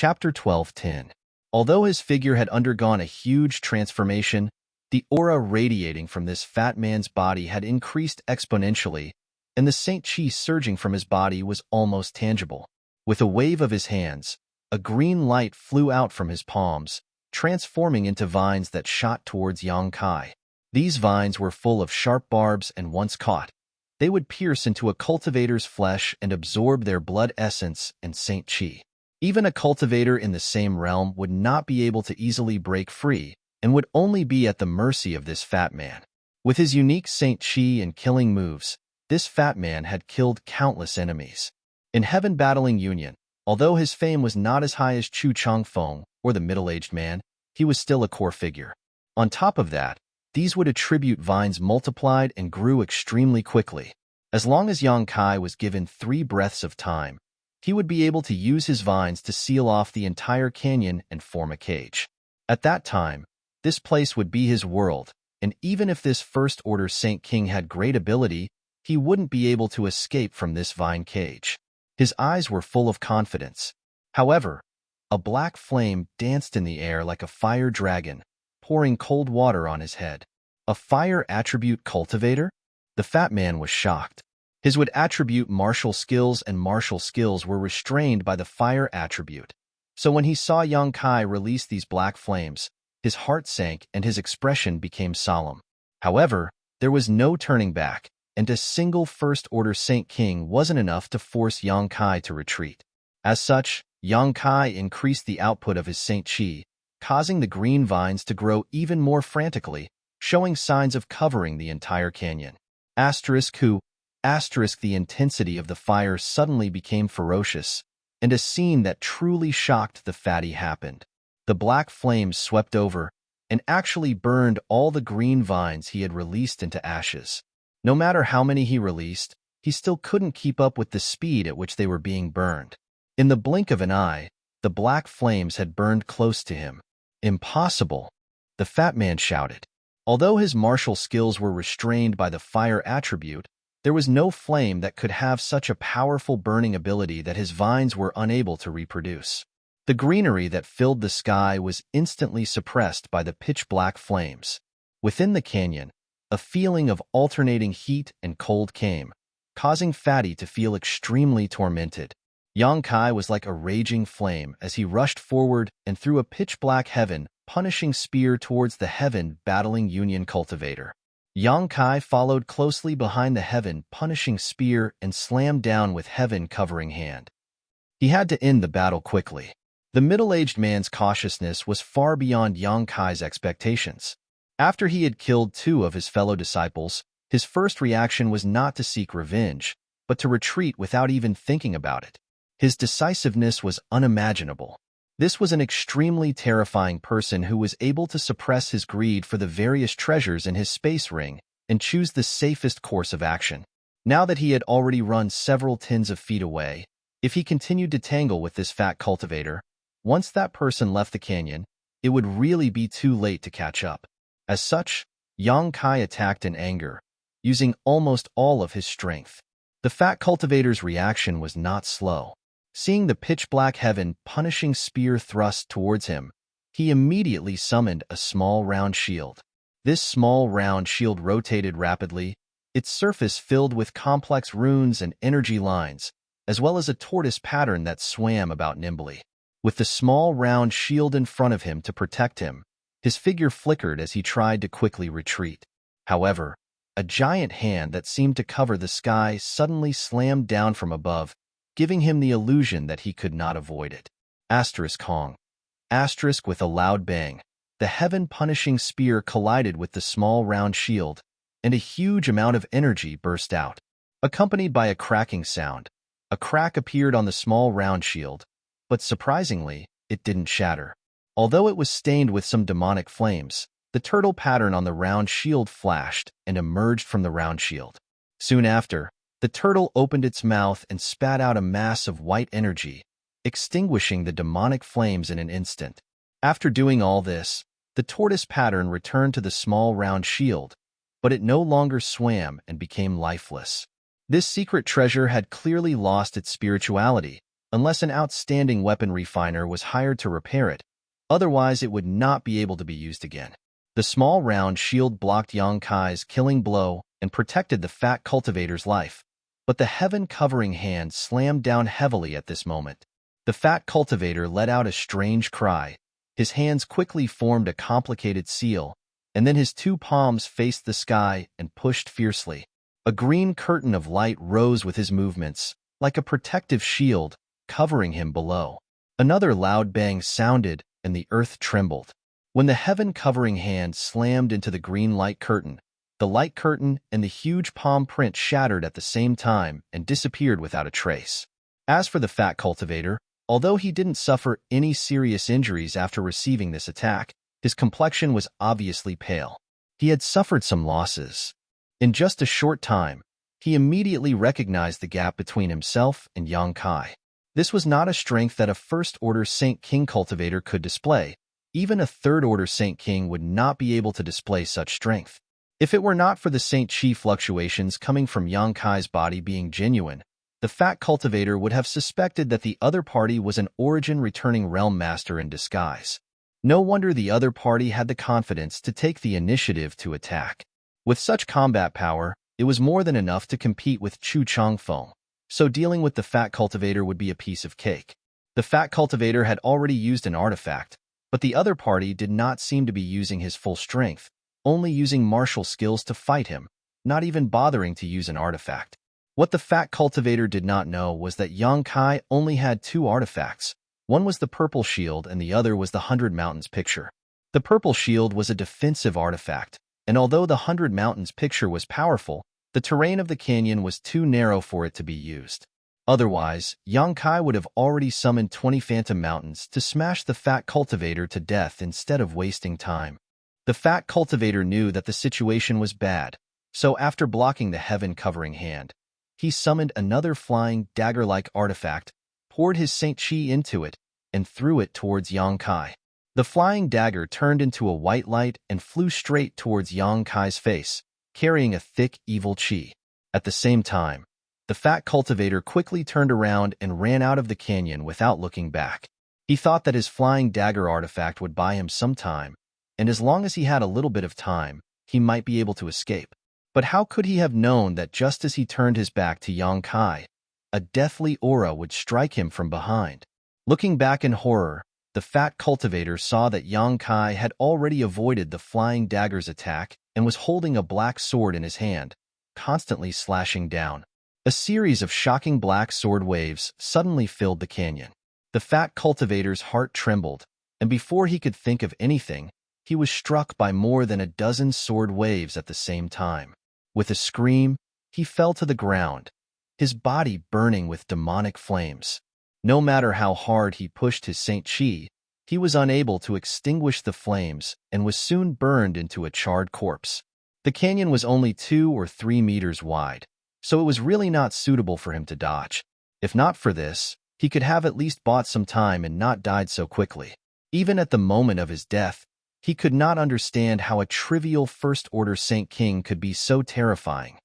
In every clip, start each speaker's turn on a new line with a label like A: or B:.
A: Chapter 12:10. Although his figure had undergone a huge transformation, the aura radiating from this fat man's body had increased exponentially, and the Saint Chi surging from his body was almost tangible. With a wave of his hands, a green light flew out from his palms, transforming into vines that shot towards Yang Kai. These vines were full of sharp barbs, and once caught, they would pierce into a cultivator's flesh and absorb their blood essence and Saint Chi. Even a cultivator in the same realm would not be able to easily break free and would only be at the mercy of this fat man. With his unique Saint Chi and killing moves, this fat man had killed countless enemies. In Heaven Battling Union, although his fame was not as high as Chu Changfeng or the middle-aged man, he was still a core figure. On top of that, these would attribute vines multiplied and grew extremely quickly. As long as Yang Kai was given 3 breaths of time, he would be able to use his vines to seal off the entire canyon and form a cage. At that time, this place would be his world, and even if this First-Order Saint King had great ability, he wouldn't be able to escape from this vine cage. His eyes were full of confidence. However, a black flame danced in the air like a fire dragon, pouring cold water on his head. A fire attribute cultivator? The fat man was shocked. His wood attribute martial skills and martial skills were restrained by the fire attribute. So when he saw Yang Kai release these black flames, his heart sank and his expression became solemn. However, there was no turning back, and a single First-Order Saint King wasn't enough to force Yang Kai to retreat. As such, Yang Kai increased the output of his Saint Chi, causing the green vines to grow even more frantically, showing signs of covering the entire canyon. The intensity of the fire suddenly became ferocious, and a scene that truly shocked the fatty happened. The black flames swept over and actually burned all the green vines he had released into ashes. No matter how many he released, he still couldn't keep up with the speed at which they were being burned. In the blink of an eye, the black flames had burned close to him. "Impossible!" the fat man shouted. Although his martial skills were restrained by the fire attribute, there was no flame that could have such a powerful burning ability that his vines were unable to reproduce. The greenery that filled the sky was instantly suppressed by the pitch-black flames. Within the canyon, a feeling of alternating heat and cold came, causing Fatty to feel extremely tormented. Yang Kai was like a raging flame as he rushed forward and threw a pitch-black Heaven punishing spear towards the Heaven Battling Union cultivator. Yang Kai followed closely behind the Heaven punishing spear and slammed down with Heaven covering hand. He had to end the battle quickly. The middle-aged man's cautiousness was far beyond Yang Kai's expectations. After he had killed 2 of his fellow disciples, his first reaction was not to seek revenge, but to retreat without even thinking about it. His decisiveness was unimaginable. This was an extremely terrifying person who was able to suppress his greed for the various treasures in his space ring and choose the safest course of action. Now that he had already run several tens of feet away, if he continued to tangle with this fat cultivator, once that person left the canyon, it would really be too late to catch up. As such, Yang Kai attacked in anger, using almost all of his strength. The fat cultivator's reaction was not slow. Seeing the pitch-black Heaven punishing spear thrust towards him, he immediately summoned a small round shield. This small round shield rotated rapidly, its surface filled with complex runes and energy lines, as well as a tortoise pattern that swam about nimbly. With the small round shield in front of him to protect him, his figure flickered as he tried to quickly retreat. However, a giant hand that seemed to cover the sky suddenly slammed down from above, giving him the illusion that he could not avoid it. Kong. With a loud bang, the Heaven punishing spear collided with the small round shield, and a huge amount of energy burst out. Accompanied by a cracking sound, a crack appeared on the small round shield, but surprisingly, it didn't shatter. Although it was stained with some demonic flames, the turtle pattern on the round shield flashed and emerged from the round shield. Soon after, the turtle opened its mouth and spat out a mass of white energy, extinguishing the demonic flames in an instant. After doing all this, the tortoise pattern returned to the small round shield, but it no longer swam and became lifeless. This secret treasure had clearly lost its spirituality, unless an outstanding weapon refiner was hired to repair it. Otherwise, it would not be able to be used again. The small round shield blocked Yang Kai's killing blow and protected the fat cultivator's life. But the heaven-covering hand slammed down heavily at this moment. The fat cultivator let out a strange cry. His hands quickly formed a complicated seal, and then his two palms faced the sky and pushed fiercely. A green curtain of light rose with his movements, like a protective shield, covering him below. Another loud bang sounded, and the earth trembled. When the heaven-covering hand slammed into the green light curtain, the light curtain and the huge palm print shattered at the same time and disappeared without a trace. As for the fat cultivator, although he didn't suffer any serious injuries after receiving this attack, his complexion was obviously pale. He had suffered some losses. In just a short time, he immediately recognized the gap between himself and Yang Kai. This was not a strength that a first-order Saint King cultivator could display. Even a third-order Saint King would not be able to display such strength. If it were not for the Saint Chi fluctuations coming from Yang Kai's body being genuine, the fat cultivator would have suspected that the other party was an origin-returning realm master in disguise. No wonder the other party had the confidence to take the initiative to attack. With such combat power, it was more than enough to compete with Chu Changfeng, so dealing with the fat cultivator would be a piece of cake. The fat cultivator had already used an artifact, but the other party did not seem to be using his full strength, only using martial skills to fight him, not even bothering to use an artifact. What the fat cultivator did not know was that Yang Kai only had two artifacts. One was the purple shield and the other was the 100 Mountains picture. The purple shield was a defensive artifact, and although the 100 Mountains picture was powerful, the terrain of the canyon was too narrow for it to be used. Otherwise, Yang Kai would have already summoned 20 Phantom Mountains to smash the fat cultivator to death instead of wasting time. The fat cultivator knew that the situation was bad, so after blocking the heaven-covering hand, he summoned another flying dagger-like artifact, poured his Saint Chi into it, and threw it towards Yang Kai. The flying dagger turned into a white light and flew straight towards Yang Kai's face, carrying a thick, evil chi. At the same time, the fat cultivator quickly turned around and ran out of the canyon without looking back. He thought that his flying dagger artifact would buy him some time, and as long as he had a little bit of time, he might be able to escape. But how could he have known that just as he turned his back to Yang Kai, a deathly aura would strike him from behind? Looking back in horror, the fat cultivator saw that Yang Kai had already avoided the flying dagger's attack and was holding a black sword in his hand, constantly slashing down. A series of shocking black sword waves suddenly filled the canyon. The fat cultivator's heart trembled, and before he could think of anything, he was struck by more than a dozen sword waves at the same time. With a scream, he fell to the ground, his body burning with demonic flames. No matter how hard he pushed his Saint Chi, he was unable to extinguish the flames and was soon burned into a charred corpse. The canyon was only 2 or 3 meters wide, so it was really not suitable for him to dodge. If not for this, he could have at least bought some time and not died so quickly. Even at the moment of his death, he could not understand how a trivial first-order Saint King could be so terrifying.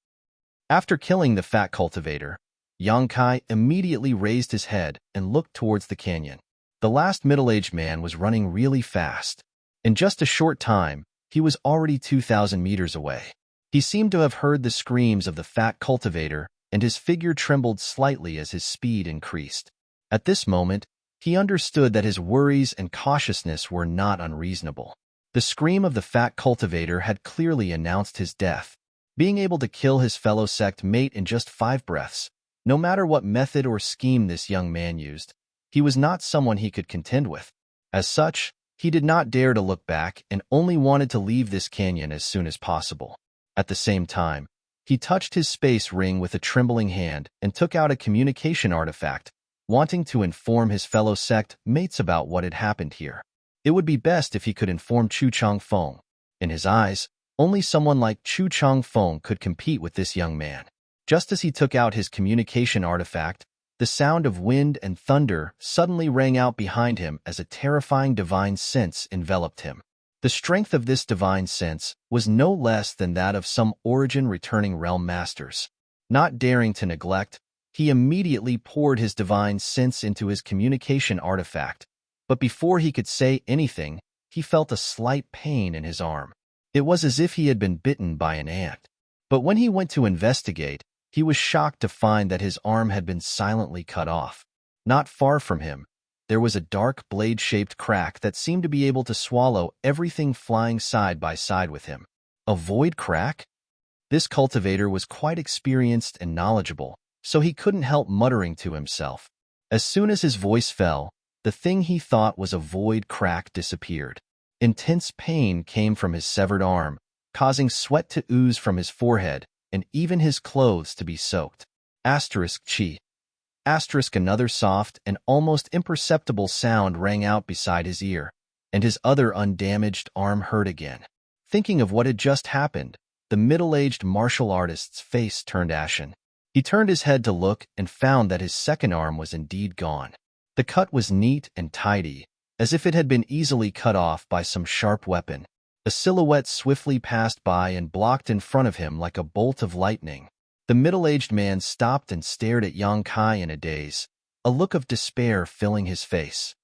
A: After killing the fat cultivator, Yang Kai immediately raised his head and looked towards the canyon. The last middle-aged man was running really fast. In just a short time, he was already 2,000 meters away. He seemed to have heard the screams of the fat cultivator, and his figure trembled slightly as his speed increased. At this moment, he understood that his worries and cautiousness were not unreasonable. The scream of the fat cultivator had clearly announced his death. Being able to kill his fellow sect mate in just 5 breaths, no matter what method or scheme this young man used, he was not someone he could contend with. As such, he did not dare to look back and only wanted to leave this canyon as soon as possible. At the same time, he touched his space ring with a trembling hand and took out a communication artifact, wanting to inform his fellow sect mates about what had happened here. It would be best if he could inform Chu Changfeng. In his eyes, only someone like Chu Changfeng could compete with this young man. Just as he took out his communication artifact, the sound of wind and thunder suddenly rang out behind him as a terrifying divine sense enveloped him. The strength of this divine sense was no less than that of some origin-returning realm masters. Not daring to neglect, He immediately poured his divine sense into his communication artifact, but before he could say anything, he felt a slight pain in his arm. It was as if he had been bitten by an ant. But when he went to investigate, he was shocked to find that his arm had been silently cut off. Not far from him, there was a dark blade-shaped crack that seemed to be able to swallow everything flying side by side with him. A void crack? This cultivator was quite experienced and knowledgeable, so he couldn't help muttering to himself. As soon as his voice fell, the thing he thought was a void crack disappeared. Intense pain came from his severed arm, causing sweat to ooze from his forehead and even his clothes to be soaked. Asterisk chi. Asterisk another soft and almost imperceptible sound rang out beside his ear, and his other undamaged arm hurt again. Thinking of what had just happened, the middle-aged martial artist's face turned ashen. He turned his head to look and found that his second arm was indeed gone. The cut was neat and tidy, as if it had been easily cut off by some sharp weapon. A silhouette swiftly passed by and blocked in front of him like a bolt of lightning. The middle-aged man stopped and stared at Yang Kai in a daze, a look of despair filling his face.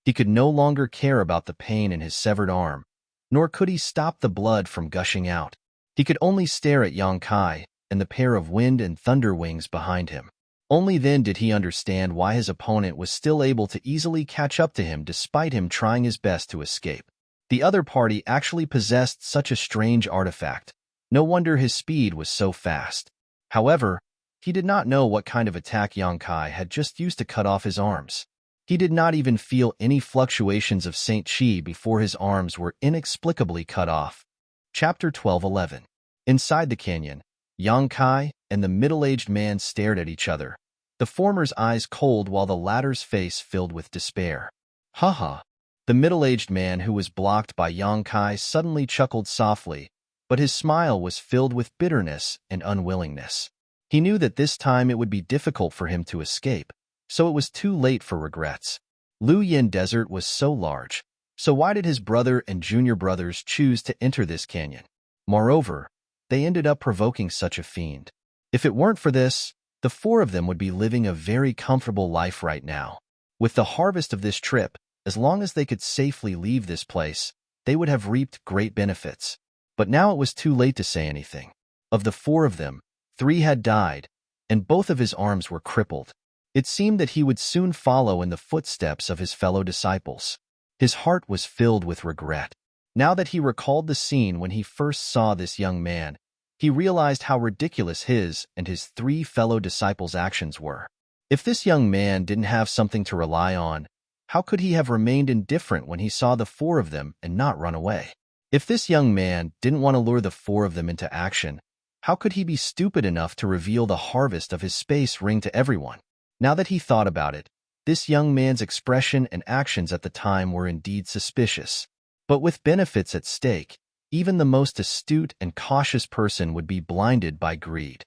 A: He could no longer care about the pain in his severed arm, nor could he stop the blood from gushing out. He could only stare at Yang Kai and the pair of wind and thunder wings behind him. Only then did he understand why his opponent was still able to easily catch up to him despite him trying his best to escape. The other party actually possessed such a strange artifact. No wonder his speed was so fast. However, he did not know what kind of attack Yang Kai had just used to cut off his arms. He did not even feel any fluctuations of Saint Chi before his arms were inexplicably cut off. Chapter 12:11. Inside the canyon, Yang Kai and the middle-aged man stared at each other, the former's eyes cold while the latter's face filled with despair. "Ha." The middle-aged man, who was blocked by Yang Kai, suddenly chuckled softly, but his smile was filled with bitterness and unwillingness. He knew that this time it would be difficult for him to escape, so it was too late for regrets. Lu Yin Desert was so large, so why did his brother and junior brothers choose to enter this canyon? Moreover, they ended up provoking such a fiend. If it weren't for this, the four of them would be living a very comfortable life right now. With the harvest of this trip, as long as they could safely leave this place, they would have reaped great benefits. But now it was too late to say anything. Of the four of them, 3 had died, and both of his arms were crippled. It seemed that he would soon follow in the footsteps of his fellow disciples. His heart was filled with regret. Now that he recalled the scene when he first saw this young man, he realized how ridiculous his and his 3 fellow disciples' actions were. If this young man didn't have something to rely on, how could he have remained indifferent when he saw the 4 of them and not run away? If this young man didn't want to lure the 4 of them into action, how could he be stupid enough to reveal the harvest of his space ring to everyone? Now that he thought about it, this young man's expression and actions at the time were indeed suspicious. But with benefits at stake, even the most astute and cautious person would be blinded by greed.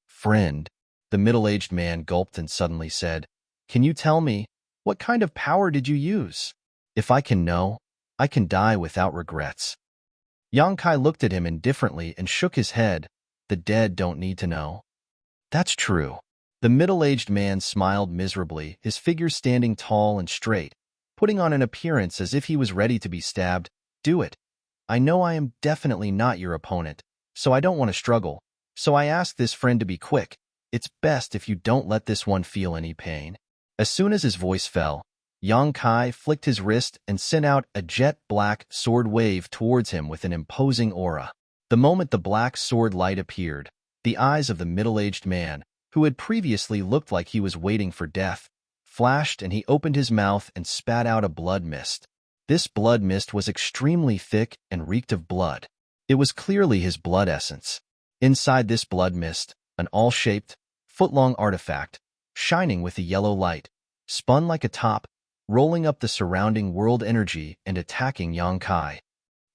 A: "Friend," the middle-aged man gulped and suddenly said, "can you tell me, what kind of power did you use? If I can know, I can die without regrets." Yang Kai looked at him indifferently and shook his head. "The dead don't need to know." "That's true." The middle-aged man smiled miserably, his figure standing tall and straight, putting on an appearance as if he was ready to be stabbed. "Do it. I know I am definitely not your opponent, so I don't want to struggle. So I ask this friend to be quick. It's best if you don't let this one feel any pain." As soon as his voice fell, Yang Kai flicked his wrist and sent out a jet-black sword wave towards him with an imposing aura. The moment the black sword light appeared, the eyes of the middle-aged man, who had previously looked like he was waiting for death, flashed, and he opened his mouth and spat out a blood mist. This blood mist was extremely thick and reeked of blood. It was clearly his blood essence. Inside this blood mist, an all-shaped, foot-long artifact, shining with a yellow light, spun like a top, rolling up the surrounding world energy and attacking Yang Kai.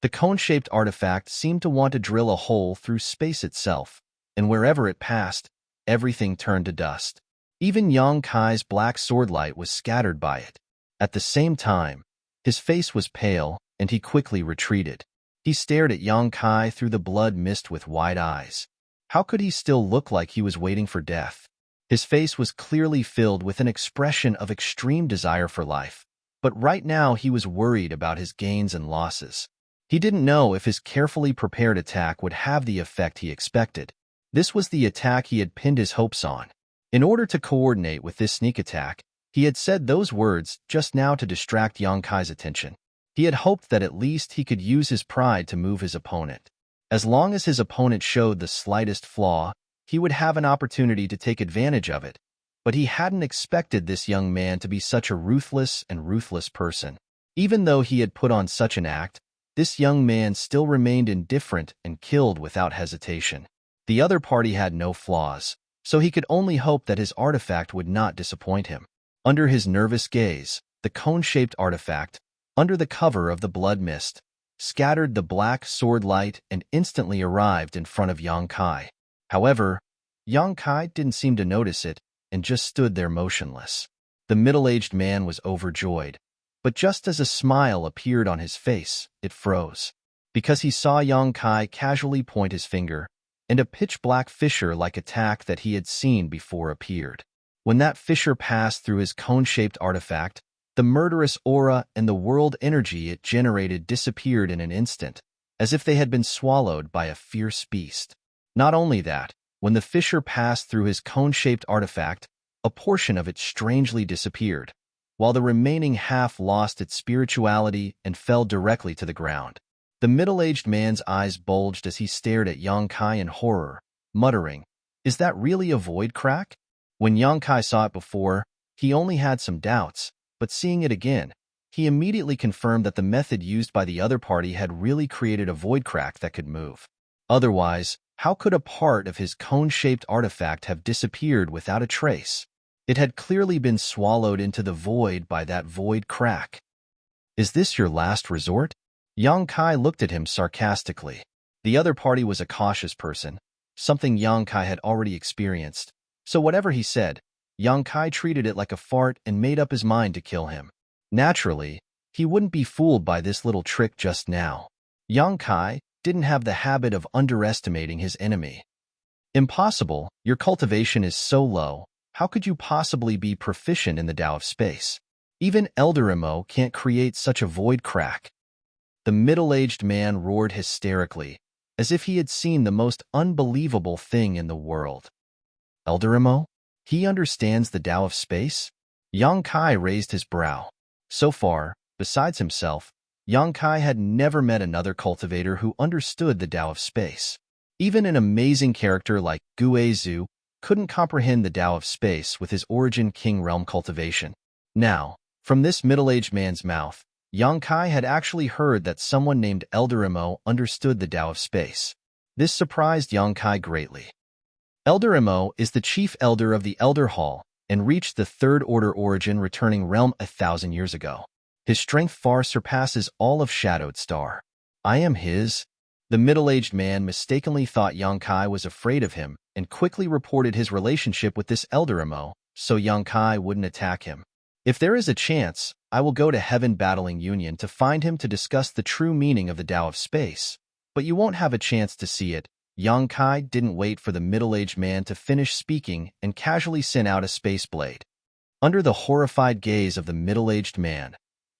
A: The cone-shaped artifact seemed to want to drill a hole through space itself, and wherever it passed, everything turned to dust. Even Yang Kai's black sword light was scattered by it. At the same time, his face was pale, and he quickly retreated. He stared at Yang Kai through the blood mist with wide eyes. How could he still look like he was waiting for death? His face was clearly filled with an expression of extreme desire for life, but right now he was worried about his gains and losses. He didn't know if his carefully prepared attack would have the effect he expected. This was the attack he had pinned his hopes on. In order to coordinate with this sneak attack, he had said those words just now to distract Yang Kai's attention. He had hoped that at least he could use his pride to move his opponent. As long as his opponent showed the slightest flaw, he would have an opportunity to take advantage of it. But he hadn't expected this young man to be such a ruthless person. Even though he had put on such an act, this young man still remained indifferent and killed without hesitation. The other party had no flaws, so he could only hope that his artifact would not disappoint him. Under his nervous gaze, the cone-shaped artifact, under the cover of the blood mist, scattered the black sword light and instantly arrived in front of Yang Kai. However, Yang Kai didn't seem to notice it and just stood there motionless. The middle-aged man was overjoyed, but just as a smile appeared on his face, it froze. Because he saw Yang Kai casually point his finger, and a pitch-black fissure-like attack that he had seen before appeared. When that fissure passed through his cone-shaped artifact, the murderous aura and the world energy it generated disappeared in an instant, as if they had been swallowed by a fierce beast. Not only that, when the fissure passed through his cone-shaped artifact, a portion of it strangely disappeared, while the remaining half lost its spirituality and fell directly to the ground. The middle-aged man's eyes bulged as he stared at Yang Kai in horror, muttering, "Is that really a void crack?" When Yang Kai saw it before, he only had some doubts, but seeing it again, he immediately confirmed that the method used by the other party had really created a void crack that could move. Otherwise, how could a part of his cone-shaped artifact have disappeared without a trace? It had clearly been swallowed into the void by that void crack. "Is this your last resort?" Yang Kai looked at him sarcastically. The other party was a cautious person, something Yang Kai had already experienced, so whatever he said, Yang Kai treated it like a fart and made up his mind to kill him. Naturally, he wouldn't be fooled by this little trick just now. Yang Kai didn't have the habit of underestimating his enemy. "Impossible, your cultivation is so low. How could you possibly be proficient in the Tao of space? Even Elder Emo can't create such a void crack." The middle-aged man roared hysterically, as if he had seen the most unbelievable thing in the world. "Elder Emo? He understands the Tao of space?" Yang Kai raised his brow. So far, besides himself, Yang Kai had never met another cultivator who understood the Tao of space. Even an amazing character like Guizhu couldn't comprehend the Tao of space with his origin King Realm cultivation. Now, from this middle-aged man's mouth, Yang Kai had actually heard that someone named Elder Emo understood the Tao of space. This surprised Yang Kai greatly. Elder Emo is the chief elder of the Elder Hall and reached the Third Order origin returning realm 1,000 years ago. His strength far surpasses all of Shadowed Star. "I am his." The middle-aged man mistakenly thought Yang Kai was afraid of him and quickly reported his relationship with this Elder Emo so Yang Kai wouldn't attack him. "If there is a chance, I will go to Heaven Battling Union to find him to discuss the true meaning of the Tao of space, but you won't have a chance to see it." Yang Kai didn't wait for the middle-aged man to finish speaking and casually sent out a space blade. Under the horrified gaze of the middle-aged man,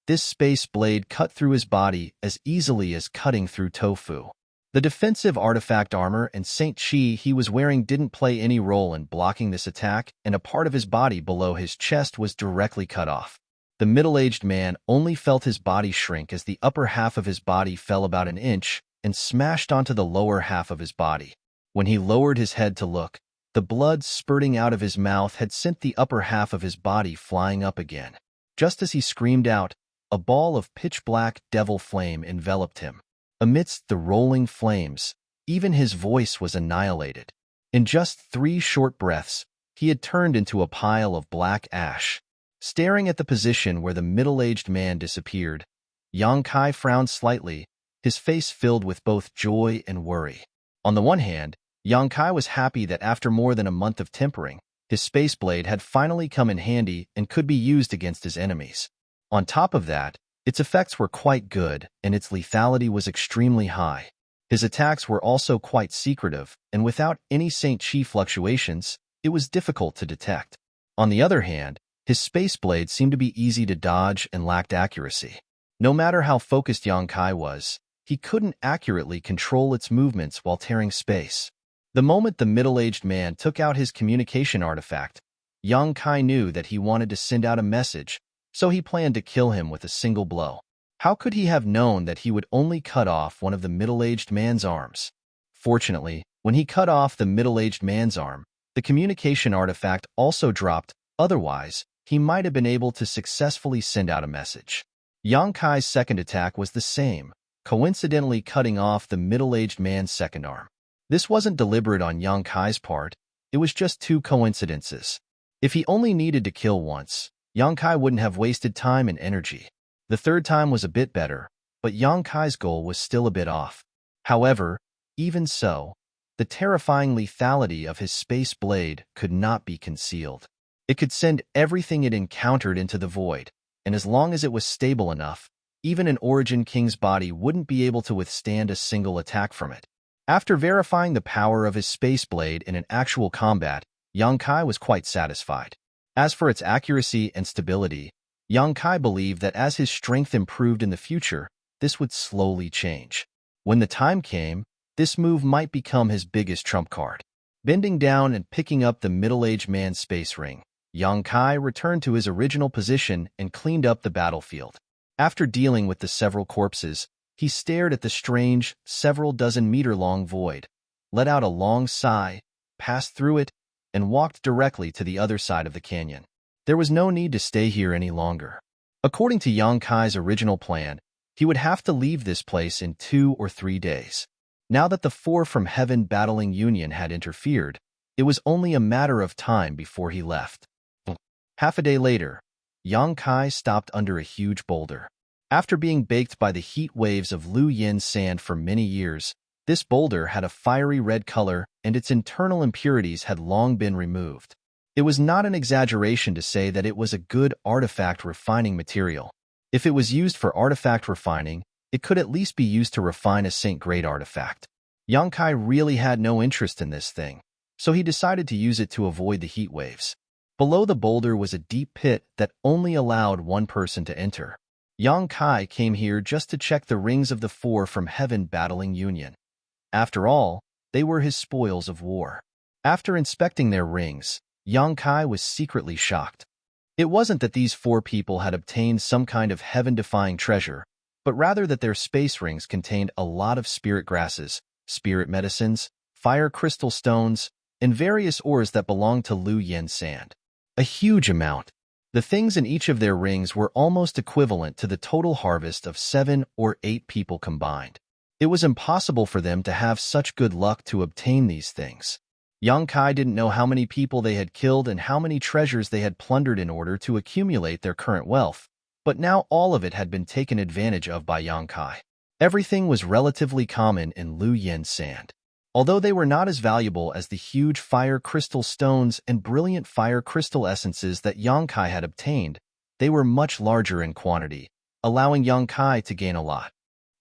A: this space blade cut through his body as easily as cutting through tofu. The defensive artifact armor and Saint Chi he was wearing didn't play any role in blocking this attack, and a part of his body below his chest was directly cut off. The middle-aged man only felt his body shrink as the upper half of his body fell about an inch and smashed onto the lower half of his body. When he lowered his head to look, the blood spurting out of his mouth had sent the upper half of his body flying up again. Just as he screamed out, a ball of pitch-black devil flame enveloped him. Amidst the rolling flames, even his voice was annihilated. In just 3 short breaths, he had turned into a pile of black ash. Staring at the position where the middle-aged man disappeared, Yang Kai frowned slightly, his face filled with both joy and worry. On the one hand, Yang Kai was happy that after more than a month of tempering, his space blade had finally come in handy and could be used against his enemies. On top of that, its effects were quite good and its lethality was extremely high. His attacks were also quite secretive, and without any Saint Chi fluctuations, it was difficult to detect. On the other hand, his space blade seemed to be easy to dodge and lacked accuracy. No matter how focused Yang Kai was, he couldn't accurately control its movements while tearing space. The moment the middle-aged man took out his communication artifact, Yang Kai knew that he wanted to send out a message, so he planned to kill him with a single blow. How could he have known that he would only cut off one of the middle-aged man's arms? Fortunately, when he cut off the middle-aged man's arm, the communication artifact also dropped. Otherwise, he might have been able to successfully send out a message. Yang Kai's second attack was the same, coincidentally cutting off the middle-aged man's second arm. This wasn't deliberate on Yang Kai's part, it was just two coincidences. If he only needed to kill once, Yang Kai wouldn't have wasted time and energy. The third time was a bit better, but Yang Kai's goal was still a bit off. However, even so, the terrifying lethality of his space blade could not be concealed. It could send everything it encountered into the void, and as long as it was stable enough, even an Origin King's body wouldn't be able to withstand a single attack from it. After verifying the power of his space blade in an actual combat, Yang Kai was quite satisfied. As for its accuracy and stability, Yang Kai believed that as his strength improved in the future, this would slowly change. When the time came, this move might become his biggest trump card. Bending down and picking up the middle-aged man's space ring, Yang Kai returned to his original position and cleaned up the battlefield. After dealing with the several corpses, he stared at the strange, several dozen meter-long void, let out a long sigh, passed through it, and walked directly to the other side of the canyon. There was no need to stay here any longer. According to Yang Kai's original plan, he would have to leave this place in 2 or 3 days. Now that the four from Heaven battling Union had interfered, it was only a matter of time before he left. Half a day later, Yang Kai stopped under a huge boulder. After being baked by the heat waves of Lu Yin's sand for many years, this boulder had a fiery red color and its internal impurities had long been removed. It was not an exaggeration to say that it was a good artifact refining material. If it was used for artifact refining, it could at least be used to refine a Saint-grade artifact. Yang Kai really had no interest in this thing, so he decided to use it to avoid the heat waves. Below the boulder was a deep pit that only allowed one person to enter. Yang Kai came here just to check the rings of the four from Heaven battling Union. After all, they were his spoils of war. After inspecting their rings, Yang Kai was secretly shocked. It wasn't that these four people had obtained some kind of heaven-defying treasure, but rather that their space rings contained a lot of spirit grasses, spirit medicines, fire crystal stones, and various ores that belonged to Lu Yin's sand. A huge amount. The things in each of their rings were almost equivalent to the total harvest of 7 or 8 people combined. It was impossible for them to have such good luck to obtain these things. Yang Kai didn't know how many people they had killed and how many treasures they had plundered in order to accumulate their current wealth, but now all of it had been taken advantage of by Yang Kai. Everything was relatively common in Lu Yin's sand. Although they were not as valuable as the huge fire crystal stones and brilliant fire crystal essences that Yang Kai had obtained, they were much larger in quantity, allowing Yang Kai to gain a lot.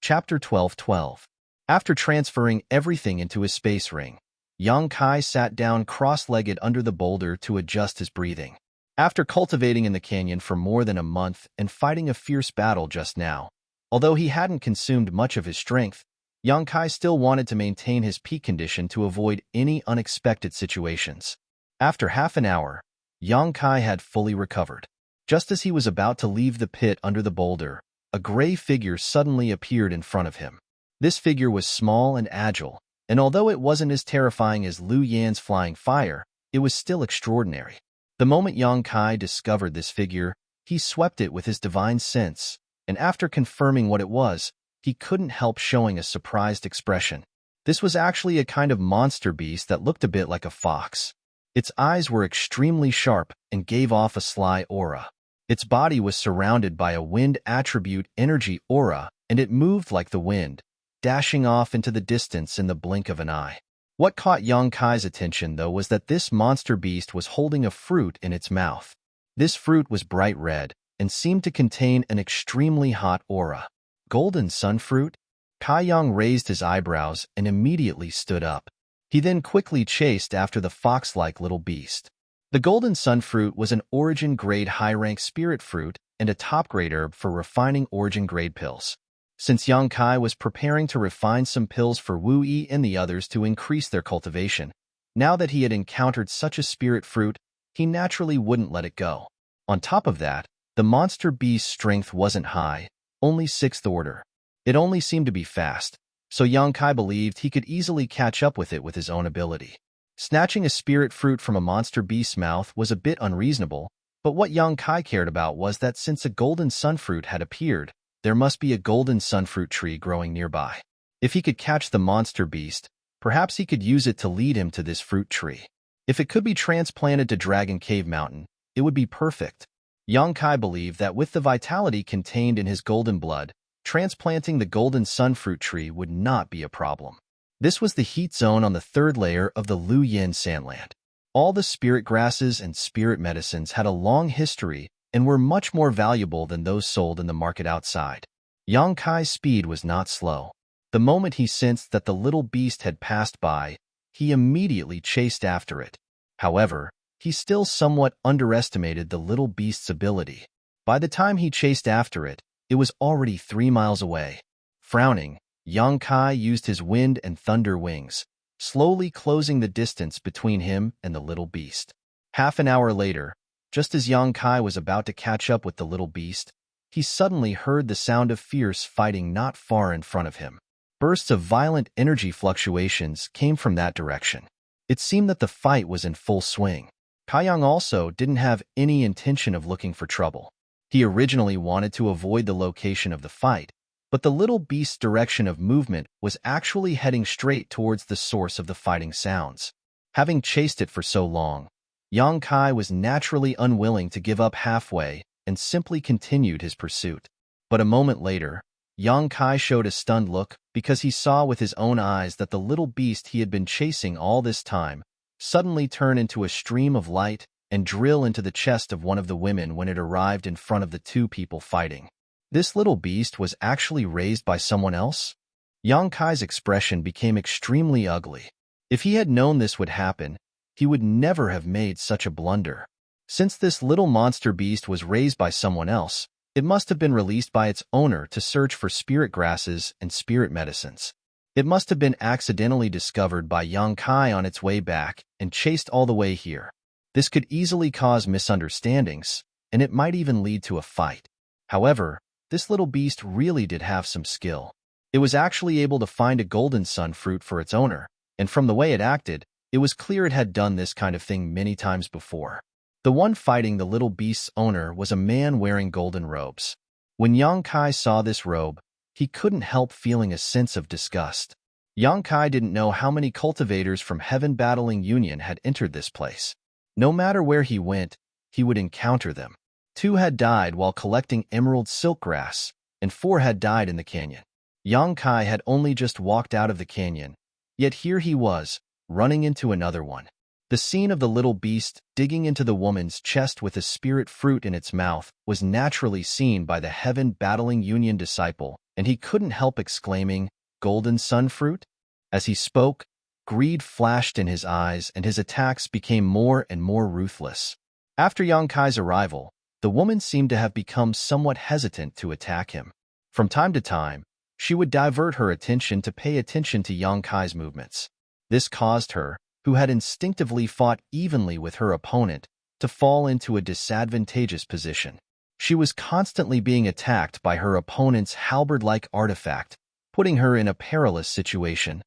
A: Chapter 12:12. After transferring everything into his space ring, Yang Kai sat down cross-legged under the boulder to adjust his breathing. After cultivating in the canyon for more than a month and fighting a fierce battle just now, although he hadn't consumed much of his strength, Yang Kai still wanted to maintain his peak condition to avoid any unexpected situations. After half an hour, Yang Kai had fully recovered. Just as he was about to leave the pit under the boulder, a gray figure suddenly appeared in front of him. This figure was small and agile, and although it wasn't as terrifying as Lu Yin's flying fire, it was still extraordinary. The moment Yang Kai discovered this figure, he swept it with his divine sense, and after confirming what it was, he couldn't help showing a surprised expression. This was actually a kind of monster beast that looked a bit like a fox. Its eyes were extremely sharp and gave off a sly aura. Its body was surrounded by a wind attribute energy aura, and it moved like the wind, dashing off into the distance in the blink of an eye. What caught Yang Kai's attention, though, was that this monster beast was holding a fruit in its mouth. This fruit was bright red and seemed to contain an extremely hot aura. Golden sun fruit? Kai Yang raised his eyebrows and immediately stood up. He then quickly chased after the fox-like little beast. The golden sunfruit was an origin-grade high-rank spirit fruit and a top-grade herb for refining origin-grade pills. Since Yang Kai was preparing to refine some pills for Wu Yi and the others to increase their cultivation, now that he had encountered such a spirit fruit, he naturally wouldn't let it go. On top of that, the monster beast's strength wasn't high, only 6th order. It only seemed to be fast, so Yang Kai believed he could easily catch up with it with his own ability. Snatching a spirit fruit from a monster beast's mouth was a bit unreasonable, but what Yang Kai cared about was that since a golden sunfruit had appeared, there must be a golden sunfruit tree growing nearby. If he could catch the monster beast, perhaps he could use it to lead him to this fruit tree. If it could be transplanted to Dragon Cave Mountain, it would be perfect. Yang Kai believed that with the vitality contained in his golden blood, transplanting the golden sunfruit tree would not be a problem. This was the heat zone on the 3rd layer of the Lu Yin Sandland. All the spirit grasses and spirit medicines had a long history and were much more valuable than those sold in the market outside. Yang Kai's speed was not slow. The moment he sensed that the little beast had passed by, he immediately chased after it. However, he still somewhat underestimated the little beast's ability. By the time he chased after it, it was already 3 miles away. Frowning, Yang Kai used his wind and thunder wings, slowly closing the distance between him and the little beast. Half an hour later, just as Yang Kai was about to catch up with the little beast, he suddenly heard the sound of fierce fighting not far in front of him. Bursts of violent energy fluctuations came from that direction. It seemed that the fight was in full swing. Kaiyang also didn't have any intention of looking for trouble. He originally wanted to avoid the location of the fight, but the little beast's direction of movement was actually heading straight towards the source of the fighting sounds. Having chased it for so long, Yang Kai was naturally unwilling to give up halfway and simply continued his pursuit. But a moment later, Yang Kai showed a stunned look because he saw with his own eyes that the little beast he had been chasing all this time suddenly turn into a stream of light and drill into the chest of one of the women when it arrived in front of the 2 people fighting. This little beast was actually raised by someone else? Yang Kai's expression became extremely ugly. If he had known this would happen, he would never have made such a blunder. Since this little monster beast was raised by someone else, it must have been released by its owner to search for spirit grasses and spirit medicines. It must have been accidentally discovered by Yang Kai on its way back and chased all the way here. This could easily cause misunderstandings, and it might even lead to a fight. However, this little beast really did have some skill. It was actually able to find a golden sun fruit for its owner, and from the way it acted, it was clear it had done this kind of thing many times before. The one fighting the little beast's owner was a man wearing golden robes. When Yang Kai saw this robe, he couldn't help feeling a sense of disgust. Yang Kai didn't know how many cultivators from Heaven Battling Union had entered this place. No matter where he went, he would encounter them. 2 had died while collecting emerald silkgrass, and 4 had died in the canyon. Yang Kai had only just walked out of the canyon, yet here he was, running into another one. The scene of the little beast digging into the woman's chest with a spirit fruit in its mouth was naturally seen by the Heaven Battling Union disciple, and he couldn't help exclaiming, "Golden sun fruit?" As he spoke, greed flashed in his eyes and his attacks became more and more ruthless. After Yang Kai's arrival, the woman seemed to have become somewhat hesitant to attack him. From time to time, she would divert her attention to pay attention to Yang Kai's movements. This caused her, who had instinctively fought evenly with her opponent, to fall into a disadvantageous position. She was constantly being attacked by her opponent's halberd-like artifact, putting her in a perilous situation.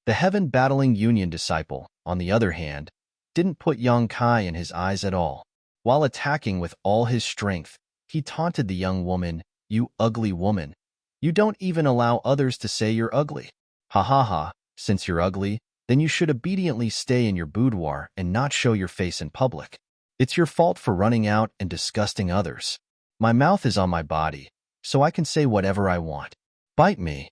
A: The Heaven Battling Union disciple, on the other hand, didn't put Yang Kai in his eyes at all. While attacking with all his strength, he taunted the young woman, "You ugly woman. You don't even allow others to say you're ugly. Ha ha ha, since you're ugly, then you should obediently stay in your boudoir and not show your face in public. It's your fault for running out and disgusting others. My mouth is on my body, so I can say whatever I want. Bite me."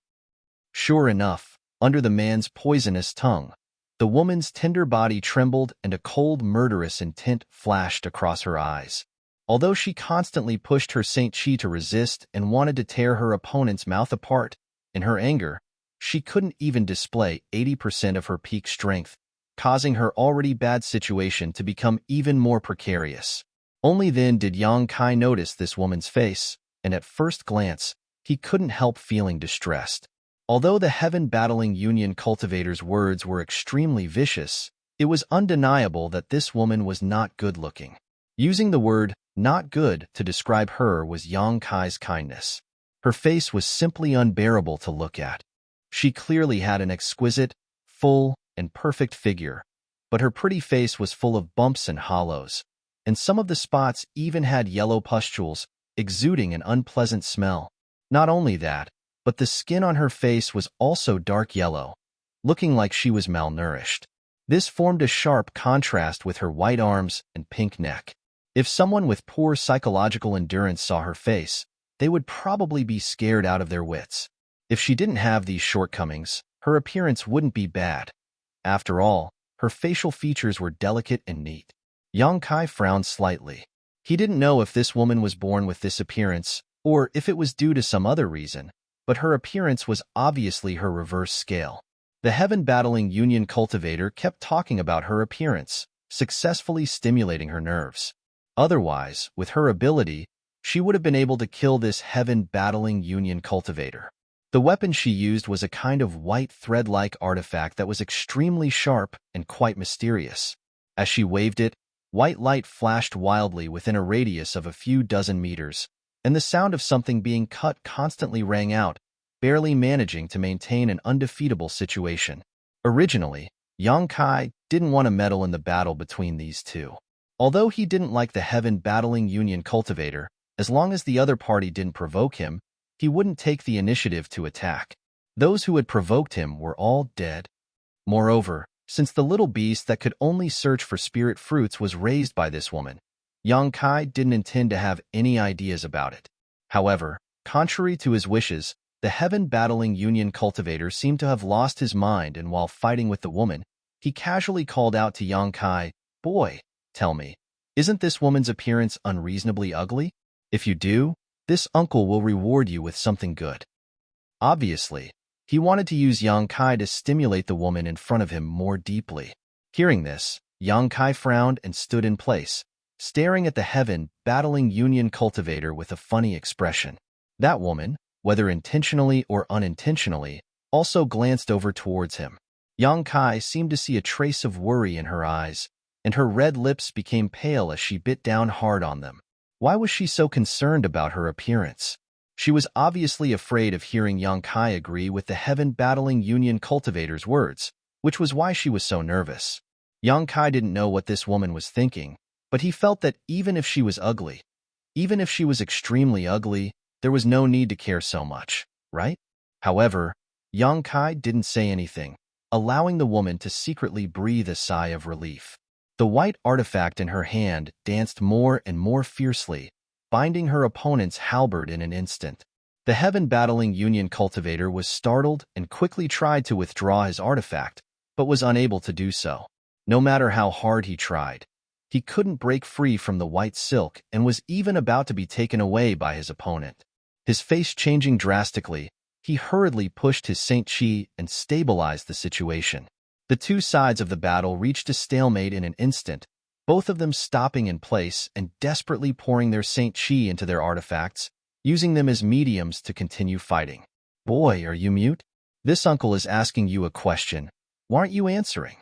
A: Sure enough, under the man's poisonous tongue, the woman's tender body trembled and a cold, murderous intent flashed across her eyes. Although she constantly pushed her Saint Chi to resist and wanted to tear her opponent's mouth apart, in her anger, she couldn't even display 80% of her peak strength, causing her already bad situation to become even more precarious. Only then did Yang Kai notice this woman's face, and at first glance, he couldn't help feeling distressed. Although the heaven-battling Union cultivator's words were extremely vicious, it was undeniable that this woman was not good-looking. Using the word not good to describe her was Yang Kai's kindness. Her face was simply unbearable to look at. She clearly had an exquisite, full, and perfect figure, but her pretty face was full of bumps and hollows, and some of the spots even had yellow pustules, exuding an unpleasant smell. Not only that, but the skin on her face was also dark yellow, looking like she was malnourished. This formed a sharp contrast with her white arms and pink neck. If someone with poor psychological endurance saw her face, they would probably be scared out of their wits. If she didn't have these shortcomings, her appearance wouldn't be bad. After all, her facial features were delicate and neat. Yang Kai frowned slightly. He didn't know if this woman was born with this appearance, or if it was due to some other reason, but her appearance was obviously her reverse scale. The heaven-battling Union cultivator kept talking about her appearance, successfully stimulating her nerves. Otherwise, with her ability, she would have been able to kill this heaven-battling Union cultivator. The weapon she used was a kind of white thread-like artifact that was extremely sharp and quite mysterious. As she waved it, white light flashed wildly within a radius of a few dozen meters, and the sound of something being cut constantly rang out, barely managing to maintain an undefeatable situation. Originally, Yang Kai didn't want to meddle in the battle between these two. Although he didn't like the heaven-battling Union cultivator, as long as the other party didn't provoke him, he wouldn't take the initiative to attack. Those who had provoked him were all dead. Moreover, since the little beast that could only search for spirit fruits was raised by this woman, Yang Kai didn't intend to have any ideas about it. However, contrary to his wishes, the heaven-battling Union cultivator seemed to have lost his mind, and while fighting with the woman, he casually called out to Yang Kai, "Boy, tell me, isn't this woman's appearance unreasonably ugly? If you do, this uncle will reward you with something good." Obviously, he wanted to use Yang Kai to stimulate the woman in front of him more deeply. Hearing this, Yang Kai frowned and stood in place, staring at the heaven-battling Union cultivator with a funny expression. That woman, whether intentionally or unintentionally, also glanced over towards him. Yang Kai seemed to see a trace of worry in her eyes, and her red lips became pale as she bit down hard on them. Why was she so concerned about her appearance? She was obviously afraid of hearing Yang Kai agree with the heaven-battling Union cultivator's words, which was why she was so nervous. Yang Kai didn't know what this woman was thinking, but he felt that even if she was ugly, even if she was extremely ugly, there was no need to care so much, right? However, Yang Kai didn't say anything, allowing the woman to secretly breathe a sigh of relief. The white artifact in her hand danced more and more fiercely, binding her opponent's halberd in an instant. The heaven-battling Union cultivator was startled and quickly tried to withdraw his artifact, but was unable to do so. No matter how hard he tried, he couldn't break free from the white silk and was even about to be taken away by his opponent. His face changing drastically, he hurriedly pushed his Saint Chi and stabilized the situation. The two sides of the battle reached a stalemate in an instant, both of them stopping in place and desperately pouring their Saint Chi into their artifacts, using them as mediums to continue fighting. "Boy, are you mute? This uncle is asking you a question. Why aren't you answering?"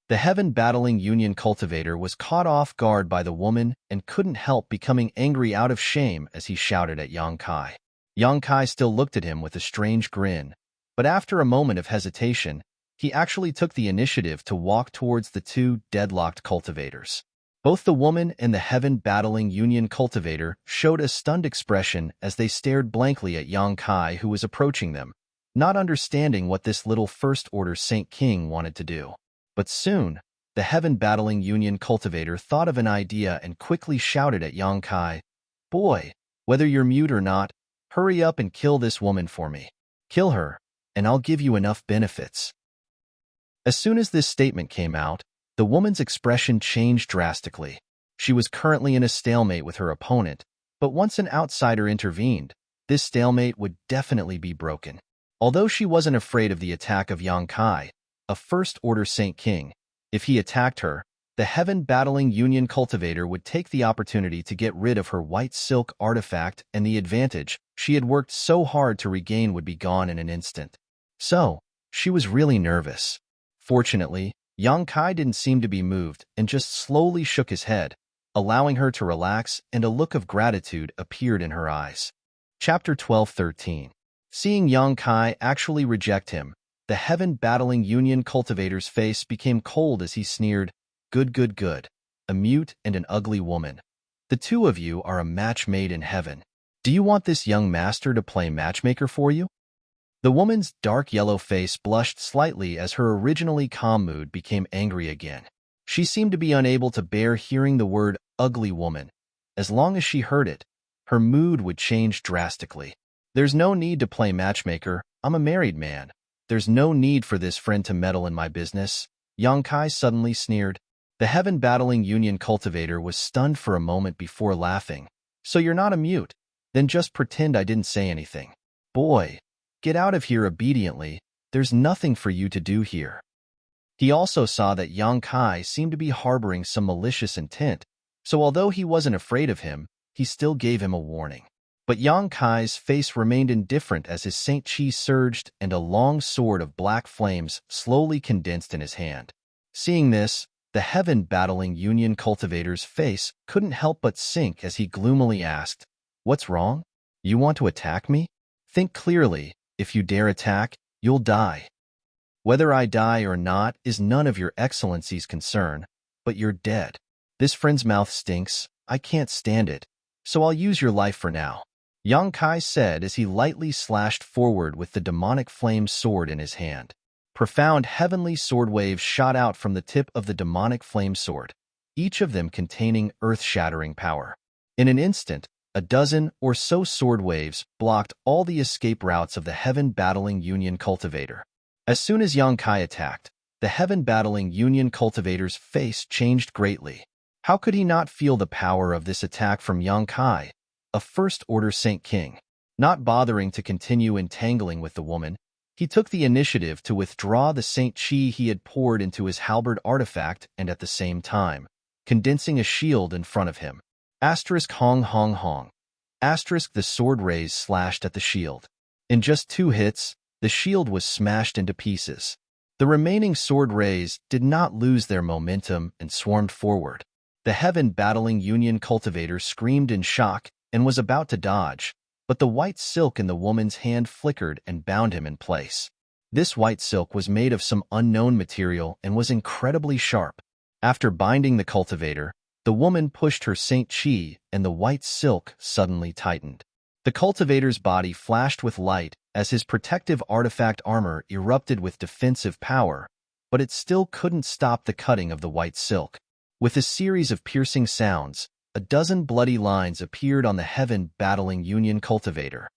A: The heaven-battling Union cultivator was caught off guard by the woman and couldn't help becoming angry out of shame as he shouted at Yang Kai. Yang Kai still looked at him with a strange grin, but after a moment of hesitation, he actually took the initiative to walk towards the two deadlocked cultivators. Both the woman and the heaven-battling Union cultivator showed a stunned expression as they stared blankly at Yang Kai, who was approaching them, not understanding what this little First-Order Saint King wanted to do. But soon, the heaven-battling Union cultivator thought of an idea and quickly shouted at Yang Kai, "Boy, whether you're mute or not, hurry up and kill this woman for me. Kill her, and I'll give you enough benefits." As soon as this statement came out, the woman's expression changed drastically. She was currently in a stalemate with her opponent, but once an outsider intervened, this stalemate would definitely be broken. Although she wasn't afraid of the attack of Yang Kai, a First-Order Saint King, if he attacked her, the Heaven-Battling Union Cultivator would take the opportunity to get rid of her white silk artifact, and the advantage she had worked so hard to regain would be gone in an instant. So, she was really nervous. Fortunately, Yang Kai didn't seem to be moved and just slowly shook his head, allowing her to relax, and a look of gratitude appeared in her eyes. Chapter 12:13. Seeing Yang Kai actually reject him, the Heaven-Battling Union Cultivator's face became cold as he sneered, "Good, good, good. A mute and an ugly woman. The two of you are a match made in heaven. Do you want this young master to play matchmaker for you?" The woman's dark yellow face blushed slightly as her originally calm mood became angry again. She seemed to be unable to bear hearing the word ugly woman. As long as she heard it, her mood would change drastically. "There's no need to play matchmaker. I'm a married man. There's no need for this friend to meddle in my business," Yang Kai suddenly sneered. The Heaven-Battling Union Cultivator was stunned for a moment before laughing. "So you're not a mute? Then just pretend I didn't say anything. Boy, get out of here obediently. There's nothing for you to do here." He also saw that Yang Kai seemed to be harboring some malicious intent, so although he wasn't afraid of him, he still gave him a warning. But Yang Kai's face remained indifferent as his Saint Chi surged and a long sword of black flames slowly condensed in his hand. Seeing this, the Heaven-Battling Union Cultivator's face couldn't help but sink as he gloomily asked, "What's wrong? You want to attack me? Think clearly. If you dare attack, you'll die. Whether I die or not is none of your excellency's concern, but you're dead. This friend's mouth stinks. I can't stand it, so I'll use your life for now," Yang Kai said as he lightly slashed forward with the demonic flame sword in his hand. Profound heavenly sword waves shot out from the tip of the demonic flame sword, each of them containing earth-shattering power. In an instant, a dozen or so sword waves blocked all the escape routes of the Heaven-Battling Union Cultivator. As soon as Yang Kai attacked, the Heaven-Battling Union Cultivator's face changed greatly. How could he not feel the power of this attack from Yang Kai, a First-Order Saint King? Not bothering to continue entangling with the woman, he took the initiative to withdraw the Saint Chi he had poured into his halberd artifact and at the same time, condensing a shield in front of him. Asterisk hong hong hong. Asterisk the sword rays slashed at the shield. In just 2 hits, the shield was smashed into pieces. The remaining sword rays did not lose their momentum and swarmed forward. The Heaven-Battling Union Cultivator screamed in shock and was about to dodge, but the white silk in the woman's hand flickered and bound him in place. This white silk was made of some unknown material and was incredibly sharp. After binding the cultivator, the woman pushed her Saint Chi and the white silk suddenly tightened. The cultivator's body flashed with light as his protective artifact armor erupted with defensive power, but it still couldn't stop the cutting of the white silk. With a series of piercing sounds, a dozen bloody lines appeared on the Heaven-Battling Union Cultivator.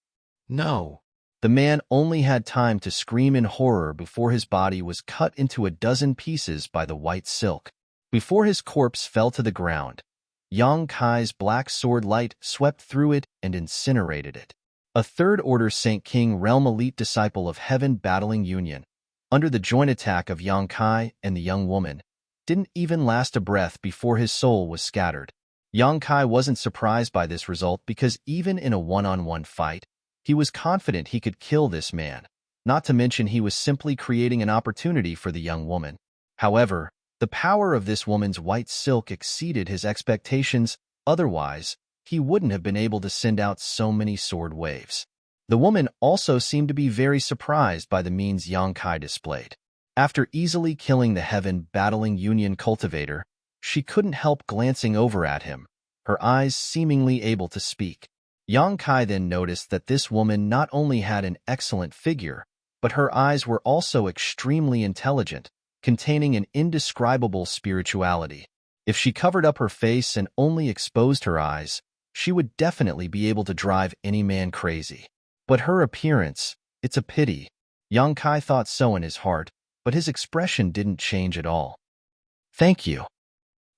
A: "No!" The man only had time to scream in horror before his body was cut into a dozen pieces by the white silk. Before his corpse fell to the ground, Yang Kai's black sword light swept through it and incinerated it. A Third-Order Saint King Realm elite disciple of Heaven-Battling Union, under the joint attack of Yang Kai and the young woman, didn't even last a breath before his soul was scattered. Yang Kai wasn't surprised by this result because even in a one-on-one fight, he was confident he could kill this man, not to mention he was simply creating an opportunity for the young woman. However, the power of this woman's white silk exceeded his expectations, otherwise, he wouldn't have been able to send out so many sword waves. The woman also seemed to be very surprised by the means Yang Kai displayed. After easily killing the Heaven-Battling Union Cultivator, she couldn't help glancing over at him, her eyes seemingly able to speak. Yang Kai then noticed that this woman not only had an excellent figure, but her eyes were also extremely intelligent, containing an indescribable spirituality. If she covered up her face and only exposed her eyes, she would definitely be able to drive any man crazy. But her appearance, it's a pity. Yang Kai thought so in his heart, but his expression didn't change at all. "Thank you."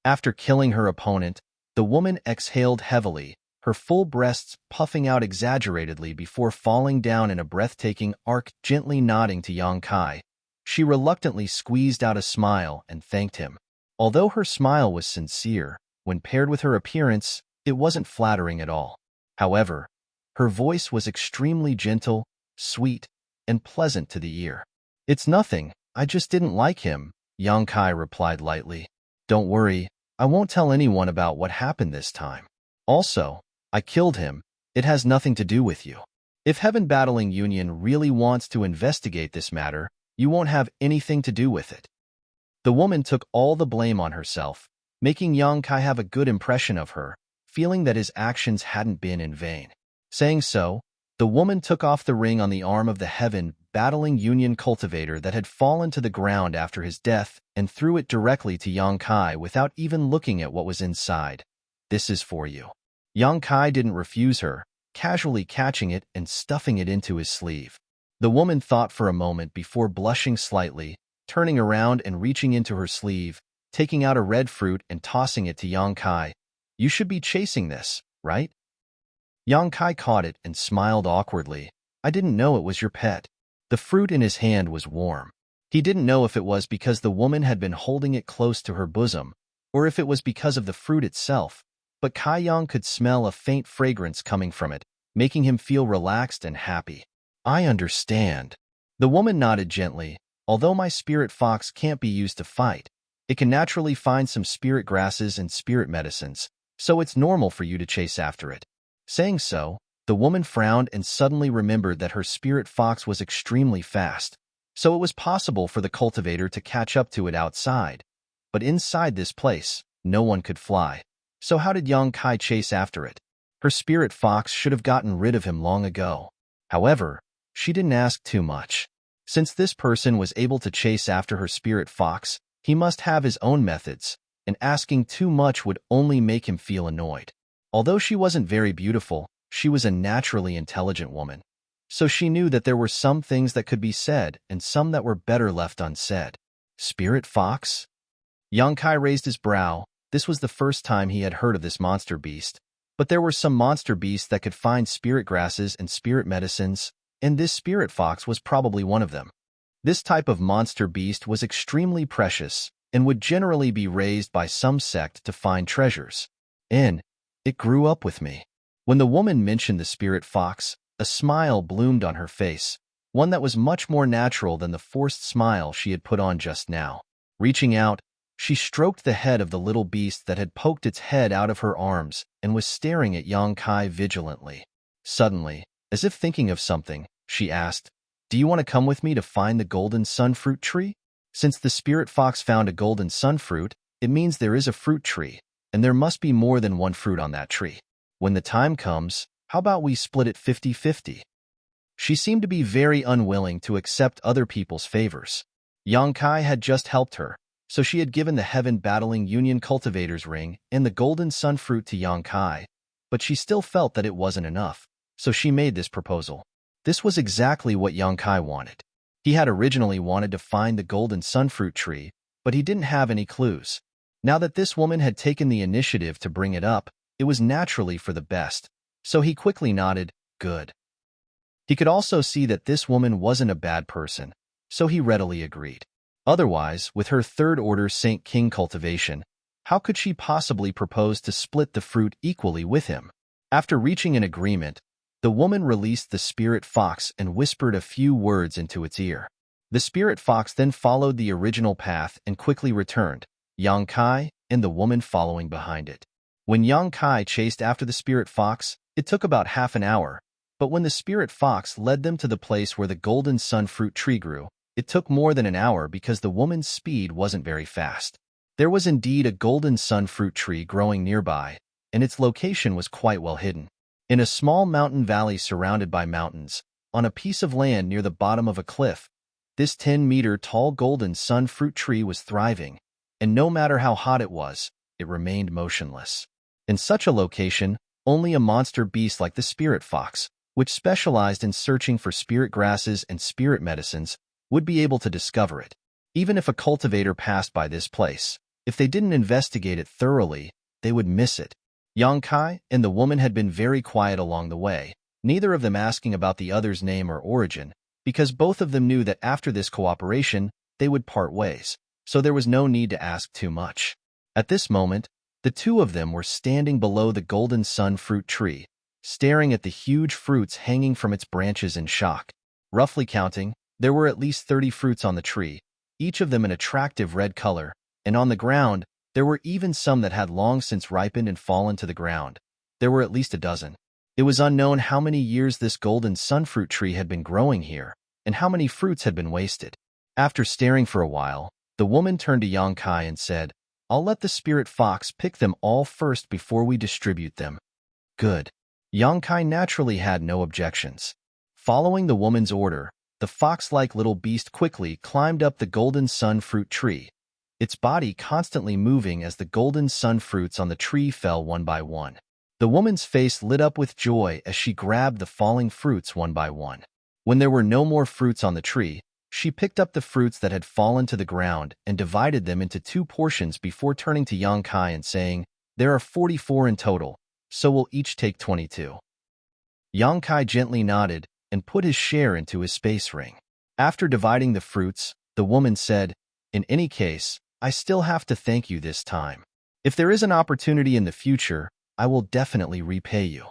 A: After killing her opponent, the woman exhaled heavily, her full breasts puffing out exaggeratedly before falling down in a breathtaking arc, gently nodding to Yang Kai. She reluctantly squeezed out a smile and thanked him. Although her smile was sincere, when paired with her appearance, it wasn't flattering at all. However, her voice was extremely gentle, sweet, and pleasant to the ear. "It's nothing, I just didn't like him," Yang Kai replied lightly. "Don't worry, I won't tell anyone about what happened this time. Also, I killed him. It has nothing to do with you. If Heaven Battling Union really wants to investigate this matter, you won't have anything to do with it." The woman took all the blame on herself, making Yang Kai have a good impression of her, feeling that his actions hadn't been in vain. Saying so, the woman took off the ring on the arm of the Heaven Battling Union cultivator that had fallen to the ground after his death and threw it directly to Yang Kai without even looking at what was inside. "This is for you." Yang Kai didn't refuse her, casually catching it and stuffing it into his sleeve. The woman thought for a moment before blushing slightly, turning around and reaching into her sleeve, taking out a red fruit and tossing it to Yang Kai. "You should be chasing this, right?" Yang Kai caught it and smiled awkwardly. "I didn't know it was your pet." The fruit in his hand was warm. He didn't know if it was because the woman had been holding it close to her bosom, or if it was because of the fruit itself, but Kai Yang could smell a faint fragrance coming from it, making him feel relaxed and happy. "I understand." The woman nodded gently. "Although my spirit fox can't be used to fight, it can naturally find some spirit grasses and spirit medicines, so it's normal for you to chase after it." Saying so, the woman frowned and suddenly remembered that her spirit fox was extremely fast, so it was possible for the cultivator to catch up to it outside. But inside this place, no one could fly. So how did Yang Kai chase after it? Her spirit fox should have gotten rid of him long ago. However, she didn't ask too much. Since this person was able to chase after her spirit fox, he must have his own methods, and asking too much would only make him feel annoyed. Although she wasn't very beautiful, she was a naturally intelligent woman. So she knew that there were some things that could be said and some that were better left unsaid. Spirit fox? Yang Kai raised his brow. This was the first time he had heard of this monster beast. But there were some monster beasts that could find spirit grasses and spirit medicines, and this spirit fox was probably one of them. This type of monster beast was extremely precious and would generally be raised by some sect to find treasures. And it grew up with me. When the woman mentioned the spirit fox, a smile bloomed on her face, one that was much more natural than the forced smile she had put on just now. Reaching out, she stroked the head of the little beast that had poked its head out of her arms and was staring at Yang Kai vigilantly. Suddenly, as if thinking of something, she asked, "Do you want to come with me to find the golden sunfruit tree?" Since the spirit fox found a golden sunfruit, it means there is a fruit tree, and there must be more than one fruit on that tree. When the time comes, how about we split it 50-50? She seemed to be very unwilling to accept other people's favors. Yang Kai had just helped her, so she had given the Heaven Battling Union cultivator's ring and the golden sunfruit to Yang Kai, but she still felt that it wasn't enough, so she made this proposal. This was exactly what Yang Kai wanted. He had originally wanted to find the golden sunfruit tree, but he didn't have any clues. Now that this woman had taken the initiative to bring it up, it was naturally for the best, so he quickly nodded, "Good." He could also see that this woman wasn't a bad person, so he readily agreed. Otherwise, with her third-order Saint King cultivation, how could she possibly propose to split the fruit equally with him? After reaching an agreement, the woman released the spirit fox and whispered a few words into its ear. The spirit fox then followed the original path and quickly returned, Yang Kai and the woman following behind it. When Yang Kai chased after the spirit fox, it took about half an hour, but when the spirit fox led them to the place where the golden sunfruit tree grew, it took more than an hour because the woman's speed wasn't very fast. There was indeed a golden sunfruit tree growing nearby, and its location was quite well hidden. In a small mountain valley surrounded by mountains, on a piece of land near the bottom of a cliff, this 10-meter-tall golden sunfruit tree was thriving, and no matter how hot it was, it remained motionless. In such a location, only a monster beast like the spirit fox, which specialized in searching for spirit grasses and spirit medicines, would be able to discover it. Even if a cultivator passed by this place, if they didn't investigate it thoroughly, they would miss it. Yang Kai and the woman had been very quiet along the way, neither of them asking about the other's name or origin, because both of them knew that after this cooperation, they would part ways, so there was no need to ask too much. At this moment, the two of them were standing below the golden sun fruit tree, staring at the huge fruits hanging from its branches in shock. Roughly counting, there were at least 30 fruits on the tree, each of them an attractive red color, and on the ground, there were even some that had long since ripened and fallen to the ground. There were at least a dozen. It was unknown how many years this golden sunfruit tree had been growing here, and how many fruits had been wasted. After staring for a while, the woman turned to Yang Kai and said, "I'll let the spirit fox pick them all first before we distribute them." Good. Yang Kai naturally had no objections. Following the woman's order, the fox-like little beast quickly climbed up the golden sun fruit tree, its body constantly moving as the golden sun fruits on the tree fell one by one. The woman's face lit up with joy as she grabbed the falling fruits one by one. When there were no more fruits on the tree, she picked up the fruits that had fallen to the ground and divided them into 2 portions before turning to Yang Kai and saying, "There are 44 in total, so we'll each take 22. Yang Kai gently nodded and put his share into his space ring. After dividing the fruits, the woman said, "In any case, I still have to thank you this time. If there is an opportunity in the future, I will definitely repay you."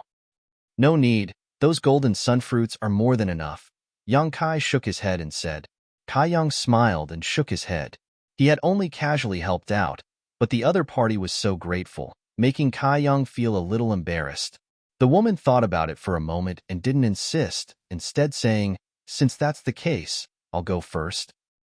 A: "No need, those golden sun fruits are more than enough." Yang Kai shook his head and said. Kai Yang smiled and shook his head. He had only casually helped out, but the other party was so grateful, making Kai Yang feel a little embarrassed. The woman thought about it for a moment and didn't insist, instead saying, "Since that's the case, I'll go first."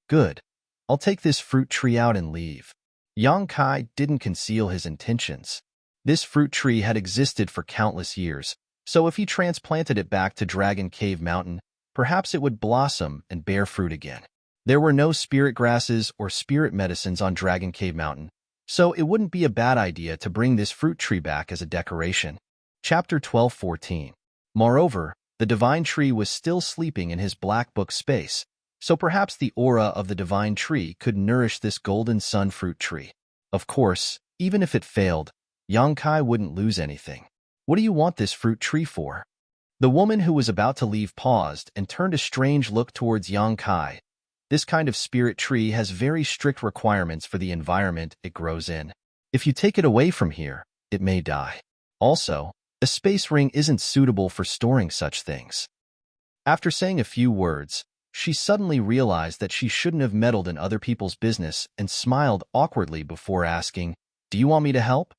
A: "Good. I'll take this fruit tree out and leave." Yang Kai didn't conceal his intentions. This fruit tree had existed for countless years, so if he transplanted it back to Dragon Cave Mountain, perhaps it would blossom and bear fruit again. There were no spirit grasses or spirit medicines on Dragon Cave Mountain, so it wouldn't be a bad idea to bring this fruit tree back as a decoration. Chapter 12:14. Moreover, the divine tree was still sleeping in his black book space, so perhaps the aura of the divine tree could nourish this golden sun fruit tree. Of course, even if it failed, Yang Kai wouldn't lose anything. "What do you want this fruit tree for?" The woman who was about to leave paused and turned a strange look towards Yang Kai. This kind of spirit tree has very strict requirements for the environment it grows in. If you take it away from here, it may die. Also, a space ring isn't suitable for storing such things. After saying a few words, she suddenly realized that she shouldn't have meddled in other people's business and smiled awkwardly before asking, "Do you want me to help?"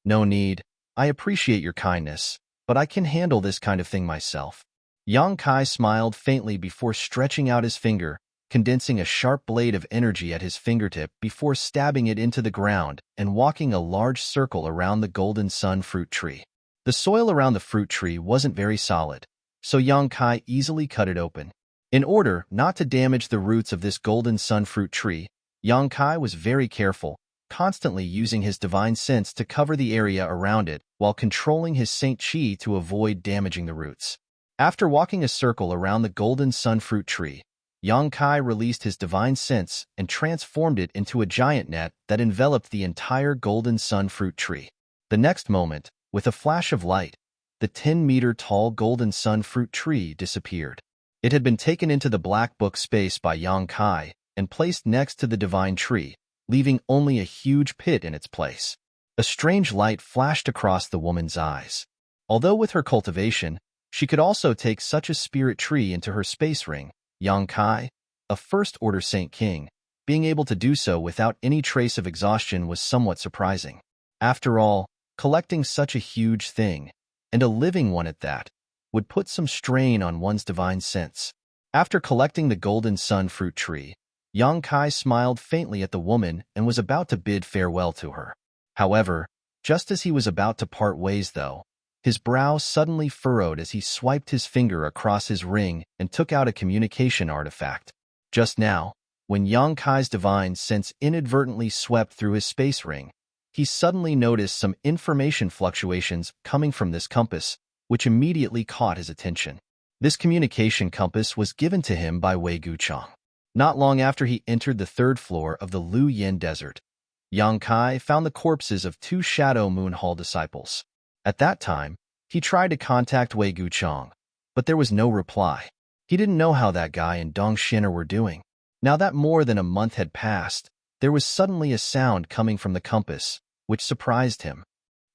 A: "No need. I appreciate your kindness, but I can handle this kind of thing myself." Yang Kai smiled faintly before stretching out his finger, condensing a sharp blade of energy at his fingertip before stabbing it into the ground and walking a large circle around the golden sun fruit tree. The soil around the fruit tree wasn't very solid, so Yang Kai easily cut it open. In order not to damage the roots of this golden sun fruit tree, Yang Kai was very careful, constantly using his divine sense to cover the area around it while controlling his Saint Chi to avoid damaging the roots. After walking a circle around the golden sun fruit tree, Yang Kai released his divine sense and transformed it into a giant net that enveloped the entire golden sun fruit tree. The next moment, with a flash of light, the 10-meter-tall golden sun fruit tree disappeared. It had been taken into the black book space by Yang Kai and placed next to the divine tree, leaving only a huge pit in its place. A strange light flashed across the woman's eyes. Although with her cultivation, she could also take such a spirit tree into her space ring, Yang Kai, a first-order Saint King, being able to do so without any trace of exhaustion was somewhat surprising. After all, collecting such a huge thing, and a living one at that, would put some strain on one's divine sense. After collecting the golden sun fruit tree, Yang Kai smiled faintly at the woman and was about to bid farewell to her. However, just as he was about to part ways though, his brow suddenly furrowed as he swiped his finger across his ring and took out a communication artifact. Just now, when Yang Kai's divine sense inadvertently swept through his space ring, he suddenly noticed some information fluctuations coming from this compass, which immediately caught his attention. This communication compass was given to him by Wei Guchang. Not long after he entered the 3rd floor of the Lu Yen Desert, Yang Kai found the corpses of 2 Shadow Moon Hall disciples. At that time, he tried to contact Wei Guchang, but there was no reply. He didn't know how that guy and Dong Xiner were doing. Now that more than a month had passed, there was suddenly a sound coming from the compass, which surprised him.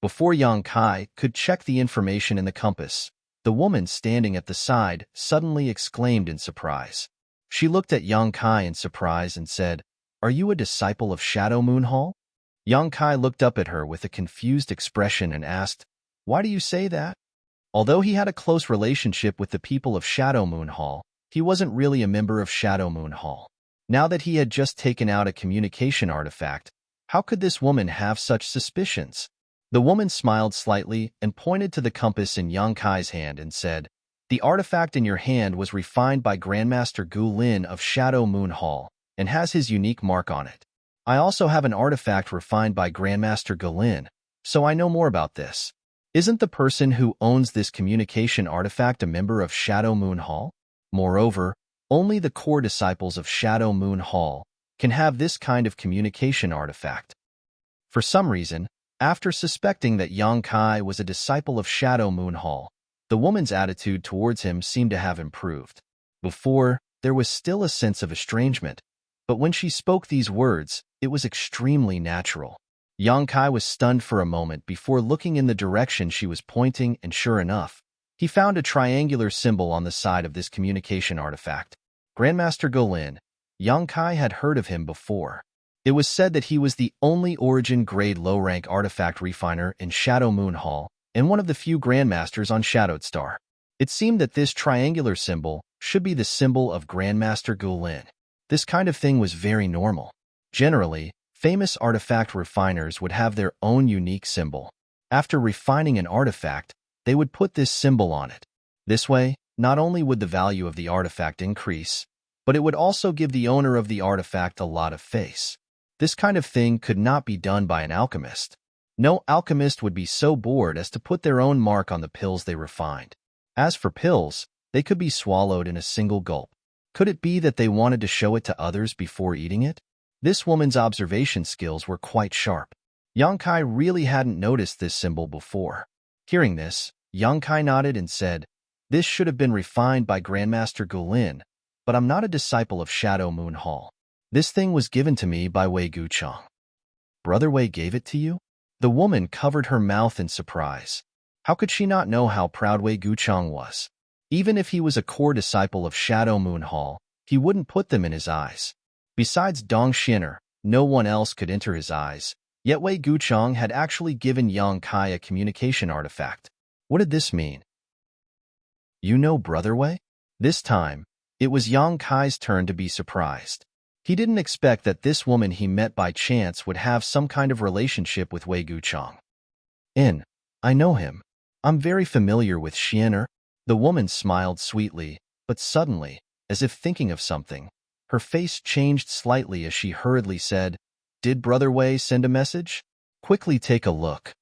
A: Before Yang Kai could check the information in the compass, the woman standing at the side suddenly exclaimed in surprise. She looked at Yang Kai in surprise and said, "Are you a disciple of Shadow Moon Hall?" Yang Kai looked up at her with a confused expression and asked, "Why do you say that?" Although he had a close relationship with the people of Shadow Moon Hall, he wasn't really a member of Shadow Moon Hall. Now that he had just taken out a communication artifact, how could this woman have such suspicions? The woman smiled slightly and pointed to the compass in Yang Kai's hand and said, "The artifact in your hand was refined by Grandmaster Gu Lin of Shadow Moon Hall and has his unique mark on it. I also have an artifact refined by Grandmaster Gu Lin, so I know more about this. Isn't the person who owns this communication artifact a member of Shadow Moon Hall? Moreover, only the core disciples of Shadow Moon Hall can have this kind of communication artifact." For some reason, after suspecting that Yang Kai was a disciple of Shadow Moon Hall, the woman's attitude towards him seemed to have improved. Before, there was still a sense of estrangement, but when she spoke these words, it was extremely natural. Yang Kai was stunned for a moment before looking in the direction she was pointing, and sure enough, he found a triangular symbol on the side of this communication artifact. Grandmaster Golin. Yang Kai had heard of him before. It was said that he was the only origin-grade low-rank artifact refiner in Shadow Moon Hall and one of the few grandmasters on Shadowed Star. It seemed that this triangular symbol should be the symbol of Grandmaster Golin. This kind of thing was very normal. Generally, famous artifact refiners would have their own unique symbol. After refining an artifact, they would put this symbol on it. This way, not only would the value of the artifact increase, but it would also give the owner of the artifact a lot of face. This kind of thing could not be done by an alchemist. No alchemist would be so bored as to put their own mark on the pills they refined. As for pills, they could be swallowed in a single gulp. Could it be that they wanted to show it to others before eating it? This woman's observation skills were quite sharp. Yang Kai really hadn't noticed this symbol before. Hearing this, Yang Kai nodded and said, "This should have been refined by Grandmaster Golin, but I'm not a disciple of Shadow Moon Hall. This thing was given to me by Wei Guchang." "Brother Wei gave it to you?" The woman covered her mouth in surprise. How could she not know how proud Wei Guchang was? Even if he was a core disciple of Shadow Moon Hall, he wouldn't put them in his eyes. Besides Dong Xiner, no one else could enter his eyes, yet Wei Guchang had actually given Yang Kai a communication artifact. What did this mean? "You know Brother Wei?" This time, it was Yang Kai's turn to be surprised. He didn't expect that this woman he met by chance would have some kind of relationship with Wei Guchang. I know him. I'm very familiar with Xiner." The woman smiled sweetly, but suddenly, as if thinking of something, her face changed slightly as she hurriedly said, "Did Brother Wei send a message? Quickly take a look."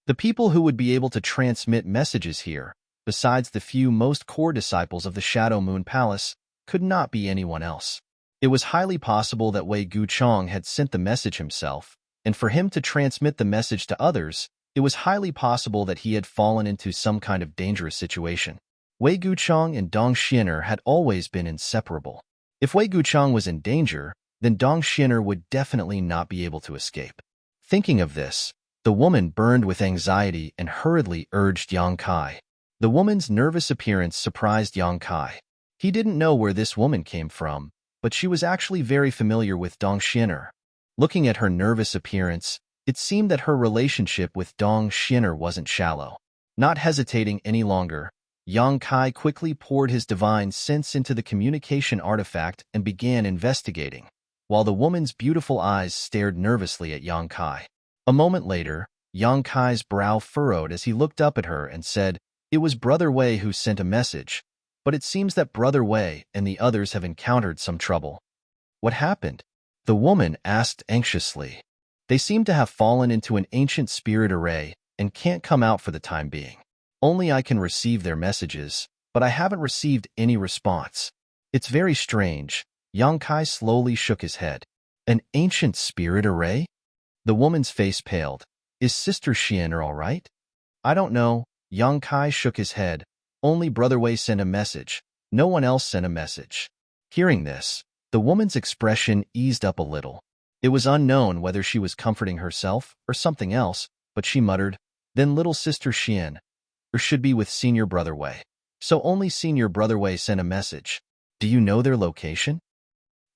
A: The people who would be able to transmit messages here, besides the few most core disciples of the Shadow Moon Palace, could not be anyone else. It was highly possible that Wei Guchang had sent the message himself, and for him to transmit the message to others, it was highly possible that he had fallen into some kind of dangerous situation. Wei Guchang and Dong Xiner had always been inseparable. If Wei Guchang was in danger, then Dong Xiner would definitely not be able to escape. Thinking of this, the woman burned with anxiety and hurriedly urged Yang Kai. The woman's nervous appearance surprised Yang Kai. He didn't know where this woman came from, but she was actually very familiar with Dong Xiner. Looking at her nervous appearance, it seemed that her relationship with Dong Xiner wasn't shallow. Not hesitating any longer, Yang Kai quickly poured his divine sense into the communication artifact and began investigating, while the woman's beautiful eyes stared nervously at Yang Kai. A moment later, Yang Kai's brow furrowed as he looked up at her and said, "It was Brother Wei who sent a message, but it seems that Brother Wei and the others have encountered some trouble." "What happened?" the woman asked anxiously. "They seem to have fallen into an ancient spirit array and can't come out for the time being. Only I can receive their messages, but I haven't received any response. It's very strange." Yang Kai slowly shook his head. "An ancient spirit array?" The woman's face paled. "Is Sister Xiner all right?" I don't know. Yang Kai shook his head. Only Brother Wei sent a message. No one else sent a message. Hearing this, the woman's expression eased up a little. It was unknown whether she was comforting herself or something else, but she muttered, then little sister Xian, or should be with senior Brother Wei. So only senior Brother Wei sent a message. Do you know their location?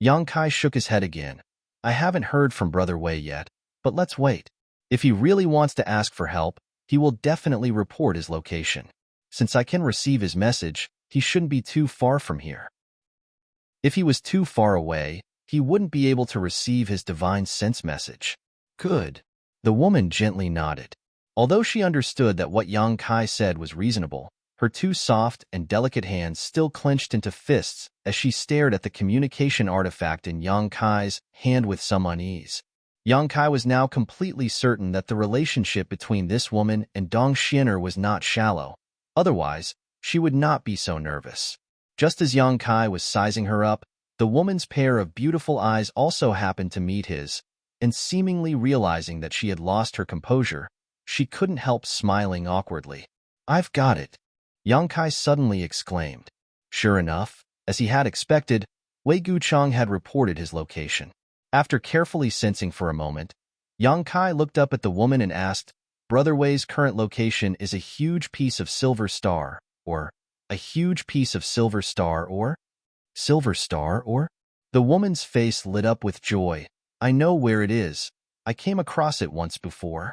A: Yang Kai shook his head again. I haven't heard from Brother Wei yet, but let's wait. If he really wants to ask for help, he will definitely report his location. Since I can receive his message, he shouldn't be too far from here. If he was too far away, he wouldn't be able to receive his divine sense message. Good. The woman gently nodded. Although she understood that what Yang Kai said was reasonable, her two soft and delicate hands still clenched into fists as she stared at the communication artifact in Yang Kai's hand with some unease. Yang Kai was now completely certain that the relationship between this woman and Dong Xiener was not shallow. Otherwise, she would not be so nervous. Just as Yang Kai was sizing her up, the woman's pair of beautiful eyes also happened to meet his, and seemingly realizing that she had lost her composure, she couldn't help smiling awkwardly. I've got it, Yang Kai suddenly exclaimed. Sure enough, as he had expected, Wei Guchang had reported his location. After carefully sensing for a moment, Yang Kai looked up at the woman and asked, Brother Wei's current location is a huge piece of silver star, or a huge piece of silver star, or silver star, or? The woman's face lit up with joy. I know where it is. I came across it once before.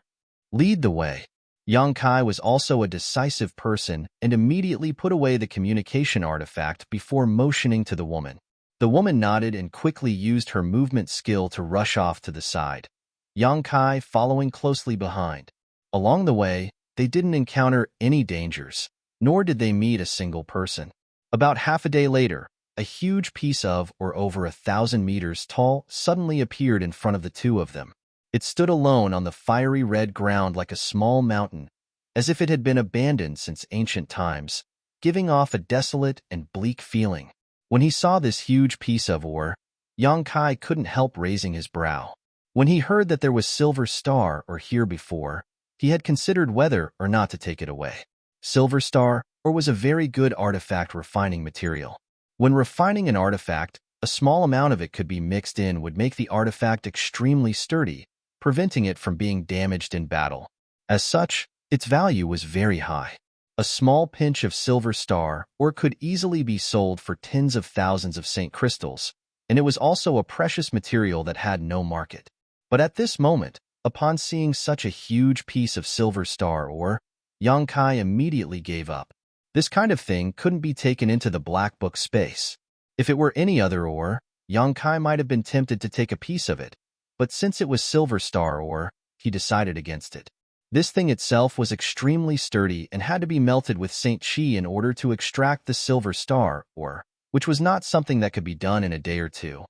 A: Lead the way. Yang Kai was also a decisive person and immediately put away the communication artifact before motioning to the woman. The woman nodded and quickly used her movement skill to rush off to the side, Yang Kai following closely behind. Along the way, they didn't encounter any dangers, nor did they meet a single person. About half a day later, a huge piece of, or over 1,000 meters tall, suddenly appeared in front of the two of them. It stood alone on the fiery red ground like a small mountain, as if it had been abandoned since ancient times, giving off a desolate and bleak feeling. When he saw this huge piece of ore, Yang Kai couldn't help raising his brow. When he heard that there was silver star or here before, he had considered whether or not to take it away. Silver star or was a very good artifact refining material. When refining an artifact, a small amount of it could be mixed in would make the artifact extremely sturdy, preventing it from being damaged in battle. As such, its value was very high. A small pinch of silver star ore could easily be sold for tens of thousands of Saint crystals, and it was also a precious material that had no market. But at this moment, upon seeing such a huge piece of silver star ore, Yang Kai immediately gave up. This kind of thing couldn't be taken into the black book space. If it were any other ore, Yang Kai might have been tempted to take a piece of it, but since it was silver star ore, he decided against it. This thing itself was extremely sturdy and had to be melted with Saint Qi in order to extract the silver star ore, which was not something that could be done in a day or two.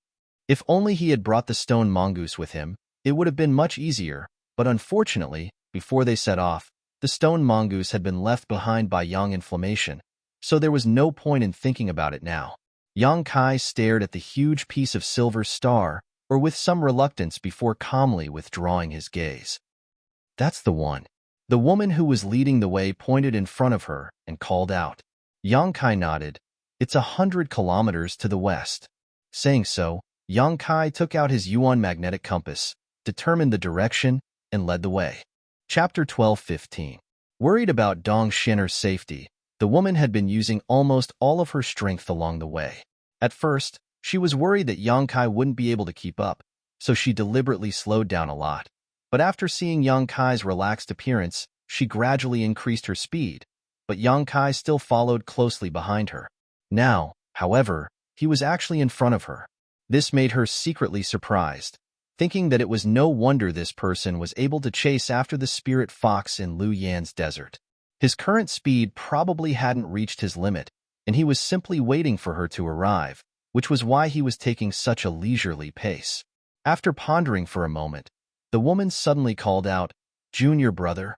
A: If only he had brought the stone mongoose with him, it would have been much easier, but unfortunately, before they set off, the stone mongoose had been left behind by Yang Inflammation, so there was no point in thinking about it now. Yang Kai stared at the huge piece of silver star, or with some reluctance before calmly withdrawing his gaze. That's the one. The woman who was leading the way pointed in front of her and called out. Yang Kai nodded. It's 100 kilometers to the west. Saying so, Yang Kai took out his Yuan magnetic compass, determined the direction, and led the way. Chapter 12:15. Worried about Dong Xiener's safety, the woman had been using almost all of her strength along the way. At first, she was worried that Yang Kai wouldn't be able to keep up, so she deliberately slowed down a lot. But after seeing Yang Kai's relaxed appearance, she gradually increased her speed, but Yang Kai still followed closely behind her. Now, however, he was actually in front of her. This made her secretly surprised, thinking that it was no wonder this person was able to chase after the spirit fox in Lu Yan's desert. His current speed probably hadn't reached his limit, and he was simply waiting for her to arrive, which was why he was taking such a leisurely pace. After pondering for a moment, the woman suddenly called out, "Junior brother,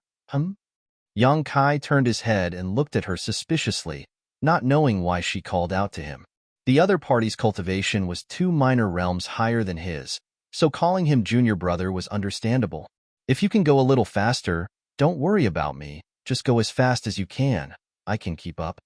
A: Yang Kai turned his head and looked at her suspiciously, not knowing why she called out to him. The other party's cultivation was 2 minor realms higher than his, so calling him junior brother was understandable. If you can go a little faster, don't worry about me, Just go as fast as you can. I can keep up.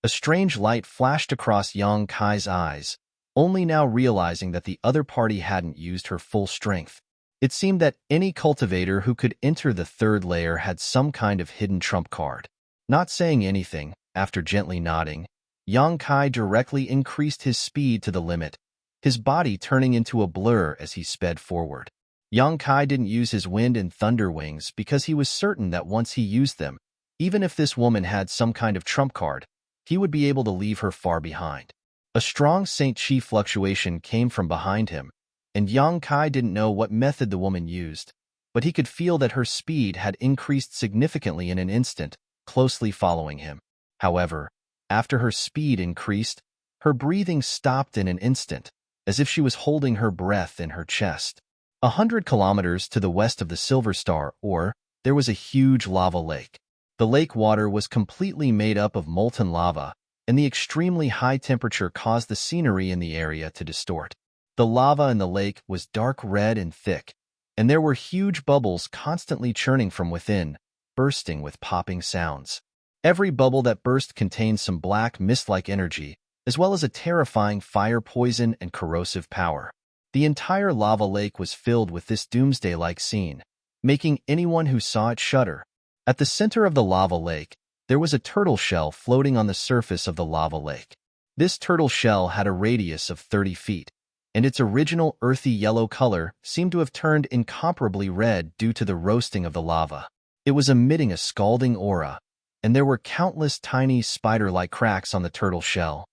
A: A strange light flashed across Yang Kai's eyes, only now realizing that the other party hadn't used her full strength. It seemed that any cultivator who could enter the third layer had some kind of hidden trump card. Not saying anything, after gently nodding, Yang Kai directly increased his speed to the limit, his body turning into a blur as he sped forward. Yang Kai didn't use his wind and thunder wings because he was certain that once he used them, even if this woman had some kind of trump card, he would be able to leave her far behind. A strong Saint Chi fluctuation came from behind him, and Yang Kai didn't know what method the woman used, but he could feel that her speed had increased significantly in an instant, closely following him. However, after her speed increased, her breathing stopped in an instant, as if she was holding her breath in her chest. 100 kilometers to the west of the Silver Star, there was a huge lava lake. The lake water was completely made up of molten lava, and the extremely high temperature caused the scenery in the area to distort. The lava in the lake was dark red and thick, and there were huge bubbles constantly churning from within, bursting with popping sounds. Every bubble that burst contained some black mist-like energy, as well as a terrifying fire poison and corrosive power. The entire lava lake was filled with this doomsday-like scene, making anyone who saw it shudder. At the center of the lava lake, there was a turtle shell floating on the surface of the lava lake. This turtle shell had a radius of 30 feet, and its original earthy yellow color seemed to have turned incomparably red due to the roasting of the lava. It was emitting a scalding aura, and there were countless tiny spider-like cracks on the turtle shell.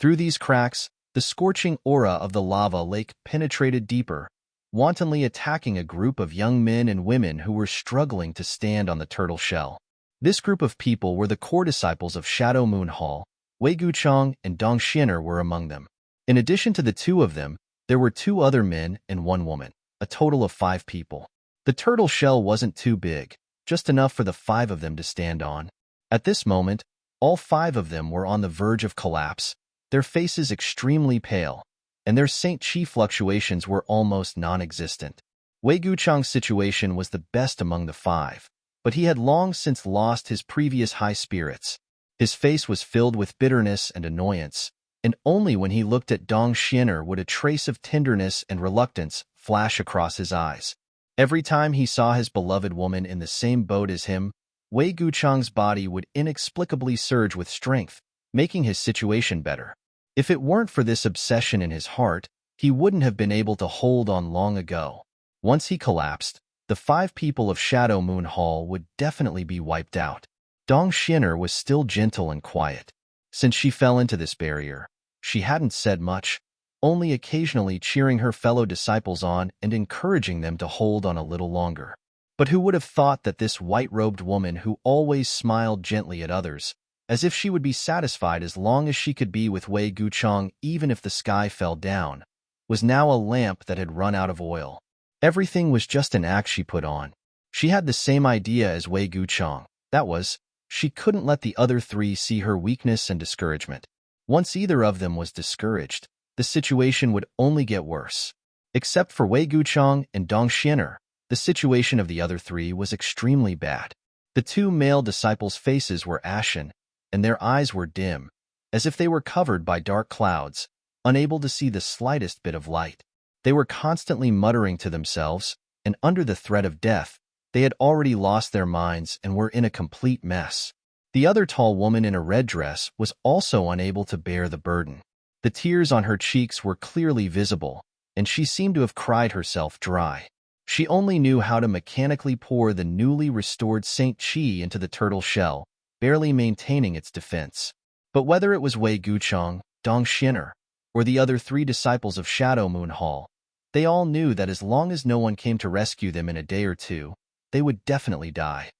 A: Through these cracks, the scorching aura of the lava lake penetrated deeper, wantonly attacking a group of young men and women who were struggling to stand on the turtle shell. This group of people were the core disciples of Shadow Moon Hall. Wei Guchang and Dong Xiner were among them. In addition to the two of them, there were 2 other men and 1 woman, a total of 5 people. The turtle shell wasn't too big, just enough for the 5 of them to stand on. At this moment, all 5 of them were on the verge of collapse, their faces extremely pale, and their Saint Chi fluctuations were almost non-existent. Wei Guchang's situation was the best among the 5, but he had long since lost his previous high spirits. His face was filled with bitterness and annoyance, and only when he looked at Dong Xiner would a trace of tenderness and reluctance flash across his eyes. Every time he saw his beloved woman in the same boat as him, Wei Guchang's body would inexplicably surge with strength, making his situation better. If it weren't for this obsession in his heart, he wouldn't have been able to hold on long ago. Once he collapsed, the 5 people of Shadow Moon Hall would definitely be wiped out. Dong Xiner was still gentle and quiet. Since she fell into this barrier, she hadn't said much, only occasionally cheering her fellow disciples on and encouraging them to hold on a little longer. But who would have thought that this white-robed woman who always smiled gently at others, as if she would be satisfied as long as she could be with Wei Guchang even if the sky fell down, was now a lamp that had run out of oil. Everything was just an act she put on. She had the same idea as Wei Guchang. That was, she couldn't let the other 3 see her weakness and discouragement. Once either of them was discouraged, the situation would only get worse. Except for Wei Guchang and Dong Xiner, the situation of the other 3 was extremely bad. The 2 male disciples' faces were ashen, and their eyes were dim, as if they were covered by dark clouds, unable to see the slightest bit of light. They were constantly muttering to themselves, and under the threat of death, they had already lost their minds and were in a complete mess. The other tall woman in a red dress was also unable to bear the burden. The tears on her cheeks were clearly visible, and she seemed to have cried herself dry. She only knew how to mechanically pour the newly restored Saint Chi into the turtle shell, barely maintaining its defense. But whether it was Wei Guchang, Dong Xiner, or the other 3 disciples of Shadow Moon Hall, they all knew that as long as no one came to rescue them in a day or 2, they would definitely die.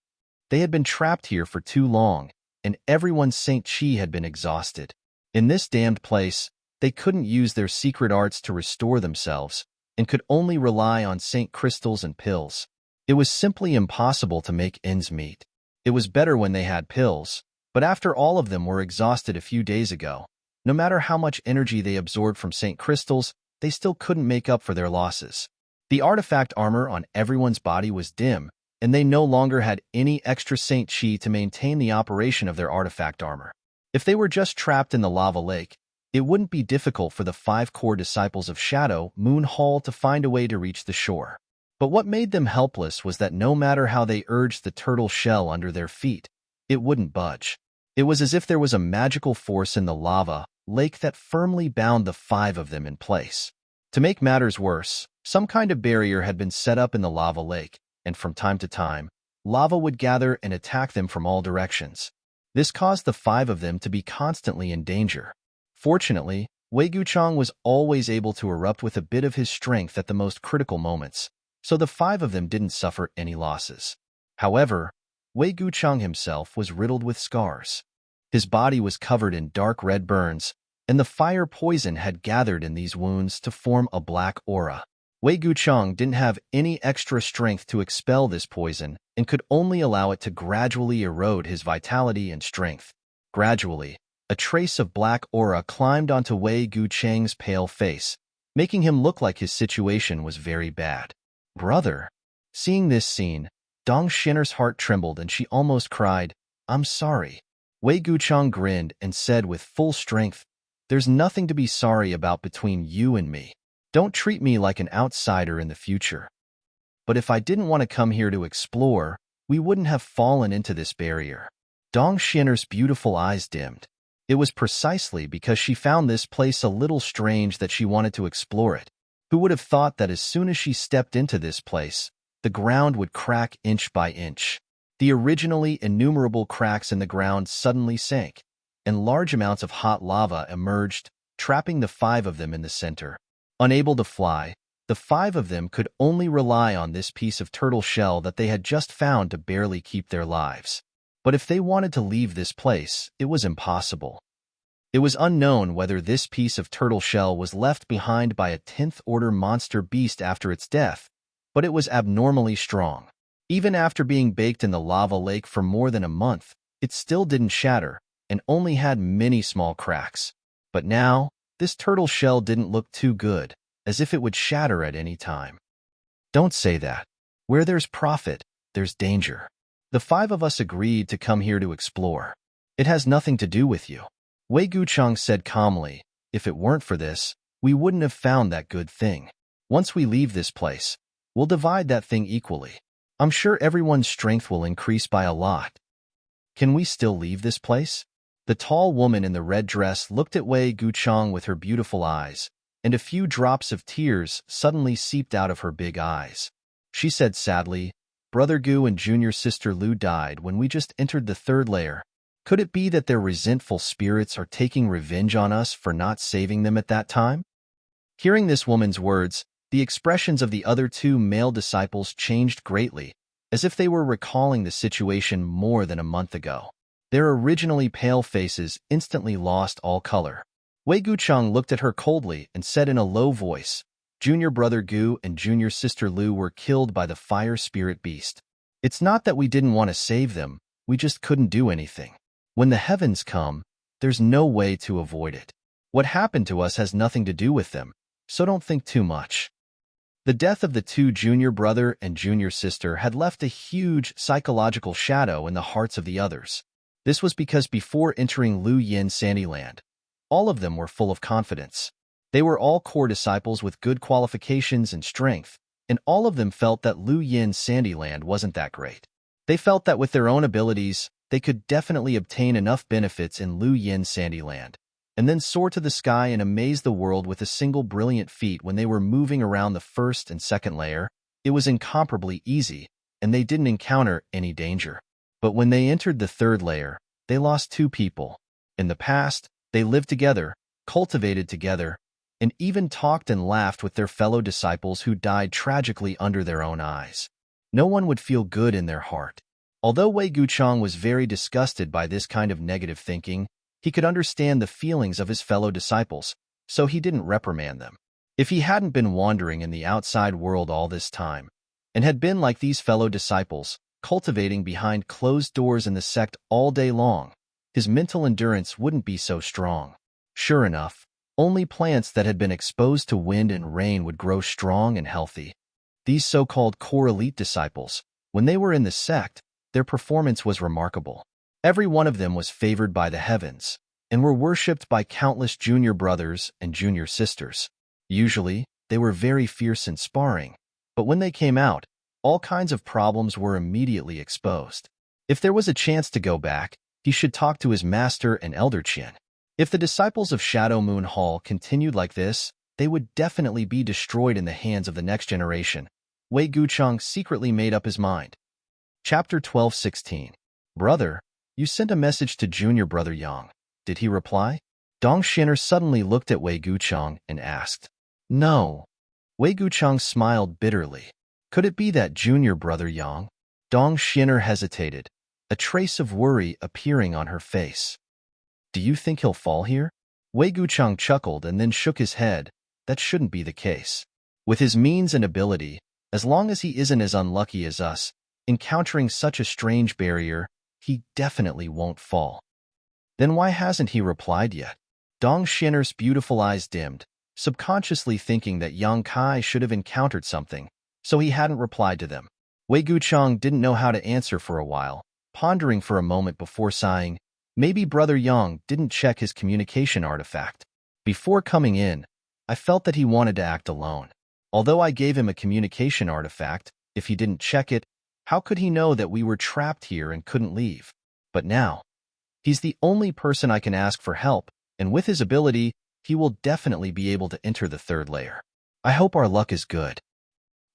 A: They had been trapped here for too long, and everyone's Saint Chi had been exhausted. In this damned place, they couldn't use their secret arts to restore themselves, and could only rely on Saint crystals and pills. It was simply impossible to make ends meet. It was better when they had pills, but after all of them were exhausted a few days ago, no matter how much energy they absorbed from Saint crystals, they still couldn't make up for their losses. The artifact armor on everyone's body was dim, and they no longer had any extra Saint Chi to maintain the operation of their artifact armor. If they were just trapped in the lava lake, it wouldn't be difficult for the 5 core disciples of Shadow Moon Hall to find a way to reach the shore. But what made them helpless was that no matter how they urged the turtle shell under their feet, it wouldn't budge. It was as if there was a magical force in the lava lake that firmly bound the 5 of them in place. To make matters worse, some kind of barrier had been set up in the lava lake, and from time to time, lava would gather and attack them from all directions. This caused the 5 of them to be constantly in danger. Fortunately, Wei Guchang was always able to erupt with a bit of his strength at the most critical moments, so the 5 of them didn't suffer any losses. However, Wei Guchang himself was riddled with scars. His body was covered in dark red burns, and the fire poison had gathered in these wounds to form a black aura. Wei Guchang didn't have any extra strength to expel this poison and could only allow it to gradually erode his vitality and strength. Gradually, a trace of black aura climbed onto Wei Guchang's pale face, making him look like his situation was very bad. Brother. Seeing this scene, Dong Shinner's heart trembled and she almost cried, "I'm sorry." Wei Guchang grinned and said with full strength, "There's nothing to be sorry about between you and me. Don't treat me like an outsider in the future. But if I didn't want to come here to explore, we wouldn't have fallen into this barrier." Dong Shinner's beautiful eyes dimmed. It was precisely because she found this place a little strange that she wanted to explore it. Who would have thought that as soon as she stepped into this place, the ground would crack inch by inch? The originally innumerable cracks in the ground suddenly sank, and large amounts of hot lava emerged, trapping the 5 of them in the center. Unable to fly, the 5 of them could only rely on this piece of turtle shell that they had just found to barely keep their lives. But if they wanted to leave this place, it was impossible. It was unknown whether this piece of turtle shell was left behind by a 10th-order monster beast after its death, but it was abnormally strong. Even after being baked in the lava lake for more than a month, it still didn't shatter and only had many small cracks. But now, this turtle shell didn't look too good, as if it would shatter at any time. Don't say that. Where there's profit, there's danger. The 5 of us agreed to come here to explore. It has nothing to do with you. Wei Guchang said calmly, "If it weren't for this, we wouldn't have found that good thing. Once we leave this place, we'll divide that thing equally. I'm sure everyone's strength will increase by a lot. Can we still leave this place?" The tall woman in the red dress looked at Wei Guchang with her beautiful eyes, and a few drops of tears suddenly seeped out of her big eyes. She said sadly, "Brother Gu and junior sister Lu died when we just entered the 3rd layer. Could it be that their resentful spirits are taking revenge on us for not saving them at that time?" Hearing this woman's words, the expressions of the other 2 male disciples changed greatly, as if they were recalling the situation more than a month ago. Their originally pale faces instantly lost all color. Wei Guchang looked at her coldly and said in a low voice, "Junior brother Gu and junior sister Lu were killed by the fire spirit beast. It's not that we didn't want to save them, we just couldn't do anything. When the heavens come, there's no way to avoid it. What happened to us has nothing to do with them, so don't think too much." The death of the 2 junior brother and junior sister had left a huge psychological shadow in the hearts of the others. This was because before entering Lu Yin Sandyland, all of them were full of confidence. They were all core disciples with good qualifications and strength, and all of them felt that Lu Yin Sandyland wasn't that great. They felt that with their own abilities, they could definitely obtain enough benefits in Lu Yin Sandyland, and then soar to the sky and amaze the world with a single brilliant feat. When they were moving around the 1st and 2nd layer, it was incomparably easy, and they didn't encounter any danger. But when they entered the 3rd layer, they lost 2 people. In the past, they lived together, cultivated together, and even talked and laughed with their fellow disciples who died tragically under their own eyes. No one would feel good in their heart. Although Wei Guchang was very disgusted by this kind of negative thinking, he could understand the feelings of his fellow disciples, so he didn't reprimand them. If he hadn't been wandering in the outside world all this time, and had been like these fellow disciples, cultivating behind closed doors in the sect all day long, his mental endurance wouldn't be so strong. Sure enough, only plants that had been exposed to wind and rain would grow strong and healthy. These so-called core elite disciples When they were in the sect, their performance was remarkable. Every one of them was favored by the heavens, and were worshipped by countless junior brothers and junior sisters. Usually, they were very fierce in sparring, but when they came out, all kinds of problems were immediately exposed. If there was a chance to go back, he should talk to his master and elder Qian. If the disciples of Shadow Moon Hall continued like this, they would definitely be destroyed in the hands of the next generation. Wei Gucheng secretly made up his mind. Chapter 12:16. Brother, you sent a message to junior brother Yang. Did he reply? Dong Xiner suddenly looked at Wei Gucheng and asked. No. Wei Gucheng smiled bitterly. Could it be that junior brother Yang? Dong Xiner hesitated, a trace of worry appearing on her face. Do you think he'll fall here? Wei Gucheng chuckled and then shook his head. That shouldn't be the case. With his means and ability, as long as he isn't as unlucky as us, encountering such a strange barrier, he definitely won't fall. Then why hasn't he replied yet? Dong Xiner's beautiful eyes dimmed, subconsciously thinking that Yang Kai should have encountered something, so he hadn't replied to them. Wei Gucheng didn't know how to answer for a while, pondering for a moment before sighing. Maybe Brother Yang didn't check his communication artifact. Before coming in, I felt that he wanted to act alone. Although I gave him a communication artifact, if he didn't check it, how could he know that we were trapped here and couldn't leave? But now, he's the only person I can ask for help, and with his ability, he will definitely be able to enter the third layer. I hope our luck is good.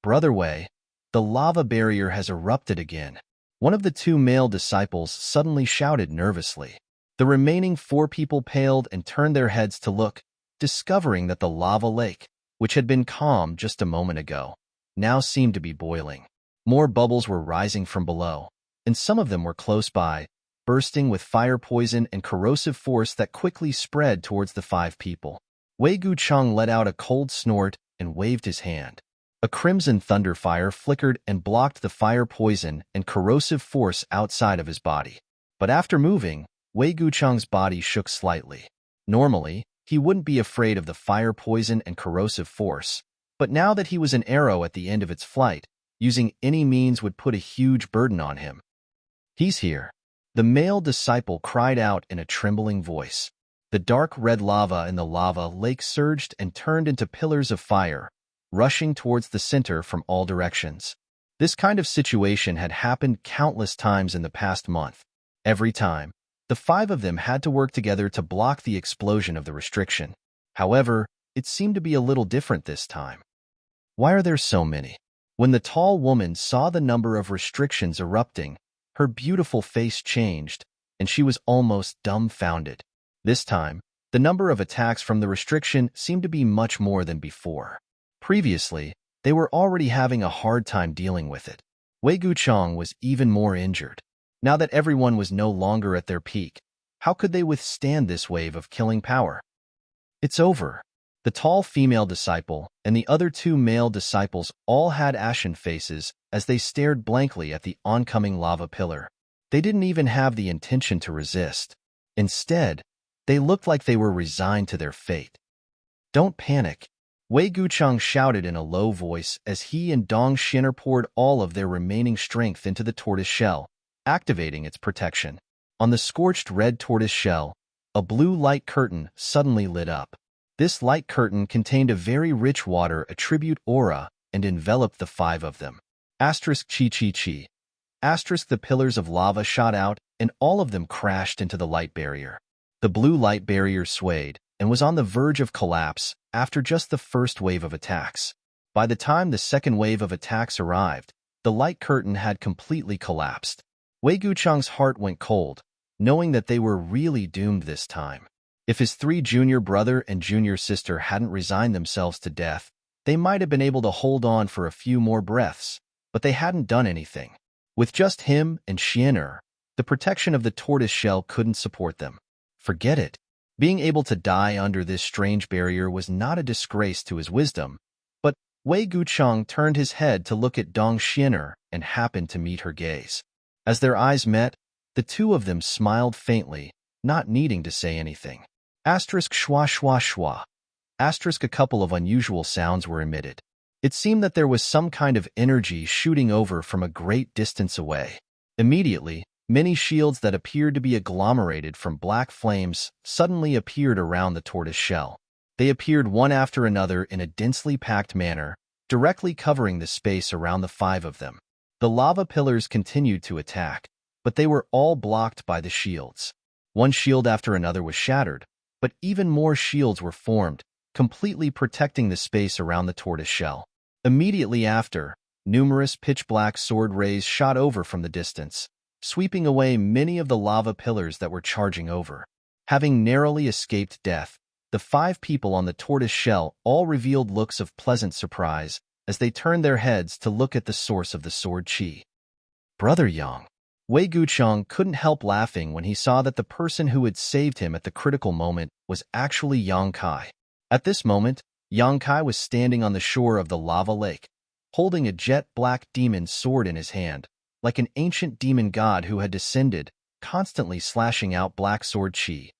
A: Brother Wei, the lava barrier has erupted again. One of the two male disciples suddenly shouted nervously. The remaining 4 people paled and turned their heads to look, discovering that the lava lake, which had been calm just a moment ago, now seemed to be boiling. More bubbles were rising from below, and some of them were close by, bursting with fire poison and corrosive force that quickly spread towards the 5 people. Wei Gucheng let out a cold snort and waved his hand. A crimson thunder fire flickered and blocked the fire poison and corrosive force outside of his body. But after moving, Wei Gucheng's body shook slightly. Normally, he wouldn't be afraid of the fire poison and corrosive force, but now that he was an arrow at the end of its flight, using any means would put a huge burden on him. He's here. The male disciple cried out in a trembling voice. The dark red lava in the lava lake surged and turned into pillars of fire, rushing towards the center from all directions. This kind of situation had happened countless times in the past month. Every time, the 5 of them had to work together to block the explosion of the restriction. However, it seemed to be a little different this time. Why are there so many? When the tall woman saw the number of restrictions erupting, her beautiful face changed, and she was almost dumbfounded. This time, the number of attacks from the restriction seemed to be much more than before. Previously, they were already having a hard time dealing with it. Wei Gucheng was even more injured. Now that everyone was no longer at their peak, how could they withstand this wave of killing power? It's over. The tall female disciple and the other 2 male disciples all had ashen faces as they stared blankly at the oncoming lava pillar. They didn't even have the intention to resist. Instead, they looked like they were resigned to their fate. Don't panic. Wei Gucheng shouted in a low voice as he and Dong Xiner poured all of their remaining strength into the tortoise shell, activating its protection. On the scorched red tortoise shell, a blue light curtain suddenly lit up. This light curtain contained a very rich water attribute aura and enveloped the 5 of them. Asterisk chi chi chi. Asterisk the pillars of lava shot out and all of them crashed into the light barrier. The blue light barrier swayed and was on the verge of collapse after just the first wave of attacks. By the time the second wave of attacks arrived, the light curtain had completely collapsed. Wei Gucheng's heart went cold, knowing that they were really doomed this time. If his 3 junior brother and junior sister hadn't resigned themselves to death, they might have been able to hold on for a few more breaths, but they hadn't done anything. With just him and Xiner, the protection of the tortoise shell couldn't support them. Forget it. Being able to die under this strange barrier was not a disgrace to his wisdom, but Wei Gucheng turned his head to look at Dong Xiner and happened to meet her gaze. As their eyes met, the 2 of them smiled faintly, not needing to say anything. Asterisk schwa schwa schwa. Asterisk a couple of unusual sounds were emitted. It seemed that there was some kind of energy shooting over from a great distance away. Immediately, many shields that appeared to be agglomerated from black flames suddenly appeared around the tortoise shell. They appeared one after another in a densely packed manner, directly covering the space around the 5 of them. The lava pillars continued to attack, but they were all blocked by the shields. One shield after another was shattered, but even more shields were formed, completely protecting the space around the tortoise shell. Immediately after, numerous pitch-black sword rays shot over from the distance, sweeping away many of the lava pillars that were charging over. Having narrowly escaped death, the 5 people on the tortoise shell all revealed looks of pleasant surprise as they turned their heads to look at the source of the sword chi. Brother Yang. Wei Guchang couldn't help laughing when he saw that the person who had saved him at the critical moment was actually Yang Kai. At this moment, Yang Kai was standing on the shore of the lava lake, holding a jet-black demon sword in his hand, like an ancient demon god who had descended, constantly slashing out black sword chi.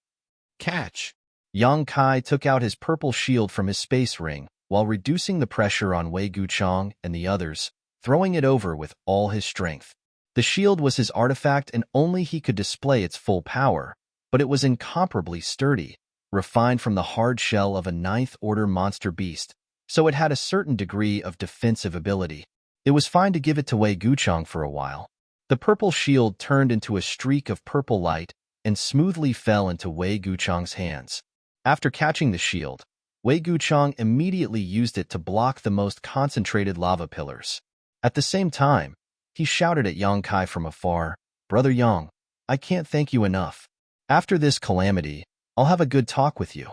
A: Catch! Yang Kai took out his purple shield from his space ring while reducing the pressure on Wei Guchang and the others, throwing it over with all his strength. The shield was his artifact and only he could display its full power, but it was incomparably sturdy, refined from the hard shell of a 9th-order monster beast, so it had a certain degree of defensive ability. It was fine to give it to Wei Guchang for a while. The purple shield turned into a streak of purple light and smoothly fell into Wei Guchang's hands. After catching the shield, Wei Guchang immediately used it to block the most concentrated lava pillars. At the same time, he shouted at Yang Kai from afar, "Brother Yang, I can't thank you enough. After this calamity, I'll have a good talk with you.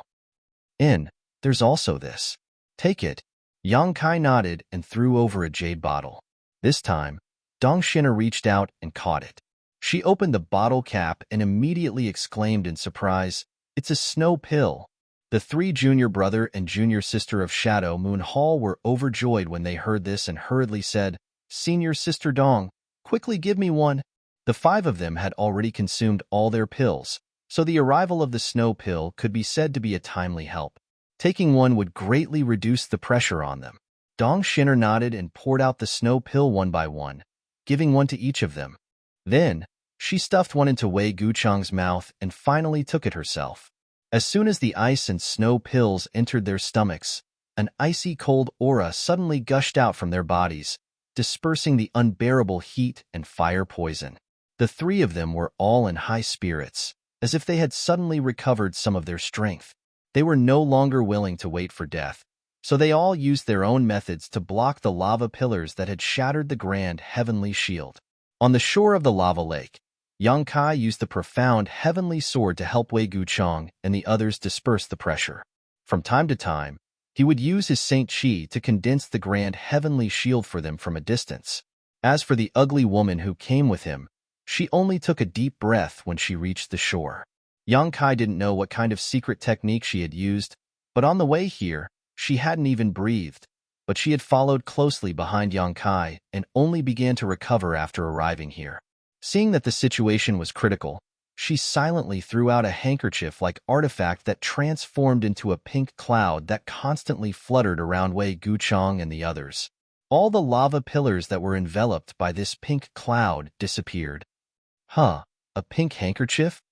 A: There's also this. Take it." Yang Kai nodded and threw over a jade bottle. This time, Dong Shiner reached out and caught it. She opened the bottle cap and immediately exclaimed in surprise, "It's a snow pill." The 3 junior brother and junior sister of Shadow Moon Hall were overjoyed when they heard this and hurriedly said, "Senior sister Dong, quickly give me one." The 5 of them had already consumed all their pills, so the arrival of the snow pill could be said to be a timely help. Taking one would greatly reduce the pressure on them. Dong Shiner nodded and poured out the snow pill one by one, giving one to each of them. Then, she stuffed one into Wei Guchang's mouth and finally took it herself. As soon as the ice and snow pills entered their stomachs, an icy cold aura suddenly gushed out from their bodies, dispersing the unbearable heat and fire poison. The 3 of them were all in high spirits, as if they had suddenly recovered some of their strength. They were no longer willing to wait for death, so they all used their own methods to block the lava pillars that had shattered the grand heavenly shield. On the shore of the lava lake, Yang Kai used the profound heavenly sword to help Wei Guchang and the others disperse the pressure. From time to time, he would use his Saint Chi to condense the grand heavenly shield for them from a distance. As for the ugly woman who came with him, she only took a deep breath when she reached the shore. Yang Kai didn't know what kind of secret technique she had used, but on the way here, she hadn't even breathed. But she had followed closely behind Yang Kai and only began to recover after arriving here. Seeing that the situation was critical, she silently threw out a handkerchief-like artifact that transformed into a pink cloud that constantly fluttered around Wei Guchang and the others. All the lava pillars that were enveloped by this pink cloud disappeared. A pink handkerchief?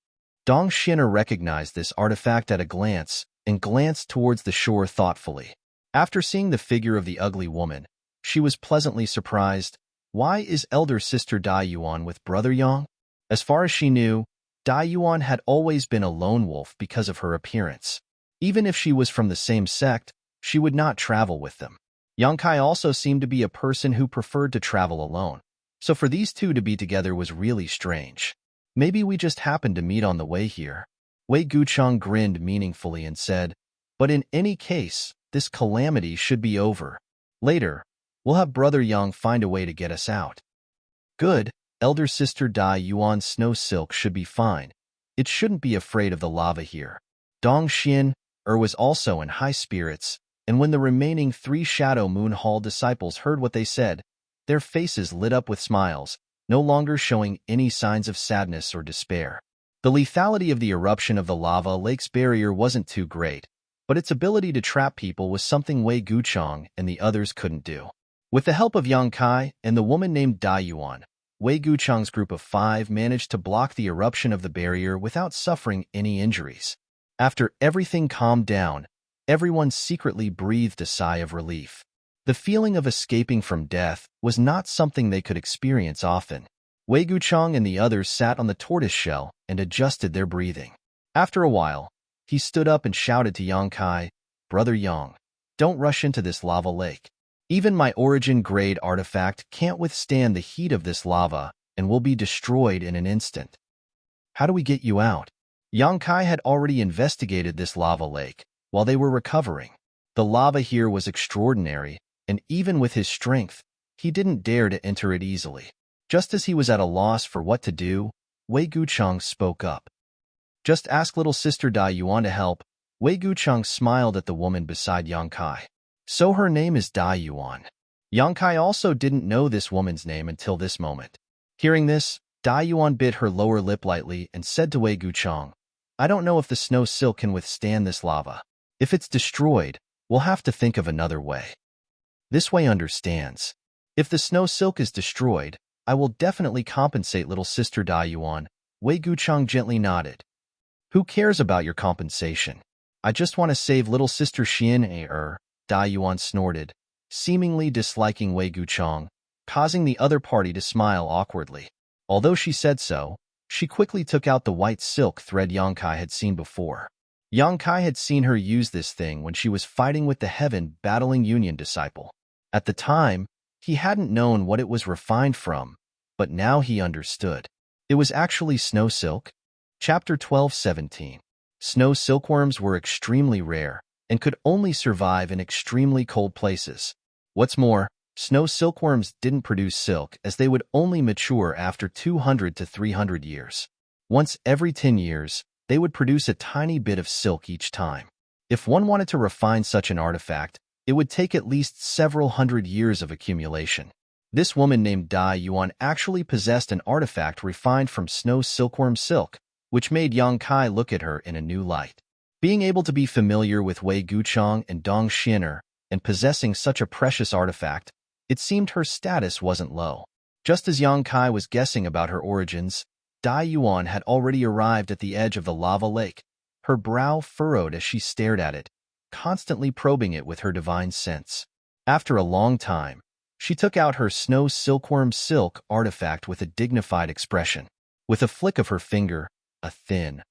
A: Dong Shiner recognized this artifact at a glance and glanced towards the shore thoughtfully. After seeing the figure of the ugly woman, she was pleasantly surprised. Why is elder sister Dai Yuan with brother Yang? As far as she knew, Dai Yuan had always been a lone wolf because of her appearance. Even if she was from the same sect, she would not travel with them. Yang Kai also seemed to be a person who preferred to travel alone, so for these two to be together was really strange. Maybe we just happened to meet on the way here. Wei Guchang grinned meaningfully and said, "But in any case, this calamity should be over. Later, we'll have brother Yang find a way to get us out." "Good, elder sister Dai Yuan's snow silk should be fine. It shouldn't be afraid of the lava here." Dong Xin was also in high spirits, and when the remaining 3 Shadow Moon Hall disciples heard what they said, their faces lit up with smiles, no longer showing any signs of sadness or despair. The lethality of the eruption of the lava lake's barrier wasn't too great, but its ability to trap people was something Wei Guchang and the others couldn't do. With the help of Yang Kai and the woman named Dai Yuan, Wei Guchang's group of 5 managed to block the eruption of the barrier without suffering any injuries. After everything calmed down, everyone secretly breathed a sigh of relief. The feeling of escaping from death was not something they could experience often. Wei Guchang and the others sat on the tortoise shell and adjusted their breathing. After a while, he stood up and shouted to Yang Kai, "Brother Yang, don't rush into this lava lake. Even my origin-grade artifact can't withstand the heat of this lava and will be destroyed in an instant. How do we get you out?" Yang Kai had already investigated this lava lake while they were recovering. The lava here was extraordinary, and even with his strength, he didn't dare to enter it easily. Just as he was at a loss for what to do, Wei Guchang spoke up. "Just ask little sister Dai Yuan to help." Wei Guchang smiled at the woman beside Yang Kai. "So her name is Dai Yuan." Yang Kai also didn't know this woman's name until this moment. Hearing this, Dai Yuan bit her lower lip lightly and said to Wei Guchang, "I don't know if the snow silk can withstand this lava. If it's destroyed, we'll have to think of another way." This way understands. "If the snow silk is destroyed, I will definitely compensate little sister Dai Yuan." Wei Guchang gently nodded. "Who cares about your compensation? I just want to save little sister Xian." Dai Yuan snorted, seemingly disliking Wei Guchang, causing the other party to smile awkwardly. Although she said so, she quickly took out the white silk thread Yang Kai had seen before. Yang Kai had seen her use this thing when she was fighting with the Heaven Battling Union disciple. At the time, he hadn't known what it was refined from, but now he understood. It was actually snow silk. Chapter 12:17. Snow silkworms were extremely rare and could only survive in extremely cold places. What's more, snow silkworms didn't produce silk as they would only mature after 200 to 300 years. Once every 10 years, they would produce a tiny bit of silk each time. If one wanted to refine such an artifact, it would take at least several hundred years of accumulation. This woman named Dai Yuan actually possessed an artifact refined from snow silkworm silk, which made Yang Kai look at her in a new light. Being able to be familiar with Wei Guchang and Dong Xiner and possessing such a precious artifact, it seemed her status wasn't low. Just as Yang Kai was guessing about her origins, Dai Yuan had already arrived at the edge of the lava lake, her brow furrowed as she stared at it, constantly probing it with her divine sense. After a long time, she took out her snow silkworm silk artifact with a dignified expression. With a flick of her finger, a thin,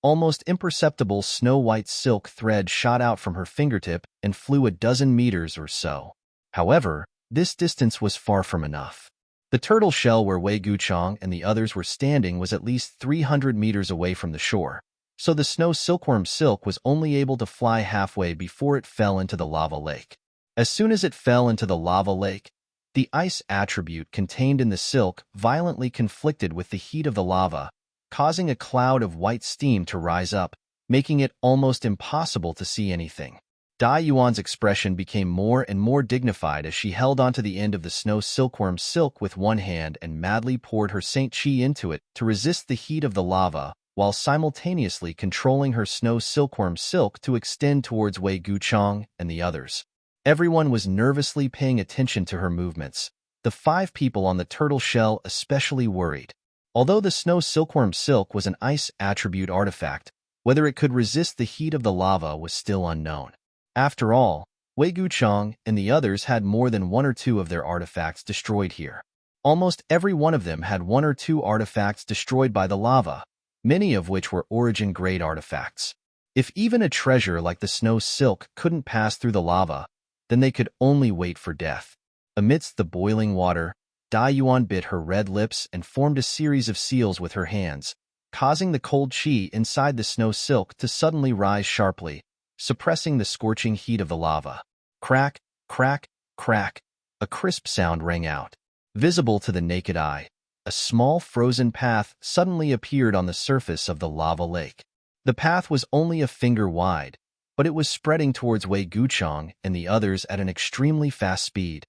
A: almost imperceptible snow-white silk thread shot out from her fingertip and flew a dozen meters or so. However, this distance was far from enough. The turtle shell where Wei Guchang and the others were standing was at least 300 meters away from the shore, so the snow silkworm silk was only able to fly halfway before it fell into the lava lake. As soon as it fell into the lava lake, the ice attribute contained in the silk violently conflicted with the heat of the lava, causing a cloud of white steam to rise up, making it almost impossible to see anything. Dai Yuan's expression became more and more dignified as she held onto the end of the snow silkworm silk with one hand and madly poured her Saint Qi into it to resist the heat of the lava, while simultaneously controlling her snow silkworm silk to extend towards Wei Guchang and the others. Everyone was nervously paying attention to her movements, the 5 people on the turtle shell especially worried. Although the snow silkworm silk was an ice attribute artifact, whether it could resist the heat of the lava was still unknown. After all, Wei Guchang and the others had more than 1 or 2 of their artifacts destroyed here. Almost every one of them had 1 or 2 artifacts destroyed by the lava, many of which were origin-grade artifacts. If even a treasure like the snow silk couldn't pass through the lava, then they could only wait for death. Amidst the boiling water, Dai Yuan bit her red lips and formed a series of seals with her hands, causing the cold qi inside the snow silk to suddenly rise sharply, suppressing the scorching heat of the lava. Crack, crack, crack, a crisp sound rang out. Visible to the naked eye, a small frozen path suddenly appeared on the surface of the lava lake. The path was only a finger wide, but it was spreading towards Wei Guchang and the others at an extremely fast speed.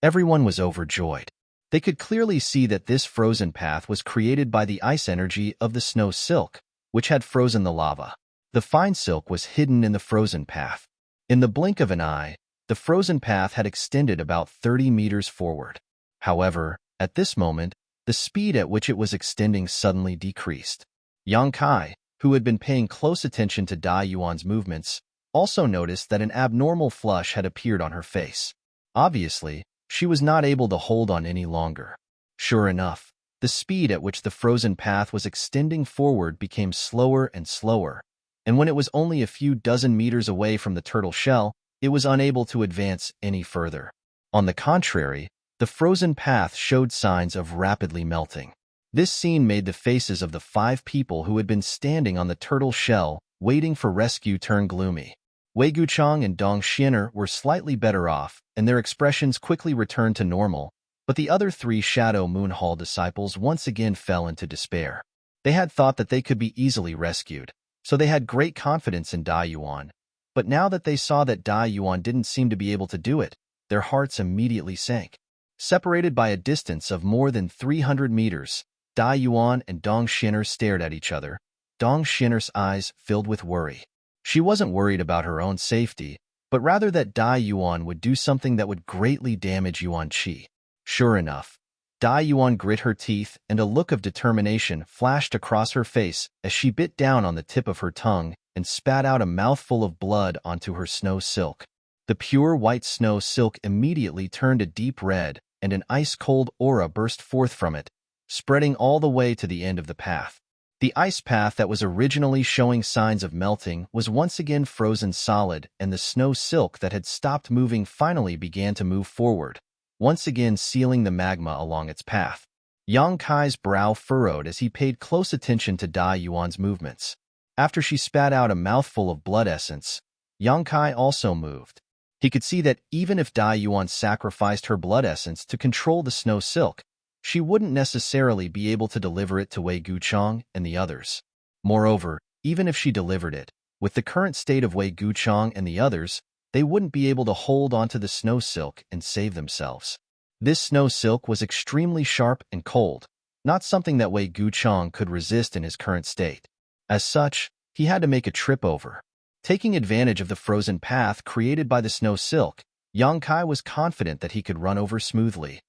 A: Everyone was overjoyed. They could clearly see that this frozen path was created by the ice energy of the snow silk, which had frozen the lava. The fine silk was hidden in the frozen path. In the blink of an eye, the frozen path had extended about 30 meters forward. However, at this moment, the speed at which it was extending suddenly decreased. Yang Kai, who had been paying close attention to Dai Yuan's movements, also noticed that an abnormal flush had appeared on her face. Obviously, she was not able to hold on any longer. Sure enough, the speed at which the frozen path was extending forward became slower and slower, and when it was only a few dozen meters away from the turtle shell, it was unable to advance any further. On the contrary, the frozen path showed signs of rapidly melting. This scene made the faces of the 5 people who had been standing on the turtle shell, waiting for rescue, turn gloomy. Wei Guchang and Dong Xianer were slightly better off, and their expressions quickly returned to normal, but the other 3 Shadow Moon Hall disciples once again fell into despair. They had thought that they could be easily rescued, so they had great confidence in Dai Yuan, but now that they saw that Dai Yuan didn't seem to be able to do it, their hearts immediately sank. Separated by a distance of more than 300 meters, Dai Yuan and Dong Xianer stared at each other. Dong Xianer's eyes filled with worry. She wasn't worried about her own safety, but rather that Dai Yuan would do something that would greatly damage Yuan Qi. Sure enough, Dai Yuan grit her teeth and a look of determination flashed across her face as she bit down on the tip of her tongue and spat out a mouthful of blood onto her snow silk. The pure white snow silk immediately turned a deep red, and an ice-cold aura burst forth from it, spreading all the way to the end of the path. The ice path that was originally showing signs of melting was once again frozen solid, and the snow silk that had stopped moving finally began to move forward, once again sealing the magma along its path. Yang Kai's brow furrowed as he paid close attention to Dai Yuan's movements. After she spat out a mouthful of blood essence, Yang Kai also moved. He could see that even if Dai Yuan sacrificed her blood essence to control the snow silk, she wouldn't necessarily be able to deliver it to Wei Guchang and the others. Moreover, even if she delivered it, with the current state of Wei Guchang and the others, they wouldn't be able to hold onto the snow silk and save themselves. This snow silk was extremely sharp and cold, not something that Wei Guchang could resist in his current state. As such, he had to make a trip over. Taking advantage of the frozen path created by the snow silk, Yang Kai was confident that he could run over smoothly.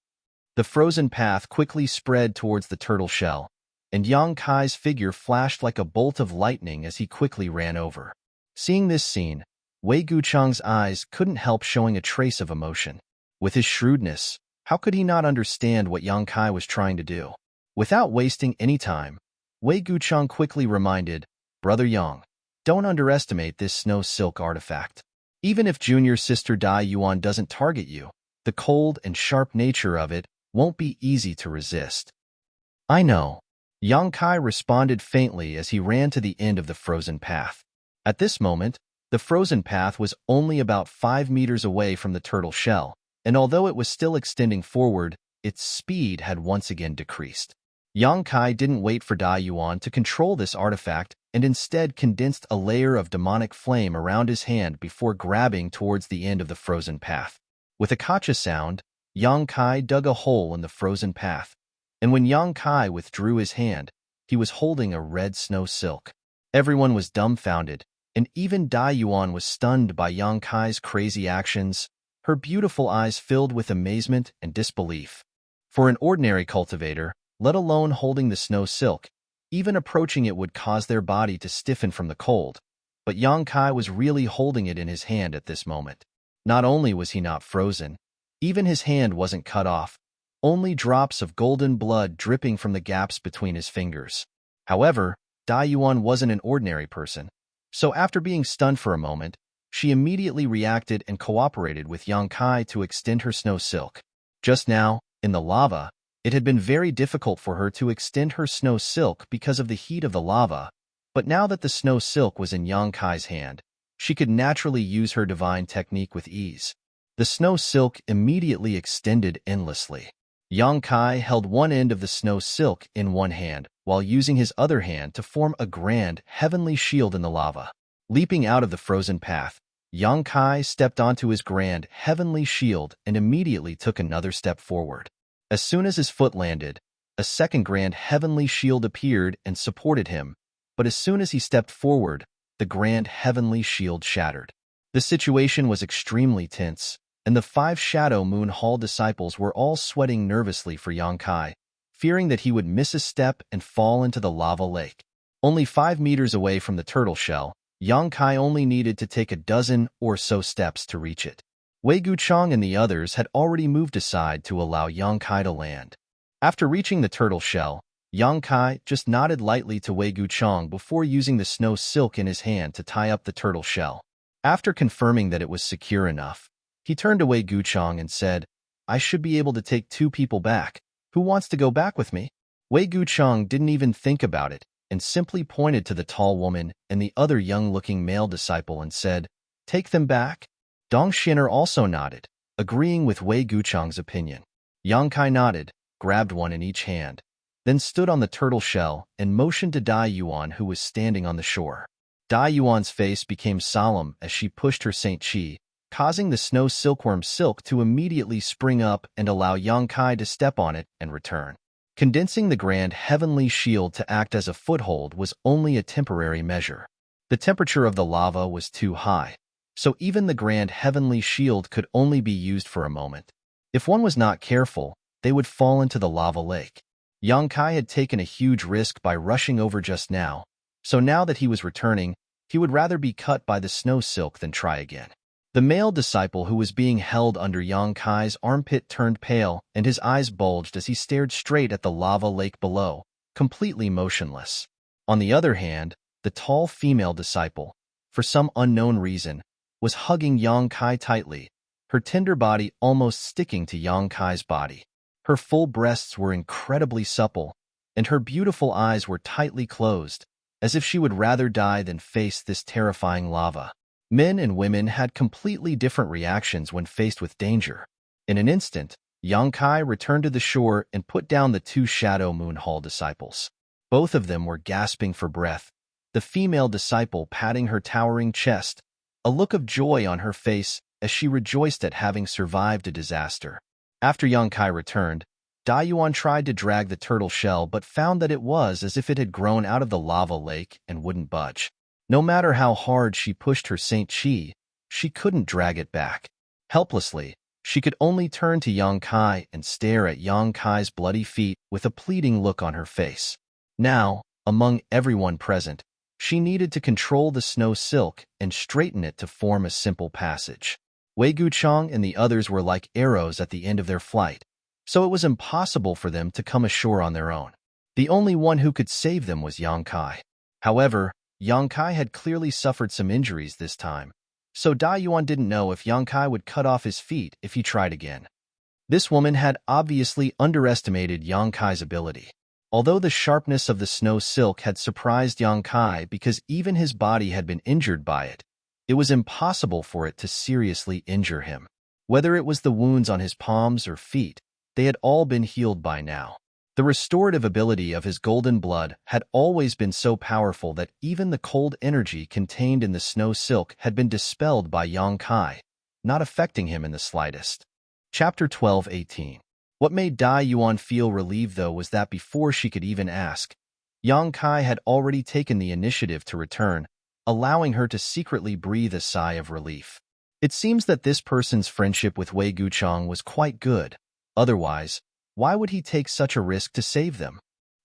A: The frozen path quickly spread towards the turtle shell, and Yang Kai's figure flashed like a bolt of lightning as he quickly ran over. Seeing this scene, Wei Guchang's eyes couldn't help showing a trace of emotion. With his shrewdness, how could he not understand what Yang Kai was trying to do? Without wasting any time, Wei Guchang quickly reminded, "Brother Yang, don't underestimate this snow silk artifact. Even if junior sister Dai Yuan doesn't target you, the cold and sharp nature of it won't be easy to resist." "I know," Yang Kai responded faintly as he ran to the end of the frozen path. At this moment, the frozen path was only about 5 meters away from the turtle shell, and although it was still extending forward, its speed had once again decreased. Yang Kai didn't wait for Dai Yuan to control this artifact and instead condensed a layer of demonic flame around his hand before grabbing towards the end of the frozen path. With a kacha sound, Yang Kai dug a hole in the frozen path, and when Yang Kai withdrew his hand, he was holding a red snow silk. Everyone was dumbfounded, and even Dai Yuan was stunned by Yang Kai's crazy actions. Her beautiful eyes filled with amazement and disbelief. For an ordinary cultivator, let alone holding the snow silk, even approaching it would cause their body to stiffen from the cold, but Yang Kai was really holding it in his hand at this moment. Not only was he not frozen, even his hand wasn't cut off, only drops of golden blood dripping from the gaps between his fingers. However, Dai Yuan wasn't an ordinary person, so after being stunned for a moment, she immediately reacted and cooperated with Yang Kai to extend her snow silk. Just now, in the lava, it had been very difficult for her to extend her snow silk because of the heat of the lava, but now that the snow silk was in Yang Kai's hand, she could naturally use her divine technique with ease. The snow silk immediately extended endlessly. Yang Kai held one end of the snow silk in one hand, while using his other hand to form a grand, heavenly shield in the lava. Leaping out of the frozen path, Yang Kai stepped onto his grand, heavenly shield and immediately took another step forward. As soon as his foot landed, a second grand, heavenly shield appeared and supported him, but as soon as he stepped forward, the grand heavenly shield shattered. The situation was extremely tense, and the 5 Shadow Moon Hall disciples were all sweating nervously for Yang Kai, fearing that he would miss a step and fall into the lava lake. Only 5 meters away from the turtle shell, Yang Kai only needed to take a dozen or so steps to reach it. Wei Guchang and the others had already moved aside to allow Yang Kai to land. After reaching the turtle shell, Yang Kai just nodded lightly to Wei Guchang before using the snow silk in his hand to tie up the turtle shell. After confirming that it was secure enough, he turned to Wei Guchang and said, "I should be able to take 2 people back. Who wants to go back with me?" Wei Guchang didn't even think about it and simply pointed to the tall woman and the other young-looking male disciple and said, "Take them back?" Dong Xin'er also nodded, agreeing with Wei Guchang's opinion. Yang Kai nodded, grabbed one in each hand, then stood on the turtle shell and motioned to Dai Yuan, who was standing on the shore. Dai Yuan's face became solemn as she pushed her Saint Chi, causing the snow silkworm silk to immediately spring up and allow Yang Kai to step on it and return. Condensing the grand heavenly shield to act as a foothold was only a temporary measure. The temperature of the lava was too high, so even the grand heavenly shield could only be used for a moment. If one was not careful, they would fall into the lava lake. Yang Kai had taken a huge risk by rushing over just now, so now that he was returning, he would rather be cut by the snow silk than try again. The male disciple who was being held under Yang Kai's armpit turned pale and his eyes bulged as he stared straight at the lava lake below, completely motionless. On the other hand, the tall female disciple, for some unknown reason, was hugging Yang Kai tightly, her tender body almost sticking to Yang Kai's body. Her full breasts were incredibly supple, and her beautiful eyes were tightly closed, as if she would rather die than face this terrifying lava. Men and women had completely different reactions when faced with danger. In an instant, Yang Kai returned to the shore and put down the 2 Shadow Moon Hall disciples. Both of them were gasping for breath, the female disciple patting her towering chest, a look of joy on her face as she rejoiced at having survived a disaster. After Yang Kai returned, Dai Yuan tried to drag the turtle shell but found that it was as if it had grown out of the lava lake and wouldn't budge. No matter how hard she pushed her Saint Chi, she couldn't drag it back. Helplessly, she could only turn to Yang Kai and stare at Yang Kai's bloody feet with a pleading look on her face. Now, among everyone present, she needed to control the snow silk and straighten it to form a simple passage. Wei Guchang and the others were like arrows at the end of their flight, so it was impossible for them to come ashore on their own. The only one who could save them was Yang Kai. However, Yang Kai had clearly suffered some injuries this time, so Dai Yuan didn't know if Yang Kai would cut off his feet if he tried again. This woman had obviously underestimated Yang Kai's ability. Although the sharpness of the snow silk had surprised Yang Kai because even his body had been injured by it, it was impossible for it to seriously injure him. Whether it was the wounds on his palms or feet, they had all been healed by now. The restorative ability of his golden blood had always been so powerful that even the cold energy contained in the snow silk had been dispelled by Yang Kai, not affecting him in the slightest. Chapter 12:18. What made Dai Yuan feel relieved, though, was that before she could even ask, Yang Kai had already taken the initiative to return, allowing her to secretly breathe a sigh of relief. It seems that this person's friendship with Wei Guchang was quite good. Otherwise, why would he take such a risk to save them?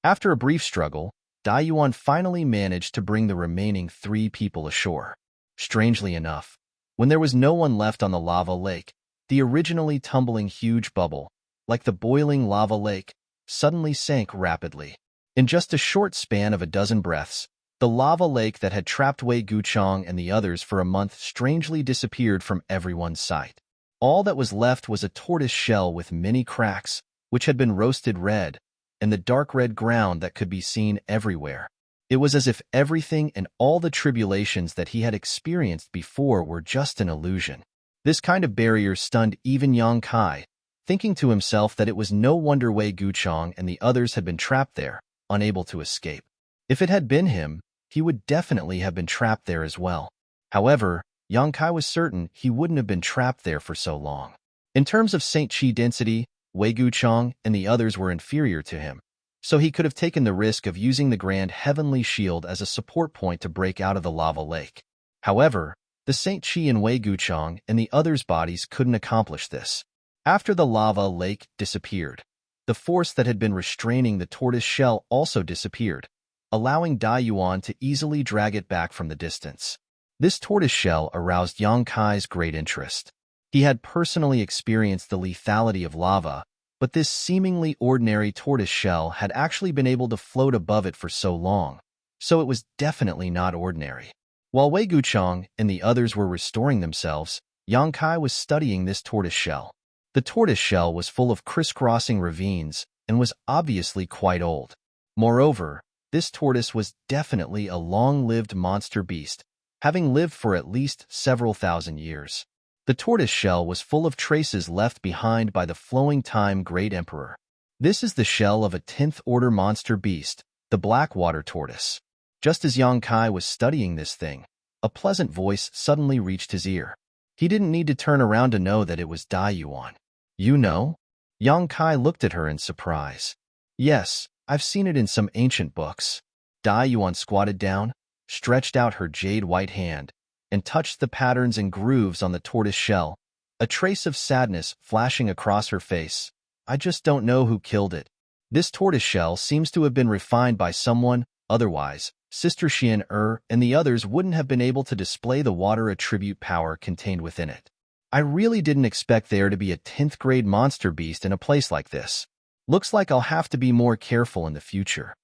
A: After a brief struggle, Dai Yuan finally managed to bring the remaining 3 people ashore. Strangely enough, when there was no one left on the lava lake, the originally tumbling huge bubble, like the boiling lava lake, suddenly sank rapidly. In just a short span of a dozen breaths, the lava lake that had trapped Wei Guchang and the others for a month strangely disappeared from everyone's sight. All that was left was a tortoise shell with many cracks, which had been roasted red, and the dark red ground that could be seen everywhere. It was as if everything and all the tribulations that he had experienced before were just an illusion. This kind of barrier stunned even Yang Kai, thinking to himself that it was no wonder Wei Guchang and the others had been trapped there, unable to escape. If it had been him, he would definitely have been trapped there as well. However, Yang Kai was certain he wouldn't have been trapped there for so long. In terms of Saint Chi density, Wei Guchang and the others were inferior to him, so he could have taken the risk of using the Grand Heavenly Shield as a support point to break out of the lava lake. However, the Saint Chi and Wei Guchong and the others' bodies couldn't accomplish this. After the lava lake disappeared, the force that had been restraining the tortoise shell also disappeared, allowing Dai Yuan to easily drag it back from the distance. This tortoise shell aroused Yang Kai's great interest. He had personally experienced the lethality of lava, but this seemingly ordinary tortoise shell had actually been able to float above it for so long, so it was definitely not ordinary. While Wei Guchong and the others were restoring themselves, Yang Kai was studying this tortoise shell. The tortoise shell was full of crisscrossing ravines and was obviously quite old. Moreover, this tortoise was definitely a long-lived monster beast, having lived for at least several thousand years. The tortoise shell was full of traces left behind by the flowing time Great Emperor. This is the shell of a 10th order monster beast, the black water tortoise. Just as Yang Kai was studying this thing, a pleasant voice suddenly reached his ear. He didn't need to turn around to know that it was Dai Yuan. You know? Yang Kai looked at her in surprise. Yes, I've seen it in some ancient books. Dai Yuan squatted down, stretched out her jade-white hand, and touched the patterns and grooves on the tortoise shell, a trace of sadness flashing across her face. I just don't know who killed it. This tortoise shell seems to have been refined by someone, otherwise, Sister Xian and the others wouldn't have been able to display the water attribute power contained within it. I really didn't expect there to be a 10th grade monster beast in a place like this. Looks like I'll have to be more careful in the future.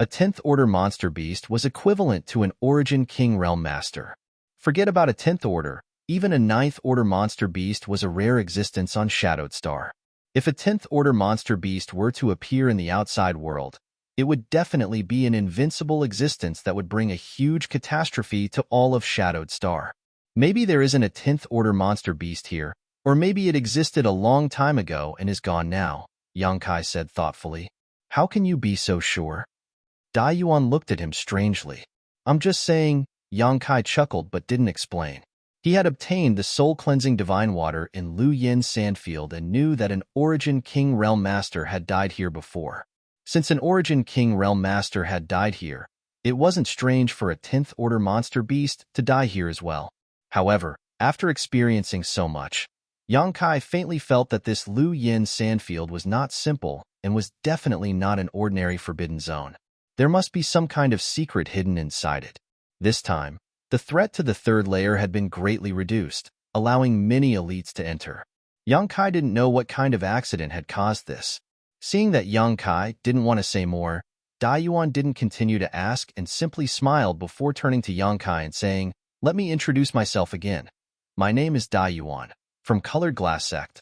A: A 10th order monster beast was equivalent to an Origin King Realm Master. Forget about a 10th order, even a 9th order monster beast was a rare existence on Shadowed Star. If a 10th order monster beast were to appear in the outside world, it would definitely be an invincible existence that would bring a huge catastrophe to all of Shadowed Star. Maybe there isn't a 10th order monster beast here, or maybe it existed a long time ago and is gone now, Yang Kai said thoughtfully. How can you be so sure? Dai Yuan looked at him strangely. I'm just saying, Yang Kai chuckled but didn't explain. He had obtained the soul-cleansing divine water in Lu Yin Sandfield and knew that an Origin King Realm Master had died here before. Since an Origin King Realm Master had died here, it wasn't strange for a 10th order monster beast to die here as well. However, after experiencing so much, Yang Kai faintly felt that this Lu Yin Sandfield was not simple and was definitely not an ordinary forbidden zone. There must be some kind of secret hidden inside it. This time, the threat to the third layer had been greatly reduced, allowing many elites to enter. Yang Kai didn't know what kind of accident had caused this. Seeing that Yang Kai didn't want to say more, Dai Yuan didn't continue to ask and simply smiled before turning to Yang Kai and saying, "Let me introduce myself again. My name is Dai Yuan, from Colored Glass Sect."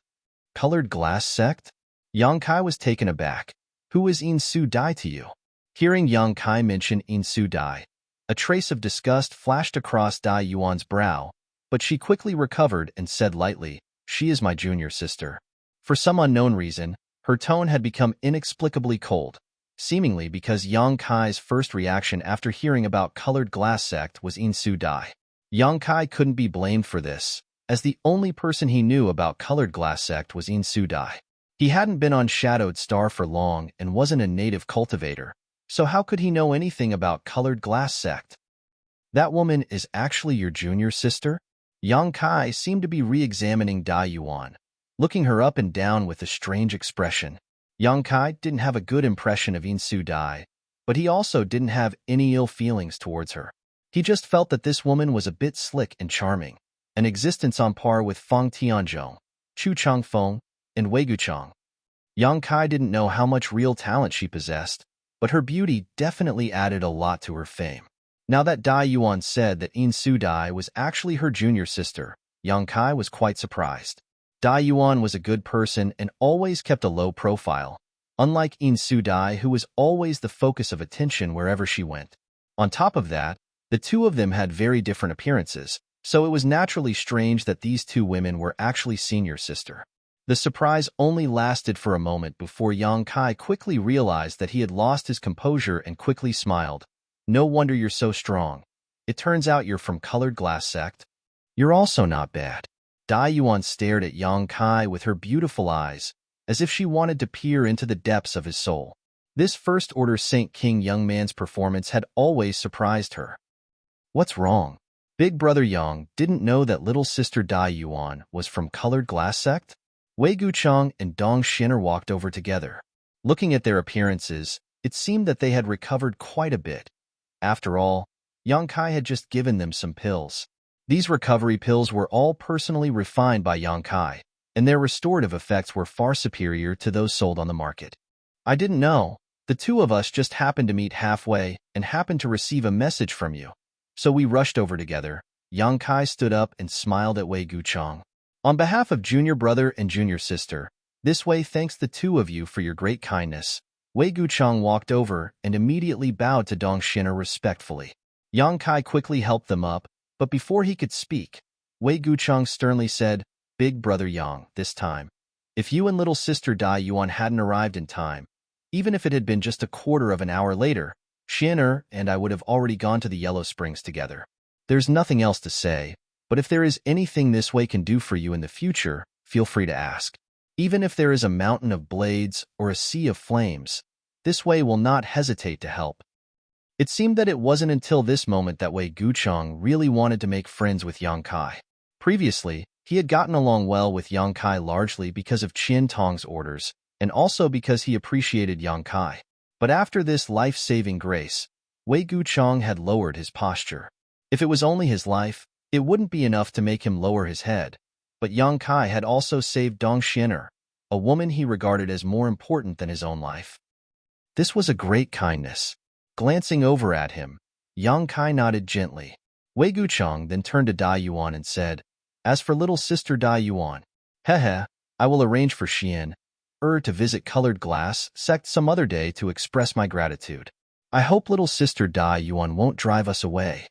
A: Colored Glass Sect? Yang Kai was taken aback. Who is In Su Dai to you? Hearing Yang Kai mention In Su Dai, a trace of disgust flashed across Dai Yuan's brow, but she quickly recovered and said lightly, "She is my junior sister." For some unknown reason, her tone had become inexplicably cold, seemingly because Yang Kai's first reaction after hearing about Colored Glass Sect was In Su Dai. Yang Kai couldn't be blamed for this, as the only person he knew about Colored Glass Sect was In Su Dai. He hadn't been on Shadowed Star for long and wasn't a native cultivator, so how could he know anything about Colored Glass Sect? That woman is actually your junior sister? Yang Kai seemed to be re-examining Dai Yuan, looking her up and down with a strange expression. Yang Kai didn't have a good impression of In Su Dai, but he also didn't have any ill feelings towards her. He just felt that this woman was a bit slick and charming, an existence on par with Feng Tianzhong, Chu Changfeng, and Wei Guchong. Yang Kai didn't know how much real talent she possessed, but her beauty definitely added a lot to her fame. Now that Dai Yuan said that In Su Dai was actually her junior sister, Yang Kai was quite surprised. Dai Yuan was a good person and always kept a low profile, unlike In Su Dai, who was always the focus of attention wherever she went. On top of that, the two of them had very different appearances, so it was naturally strange that these two women were actually senior sister. The surprise only lasted for a moment before Yang Kai quickly realized that he had lost his composure and quickly smiled. "No wonder you're so strong. It turns out you're from Colored Glass Sect. You're also not bad." Dai Yuan stared at Yang Kai with her beautiful eyes, as if she wanted to peer into the depths of his soul. This First Order Saint King young man's performance had always surprised her. What's wrong? Big Brother Yang didn't know that little sister Dai Yuan was from Colored Glass Sect? Wei Guchang and Dong Xin'er walked over together. Looking at their appearances, it seemed that they had recovered quite a bit. After all, Yang Kai had just given them some pills. These recovery pills were all personally refined by Yang Kai, and their restorative effects were far superior to those sold on the market. I didn't know. The two of us just happened to meet halfway and happened to receive a message from you. So we rushed over together. Yang Kai stood up and smiled at Wei Guchang. On behalf of junior brother and junior sister, this way thanks the two of you for your great kindness. Wei Guchang walked over and immediately bowed to Dong Xin'er respectfully. Yang Kai quickly helped them up, but before he could speak, Wei Guchang sternly said, Big Brother Yang, this time, if you and little sister Dai Yuan hadn't arrived in time, even if it had been just a quarter of an hour later, Xin'er and I would have already gone to the Yellow Springs together. There's nothing else to say, but if there is anything this way can do for you in the future, feel free to ask. Even if there is a mountain of blades or a sea of flames, this way will not hesitate to help. It seemed that it wasn't until this moment that Wei Guchang really wanted to make friends with Yang Kai. Previously, he had gotten along well with Yang Kai largely because of Qian Tong's orders, and also because he appreciated Yang Kai. But after this life-saving grace, Wei Guchang had lowered his posture. If it was only his life, it wouldn't be enough to make him lower his head. But Yang Kai had also saved Dong Xin'er, a woman he regarded as more important than his own life. This was a great kindness. Glancing over at him, Yang Kai nodded gently. Wei Guchang then turned to Dai Yuan and said, As for little sister Dai Yuan, I will arrange for Xian to visit Colored Glass Sect some other day to express my gratitude. I hope little sister Dai Yuan won't drive us away.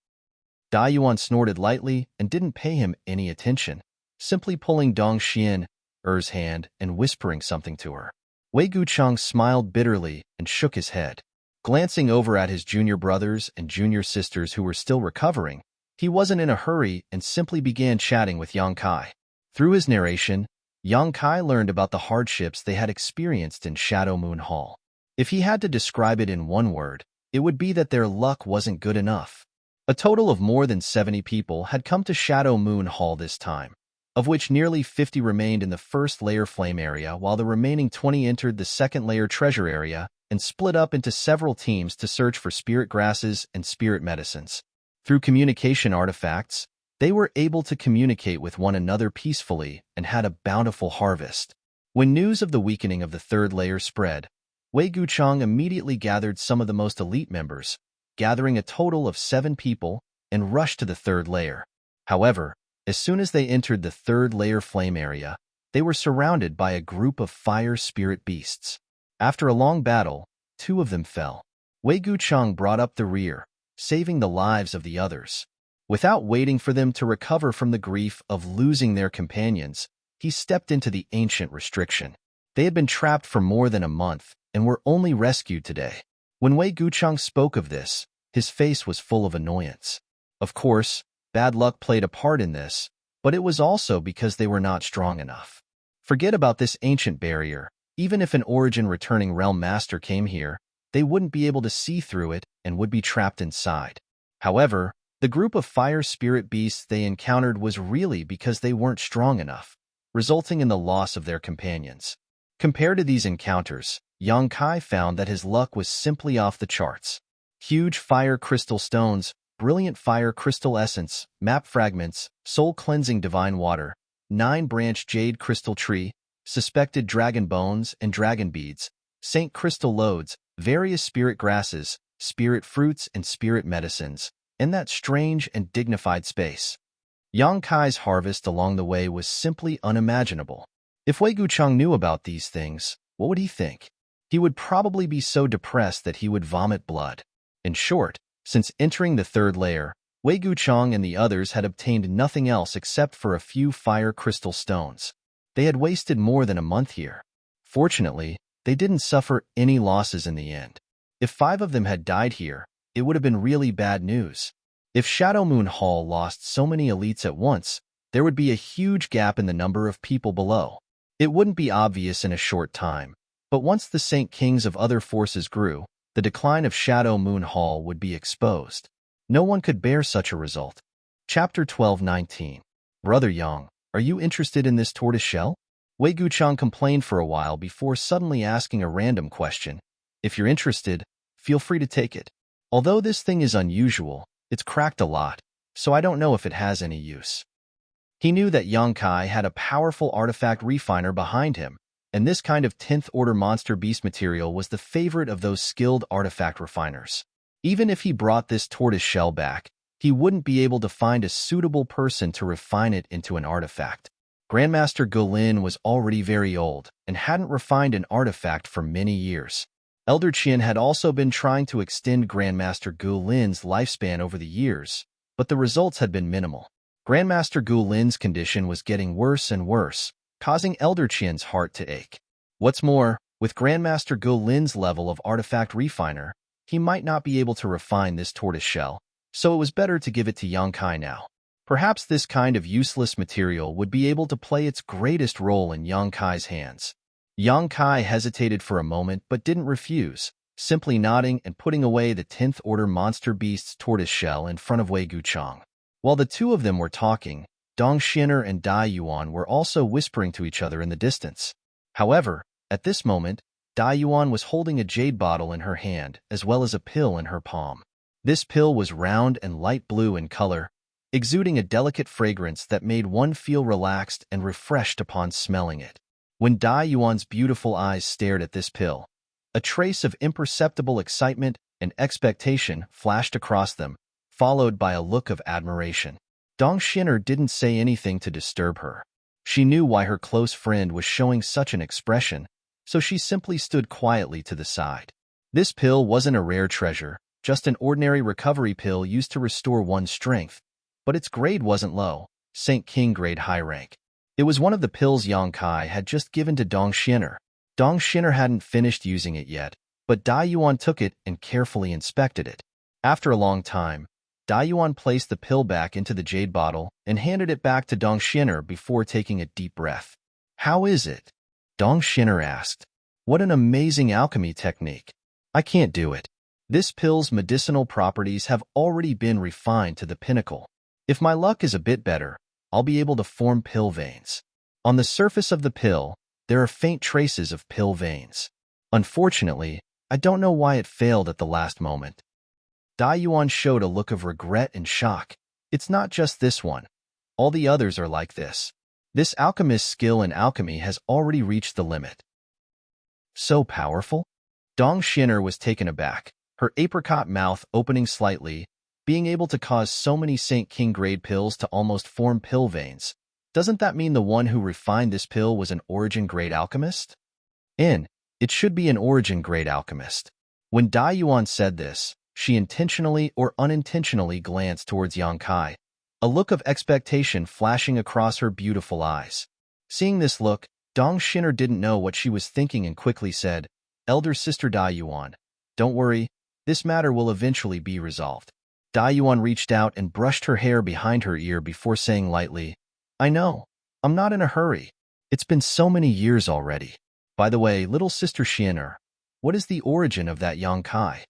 A: Dai Yuan snorted lightly and didn't pay him any attention, simply pulling Dong Xin'er's hand and whispering something to her. Wei Guchang smiled bitterly and shook his head. Glancing over at his junior brothers and junior sisters who were still recovering, he wasn't in a hurry and simply began chatting with Yang Kai. Through his narration, Yang Kai learned about the hardships they had experienced in Shadow Moon Hall. If he had to describe it in one word, it would be that their luck wasn't good enough. A total of more than 70 people had come to Shadow Moon Hall this time, of which nearly 50 remained in the first layer flame area while the remaining 20 entered the second layer treasure area and split up into several teams to search for spirit grasses and spirit medicines. Through communication artifacts, they were able to communicate with one another peacefully and had a bountiful harvest. When news of the weakening of the third layer spread, Wei Guchang immediately gathered some of the most elite members, gathering a total of 7 people, and rushed to the third layer. However, as soon as they entered the third layer flame area, they were surrounded by a group of fire spirit beasts. After a long battle, 2 of them fell. Wei Guchang brought up the rear, saving the lives of the others. Without waiting for them to recover from the grief of losing their companions, he stepped into the ancient restriction. They had been trapped for more than a month and were only rescued today. When Wei Guchang spoke of this, his face was full of annoyance. Of course, bad luck played a part in this, but it was also because they were not strong enough. Forget about this ancient barrier. Even if an origin-returning realm master came here, they wouldn't be able to see through it and would be trapped inside. However, the group of fire spirit beasts they encountered was really because they weren't strong enough, resulting in the loss of their companions. Compared to these encounters, Yang Kai found that his luck was simply off the charts. Huge fire crystal stones, brilliant fire crystal essence, map fragments, soul-cleansing divine water, 9-branch jade crystal tree, suspected dragon bones and dragon beads, saint crystal loads, various spirit grasses, spirit fruits and spirit medicines, and that strange and dignified space. Yang Kai's harvest along the way was simply unimaginable. If Wei Guchang knew about these things, what would he think? He would probably be so depressed that he would vomit blood. In short, since entering the third layer, Wei Guchang and the others had obtained nothing else except for a few fire crystal stones. They had wasted more than a month here. Fortunately, they didn't suffer any losses in the end. If 5 of them had died here, it would have been really bad news. If Shadow Moon Hall lost so many elites at once, there would be a huge gap in the number of people below. It wouldn't be obvious in a short time, But once the Saint Kings of other forces grew, the decline of Shadow Moon Hall would be exposed. No one could bear such a result. Chapter 12:19. Brother Yang, are you interested in this tortoise shell? Wei Guchang complained for a while before suddenly asking a random question. If you're interested, feel free to take it. Although this thing is unusual, it's cracked a lot, so I don't know if it has any use. He knew that Yang Kai had a powerful artifact refiner behind him, and this kind of 10th order monster beast material was the favorite of those skilled artifact refiners. Even if he brought this tortoise shell back, he wouldn't be able to find a suitable person to refine it into an artifact. Grandmaster Golin was already very old and hadn't refined an artifact for many years. Elder Qian had also been trying to extend Grandmaster Gulin's lifespan over the years, but the results had been minimal. Grandmaster Gulin's condition was getting worse and worse, causing Elder Qian's heart to ache. What's more, with Grandmaster Gulin's level of artifact refiner, he might not be able to refine this tortoise shell, so it was better to give it to Yang Kai now. Perhaps this kind of useless material would be able to play its greatest role in Yang Kai's hands. Yang Kai hesitated for a moment but didn't refuse, simply nodding and putting away the 10th order monster beast's tortoise shell in front of Wei Guchang. While the two of them were talking, Dong Xiner and Dai Yuan were also whispering to each other in the distance. However, at this moment, Dai Yuan was holding a jade bottle in her hand as well as a pill in her palm. This pill was round and light blue in color, exuding a delicate fragrance that made one feel relaxed and refreshed upon smelling it. When Dai Yuan's beautiful eyes stared at this pill, a trace of imperceptible excitement and expectation flashed across them, followed by a look of admiration. Dong Xiner didn't say anything to disturb her. She knew why her close friend was showing such an expression, so she simply stood quietly to the side. This pill wasn't a rare treasure, just an ordinary recovery pill used to restore one's strength, but its grade wasn't low, Saint King grade high rank. It was one of the pills Yang Kai had just given to Dong Xiner. Dong Xiner hadn't finished using it yet, but Dai Yuan took it and carefully inspected it. After a long time, Dai Yuan placed the pill back into the jade bottle and handed it back to Dong Xiner before taking a deep breath. "How is it?" Dong Xiner asked. "What an amazing alchemy technique. I can't do it. This pill's medicinal properties have already been refined to the pinnacle. If my luck is a bit better, I'll be able to form pill veins. On the surface of the pill, there are faint traces of pill veins. Unfortunately, I don't know why it failed at the last moment." Dai Yuan showed a look of regret and shock. "It's not just this one. All the others are like this. This alchemist's skill in alchemy has already reached the limit." "So powerful?" Dong Xiner was taken aback, her apricot mouth opening slightly, being able to cause so many Saint King grade pills to almost form pill veins. Doesn't that mean the one who refined this pill was an origin grade alchemist? It should be an origin grade alchemist. When Dai Yuan said this, she intentionally or unintentionally glanced towards Yang Kai, a look of expectation flashing across her beautiful eyes. Seeing this look, Dong Xiner didn't know what she was thinking and quickly said, "Elder sister Dai Yuan, don't worry, this matter will eventually be resolved." Dai Yuan reached out and brushed her hair behind her ear before saying lightly, "I know. I'm not in a hurry. It's been so many years already. By the way, little sister Xiner, what is the origin of that Yang Kai?"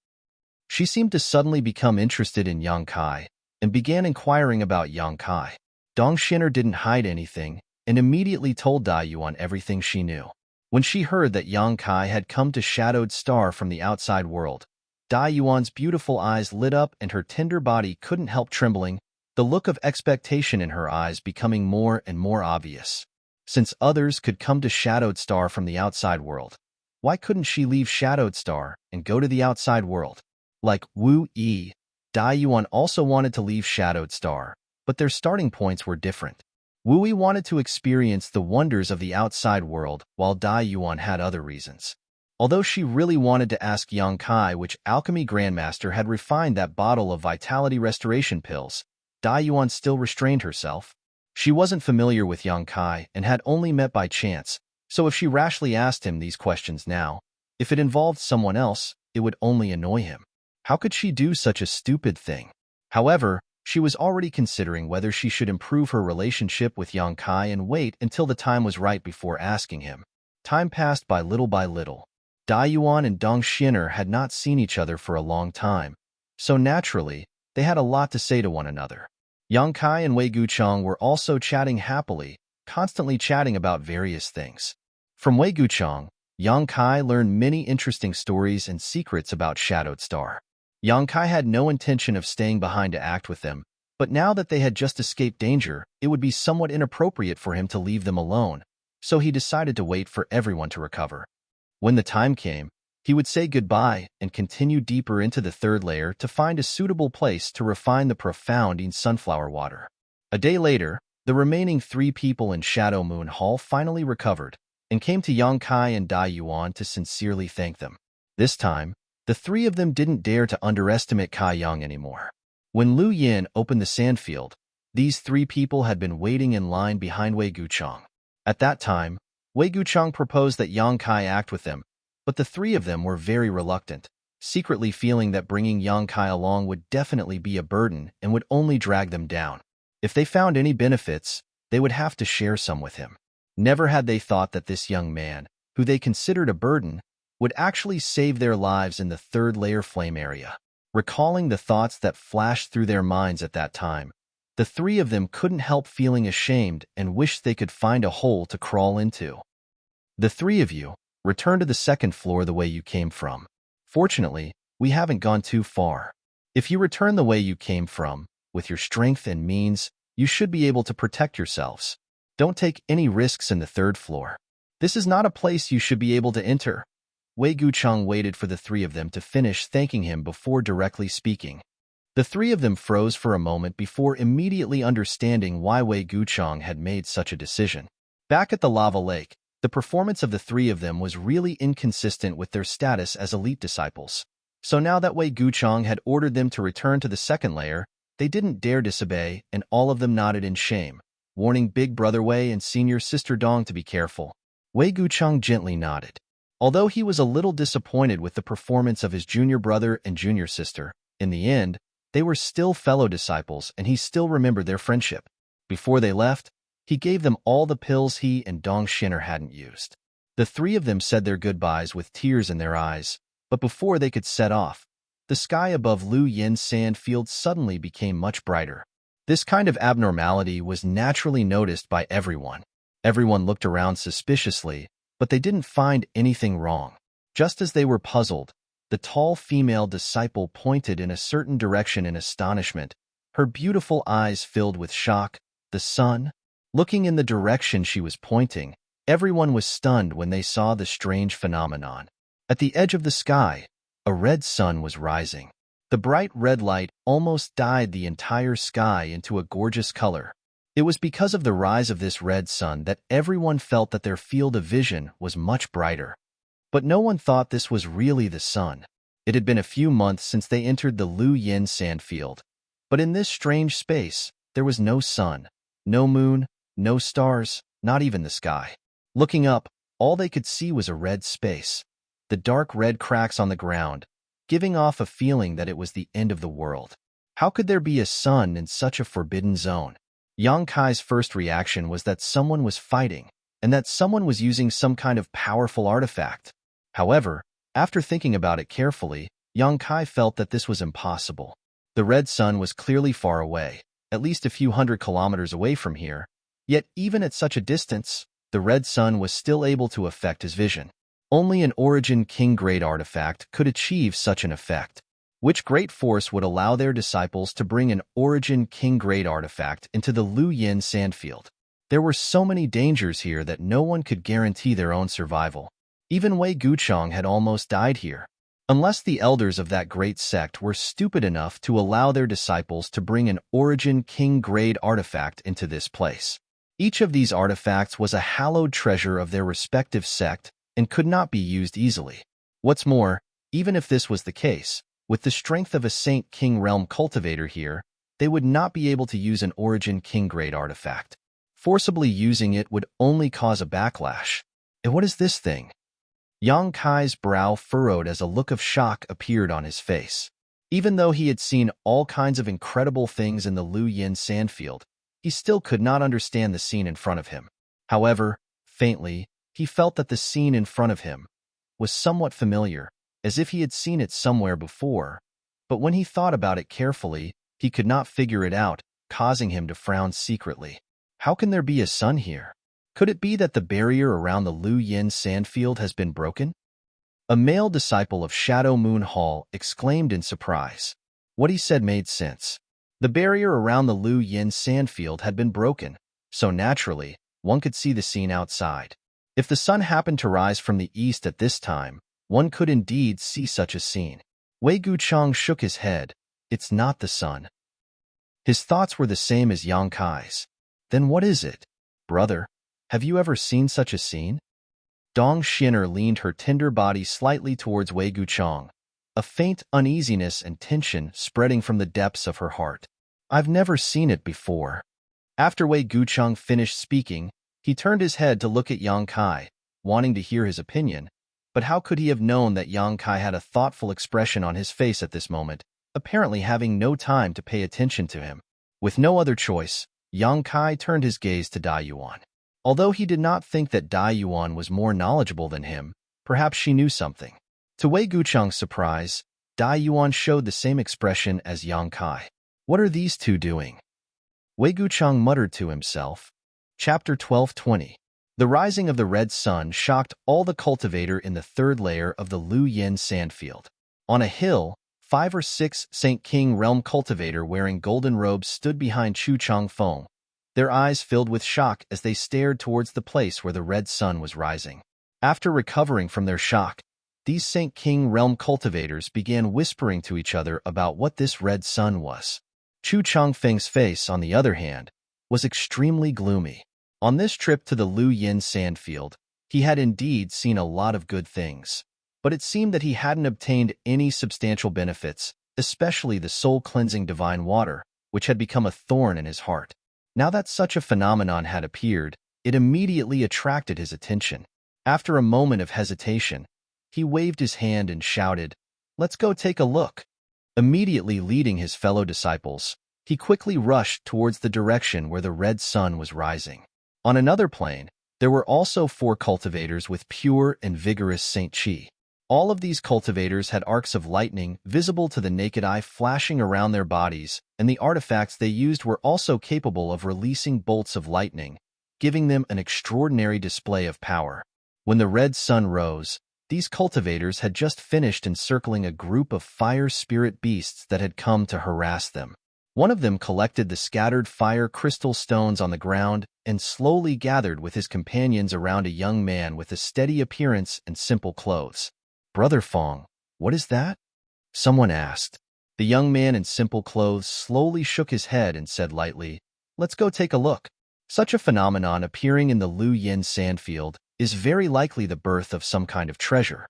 A: She seemed to suddenly become interested in Yang Kai and began inquiring about Yang Kai. Dong Xiner didn't hide anything and immediately told Dai Yuan everything she knew. When she heard that Yang Kai had come to Shadowed Star from the outside world, Dai Yuan's beautiful eyes lit up and her tender body couldn't help trembling, the look of expectation in her eyes becoming more and more obvious. Since others could come to Shadowed Star from the outside world, why couldn't she leave Shadowed Star and go to the outside world? Like Wu Yi, Dai Yuan also wanted to leave Shadowed Star, but their starting points were different. Wu Yi wanted to experience the wonders of the outside world, while Dai Yuan had other reasons. Although she really wanted to ask Yang Kai which alchemy grandmaster had refined that bottle of vitality restoration pills, Dai Yuan still restrained herself. She wasn't familiar with Yang Kai and had only met by chance, so if she rashly asked him these questions now, if it involved someone else, it would only annoy him. How could she do such a stupid thing? However, she was already considering whether she should improve her relationship with Yang Kai and wait until the time was right before asking him. Time passed by little, Yuan and Dong Xiner had not seen each other for a long time, so naturally, they had a lot to say to one another. Yang Kai and Wei Gucheng were also chatting happily, constantly chatting about various things. From Wei Gucheng, Yang Kai learned many interesting stories and secrets about Shadowed Star. Yang Kai had no intention of staying behind to act with them, but now that they had just escaped danger, it would be somewhat inappropriate for him to leave them alone, so he decided to wait for everyone to recover. When the time came, he would say goodbye and continue deeper into the third layer to find a suitable place to refine the profound sunflower water. A day later, the remaining 3 people in Shadow Moon Hall finally recovered and came to Yang Kai and Dai Yuan to sincerely thank them. This time, the 3 of them didn't dare to underestimate Kai Yang anymore. When Lu Yin opened the sandfield, these 3 people had been waiting in line behind Wei Gucheng. At that time, Wei Gucheng proposed that Yang Kai act with them, but the 3 of them were very reluctant, secretly feeling that bringing Yang Kai along would definitely be a burden and would only drag them down. If they found any benefits, they would have to share some with him. Never had they thought that this young man, who they considered a burden, would actually save their lives in the third layer flame area. Recalling the thoughts that flashed through their minds at that time, the 3 of them couldn't help feeling ashamed and wished they could find a hole to crawl into. The 3 of you, return to the second floor the way you came from. Fortunately, we haven't gone too far. If you return the way you came from, with your strength and means, you should be able to protect yourselves. Don't take any risks in the third floor. This is not a place you should be able to enter. Wei Gucheng waited for the 3 of them to finish thanking him before directly speaking. The 3 of them froze for a moment before immediately understanding why Wei Gucheng had made such a decision. Back at the lava lake, the performance of the 3 of them was really inconsistent with their status as elite disciples. So now that Wei Gucheng had ordered them to return to the second layer, they didn't dare disobey, and all of them nodded in shame, warning Big Brother Wei and Senior Sister Dong to be careful. Wei Gucheng gently nodded. Although he was a little disappointed with the performance of his junior brother and junior sister, in the end, they were still fellow disciples and he still remembered their friendship. Before they left, he gave them all the pills he and Dong Xiner hadn't used. The 3 of them said their goodbyes with tears in their eyes, but before they could set off, the sky above Lu Yin's sand field suddenly became much brighter. This kind of abnormality was naturally noticed by everyone. Everyone looked around suspiciously, but they didn't find anything wrong. Just as they were puzzled, the tall female disciple pointed in a certain direction in astonishment, her beautiful eyes filled with shock. The sun? Looking in the direction she was pointing, everyone was stunned when they saw the strange phenomenon. At the edge of the sky, a red sun was rising. The bright red light almost dyed the entire sky into a gorgeous color. It was because of the rise of this red sun that everyone felt that their field of vision was much brighter. But no one thought this was really the sun. It had been a few months since they entered the Lu Yin sand field. But in this strange space, there was no sun, no moon, no stars, not even the sky. Looking up, all they could see was a red space, the dark red cracks on the ground, giving off a feeling that it was the end of the world. How could there be a sun in such a forbidden zone? Yang Kai's first reaction was that someone was fighting, and that someone was using some kind of powerful artifact. However, after thinking about it carefully, Yang Kai felt that this was impossible. The red sun was clearly far away, at least a few hundred kilometers away from here, yet even at such a distance, the red sun was still able to affect his vision. Only an Origin King-grade artifact could achieve such an effect. Which great force would allow their disciples to bring an Origin King-grade artifact into the Lu Yin sandfield? There were so many dangers here that no one could guarantee their own survival. Even Wei Gucheng had almost died here. Unless the elders of that great sect were stupid enough to allow their disciples to bring an Origin King-grade artifact into this place. Each of these artifacts was a hallowed treasure of their respective sect and could not be used easily. What's more, even if this was the case, with the strength of a Saint King Realm cultivator here, they would not be able to use an Origin King-grade artifact. Forcibly using it would only cause a backlash. And what is this thing? Yang Kai's brow furrowed as a look of shock appeared on his face. Even though he had seen all kinds of incredible things in the Lu Yin sandfield, he still could not understand the scene in front of him. However, faintly, he felt that the scene in front of him was somewhat familiar, as if he had seen it somewhere before. But when he thought about it carefully, he could not figure it out, causing him to frown secretly. How can there be a sun here? Could it be that the barrier around the Lu Yin sandfield has been broken? A male disciple of Shadow Moon Hall exclaimed in surprise. What he said made sense. The barrier around the Lu Yin sandfield had been broken, so naturally, one could see the scene outside. If the sun happened to rise from the east at this time, one could indeed see such a scene. Wei Guchang shook his head. It's not the sun. His thoughts were the same as Yang Kai's. Then what is it? Brother, have you ever seen such a scene? Dong Xin'er leaned her tender body slightly towards Wei Guchang, a faint uneasiness and tension spreading from the depths of her heart. I've never seen it before. After Wei Guchang finished speaking, he turned his head to look at Yang Kai, wanting to hear his opinion, but how could he have known that Yang Kai had a thoughtful expression on his face at this moment, apparently having no time to pay attention to him? With no other choice, Yang Kai turned his gaze to Dai Yuan. Although he did not think that Dai Yuan was more knowledgeable than him, perhaps she knew something. To Wei Guchang's surprise, Dai Yuan showed the same expression as Yang Kai. What are these two doing? Wei Guchang muttered to himself. Chapter 12:20. The rising of the red sun shocked all the cultivator in the third layer of the Lu Yin sandfield. On a hill, 5 or 6 St. King realm cultivator wearing golden robes stood behind Chu Changfeng, their eyes filled with shock as they stared towards the place where the red sun was rising. After recovering from their shock, these St. King realm cultivators began whispering to each other about what this red sun was. Chu Changfeng's face, on the other hand, was extremely gloomy. On this trip to the Lu Yin sandfield, he had indeed seen a lot of good things, but it seemed that he hadn't obtained any substantial benefits, especially the soul-cleansing divine water, which had become a thorn in his heart. Now that such a phenomenon had appeared, it immediately attracted his attention. After a moment of hesitation, he waved his hand and shouted, "Let's go take a look." Immediately leading his fellow disciples, he quickly rushed towards the direction where the red sun was rising. On another plane, there were also 4 cultivators with pure and vigorous Saint Qi. All of these cultivators had arcs of lightning visible to the naked eye flashing around their bodies, and the artifacts they used were also capable of releasing bolts of lightning, giving them an extraordinary display of power. When the red sun rose, these cultivators had just finished encircling a group of fire spirit beasts that had come to harass them. One of them collected the scattered fire crystal stones on the ground and slowly gathered with his companions around a young man with a steady appearance and simple clothes. "Brother Fong, what is that?" someone asked. The young man in simple clothes slowly shook his head and said lightly, "Let's go take a look." Such a phenomenon appearing in the Lu Yin sandfield is very likely the birth of some kind of treasure.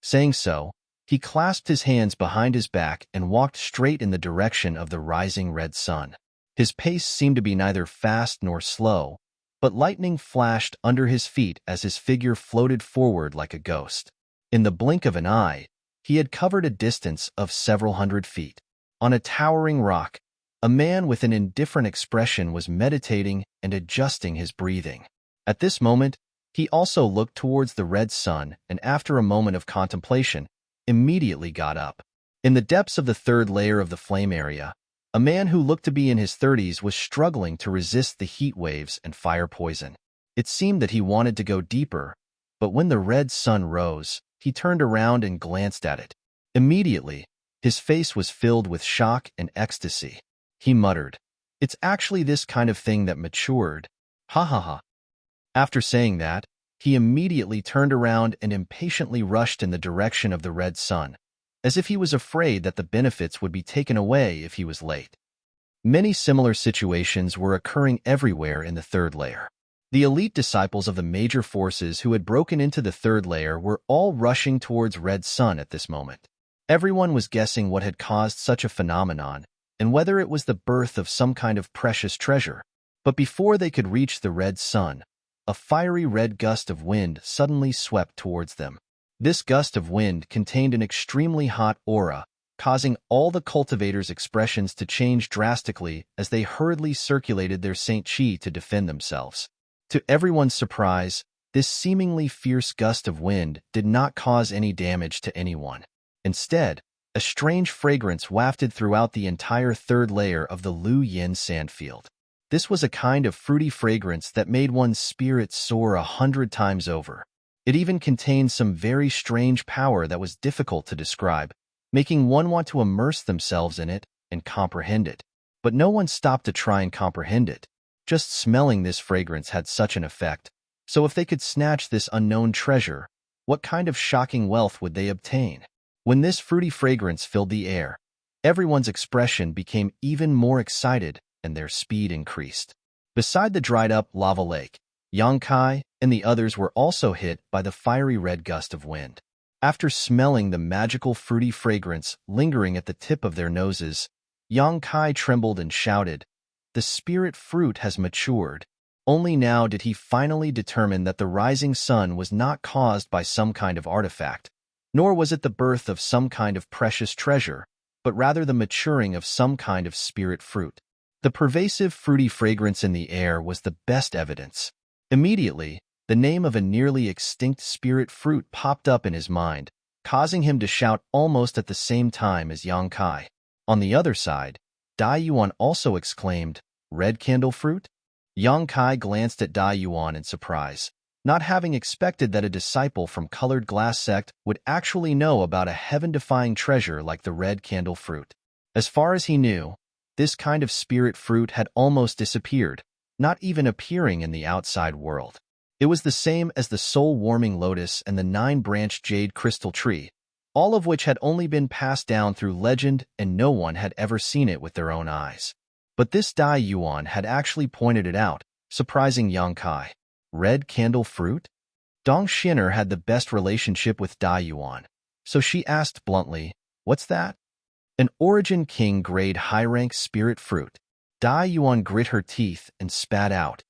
A: Saying so, he clasped his hands behind his back and walked straight in the direction of the rising red sun. His pace seemed to be neither fast nor slow, but lightning flashed under his feet as his figure floated forward like a ghost. In the blink of an eye, he had covered a distance of several hundred feet. On a towering rock, a man with an indifferent expression was meditating and adjusting his breathing. At this moment, he also looked towards the red sun and after a moment of contemplation, immediately got up. In the depths of the third layer of the flame area, a man who looked to be in his 30s was struggling to resist the heat waves and fire poison. It seemed that he wanted to go deeper, but when the red sun rose, he turned around and glanced at it. Immediately, his face was filled with shock and ecstasy. He muttered, "It's actually this kind of thing that matured. Ha ha ha." After saying that, he immediately turned around and impatiently rushed in the direction of the red sun, as if he was afraid that the benefits would be taken away if he was late. Many similar situations were occurring everywhere in the third layer. The elite disciples of the major forces who had broken into the third layer were all rushing towards red sun at this moment. Everyone was guessing what had caused such a phenomenon and whether it was the birth of some kind of precious treasure. But before they could reach the red sun, a fiery red gust of wind suddenly swept towards them. This gust of wind contained an extremely hot aura, causing all the cultivators' expressions to change drastically as they hurriedly circulated their Saint Qi to defend themselves. To everyone's surprise, This seemingly fierce gust of wind did not cause any damage to anyone. Instead, a strange fragrance wafted throughout the entire third layer of the Lu Yin sandfield. This was a kind of fruity fragrance that made one's spirit soar 100 times over. It even contained some very strange power that was difficult to describe, making one want to immerse themselves in it and comprehend it. But no one stopped to try and comprehend it. Just smelling this fragrance had such an effect. So if they could snatch this unknown treasure, what kind of shocking wealth would they obtain? When this fruity fragrance filled the air, everyone's expression became even more excited and their speed increased. Beside the dried-up lava lake, Yang Kai and the others were also hit by the fiery red gust of wind. After smelling the magical fruity fragrance lingering at the tip of their noses, Yang Kai trembled and shouted, "The spirit fruit has matured." Only now did he finally determine that the rising sun was not caused by some kind of artifact, nor was it the birth of some kind of precious treasure, but rather the maturing of some kind of spirit fruit. The pervasive fruity fragrance in the air was the best evidence. Immediately, the name of a nearly extinct spirit fruit popped up in his mind, causing him to shout almost at the same time as Yang Kai. On the other side, Dai Yuan also exclaimed, "Red candle fruit?" Yang Kai glanced at Dai Yuan in surprise, not having expected that a disciple from Colored Glass sect would actually know about a heaven-defying treasure like the red candle fruit. As far as he knew, this kind of spirit fruit had almost disappeared, not even appearing in the outside world. It was the same as the soul-warming lotus and the 9-branched jade crystal tree, all of which had only been passed down through legend and no one had ever seen it with their own eyes. But this Dai Yuan had actually pointed it out, surprising Yang Kai. Red candle fruit? Dong Xiner had the best relationship with Dai Yuan, so she asked bluntly, "What's that?" "An Origin King grade high-rank spirit fruit." Dai Yuan grit her teeth and spat out.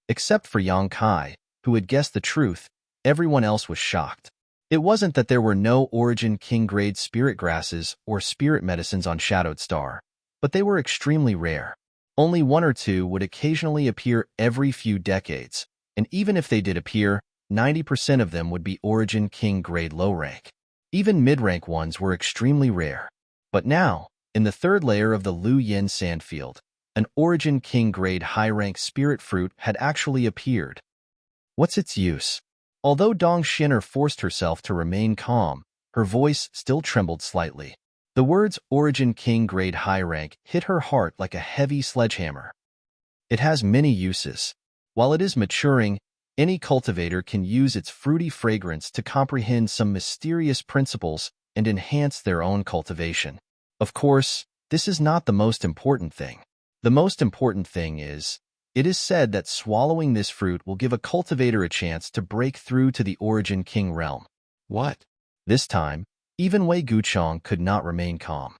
A: Except for Yang Kai, who had guessed the truth, everyone else was shocked. It wasn't that there were no Origin King grade spirit grasses or spirit medicines on Shadowed Star, but they were extremely rare. Only one or two would occasionally appear every few decades, and even if they did appear, 90% of them would be Origin King grade low rank. Even mid-rank ones were extremely rare. But now, in the third layer of the Lu Yin sandfield, an Origin King grade high-rank spirit fruit had actually appeared. What's its use? Although Dong Xiner forced herself to remain calm, her voice still trembled slightly. The words Origin King grade high rank hit her heart like a heavy sledgehammer. It has many uses. While it is maturing, any cultivator can use its fruity fragrance to comprehend some mysterious principles and enhance their own cultivation. Of course, this is not the most important thing. The most important thing is, it is said that swallowing this fruit will give a cultivator a chance to break through to the Origin King realm. What? This time, even Wei Guchong could not remain calm.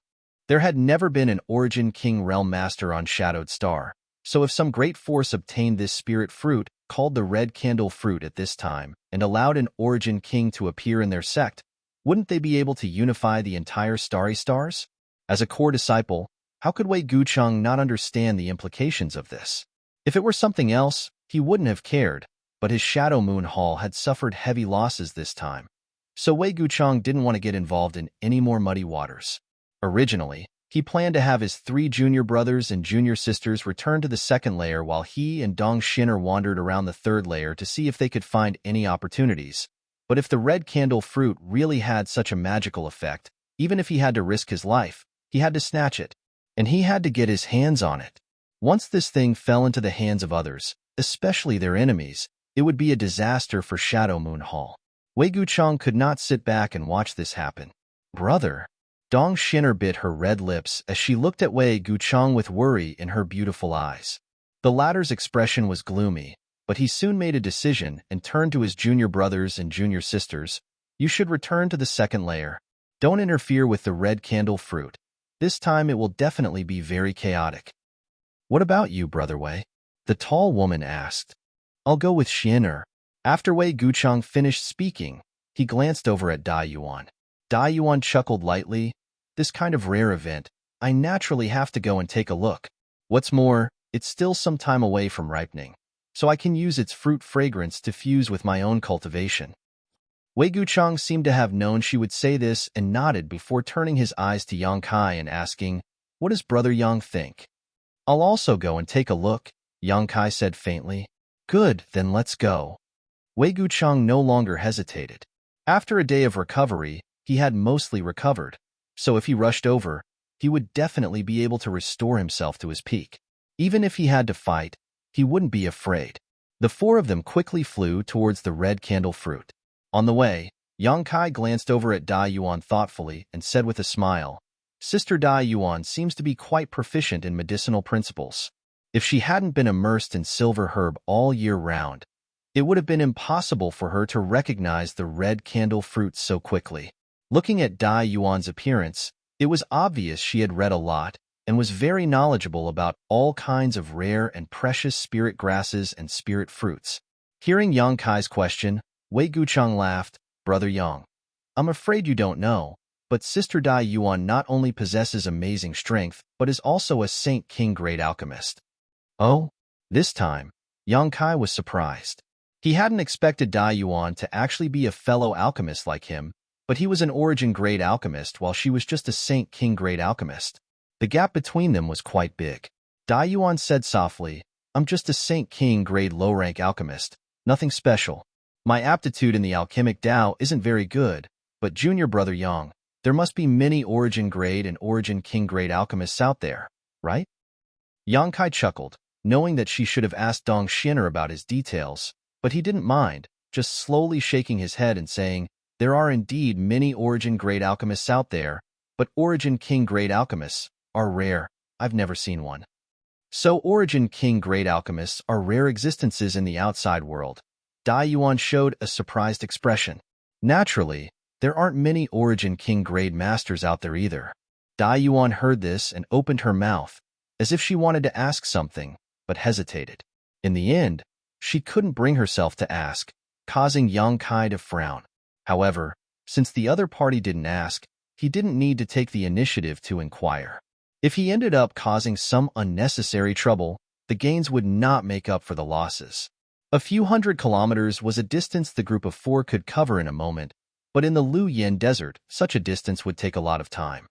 A: There had never been an Origin King realm master on Shadowed Star, so if some great force obtained this spirit fruit, called the Red Candle Fruit at this time, and allowed an Origin King to appear in their sect, wouldn't they be able to unify the entire Starry Stars? As a core disciple, how could Wei Guchong not understand the implications of this? If it were something else, he wouldn't have cared, but his Shadow Moon Hall had suffered heavy losses this time, so Wei Guchong didn't want to get involved in any more muddy waters. Originally, he planned to have his 3 junior brothers and junior sisters return to the second layer while he and Dong Xiner wandered around the third layer to see if they could find any opportunities. But if the red candle fruit really had such a magical effect, even if he had to risk his life, he had to snatch it, and he had to get his hands on it. Once this thing fell into the hands of others, especially their enemies, it would be a disaster for Shadow Moon Hall. Wei Guchong could not sit back and watch this happen. "Brother." Dong Xiner bit her red lips as she looked at Wei Guchong with worry in her beautiful eyes. The latter's expression was gloomy, but he soon made a decision and turned to his junior brothers and junior sisters. "You should return to the second layer. Don't interfere with the red candle fruit. This time it will definitely be very chaotic." "What about you, Brother Wei?" the tall woman asked. "I'll go with Xiner." After Wei Guchong finished speaking, he glanced over at Dai Yuan. Dai Yuan chuckled lightly. "This kind of rare event, I naturally have to go and take a look. What's more, it's still some time away from ripening, so I can use its fruit fragrance to fuse with my own cultivation. Wei Guchang seemed to have known she would say this and nodded before turning his eyes to Yang Kai and asking, "What does Brother Yang think?" "I'll also go and take a look," Yang Kai said faintly. "Good, then let's go." Wei Guchang no longer hesitated. After a day of recovery, he had mostly recovered, so if he rushed over, he would definitely be able to restore himself to his peak. Even if he had to fight, he wouldn't be afraid. The four of them quickly flew towards the red candle fruit. On the way, Yang Kai glanced over at Dai Yuan thoughtfully and said with a smile, "Sister Dai Yuan seems to be quite proficient in medicinal principles. If she hadn't been immersed in silver herb all year round, it would have been impossible for her to recognize the red candle fruits so quickly." Looking at Dai Yuan's appearance, it was obvious she had read a lot and was very knowledgeable about all kinds of rare and precious spirit grasses and spirit fruits. Hearing Yang Kai's question, Wei Guchang laughed. "Brother Yang, I'm afraid you don't know, but Sister Dai Yuan not only possesses amazing strength, but is also a Saint King Great Alchemist." Oh? This time, Yang Kai was surprised. He hadn't expected Dai Yuan to actually be a fellow alchemist like him, but he was an Origin Great Alchemist while she was just a Saint King Great Alchemist. The gap between them was quite big. Dai Yuan said softly, "I'm just a Saint King Grade low-rank alchemist, nothing special. My aptitude in the alchemic Tao isn't very good, but Junior Brother Yang, there must be many Origin Grade and Origin King Grade alchemists out there, right?" Yang Kai chuckled, knowing that she should have asked Dong Xin'er about his details, but he didn't mind, just slowly shaking his head and saying, "There are indeed many Origin Grade alchemists out there, but Origin King Grade alchemists are rare. I've never seen one." So Origin King Grade alchemists are rare existences in the outside world. Dai Yuan showed a surprised expression. Naturally, there aren't many Origin King Grade masters out there either. Dai Yuan heard this and opened her mouth, as if she wanted to ask something, but hesitated. In the end, she couldn't bring herself to ask, causing Yang Kai to frown. However, since the other party didn't ask, he didn't need to take the initiative to inquire. If he ended up causing some unnecessary trouble, the gains would not make up for the losses. A few hundred kilometers was a distance the group of four could cover in a moment, but in the Lu Yen Desert, such a distance would take a lot of time.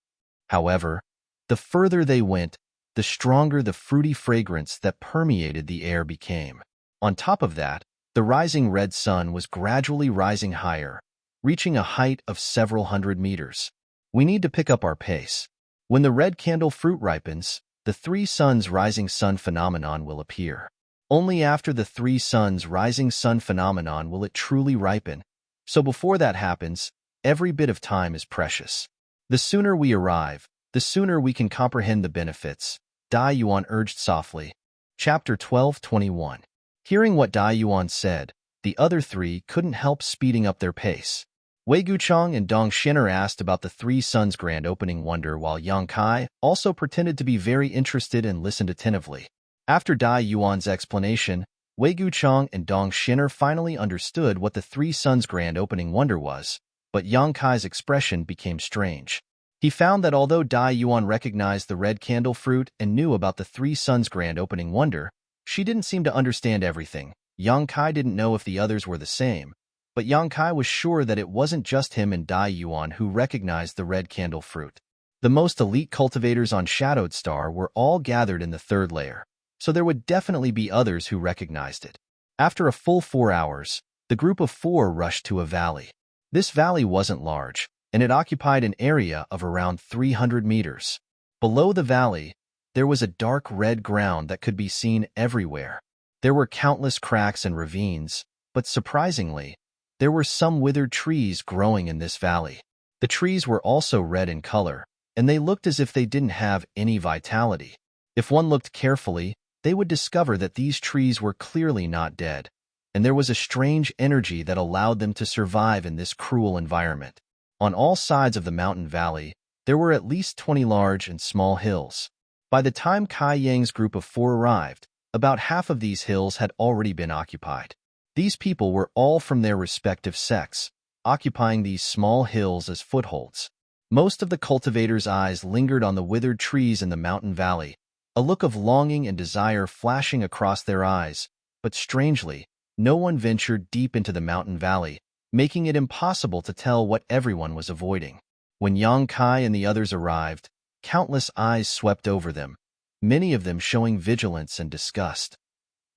A: However, the further they went, the stronger the fruity fragrance that permeated the air became. On top of that, the rising red sun was gradually rising higher, reaching a height of several hundred meters. We need to pick up our pace. When the red candle fruit ripens, the three suns rising sun phenomenon will appear. Only after the three suns rising sun phenomenon will it truly ripen, so before that happens, every bit of time is precious. The sooner we arrive, the sooner we can comprehend the benefits, Dai Yuan urged softly. Chapter 12:21. Hearing what Dai Yuan said, the other three couldn't help speeding up their pace. Wei Guchang and Dong Xin'er asked about the Three Suns Grand Opening Wonder while Yang Kai also pretended to be very interested and listened attentively. After Dai Yuan's explanation, Wei Guchang and Dong Xin'er finally understood what the Three Suns Grand Opening Wonder was, but Yang Kai's expression became strange. He found that although Dai Yuan recognized the red candle fruit and knew about the Three Suns Grand Opening Wonder, she didn't seem to understand everything. Yang Kai didn't know if the others were the same, but Yang Kai was sure that it wasn't just him and Dai Yuan who recognized the red candle fruit. The most elite cultivators on Shadowed Star were all gathered in the third layer, so there would definitely be others who recognized it. After a full 4 hours, the group of four rushed to a valley. This valley wasn't large, and it occupied an area of around 300 meters. Below the valley, there was a dark red ground that could be seen everywhere. There were countless cracks and ravines, but surprisingly, there were some withered trees growing in this valley. The trees were also red in color, and they looked as if they didn't have any vitality. If one looked carefully, they would discover that these trees were clearly not dead, and there was a strange energy that allowed them to survive in this cruel environment. On all sides of the mountain valley, there were at least 20 large and small hills. By the time Kai Yang's group of four arrived, about half of these hills had already been occupied. These people were all from their respective sects, occupying these small hills as footholds. Most of the cultivators' eyes lingered on the withered trees in the mountain valley, a look of longing and desire flashing across their eyes, but strangely, no one ventured deep into the mountain valley, making it impossible to tell what everyone was avoiding. When Yang Kai and the others arrived, countless eyes swept over them, many of them showing vigilance and disgust.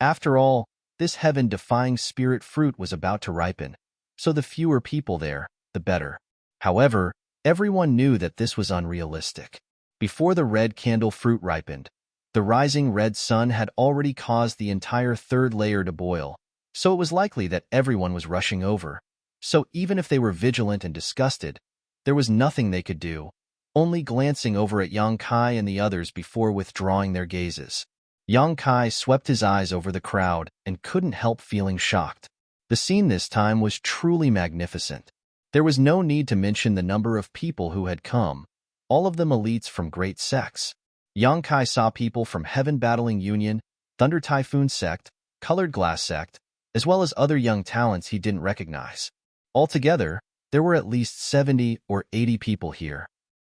A: After all, this heaven-defying spirit fruit was about to ripen, so the fewer people there, the better. However, everyone knew that this was unrealistic. Before the red candle fruit ripened, the rising red sun had already caused the entire third layer to boil, so it was likely that everyone was rushing over. So even if they were vigilant and disgusted, there was nothing they could do, only glancing over at Yang Kai and the others before withdrawing their gazes. Yang Kai swept his eyes over the crowd and couldn't help feeling shocked. The scene this time was truly magnificent. There was no need to mention the number of people who had come, all of them elites from great sects. Yang Kai saw people from Heaven Battling Union, Thunder Typhoon Sect, Colored Glass Sect, as well as other young talents he didn't recognize. Altogether, there were at least 70 or 80 people here.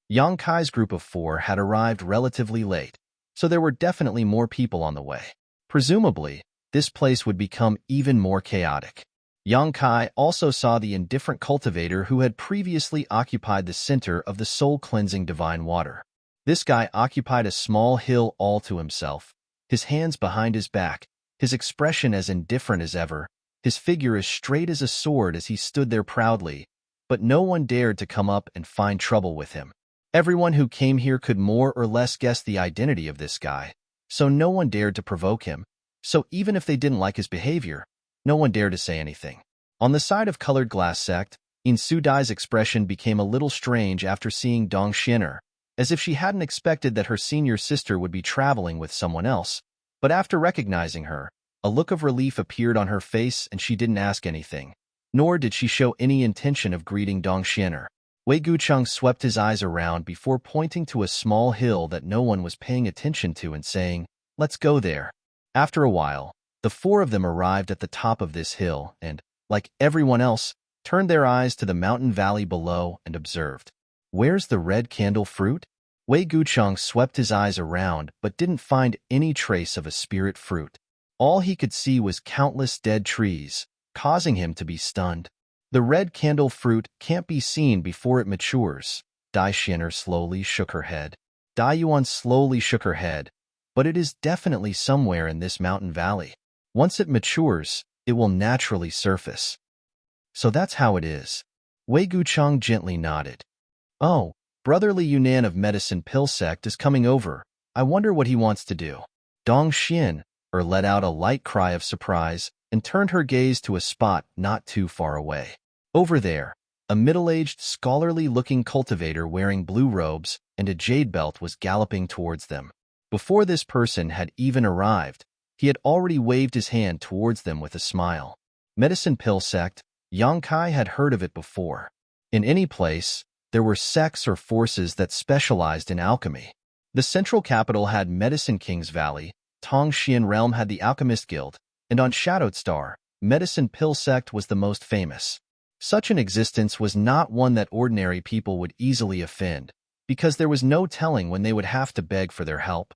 A: Yang Kai's group of 4 had arrived relatively late, so there were definitely more people on the way. Presumably, this place would become even more chaotic. Yang Kai also saw the indifferent cultivator who had previously occupied the center of the soul-cleansing divine water. This guy occupied a small hill all to himself, his hands behind his back, his expression as indifferent as ever, his figure as straight as a sword as he stood there proudly, but no one dared to come up and find trouble with him. Everyone who came here could more or less guess the identity of this guy, so no one dared to provoke him. So even if they didn't like his behavior, no one dared to say anything. On the side of Colored Glass Sect, Insu Dai's expression became a little strange after seeing Dong Xiner, as if she hadn't expected that her senior sister would be traveling with someone else. But after recognizing her, a look of relief appeared on her face and she didn't ask anything, nor did she show any intention of greeting Dong Xiner. Wei Gucheng swept his eyes around before pointing to a small hill that no one was paying attention to and saying, "Let's go there." After a while, the 4 of them arrived at the top of this hill and, like everyone else, turned their eyes to the mountain valley below and observed. "Where's the red candle fruit?" Wei Gucheng swept his eyes around but didn't find any trace of a spirit fruit. All he could see was countless dead trees, causing him to be stunned. "The red candle fruit can't be seen before it matures." Dai Xiner slowly shook her head. Dai Yuan slowly shook her head, but it is definitely somewhere in this mountain valley. Once it matures, it will naturally surface. So that's how it is. Wei Gucheng gently nodded. "Oh, Brotherly Yunnan of Medicine Pill Sect is coming over. I wonder what he wants to do." Dong Xin let out a light cry of surprise and turned her gaze to a spot not too far away. Over there, a middle-aged, scholarly-looking cultivator wearing blue robes and a jade belt was galloping towards them. Before this person had even arrived, he had already waved his hand towards them with a smile. Medicine Pill Sect, Yang Kai had heard of it before. In any place, there were sects or forces that specialized in alchemy. The central capital had Medicine King's Valley, Tongxian Realm had the Alchemist Guild, and on Shadowed Star, Medicine Pill Sect was the most famous. Such an existence was not one that ordinary people would easily offend, because there was no telling when they would have to beg for their help.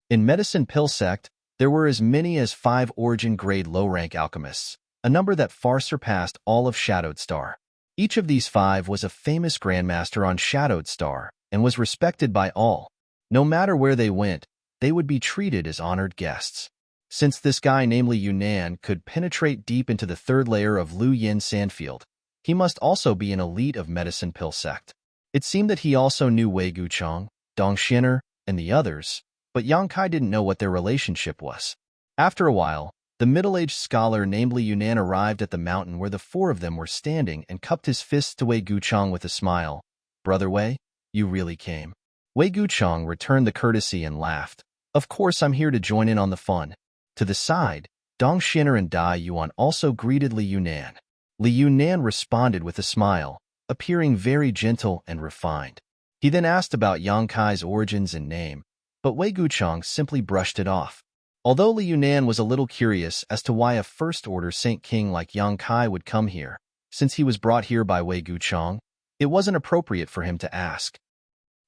A: In Medicine Pill Sect, there were as many as 5 origin-grade low-rank alchemists, a number that far surpassed all of Shadowed Star. Each of these 5 was a famous grandmaster on Shadowed Star and was respected by all. No matter where they went, they would be treated as honored guests. Since this guy, namely Yunnan, could penetrate deep into the 3rd layer of Lu Yin Sandfield, he must also be an elite of Medicine Pill Sect. It seemed that he also knew Wei Gucheng, Dong Xiner, and the others, but Yang Kai didn't know what their relationship was. After a while, the middle-aged scholar, namely Yunnan, arrived at the mountain where the 4 of them were standing and cupped his fists to Wei Gucheng with a smile. "Brother Wei, you really came." Wei Gucheng returned the courtesy and laughed. "Of course I'm here to join in on the fun." To the side, Dong Xiner and Dai Yuan also greeted Li Yunnan. Li Yunnan responded with a smile, appearing very gentle and refined. He then asked about Yang Kai's origins and name, but Wei Gucheng simply brushed it off. Although Li Yunnan was a little curious as to why a first-order Saint King like Yang Kai would come here, since he was brought here by Wei Gucheng, it wasn't appropriate for him to ask.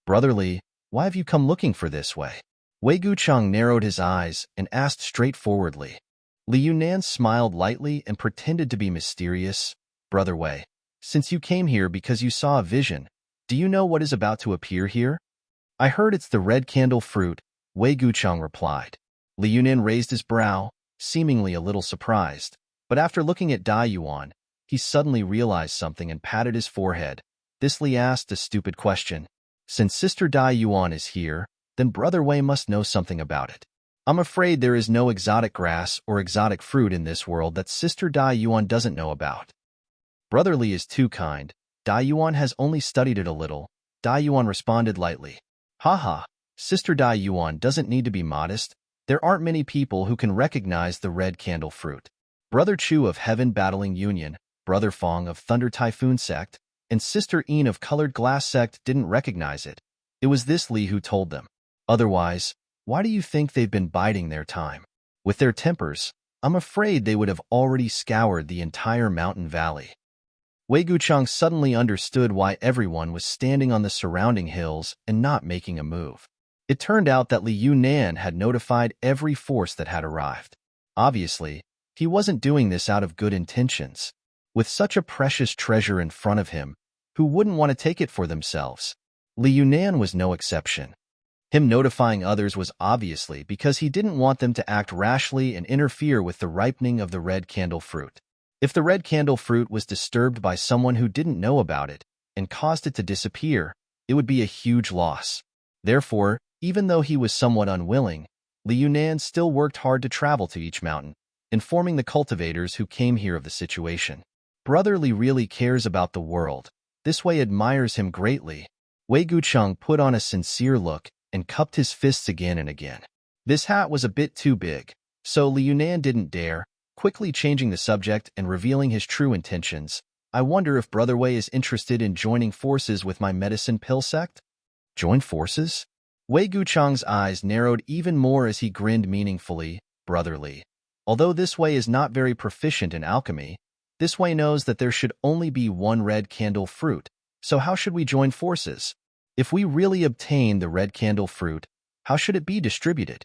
A: "Brother Li, why have you come looking for this way?" Wei Gucheng narrowed his eyes and asked straightforwardly. Li Yunan smiled lightly and pretended to be mysterious. Brother Wei, since you came here because you saw a vision, do you know what is about to appear here? I heard it's the red candle fruit, Wei Gucheng replied. Li Yunan raised his brow, seemingly a little surprised, but after looking at Dai Yuan, he suddenly realized something and patted his forehead. This Li asked a stupid question. Since Sister Dai Yuan is here, then Brother Wei must know something about it. I'm afraid there is no exotic grass or exotic fruit in this world that Sister Dai Yuan doesn't know about. Brother Li is too kind. Dai Yuan has only studied it a little. Dai Yuan responded lightly. Haha, Sister Dai Yuan doesn't need to be modest. There aren't many people who can recognize the red candle fruit. Brother Chu of Heaven Battling Union, Brother Fong of Thunder Typhoon Sect, and Sister Een of Colored Glass Sect didn't recognize it. It was this Li who told them. Otherwise, why do you think they've been biding their time? With their tempers, I'm afraid they would have already scoured the entire mountain valley. Wei Gucheng suddenly understood why everyone was standing on the surrounding hills and not making a move. It turned out that Li Yunan had notified every force that had arrived. Obviously, he wasn't doing this out of good intentions. With such a precious treasure in front of him, who wouldn't want to take it for themselves? Li Yunan was no exception. Him notifying others was obviously because he didn't want them to act rashly and interfere with the ripening of the red candle fruit. If the red candle fruit was disturbed by someone who didn't know about it and caused it to disappear, it would be a huge loss. Therefore, even though he was somewhat unwilling, Li Yunan still worked hard to travel to each mountain, informing the cultivators who came here of the situation. Brother Li really cares about the world. This Wei admires him greatly. Wei Gucheng put on a sincere look and cupped his fists again and again. This hat was a bit too big, so Li Yunan didn't dare, quickly changing the subject and revealing his true intentions. I wonder if Brother Wei is interested in joining forces with my medicine pill sect? Join forces? Wei Gucheng's eyes narrowed even more as he grinned meaningfully. Brother Li, although this Wei is not very proficient in alchemy, this Wei knows that there should only be one red candle fruit, so how should we join forces? If we really obtain the red candle fruit, how should it be distributed?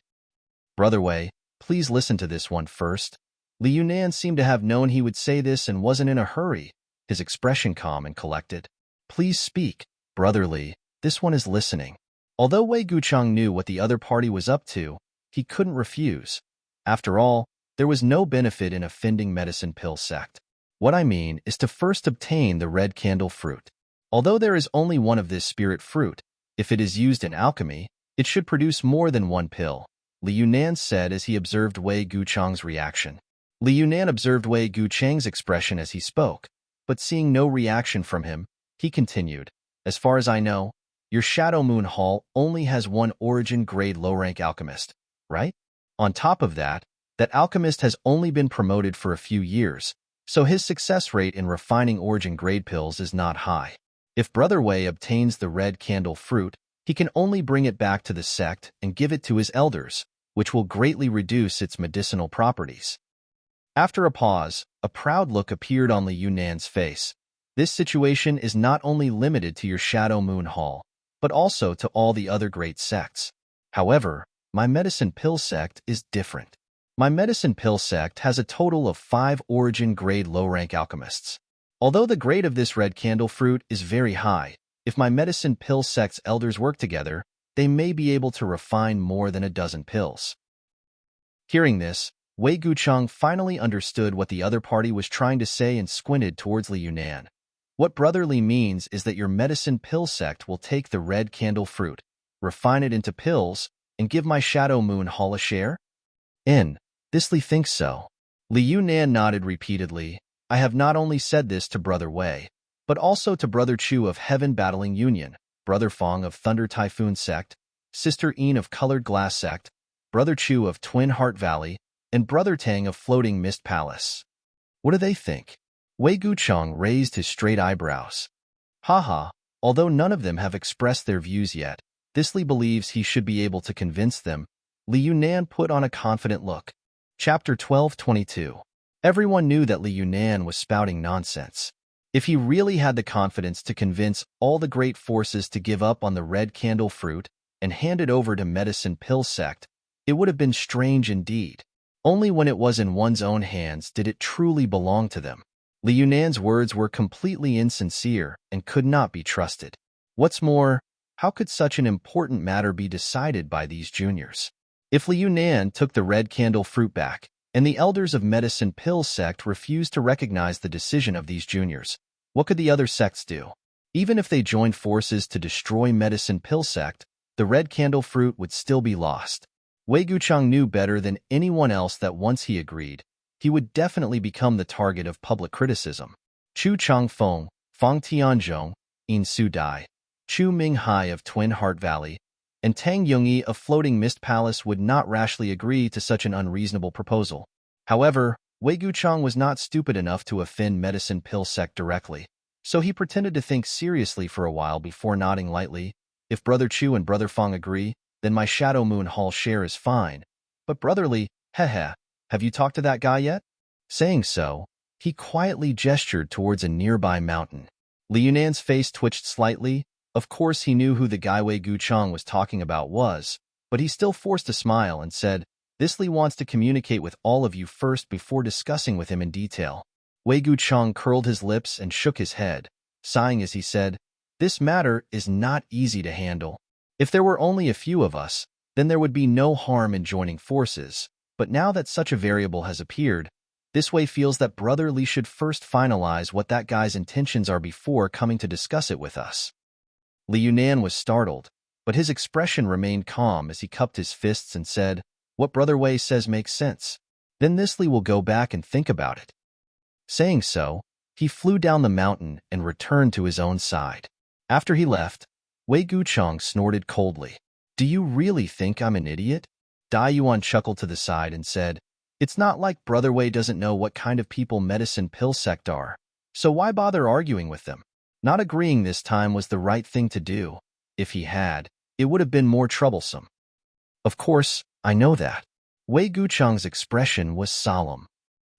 A: Brother Wei, please listen to this one first. Li Yunan seemed to have known he would say this and wasn't in a hurry, his expression calm and collected. Please speak, Brother Li, this one is listening. Although Wei Gucheng knew what the other party was up to, he couldn't refuse. After all, there was no benefit in offending medicine pill sect. What I mean is to first obtain the red candle fruit. Although there is only one of this spirit fruit, if it is used in alchemy, it should produce more than one pill, Li Yunan said as he observed Wei Gucheng's reaction. Li Yunan observed Wei Gucheng's expression as he spoke, but seeing no reaction from him, he continued, as far as I know, your Shadow Moon Hall only has one origin-grade low-rank alchemist, right? On top of that, that alchemist has only been promoted for a few years, so his success rate in refining origin-grade pills is not high. If Brother Wei obtains the red candle fruit, he can only bring it back to the sect and give it to his elders, which will greatly reduce its medicinal properties. After a pause, a proud look appeared on Li Yunan's face. This situation is not only limited to your Shadow Moon Hall, but also to all the other great sects. However, my medicine pill sect is different. My medicine pill sect has a total of 5 origin-grade low-rank alchemists. Although the grade of this red candle fruit is very high, if my medicine pill sect's elders work together, they may be able to refine more than a dozen pills. Hearing this, Wei Gucheng finally understood what the other party was trying to say and squinted towards Li Yunan. What Brother Li means is that your medicine pill sect will take the red candle fruit, refine it into pills, and give my Shadow Moon Hall a share? This Li thinks so. Li Yunan nodded repeatedly. I have not only said this to Brother Wei, but also to Brother Chu of Heaven Battling Union, Brother Fong of Thunder Typhoon Sect, Sister Een of Colored Glass Sect, Brother Chu of Twin Heart Valley, and Brother Tang of Floating Mist Palace. What do they think? Wei Gucheng raised his straight eyebrows. Haha, although none of them have expressed their views yet, this Li believes he should be able to convince them. Li Yunan put on a confident look. Chapter 1222. Everyone knew that Li Yunan was spouting nonsense. If he really had the confidence to convince all the great forces to give up on the red candle fruit and hand it over to medicine pill sect, it would have been strange indeed. Only when it was in one's own hands did it truly belong to them. Li Yunan's words were completely insincere and could not be trusted. What's more, how could such an important matter be decided by these juniors? If Li Yunan took the red candle fruit back, and the elders of Medicine Pill sect refused to recognize the decision of these juniors, what could the other sects do? Even if they joined forces to destroy Medicine Pill sect, the red candle fruit would still be lost. Wei Gucheng knew better than anyone else that once he agreed, he would definitely become the target of public criticism. Chu Changfeng, Fang Tianzhong, In Su Dai, Chu Minghai of Twin Heart Valley, and Tang Yongyi of Floating Mist Palace would not rashly agree to such an unreasonable proposal. However, Wei Gucheng was not stupid enough to offend Medicine Pill sect directly, so he pretended to think seriously for a while before nodding lightly. If Brother Chu and Brother Fang agree, then my Shadow Moon Hall share is fine. But brotherly, heh, have you talked to that guy yet? Saying so, he quietly gestured towards a nearby mountain. Li Yunan's face twitched slightly. Of course he knew who the guy Wei Gucheng was talking about was, but he still forced a smile and said, "This Li wants to communicate with all of you first before discussing with him in detail." Wei Gucheng curled his lips and shook his head, sighing as he said, "This matter is not easy to handle. If there were only a few of us, then there would be no harm in joining forces, but now that such a variable has appeared, this Wei feels that Brother Li should first finalize what that guy's intentions are before coming to discuss it with us." Li Yunan was startled, but his expression remained calm as he cupped his fists and said, "What Brother Wei says makes sense. Then this Li will go back and think about it." Saying so, he flew down the mountain and returned to his own side. After he left, Wei Gucheng snorted coldly. "Do you really think I'm an idiot?" Dai Yuan chuckled to the side and said, "It's not like Brother Wei doesn't know what kind of people Medicine Pill sect are, so why bother arguing with them? Not agreeing this time was the right thing to do. If he had, it would have been more troublesome." "Of course, I know that." Wei Gucheng's expression was solemn.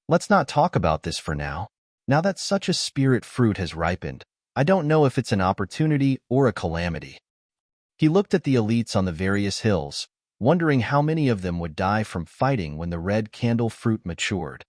A: "Let's not talk about this for now. Now that such a spirit fruit has ripened, I don't know if it's an opportunity or a calamity." He looked at the elites on the various hills, wondering how many of them would die from fighting when the red candle fruit matured.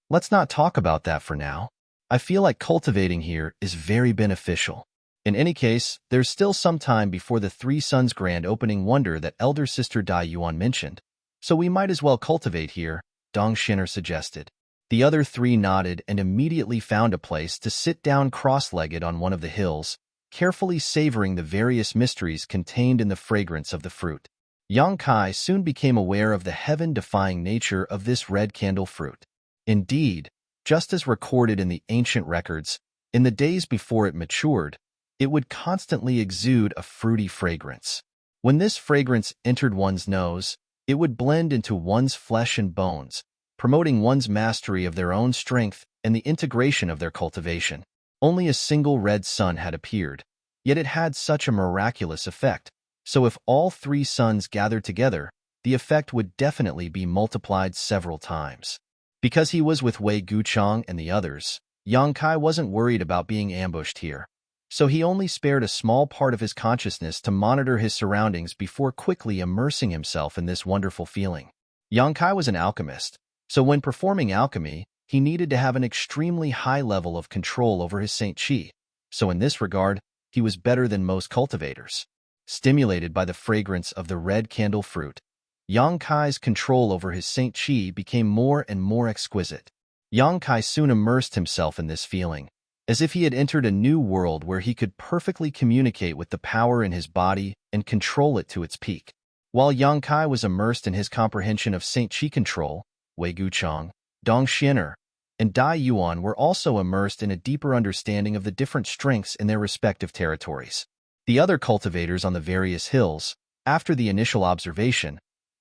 A: "Let's not talk about that for now. I feel like cultivating here is very beneficial. In any case, there's still some time before the Three Suns grand opening wonder that elder sister Dai Yuan mentioned, so we might as well cultivate here," Dong Shinner suggested. The other three nodded and immediately found a place to sit down cross-legged on one of the hills, carefully savoring the various mysteries contained in the fragrance of the fruit. Yang Kai soon became aware of the heaven-defying nature of this red candle fruit. Indeed, just as recorded in the ancient records, in the days before it matured, it would constantly exude a fruity fragrance. When this fragrance entered one's nose, it would blend into one's flesh and bones, promoting one's mastery of their own strength and the integration of their cultivation. Only a single red sun had appeared, yet it had such a miraculous effect, so if all three suns gathered together, the effect would definitely be multiplied several times. Because he was with Wei Gucheng and the others, Yang Kai wasn't worried about being ambushed here, so he only spared a small part of his consciousness to monitor his surroundings before quickly immersing himself in this wonderful feeling. Yang Kai was an alchemist, so when performing alchemy, he needed to have an extremely high level of control over his Saint Qi, so in this regard, he was better than most cultivators. Stimulated by the fragrance of the red candle fruit, Yang Kai's control over his Saint Qi became more and more exquisite. Yang Kai soon immersed himself in this feeling, as if he had entered a new world where he could perfectly communicate with the power in his body and control it to its peak. While Yang Kai was immersed in his comprehension of Saint Qi control, Wei Gucheng, Dong Shinner, and Dai Yuan were also immersed in a deeper understanding of the different strengths in their respective territories. The other cultivators on the various hills, after the initial observation,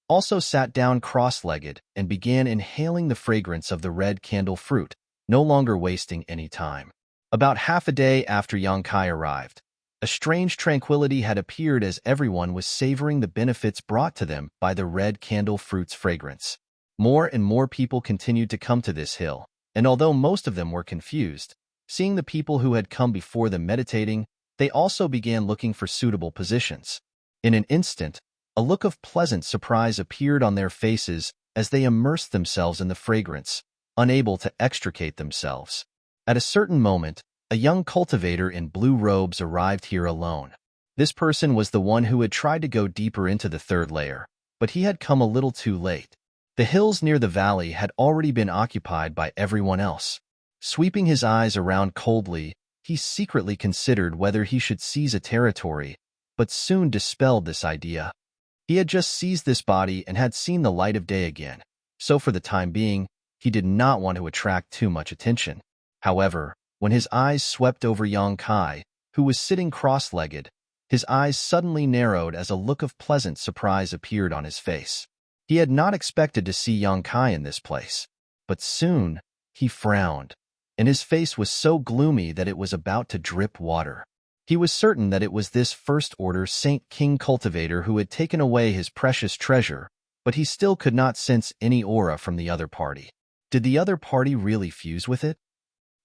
A: also sat down cross-legged and began inhaling the fragrance of the red candle fruit, no longer wasting any time. About half a day after Yang Kai arrived, a strange tranquility had appeared as everyone was savoring the benefits brought to them by the red candle fruit's fragrance. More and more people continued to come to this hill, and although most of them were confused, seeing the people who had come before them meditating, they also began looking for suitable positions. In an instant, a look of pleasant surprise appeared on their faces as they immersed themselves in the fragrance, unable to extricate themselves. At a certain moment, a young cultivator in blue robes arrived here alone. This person was the one who had tried to go deeper into the third layer, but he had come a little too late. The hills near the valley had already been occupied by everyone else. Sweeping his eyes around coldly, he secretly considered whether he should seize a territory, but soon dispelled this idea. He had just seized this body and had seen the light of day again, so for the time being, he did not want to attract too much attention. However, when his eyes swept over Yang Kai, who was sitting cross-legged, his eyes suddenly narrowed as a look of pleasant surprise appeared on his face. He had not expected to see Yang Kai in this place, but soon he frowned, and his face was so gloomy that it was about to drip water. He was certain that it was this first-order Saint King cultivator who had taken away his precious treasure, but he still could not sense any aura from the other party. Did the other party really fuse with it?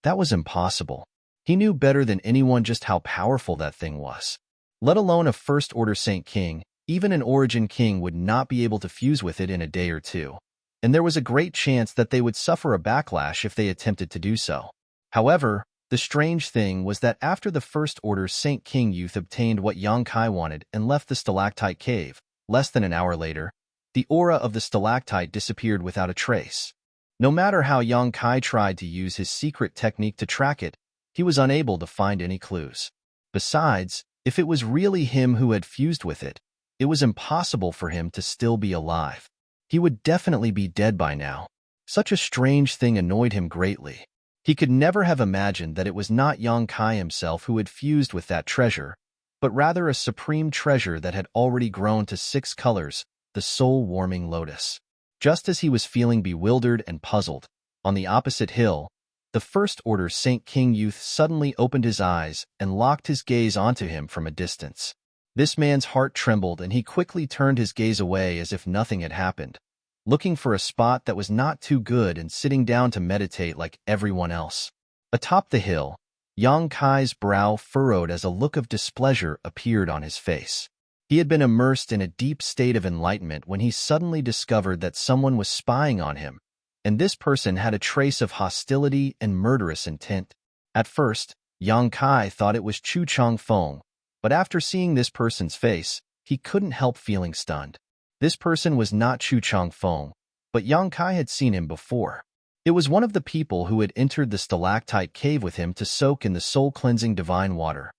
A: That was impossible. He knew better than anyone just how powerful that thing was. Let alone a first-order Saint King, even an Origin King would not be able to fuse with it in a day or two, and there was a great chance that they would suffer a backlash if they attempted to do so. However, the strange thing was that after the first-order Saint King youth obtained what Yang Kai wanted and left the stalactite cave, less than an hour later, the aura of the stalactite disappeared without a trace. No matter how Yang Kai tried to use his secret technique to track it, he was unable to find any clues. Besides, if it was really him who had fused with it, it was impossible for him to still be alive. He would definitely be dead by now. Such a strange thing annoyed him greatly. He could never have imagined that it was not Yang Kai himself who had fused with that treasure, but rather a supreme treasure that had already grown to 6 colors, the soul-warming lotus. Just as he was feeling bewildered and puzzled, on the opposite hill, the first-order Saint King youth suddenly opened his eyes and locked his gaze onto him from a distance. This man's heart trembled and he quickly turned his gaze away as if nothing had happened, looking for a spot that was not too good and sitting down to meditate like everyone else. Atop the hill, Yang Kai's brow furrowed as a look of displeasure appeared on his face. He had been immersed in a deep state of enlightenment when he suddenly discovered that someone was spying on him, and this person had a trace of hostility and murderous intent. At first, Yang Kai thought it was Chu Changfeng, but after seeing this person's face, he couldn't help feeling stunned. This person was not Chu Changfeng, but Yang Kai had seen him before. It was one of the people who had entered the stalactite cave with him to soak in the soul-cleansing divine water.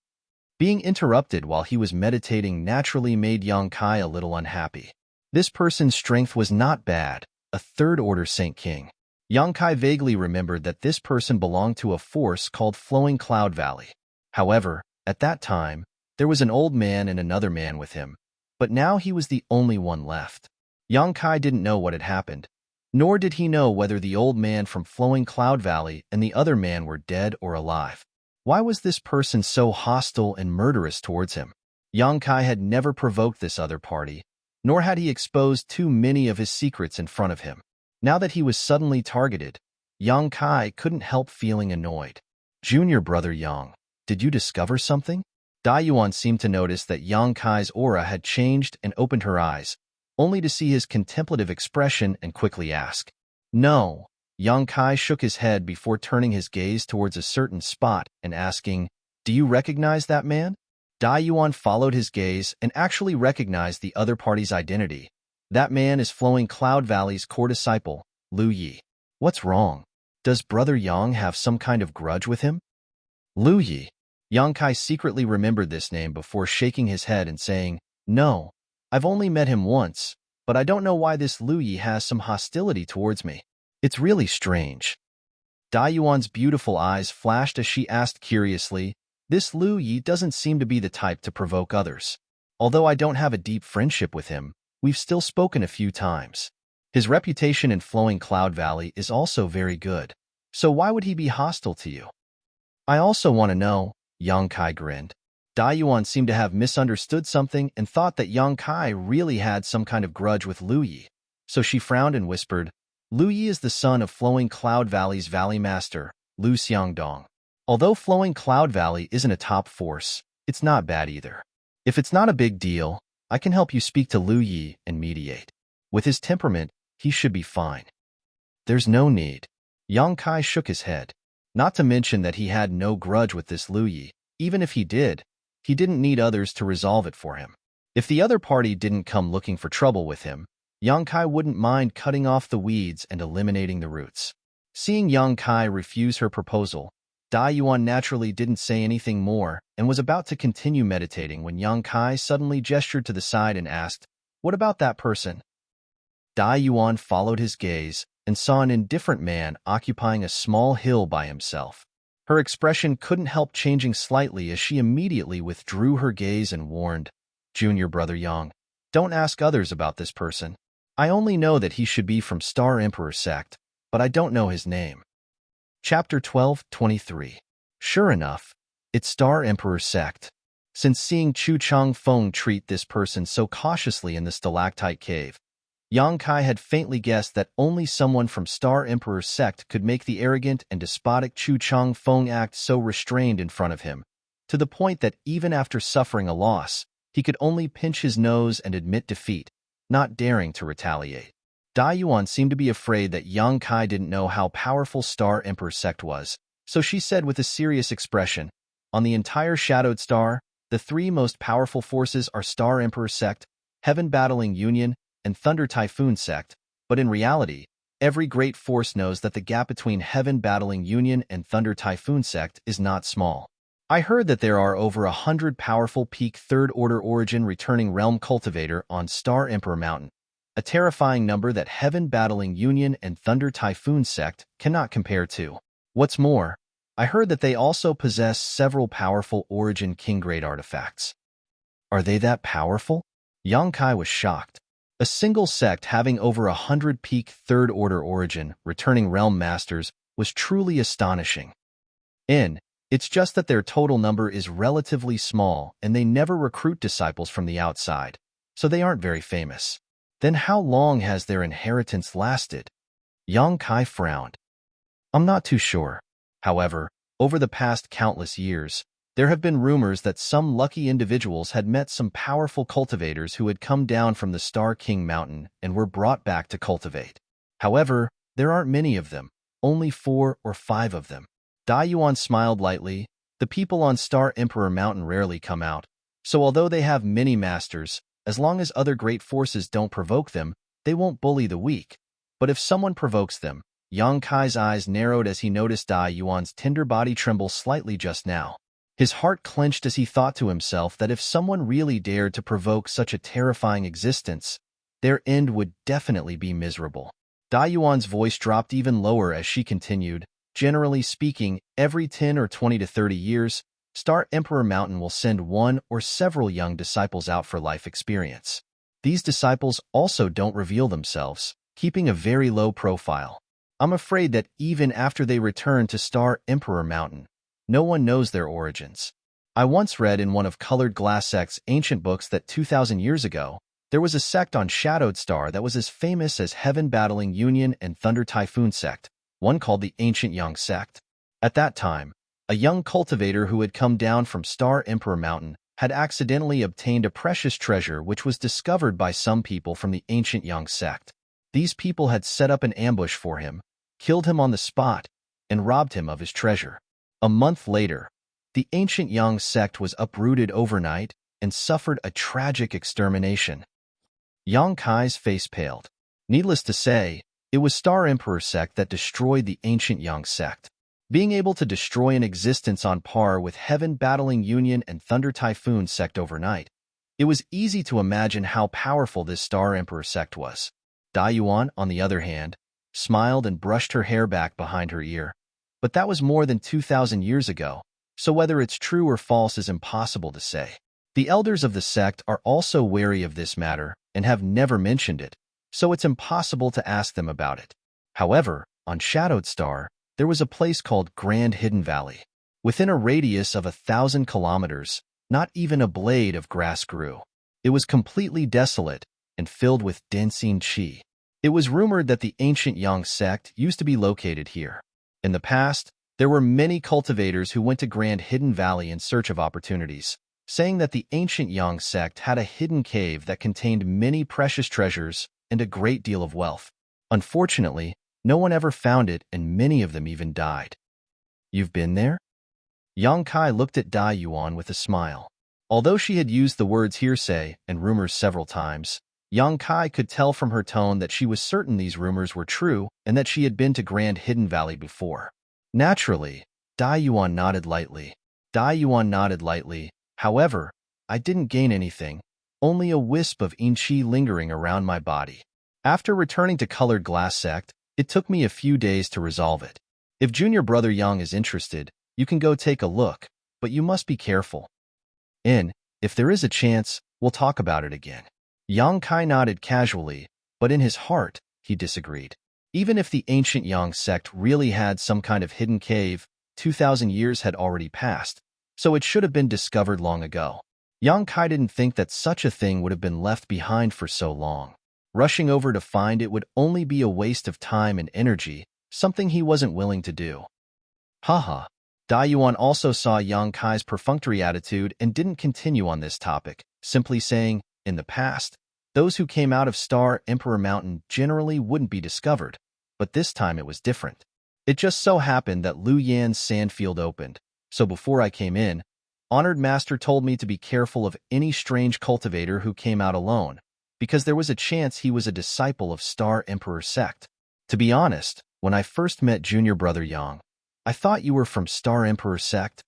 A: Being interrupted while he was meditating naturally made Yang Kai a little unhappy. This person's strength was not bad, a third-order Saint King. Yang Kai vaguely remembered that this person belonged to a force called Flowing Cloud Valley. However, at that time, there was an old man and another man with him, but now he was the only one left. Yang Kai didn't know what had happened, nor did he know whether the old man from Flowing Cloud Valley and the other man were dead or alive. Why was this person so hostile and murderous towards him? Yang Kai had never provoked this other party, nor had he exposed too many of his secrets in front of him. Now that he was suddenly targeted, Yang Kai couldn't help feeling annoyed. Junior brother Yang, did you discover something? Yuan seemed to notice that Yang Kai's aura had changed and opened her eyes, only to see his contemplative expression and quickly ask. No. Yang Kai shook his head before turning his gaze towards a certain spot and asking, Do you recognize that man? Yuan followed his gaze and actually recognized the other party's identity. That man is Flowing Cloud Valley's core disciple, Lu Yi. What's wrong? Does brother Yang have some kind of grudge with him? Lu Yi. Yang Kai secretly remembered this name before shaking his head and saying, No, I've only met him once, but I don't know why this Lu Yi has some hostility towards me. It's really strange. Yuan's beautiful eyes flashed as she asked curiously, This Lu Yi doesn't seem to be the type to provoke others. Although I don't have a deep friendship with him, we've still spoken a few times. His reputation in Flowing Cloud Valley is also very good, so why would he be hostile to you? I also want to know, Yang Kai grinned. Yuan seemed to have misunderstood something and thought that Yang Kai really had some kind of grudge with Lu Yi, so she frowned and whispered, Lu Yi is the son of Flowing Cloud Valley's Valley Master, Lu Xiangdong. Although Flowing Cloud Valley isn't a top force, it's not bad either. If it's not a big deal, I can help you speak to Lu Yi and mediate. With his temperament, He should be fine. There's no need. Yang Kai shook his head. Not to mention that he had no grudge with this Lu Yi. Even if he didn't need others to resolve it for him. If the other party didn't come looking for trouble with him, Yang Kai wouldn't mind cutting off the weeds and eliminating the roots. Seeing Yang Kai refuse her proposal, Dai Yuan naturally didn't say anything more and was about to continue meditating when Yang Kai suddenly gestured to the side and asked, "What about that person?" Dai Yuan followed his gaze and saw an indifferent man occupying a small hill by himself. Her expression couldn't help changing slightly as she immediately withdrew her gaze and warned, "Junior brother Yang, don't ask others about this person. I only know that he should be from Star Emperor sect, but I don't know his name." Chapter 12:23. Sure enough, it's Star Emperor sect. Since seeing Chu Chang Feng treat this person so cautiously in the stalactite cave, Yang Kai had faintly guessed that only someone from Star Emperor sect could make the arrogant and despotic Chu Chang Feng act so restrained in front of him, to the point that even after suffering a loss, he could only pinch his nose and admit defeat, not daring to retaliate. Dai Yuan seemed to be afraid that Yang Kai didn't know how powerful Star Emperor sect was, so she said with a serious expression, "On the entire Shadowed Star, the three most powerful forces are Star Emperor sect, Heaven Battling Union, and Thunder Typhoon sect, but in reality, every great force knows that the gap between Heaven Battling Union and Thunder Typhoon sect is not small. I heard that there are over 100 powerful peak third-order origin returning realm cultivator on Star Emperor Mountain, a terrifying number that Heaven Battling Union and Thunder Typhoon sect cannot compare to. What's more, I heard that they also possess several powerful origin king-grade artifacts." "Are they that powerful?" Yang Kai was shocked. A single sect having over 100 peak third-order origin returning realm masters was truly astonishing. It's just that their total number is relatively small and they never recruit disciples from the outside, so they aren't very famous. Then how long has their inheritance lasted? Yang Kai frowned. "I'm not too sure. However, over the past countless years, there have been rumors that some lucky individuals had met some powerful cultivators who had come down from the Star King Mountain and were brought back to cultivate. However, there aren't many of them, only 4 or 5 of them." Dai Yuan smiled lightly. The people on Star Emperor Mountain rarely come out, so although they have many masters, as long as other great forces don't provoke them, they won't bully the weak. But if someone provokes them, Yang Kai's eyes narrowed as he noticed Dai Yuan's tender body tremble slightly just now. His heart clenched as he thought to himself that if someone really dared to provoke such a terrifying existence, their end would definitely be miserable. Dai Yuan's voice dropped even lower as she continued, "Generally speaking, every 10 or 20 to 30 years, Star Emperor Mountain will send one or several young disciples out for life experience. These disciples also don't reveal themselves, keeping a very low profile. I'm afraid that even after they return to Star Emperor Mountain, no one knows their origins. I once read in one of Colored Glass Sect's ancient books that 2,000 years ago, there was a sect on Shadowed Star that was as famous as Heaven Battling Union and Thunder Typhoon sect, one called the Ancient Young Sect. At that time, a young cultivator who had come down from Star Emperor Mountain had accidentally obtained a precious treasure which was discovered by some people from the Ancient Young Sect. These people had set up an ambush for him, killed him on the spot, and robbed him of his treasure. A month later, the Ancient Young Sect was uprooted overnight and suffered a tragic extermination." Yang Kai's face paled. Needless to say, it was Star Emperor sect that destroyed the Ancient Young Sect. Being able to destroy an existence on par with Heaven Battling Union and Thunder Typhoon sect overnight, it was easy to imagine how powerful this Star Emperor sect was. Dai Yuan, on the other hand, smiled and brushed her hair back behind her ear. But that was more than 2,000 years ago, so whether it's true or false is impossible to say. The elders of the sect are also wary of this matter and have never mentioned it, so it's impossible to ask them about it. However, on Shadowed Star, there was a place called Grand Hidden Valley. Within a radius of 1,000 kilometers, not even a blade of grass grew. It was completely desolate and filled with Densine Qi. It was rumored that the Ancient Young Sect used to be located here. In the past, there were many cultivators who went to Grand Hidden Valley in search of opportunities, saying that the Ancient Young Sect had a hidden cave that contained many precious treasures and a great deal of wealth. Unfortunately, no one ever found it and many of them even died. You've been there? Yang Kai looked at Dai Yuan with a smile. Although she had used the words hearsay and rumors several times, Yang Kai could tell from her tone that she was certain these rumors were true and that she had been to Grand Hidden Valley before. Naturally, Dai Yuan nodded lightly. However, I didn't gain anything, only a wisp of Inchi lingering around my body. After returning to Colored Glass Sect, it took me a few days to resolve it. If Junior Brother Yang is interested, you can go take a look, but you must be careful. If there is a chance, we'll talk about it again. Yang Kai nodded casually, but in his heart, he disagreed. Even if the ancient Yang sect really had some kind of hidden cave, 2,000 years had already passed, so it should have been discovered long ago. Yang Kai didn't think that such a thing would have been left behind for so long. Rushing over to find it would only be a waste of time and energy, something he wasn't willing to do. Haha. Dai Yuan also saw Yang Kai's perfunctory attitude and didn't continue on this topic, simply saying, in the past, those who came out of Star Emperor Mountain generally wouldn't be discovered, but this time it was different. It just so happened that Lu Yan's sandfield opened, so before I came in, Honored Master told me to be careful of any strange cultivator who came out alone, because there was a chance he was a disciple of Star Emperor sect. To be honest, when I first met Junior Brother Yang, I thought you were from Star Emperor sect.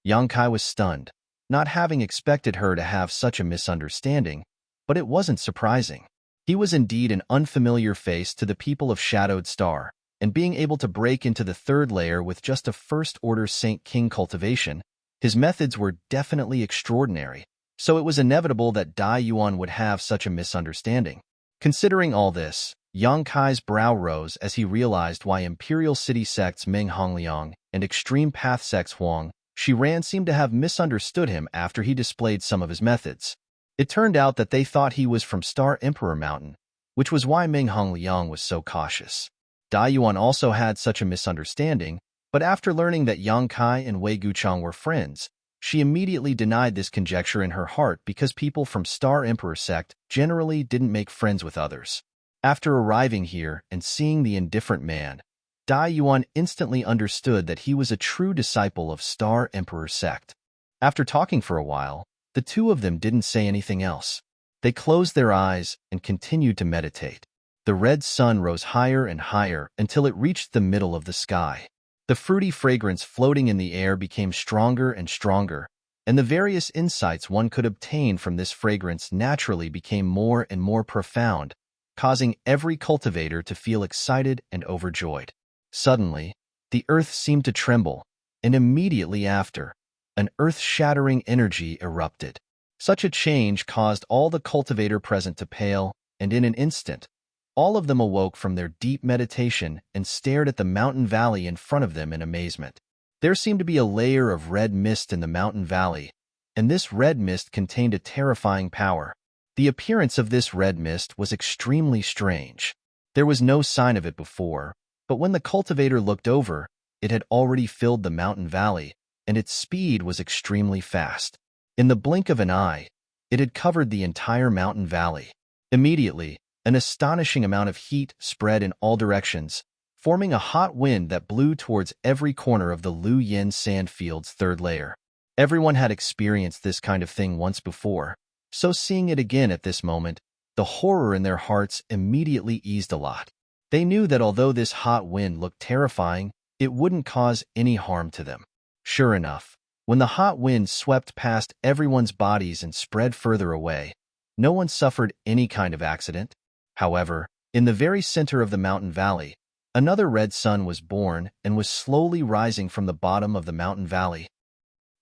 A: Yang Kai was stunned, not having expected her to have such a misunderstanding, but it wasn't surprising. He was indeed an unfamiliar face to the people of Shadowed Star, and being able to break into the third layer with just a first-order Saint King cultivation, his methods were definitely extraordinary, so it was inevitable that Dai Yuan would have such a misunderstanding. Considering all this, Yang Kai's brow rose as he realized why Imperial City sects Meng Hongliang and Extreme Path sects Huang Shiran seemed to have misunderstood him after he displayed some of his methods. It turned out that they thought he was from Star Emperor Mountain, which was why Meng Hongliang was so cautious. Dai Yuan also had such a misunderstanding, but after learning that Yang Kai and Wei Guchang were friends, she immediately denied this conjecture in her heart because people from Star Emperor sect generally didn't make friends with others. After arriving here and seeing the indifferent man, Dai Yuan instantly understood that he was a true disciple of Star Emperor sect. After talking for a while, the two of them didn't say anything else. They closed their eyes and continued to meditate. The red sun rose higher and higher until it reached the middle of the sky. The fruity fragrance floating in the air became stronger and stronger, and the various insights one could obtain from this fragrance naturally became more and more profound, causing every cultivator to feel excited and overjoyed. Suddenly, the earth seemed to tremble, and immediately after, an earth-shattering energy erupted. Such a change caused all the cultivator present to pale, and in an instant, all of them awoke from their deep meditation and stared at the mountain valley in front of them in amazement. There seemed to be a layer of red mist in the mountain valley, and this red mist contained a terrifying power. The appearance of this red mist was extremely strange. There was no sign of it before, but when the cultivator looked over, it had already filled the mountain valley, and its speed was extremely fast. In the blink of an eye, it had covered the entire mountain valley. Immediately, an astonishing amount of heat spread in all directions, forming a hot wind that blew towards every corner of the Lu Yin sandfield's third layer. Everyone had experienced this kind of thing once before, so seeing it again at this moment, the horror in their hearts immediately eased a lot. They knew that although this hot wind looked terrifying, it wouldn't cause any harm to them. Sure enough, when the hot wind swept past everyone's bodies and spread further away, no one suffered any kind of accident. However, in the very center of the mountain valley, another red sun was born and was slowly rising from the bottom of the mountain valley.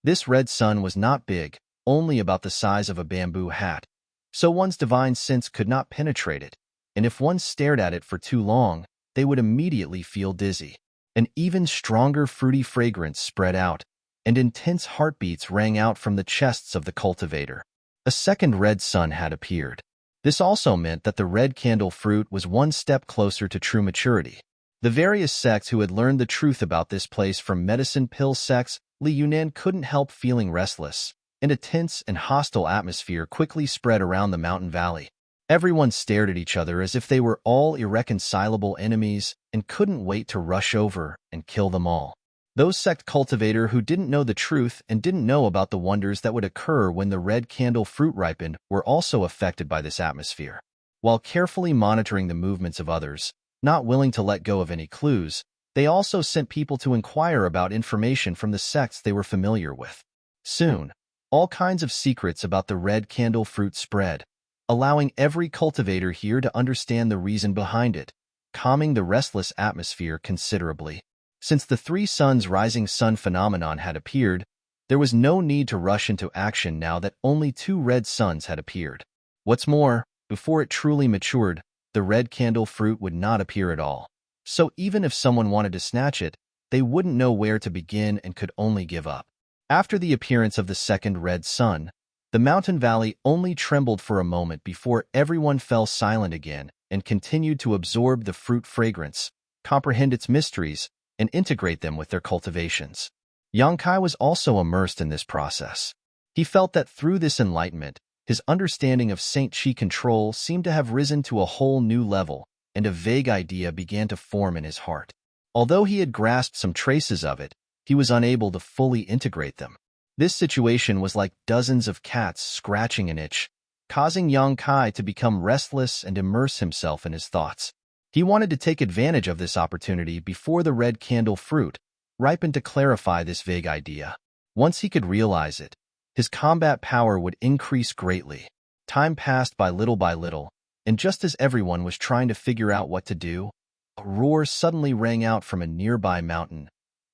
A: This red sun was not big, only about the size of a bamboo hat, so one's divine sense could not penetrate it, and if one stared at it for too long, they would immediately feel dizzy. An even stronger fruity fragrance spread out, and intense heartbeats rang out from the chests of the cultivator. A second red sun had appeared. This also meant that the red candle fruit was one step closer to true maturity. The various sects who had learned the truth about this place from medicine pill sects, Li Yunan couldn't help feeling restless, and a tense and hostile atmosphere quickly spread around the mountain valley. Everyone stared at each other as if they were all irreconcilable enemies and couldn't wait to rush over and kill them all. Those sect cultivator who didn't know the truth and didn't know about the wonders that would occur when the red candle fruit ripened were also affected by this atmosphere. While carefully monitoring the movements of others, not willing to let go of any clues, they also sent people to inquire about information from the sects they were familiar with. Soon, all kinds of secrets about the red candle fruit spread, allowing every cultivator here to understand the reason behind it, calming the restless atmosphere considerably. Since the three suns rising sun phenomenon had appeared, there was no need to rush into action now that only two red suns had appeared. What's more, before it truly matured, the red candle fruit would not appear at all. So even if someone wanted to snatch it, they wouldn't know where to begin and could only give up. After the appearance of the second red sun, the mountain valley only trembled for a moment before everyone fell silent again and continued to absorb the fruit fragrance, comprehend its mysteries, and integrate them with their cultivations. Yang Kai was also immersed in this process. He felt that through this enlightenment, his understanding of Saint Chi control seemed to have risen to a whole new level, and a vague idea began to form in his heart. Although he had grasped some traces of it, he was unable to fully integrate them. This situation was like dozens of cats scratching an itch, causing Yang Kai to become restless and immerse himself in his thoughts. He wanted to take advantage of this opportunity before the red candle fruit ripened to clarify this vague idea. Once he could realize it, his combat power would increase greatly. Time passed by little, and just as everyone was trying to figure out what to do, a roar suddenly rang out from a nearby mountain.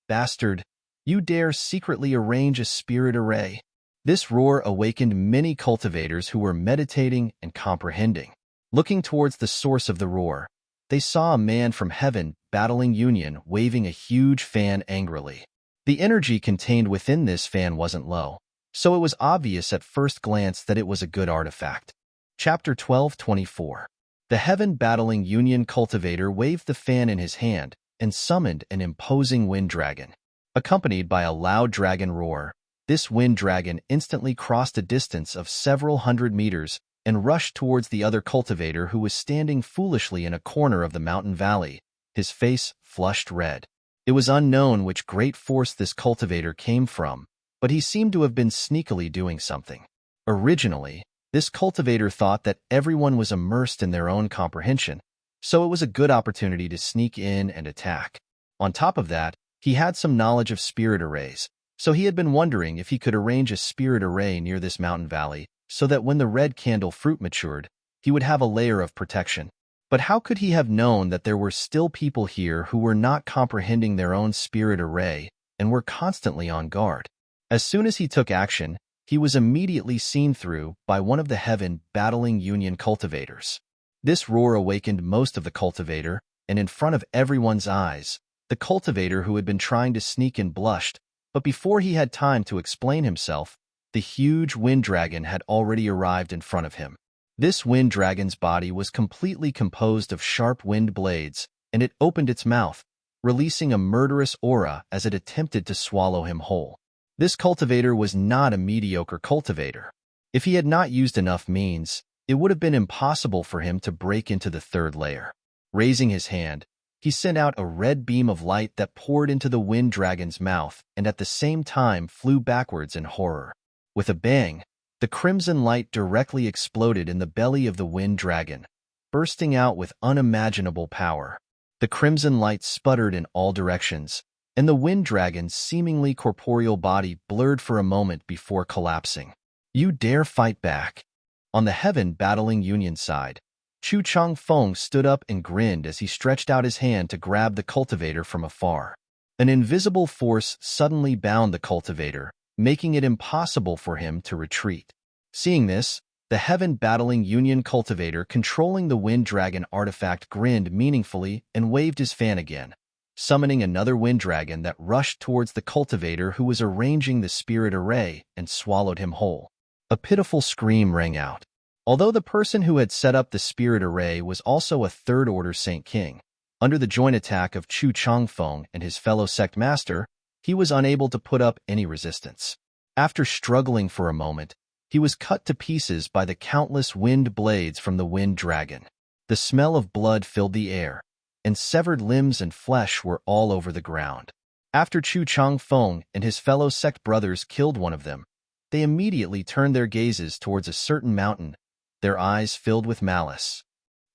A: "Bastard! You dare secretly arrange a spirit array!" This roar awakened many cultivators who were meditating and comprehending. Looking towards the source of the roar, they saw a man from heaven battling Union waving a huge fan angrily. The energy contained within this fan wasn't low, so it was obvious at first glance that it was a good artifact. Chapter 12:24. The heaven battling Union cultivator waved the fan in his hand and summoned an imposing wind dragon. Accompanied by a loud dragon roar, this wind dragon instantly crossed a distance of several hundred meters and rushed towards the other cultivator who was standing foolishly in a corner of the mountain valley, his face flushed red. It was unknown which great force this cultivator came from, but he seemed to have been sneakily doing something. Originally, this cultivator thought that everyone was immersed in their own comprehension, so it was a good opportunity to sneak in and attack. On top of that, he had some knowledge of spirit arrays, so he had been wondering if he could arrange a spirit array near this mountain valley so that when the red candle fruit matured, he would have a layer of protection. But how could he have known that there were still people here who were not comprehending their own spirit array and were constantly on guard? As soon as he took action, he was immediately seen through by one of the heaven battling Union cultivators. This roar awakened most of the cultivator, and in front of everyone's eyes, the cultivator who had been trying to sneak in blushed, but before he had time to explain himself, the huge wind dragon had already arrived in front of him. This wind dragon's body was completely composed of sharp wind blades, and it opened its mouth, releasing a murderous aura as it attempted to swallow him whole. This cultivator was not a mediocre cultivator. If he had not used enough means, it would have been impossible for him to break into the third layer. Raising his hand, he sent out a red beam of light that poured into the wind dragon's mouth and at the same time flew backwards in horror. With a bang, the crimson light directly exploded in the belly of the wind dragon, bursting out with unimaginable power. The crimson light sputtered in all directions, and the wind dragon's seemingly corporeal body blurred for a moment before collapsing. "You dare fight back?" On the heaven battling Union side, Chu Chang Feng stood up and grinned as he stretched out his hand to grab the cultivator from afar. An invisible force suddenly bound the cultivator, making it impossible for him to retreat. Seeing this, the heaven battling Union cultivator controlling the wind dragon artifact grinned meaningfully and waved his fan again, summoning another wind dragon that rushed towards the cultivator who was arranging the spirit array and swallowed him whole. A pitiful scream rang out. Although the person who had set up the spirit array was also a third-order Saint King, under the joint attack of Chu Changfeng and his fellow sect master, he was unable to put up any resistance. After struggling for a moment, He was cut to pieces by the countless wind blades from the wind dragon. The smell of blood filled the air, and severed limbs and flesh were all over the ground. After Chu Changfeng and his fellow sect brothers killed one of them, they immediately turned their gazes towards a certain mountain, their eyes filled with malice.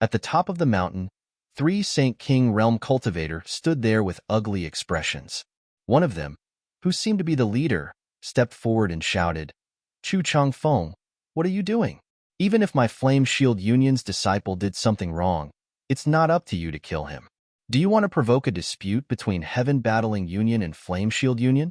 A: At the top of the mountain, 3 Saint King Realm cultivators stood there with ugly expressions. One of them, who seemed to be the leader, stepped forward and shouted, "Chu Changfeng, what are you doing? Even if my Flame Shield Union's disciple did something wrong, it's not up to you to kill him. Do you want to provoke a dispute between Heaven Battling Union and Flame Shield Union?"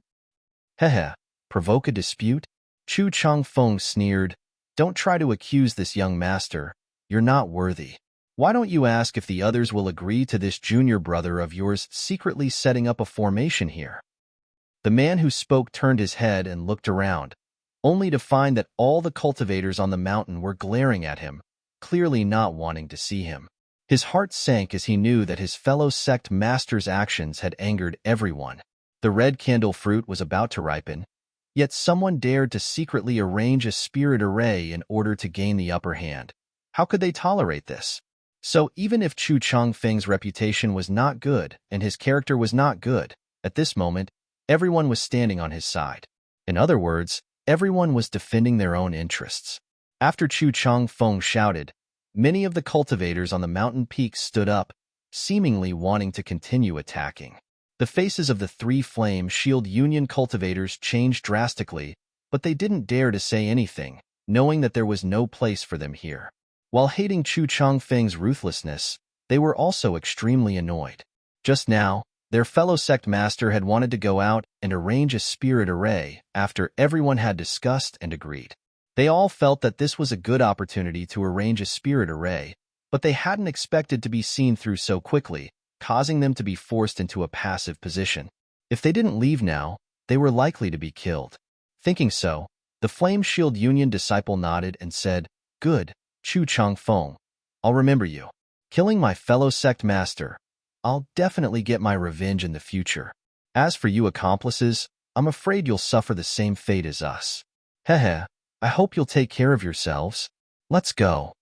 A: "Hehe, provoke a dispute?" Chu Changfeng sneered. "Don't try to accuse this young master. You're not worthy. Why don't you ask if the others will agree to this junior brother of yours secretly setting up a formation here?" The man who spoke turned his head and looked around, only to find that all the cultivators on the mountain were glaring at him, clearly not wanting to see him. His heart sank as he knew that his fellow sect master's actions had angered everyone. The red candle fruit was about to ripen, yet someone dared to secretly arrange a spirit array in order to gain the upper hand. How could they tolerate this? So even if Chu Changfeng's reputation was not good and his character was not good, at this moment, everyone was standing on his side. In other words, everyone was defending their own interests. After Chu Changfeng shouted, many of the cultivators on the mountain peaks stood up, seemingly wanting to continue attacking. The faces of the 3 Flame Shield Union cultivators changed drastically, but they didn't dare to say anything, knowing that there was no place for them here. While hating Chu Changfeng's ruthlessness, they were also extremely annoyed. Just now, their fellow sect master had wanted to go out and arrange a spirit array after everyone had discussed and agreed. They all felt that this was a good opportunity to arrange a spirit array, but they hadn't expected to be seen through so quickly, causing them to be forced into a passive position. If they didn't leave now, they were likely to be killed. Thinking so, the Flame Shield Union disciple nodded and said, "Good, Chu Changfeng, I'll remember you. Killing my fellow sect master, I'll definitely get my revenge in the future. As for you accomplices, I'm afraid you'll suffer the same fate as us. Hehe, I hope you'll take care of yourselves. Let's go."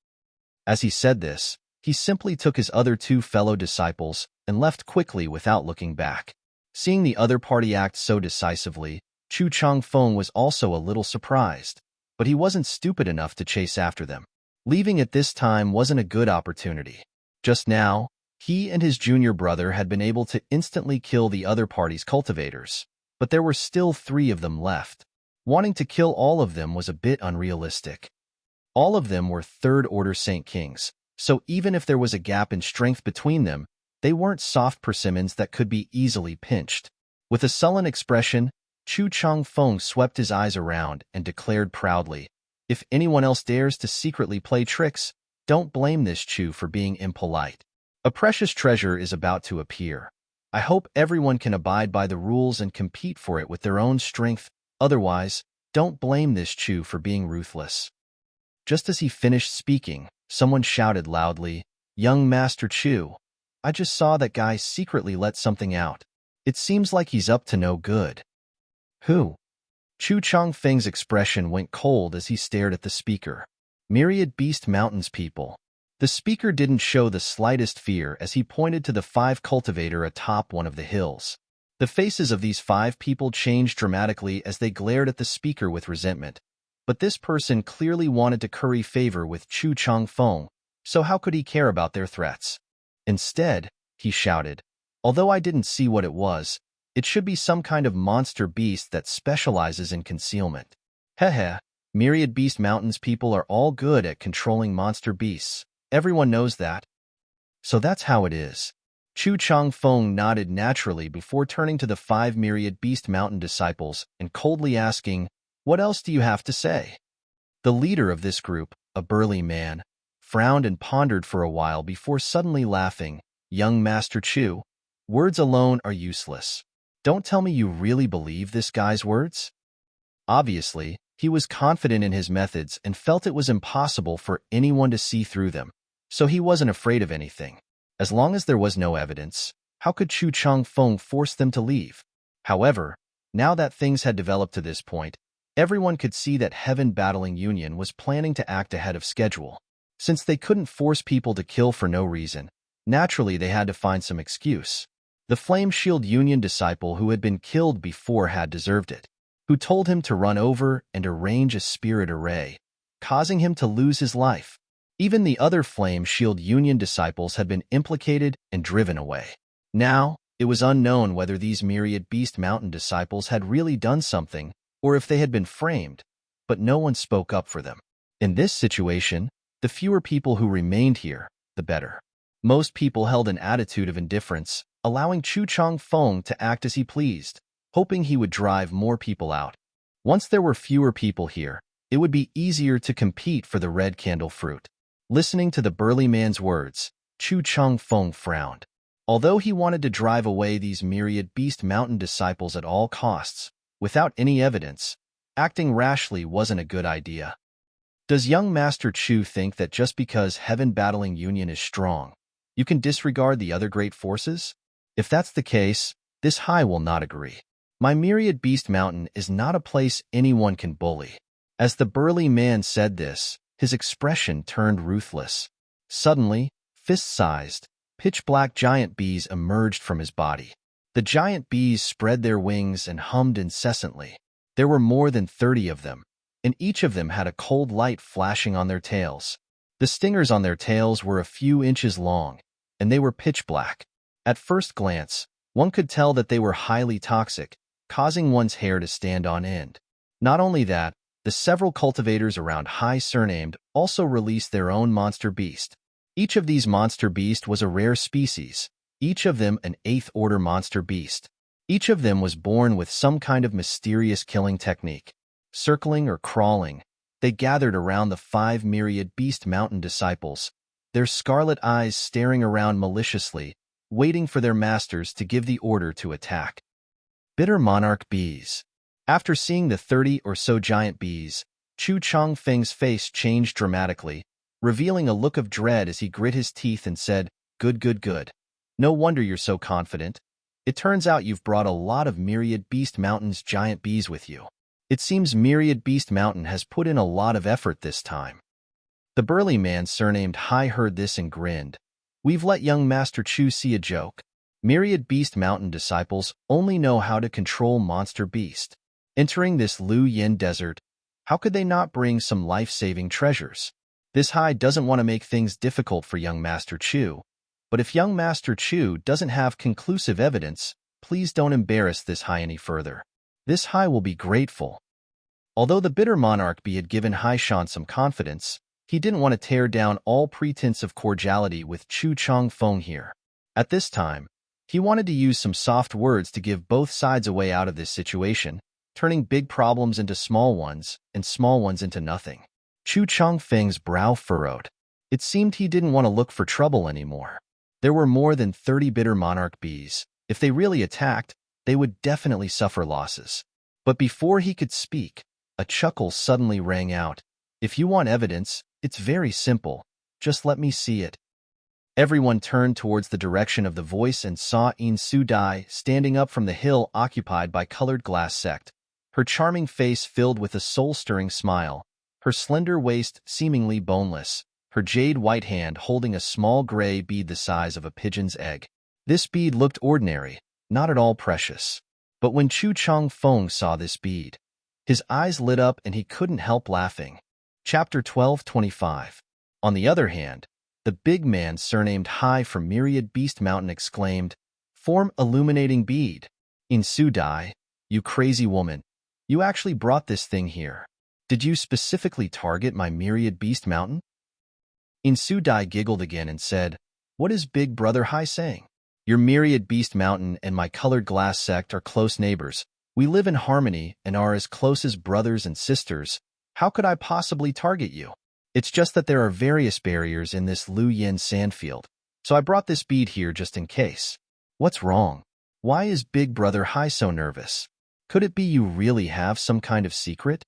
A: As he said this, he simply took his other 2 fellow disciples and left quickly without looking back. Seeing the other party act so decisively, Chu Changfeng was also a little surprised, but he wasn't stupid enough to chase after them. Leaving at this time wasn't a good opportunity. Just now, he and his junior brother had been able to instantly kill the other party's cultivators, but there were still 3 of them left. Wanting to kill all of them was a bit unrealistic. All of them were 3rd-order Saint Kings, so even if there was a gap in strength between them, they weren't soft persimmons that could be easily pinched. With a sullen expression, Chu Changfeng swept his eyes around and declared proudly, "If anyone else dares to secretly play tricks, don't blame this Chu for being impolite. A precious treasure is about to appear. I hope everyone can abide by the rules and compete for it with their own strength. Otherwise, don't blame this Chu for being ruthless." Just as he finished speaking, someone shouted loudly, "Young Master Chu, I just saw that guy secretly let something out. It seems like he's up to no good." "Who?" Chu Changfeng's expression went cold as he stared at the speaker. "Myriad Beast Mountains people." The speaker didn't show the slightest fear as he pointed to the 5 cultivator atop one of the hills. The faces of these 5 people changed dramatically as they glared at the speaker with resentment. But this person clearly wanted to curry favor with Chu Changfeng, so how could he care about their threats? Instead, he shouted, "Although I didn't see what it was, it should be some kind of monster beast that specializes in concealment. Hehe, Myriad Beast Mountains people are all good at controlling monster beasts. Everyone knows that." "So that's how it is." Chu Changfeng nodded naturally before turning to the 5 Myriad Beast Mountain disciples and coldly asking, "What else do you have to say?" The leader of this group, a burly man, frowned and pondered for a while before suddenly laughing. "Young Master Chu, words alone are useless. Don't tell me you really believe this guy's words?" Obviously, he was confident in his methods and felt it was impossible for anyone to see through them, so he wasn't afraid of anything. As long as there was no evidence, how could Chu Changfeng force them to leave? However, now that things had developed to this point, Everyone could see that Heaven Battling Union was planning to act ahead of schedule. Since they couldn't force people to kill for no reason, naturally they had to find some excuse. The Flame Shield Union disciple who had been killed before had deserved it, who told him to run over and arrange a spirit array, causing him to lose his life. Even the other Flame Shield Union disciples had been implicated and driven away. Now, it was unknown whether these Myriad Beast Mountain disciples had really done something or if they had been framed, but no one spoke up for them. In this situation, the fewer people who remained here, the better. Most people held an attitude of indifference, allowing Chu Chong Feng to act as he pleased, hoping he would drive more people out. Once there were fewer people here, it would be easier to compete for the red candle fruit. Listening to the burly man's words, Chu Chong Feng frowned. Although he wanted to drive away these Myriad Beast Mountain disciples at all costs, without any evidence, acting rashly wasn't a good idea. Does young Master Chu think that just because Heaven Battling Union is strong, you can disregard the other great forces? If that's the case, this High will not agree. My Myriad Beast Mountain is not a place anyone can bully. As the burly man said this, his expression turned ruthless. Suddenly, fist-sized, pitch-black giant bees emerged from his body. The giant bees spread their wings and hummed incessantly. There were more than 30 of them, and each of them had a cold light flashing on their tails. The stingers on their tails were a few inches long, and they were pitch black. At first glance, one could tell that they were highly toxic, causing one's hair to stand on end. Not only that, the several cultivators around High Surnamed also released their own monster beast. Each of these monster beasts was a rare species, each of them an 8th order monster beast. Each of them was born with some kind of mysterious killing technique. Circling or crawling, they gathered around the 5 Myriad Beast Mountain disciples, their scarlet eyes staring around maliciously, waiting for their masters to give the order to attack. Bitter Monarch Bees. After seeing the 30 or so giant bees, Chu Chong Feng's face changed dramatically, revealing a look of dread as he grit his teeth and said, "Good, good, good. No wonder you're so confident. It turns out you've brought a lot of Myriad Beast Mountain's giant bees with you. It seems Myriad Beast Mountain has put in a lot of effort this time." The burly man surnamed High heard this and grinned. "We've let young Master Chu see a joke. Myriad Beast Mountain disciples only know how to control monster beast. Entering this Lu Yin desert, how could they not bring some life-saving treasures? This High doesn't want to make things difficult for young Master Chu, but if young Master Chu doesn't have conclusive evidence, please don't embarrass this High any further. This High will be grateful." Although the bitter monarch bee had given Hai Shan some confidence, he didn't want to tear down all pretense of cordiality with Chu Chong Feng here. At this time, he wanted to use some soft words to give both sides a way out of this situation, turning big problems into small ones and small ones into nothing. Chu Chong Feng's brow furrowed. It seemed he didn't want to look for trouble anymore. There were more than 30 bitter monarch bees. If they really attacked, they would definitely suffer losses. But before he could speak, a chuckle suddenly rang out. "If you want evidence, it's very simple. Just let me see it." Everyone turned towards the direction of the voice and saw In Su Dai standing up from the hill occupied by Colored Glass Sect, her charming face filled with a soul-stirring smile, her slender waist seemingly boneless, her jade-white hand holding a small gray bead the size of a pigeon's egg. This bead looked ordinary, not at all precious. But when Chu Chong Feng saw this bead, his eyes lit up and he couldn't help laughing. Chapter 12:25. On the other hand, the big man surnamed Hai from Myriad Beast Mountain exclaimed, "Form illuminating bead. In Su Dai, you crazy woman, you actually brought this thing here. Did you specifically target my Myriad Beast Mountain?" In Su Dai giggled again and said, "What is Big Brother Hai saying? Your Myriad Beast Mountain and my Colored Glass Sect are close neighbors. We live in harmony and are as close as brothers and sisters. How could I possibly target you? It's just that there are various barriers in this Lu Yin sandfield, so I brought this bead here just in case. What's wrong? Why is Big Brother Hai so nervous? Could it be you really have some kind of secret?"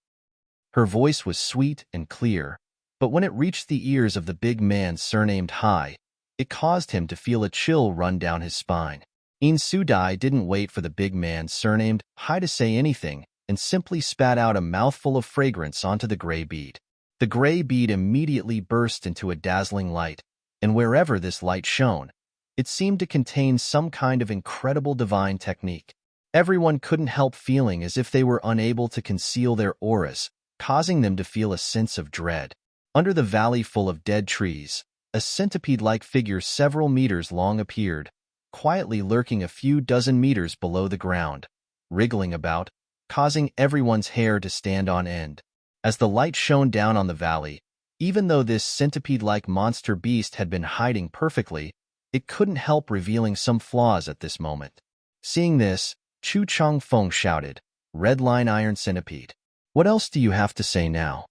A: Her voice was sweet and clear, but when it reached the ears of the big man surnamed Hai, it caused him to feel a chill run down his spine. In Su Dai didn't wait for the big man surnamed Hai to say anything. and simply spat out a mouthful of fragrance onto the gray bead. The gray bead immediately burst into a dazzling light, and wherever this light shone, it seemed to contain some kind of incredible divine technique. Everyone couldn't help feeling as if they were unable to conceal their auras, causing them to feel a sense of dread. Under the valley full of dead trees, a centipede-like figure several meters long appeared, quietly lurking a few dozen meters below the ground, wriggling about, causing everyone's hair to stand on end. As the light shone down on the valley, even though this centipede-like monster beast had been hiding perfectly, it couldn't help revealing some flaws at this moment. Seeing this, Chu Changfeng shouted, "Red line iron centipede. What else do you have to say now?"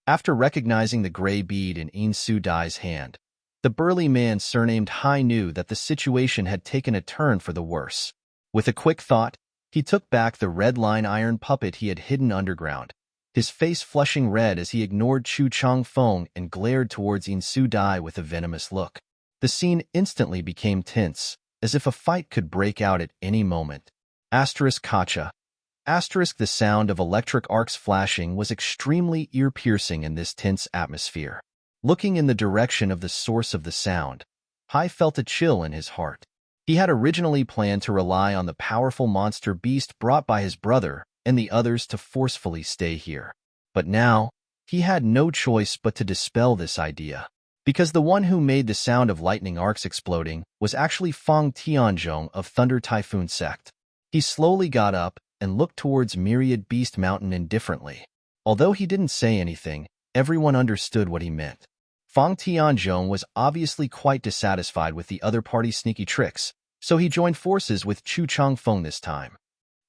A: After recognizing the gray bead in In Su Dai's hand, the burly man surnamed Hai knew that the situation had taken a turn for the worse. With a quick thought, he took back the red line iron puppet he had hidden underground, his face flushing red as he ignored Chu Changfeng and glared towards In Su Dai with a venomous look. The scene instantly became tense, as if a fight could break out at any moment. Kacha. The sound of electric arcs flashing was extremely ear-piercing in this tense atmosphere. Looking in the direction of the source of the sound, Hai felt a chill in his heart. He had originally planned to rely on the powerful monster beast brought by his brother and the others to forcefully stay here. But now, he had no choice but to dispel this idea, because the one who made the sound of lightning arcs exploding was actually Fang Tianzhong of Thunder Typhoon Sect. He slowly got up and looked towards Myriad Beast Mountain indifferently. Although he didn't say anything, everyone understood what he meant. Fang Tianzhong was obviously quite dissatisfied with the other party's sneaky tricks, so he joined forces with Chu Changfeng this time.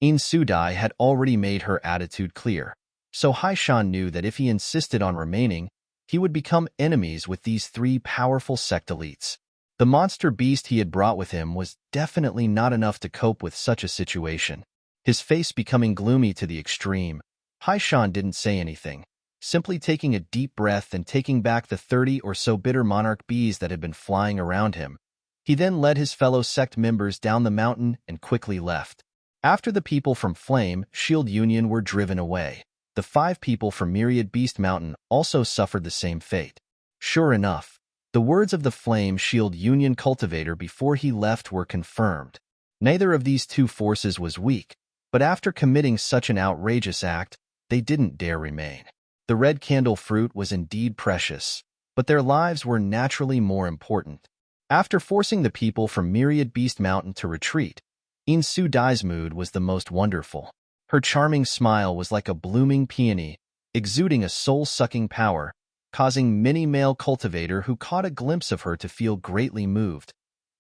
A: In Su Dai had already made her attitude clear, so Hai Shan knew that if he insisted on remaining, he would become enemies with these three powerful sect elites. The monster beast he had brought with him was definitely not enough to cope with such a situation. His face becoming gloomy to the extreme, Hai Shan didn't say anything, simply taking a deep breath and taking back the 30 or so bitter monarch bees that had been flying around him. He then led his fellow sect members down the mountain and quickly left. After the people from Flame Shield Union were driven away, the 5 people from Myriad Beast Mountain also suffered the same fate. Sure enough, the words of the Flame Shield Union cultivator before he left were confirmed. Neither of these two forces was weak, but after committing such an outrageous act, they didn't dare remain. The red candle fruit was indeed precious, but their lives were naturally more important. After forcing the people from Myriad Beast Mountain to retreat, In Su Dai's mood was the most wonderful. Her charming smile was like a blooming peony, exuding a soul-sucking power, causing many male cultivator who caught a glimpse of her to feel greatly moved,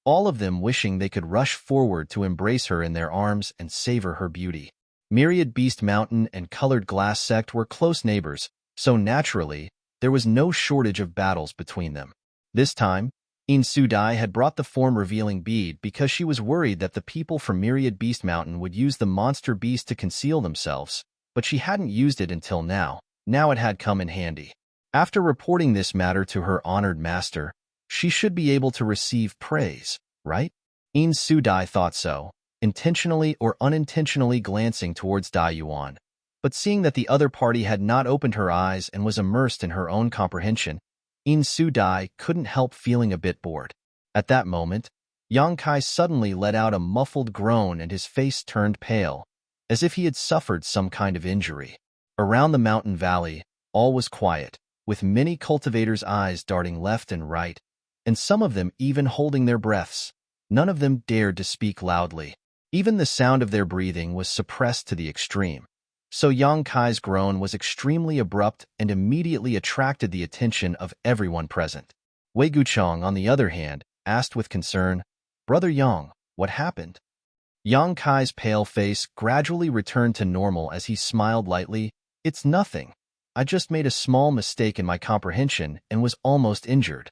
A: all of them wishing they could rush forward to embrace her in their arms and savor her beauty. Myriad Beast Mountain and Colored Glass Sect were close neighbors, so naturally, there was no shortage of battles between them. This time, In Su Dai had brought the form-revealing bead because she was worried that the people from Myriad Beast Mountain would use the monster beast to conceal themselves, but she hadn't used it until now. Now it had come in handy. After reporting this matter to her honored master, she should be able to receive praise, right? In Su Dai thought so, intentionally or unintentionally glancing towards Dai Yuan. But seeing that the other party had not opened her eyes and was immersed in her own comprehension, In Su Dai couldn't help feeling a bit bored. At that moment, Yang Kai suddenly let out a muffled groan and his face turned pale, as if he had suffered some kind of injury. Around the mountain valley, all was quiet, with many cultivators' eyes darting left and right, and some of them even holding their breaths. None of them dared to speak loudly. Even the sound of their breathing was suppressed to the extreme. So Yang Kai's groan was extremely abrupt and immediately attracted the attention of everyone present. Wei Guchong, on the other hand, asked with concern, "Brother Yang, what happened?" Yang Kai's pale face gradually returned to normal as he smiled lightly. "It's nothing. I just made a small mistake in my comprehension and was almost injured."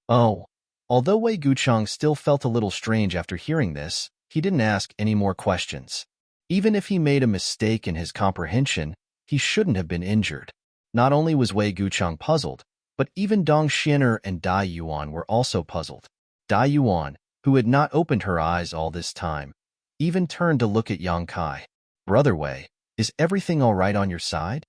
A: Oh. Although Wei Guchong still felt a little strange after hearing this, he didn't ask any more questions. Even if he made a mistake in his comprehension, he shouldn't have been injured. Not only was Wei Guchong puzzled, but even Dong Xiner and Dai Yuan were also puzzled. Dai Yuan, who had not opened her eyes all this time, even turned to look at Yang Kai. "Brother Wei, Is everything all right on your side?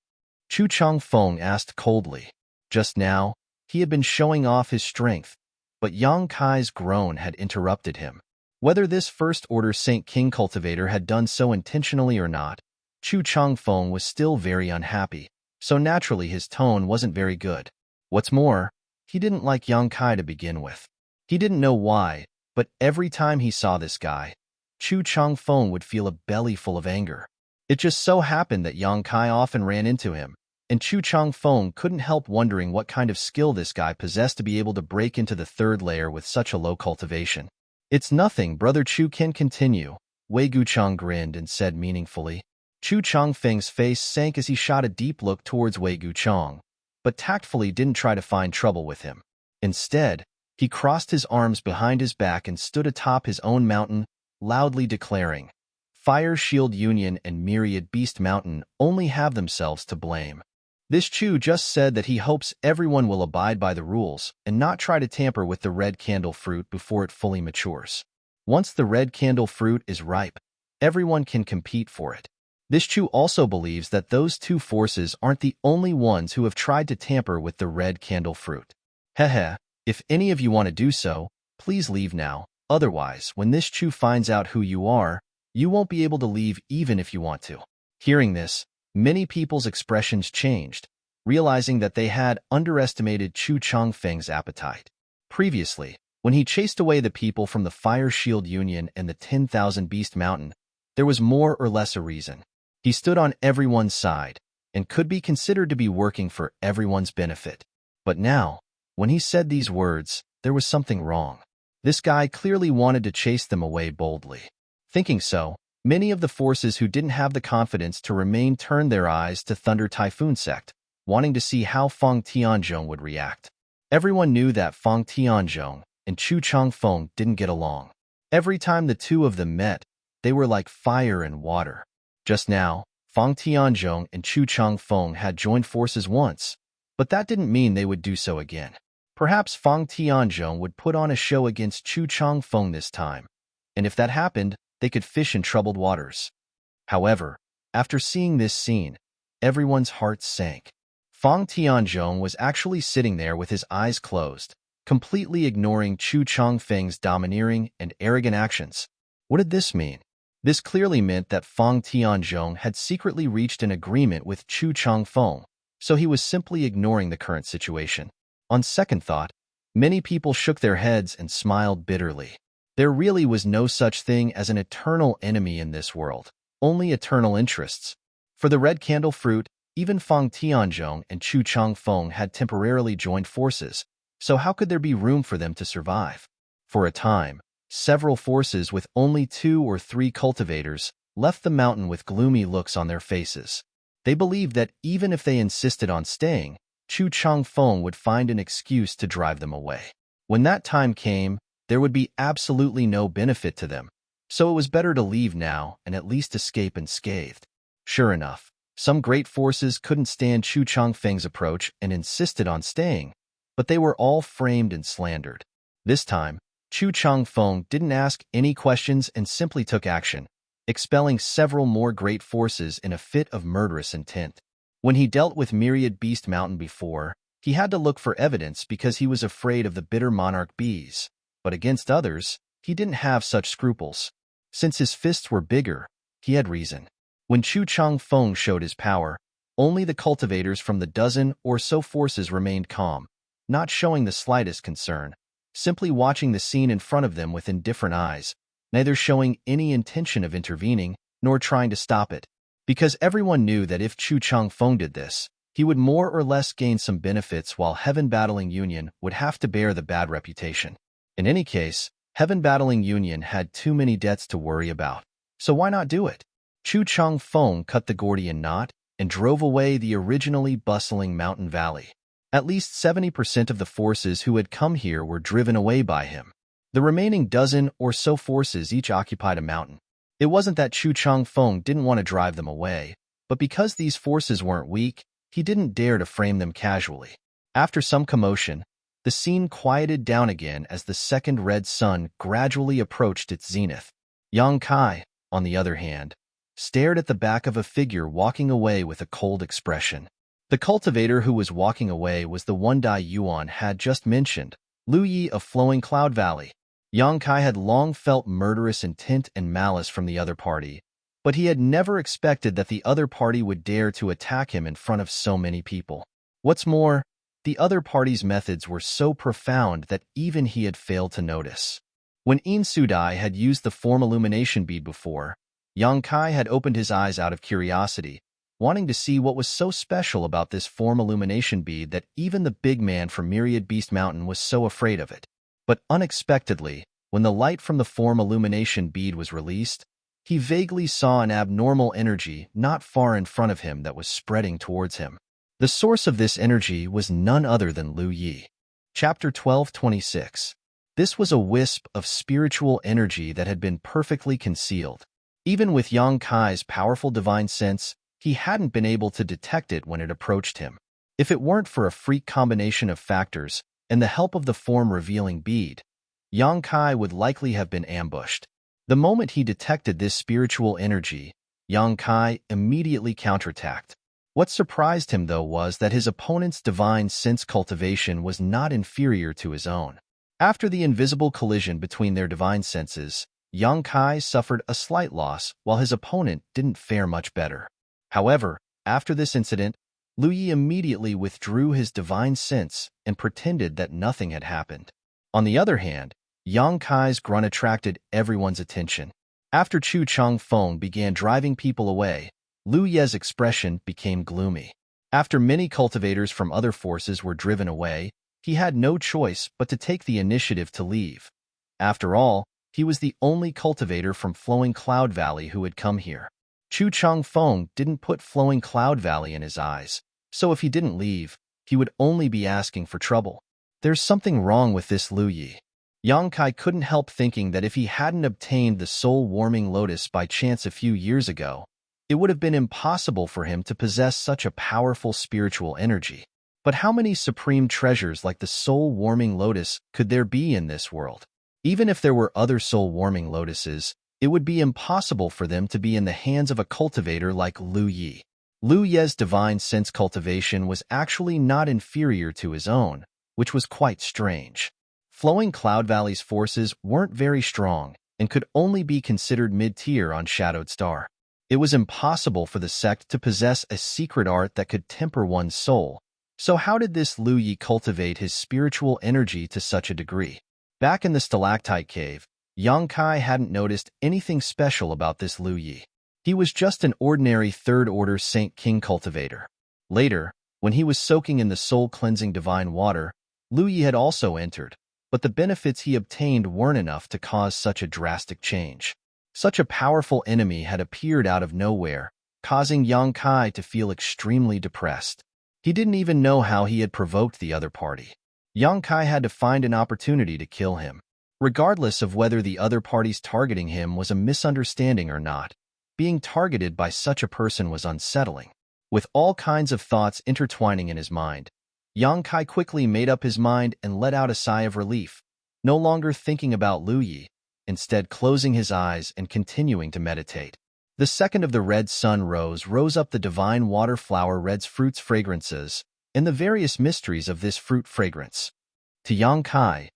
A: Chu Changfeng asked coldly. Just now, he had been showing off his strength, but Yang Kai's groan had interrupted him. Whether this First-Order Saint King cultivator had done so intentionally or not, Chu Changfeng was still very unhappy, so naturally his tone wasn't very good. What's more, he didn't like Yang Kai to begin with. He didn't know why, but every time he saw this guy, Chu Changfeng would feel a belly full of anger. It just so happened that Yang Kai often ran into him, and Chu Changfeng couldn't help wondering what kind of skill this guy possessed to be able to break into the third layer with such a low cultivation. It's nothing, Brother Chu can continue. Wei Guchang grinned and said meaningfully. Chu Changfeng's face sank as he shot a deep look towards Wei Guchang, but tactfully didn't try to find trouble with him. Instead, he crossed his arms behind his back and stood atop his own mountain, loudly declaring, Fire Shield Union and Myriad Beast Mountain only have themselves to blame. This Chu just said that he hopes everyone will abide by the rules and not try to tamper with the red candle fruit before it fully matures. Once the red candle fruit is ripe, everyone can compete for it. This Chu also believes that those two forces aren't the only ones who have tried to tamper with the red candle fruit. Hehe, if any of you want to do so, please leave now. Otherwise, when this Chu finds out who you are, you won't be able to leave even if you want to. Hearing this, many people's expressions changed, realizing that they had underestimated Chu Changfeng's appetite. Previously, when he chased away the people from the Fire Shield Union and the 10,000 Beast Mountain, there was more or less a reason. He stood on everyone's side and could be considered to be working for everyone's benefit. But now, when he said these words, there was something wrong. This guy clearly wanted to chase them away boldly. Thinking so, many of the forces who didn't have the confidence to remain turned their eyes to Thunder Typhoon Sect, wanting to see how Feng Tianzhong would react. Everyone knew that Feng Tianzhong and Chu Changfeng didn't get along. Every time the two of them met, they were like fire and water. Just now, Feng Tianzhong and Chu Changfeng had joined forces once, but that didn't mean they would do so again. Perhaps Feng Tianzhong would put on a show against Chu Changfeng this time, and if that happened, they could fish in troubled waters. However, after seeing this scene, everyone's hearts sank. Feng Tianzhong was actually sitting there with his eyes closed, completely ignoring Chu Changfeng's domineering and arrogant actions. What did this mean? This clearly meant that Feng Tianzhong had secretly reached an agreement with Chu Changfeng, so he was simply ignoring the current situation. On second thought, many people shook their heads and smiled bitterly. There really was no such thing as an eternal enemy in this world, only eternal interests. For the red candle fruit, even Feng Tianzhong and Chu Changfeng had temporarily joined forces, so how could there be room for them to survive? For a time, several forces with only 2 or 3 cultivators left the mountain with gloomy looks on their faces. They believed that even if they insisted on staying, Chu Changfeng would find an excuse to drive them away. When that time came, there would be absolutely no benefit to them, so it was better to leave now and at least escape unscathed. Sure enough, some great forces couldn't stand Chu Changfeng's approach and insisted on staying, but they were all framed and slandered. This time, Chu Changfeng didn't ask any questions and simply took action, expelling several more great forces in a fit of murderous intent. When he dealt with Myriad Beast Mountain before, he had to look for evidence because he was afraid of the bitter monarch bees, but against others, he didn't have such scruples. Since his fists were bigger, he had reason. When Chu Changfeng showed his power, only the cultivators from the dozen or so forces remained calm, not showing the slightest concern, simply watching the scene in front of them with indifferent eyes, neither showing any intention of intervening nor trying to stop it. Because everyone knew that if Chu Changfeng did this, he would more or less gain some benefits while Heaven Battling Union would have to bear the bad reputation. In any case, Heaven Battling Union had too many debts to worry about, so why not do it? Chu Changfeng cut the Gordian knot and drove away the originally bustling mountain valley. At least 70% of the forces who had come here were driven away by him. The remaining dozen or so forces each occupied a mountain. It wasn't that Chu Changfeng didn't want to drive them away, but because these forces weren't weak, he didn't dare to frame them casually. After some commotion, the scene quieted down again as the second red sun gradually approached its zenith. Yang Kai, on the other hand, stared at the back of a figure walking away with a cold expression. The cultivator who was walking away was the one Dai Yuan had just mentioned, Lu Yi of Flowing Cloud Valley. Yang Kai had long felt murderous intent and malice from the other party, but he had never expected that the other party would dare to attack him in front of so many people. What's more, the other party's methods were so profound that even he had failed to notice. When In Sudai had used the form illumination bead before, Yang Kai had opened his eyes out of curiosity, wanting to see what was so special about this form illumination bead that even the big man from Myriad Beast Mountain was so afraid of it. But unexpectedly, when the light from the form illumination bead was released, he vaguely saw an abnormal energy not far in front of him that was spreading towards him. The source of this energy was none other than Lu Yi. Chapter 12:26. This was a wisp of spiritual energy that had been perfectly concealed. Even with Yang Kai's powerful divine sense, he hadn't been able to detect it when it approached him. If it weren't for a freak combination of factors and the help of the form-revealing bead, Yang Kai would likely have been ambushed. The moment he detected this spiritual energy, Yang Kai immediately counterattacked. What surprised him, though, was that his opponent's divine sense cultivation was not inferior to his own. After the invisible collision between their divine senses, Yang Kai suffered a slight loss, while his opponent didn't fare much better. However, after this incident, Lu Yi immediately withdrew his divine sense and pretended that nothing had happened. On the other hand, Yang Kai's grunt attracted everyone's attention. After Chu Cheng Feng began driving people away, Lu Ye's expression became gloomy. After many cultivators from other forces were driven away, he had no choice but to take the initiative to leave. After all, he was the only cultivator from Flowing Cloud Valley who had come here. Chu Cheng Feng didn't put Flowing Cloud Valley in his eyes, so if he didn't leave, he would only be asking for trouble. There's something wrong with this Lu Yi. Yang Kai couldn't help thinking that if he hadn't obtained the soul-warming lotus by chance a few years ago, it would have been impossible for him to possess such a powerful spiritual energy. But how many supreme treasures like the soul-warming lotus could there be in this world? Even if there were other soul-warming lotuses, it would be impossible for them to be in the hands of a cultivator like Lu Yi. Lu Ye's divine sense cultivation was actually not inferior to his own, which was quite strange. Flowing Cloud Valley's forces weren't very strong and could only be considered mid-tier on Shadowed Star. It was impossible for the sect to possess a secret art that could temper one's soul. So how did this Lu Yi cultivate his spiritual energy to such a degree? Back in the stalactite cave, Yang Kai hadn't noticed anything special about this Lu Yi. He was just an ordinary third-order Saint King cultivator. Later, when he was soaking in the soul-cleansing divine water, Lu Yi had also entered, but the benefits he obtained weren't enough to cause such a drastic change. Such a powerful enemy had appeared out of nowhere, causing Yang Kai to feel extremely depressed. He didn't even know how he had provoked the other party. Yang Kai had to find an opportunity to kill him. Regardless of whether the other party's targeting him was a misunderstanding or not, being targeted by such a person was unsettling. With all kinds of thoughts intertwining in his mind, Yang Kai quickly made up his mind and let out a sigh of relief, no longer thinking about Lu Yi, instead closing his eyes and continuing to meditate. The second of the red sun rose up the divine water flower red's fruit's fragrances, and the various mysteries of this fruit fragrance. To Yang Kai,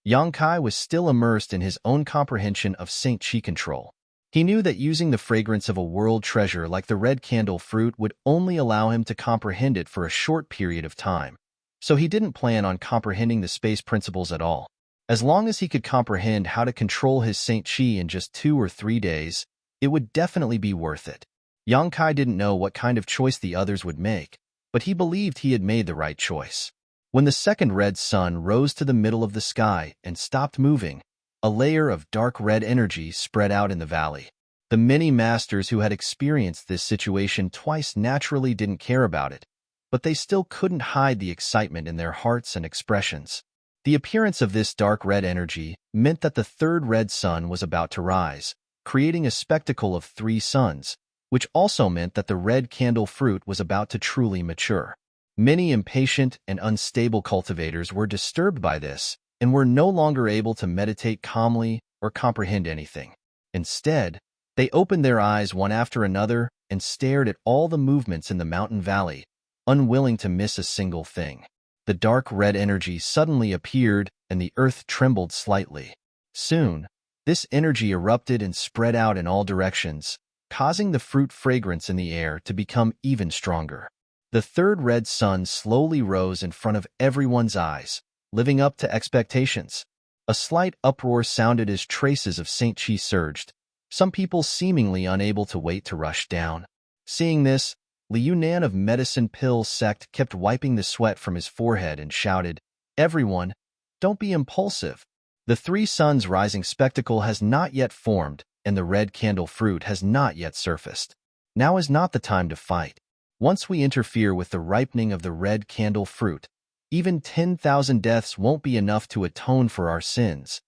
A: Yang Kai was still immersed in his own comprehension of Saint Chi control. He knew that using the fragrance of a world treasure like the red candle fruit would only allow him to comprehend it for a short period of time, so he didn't plan on comprehending the space principles at all. As long as he could comprehend how to control his Saint Chi in just 2 or 3 days, it would definitely be worth it. Yang Kai didn't know what kind of choice the others would make, but he believed he had made the right choice. When the second red sun rose to the middle of the sky and stopped moving, a layer of dark red energy spread out in the valley. The many masters who had experienced this situation twice naturally didn't care about it, but they still couldn't hide the excitement in their hearts and expressions. The appearance of this dark red energy meant that the third red sun was about to rise, creating a spectacle of 3 suns, which also meant that the red candle fruit was about to truly mature. Many impatient and unstable cultivators were disturbed by this and were no longer able to meditate calmly or comprehend anything. Instead, they opened their eyes one after another and stared at all the movements in the mountain valley, unwilling to miss a single thing. The dark red energy suddenly appeared and the earth trembled slightly. Soon, this energy erupted and spread out in all directions, causing the fruit fragrance in the air to become even stronger. The third red sun slowly rose in front of everyone's eyes, living up to expectations. A slight uproar sounded as traces of Saint Chi surged, some people seemingly unable to wait to rush down. Seeing this, Liu Nan of Medicine Pill sect kept wiping the sweat from his forehead and shouted, "Everyone, don't be impulsive. The three suns rising spectacle has not yet formed, and the red candle fruit has not yet surfaced. Now is not the time to fight. Once we interfere with the ripening of the red candle fruit, even 10,000 deaths won't be enough to atone for our sins."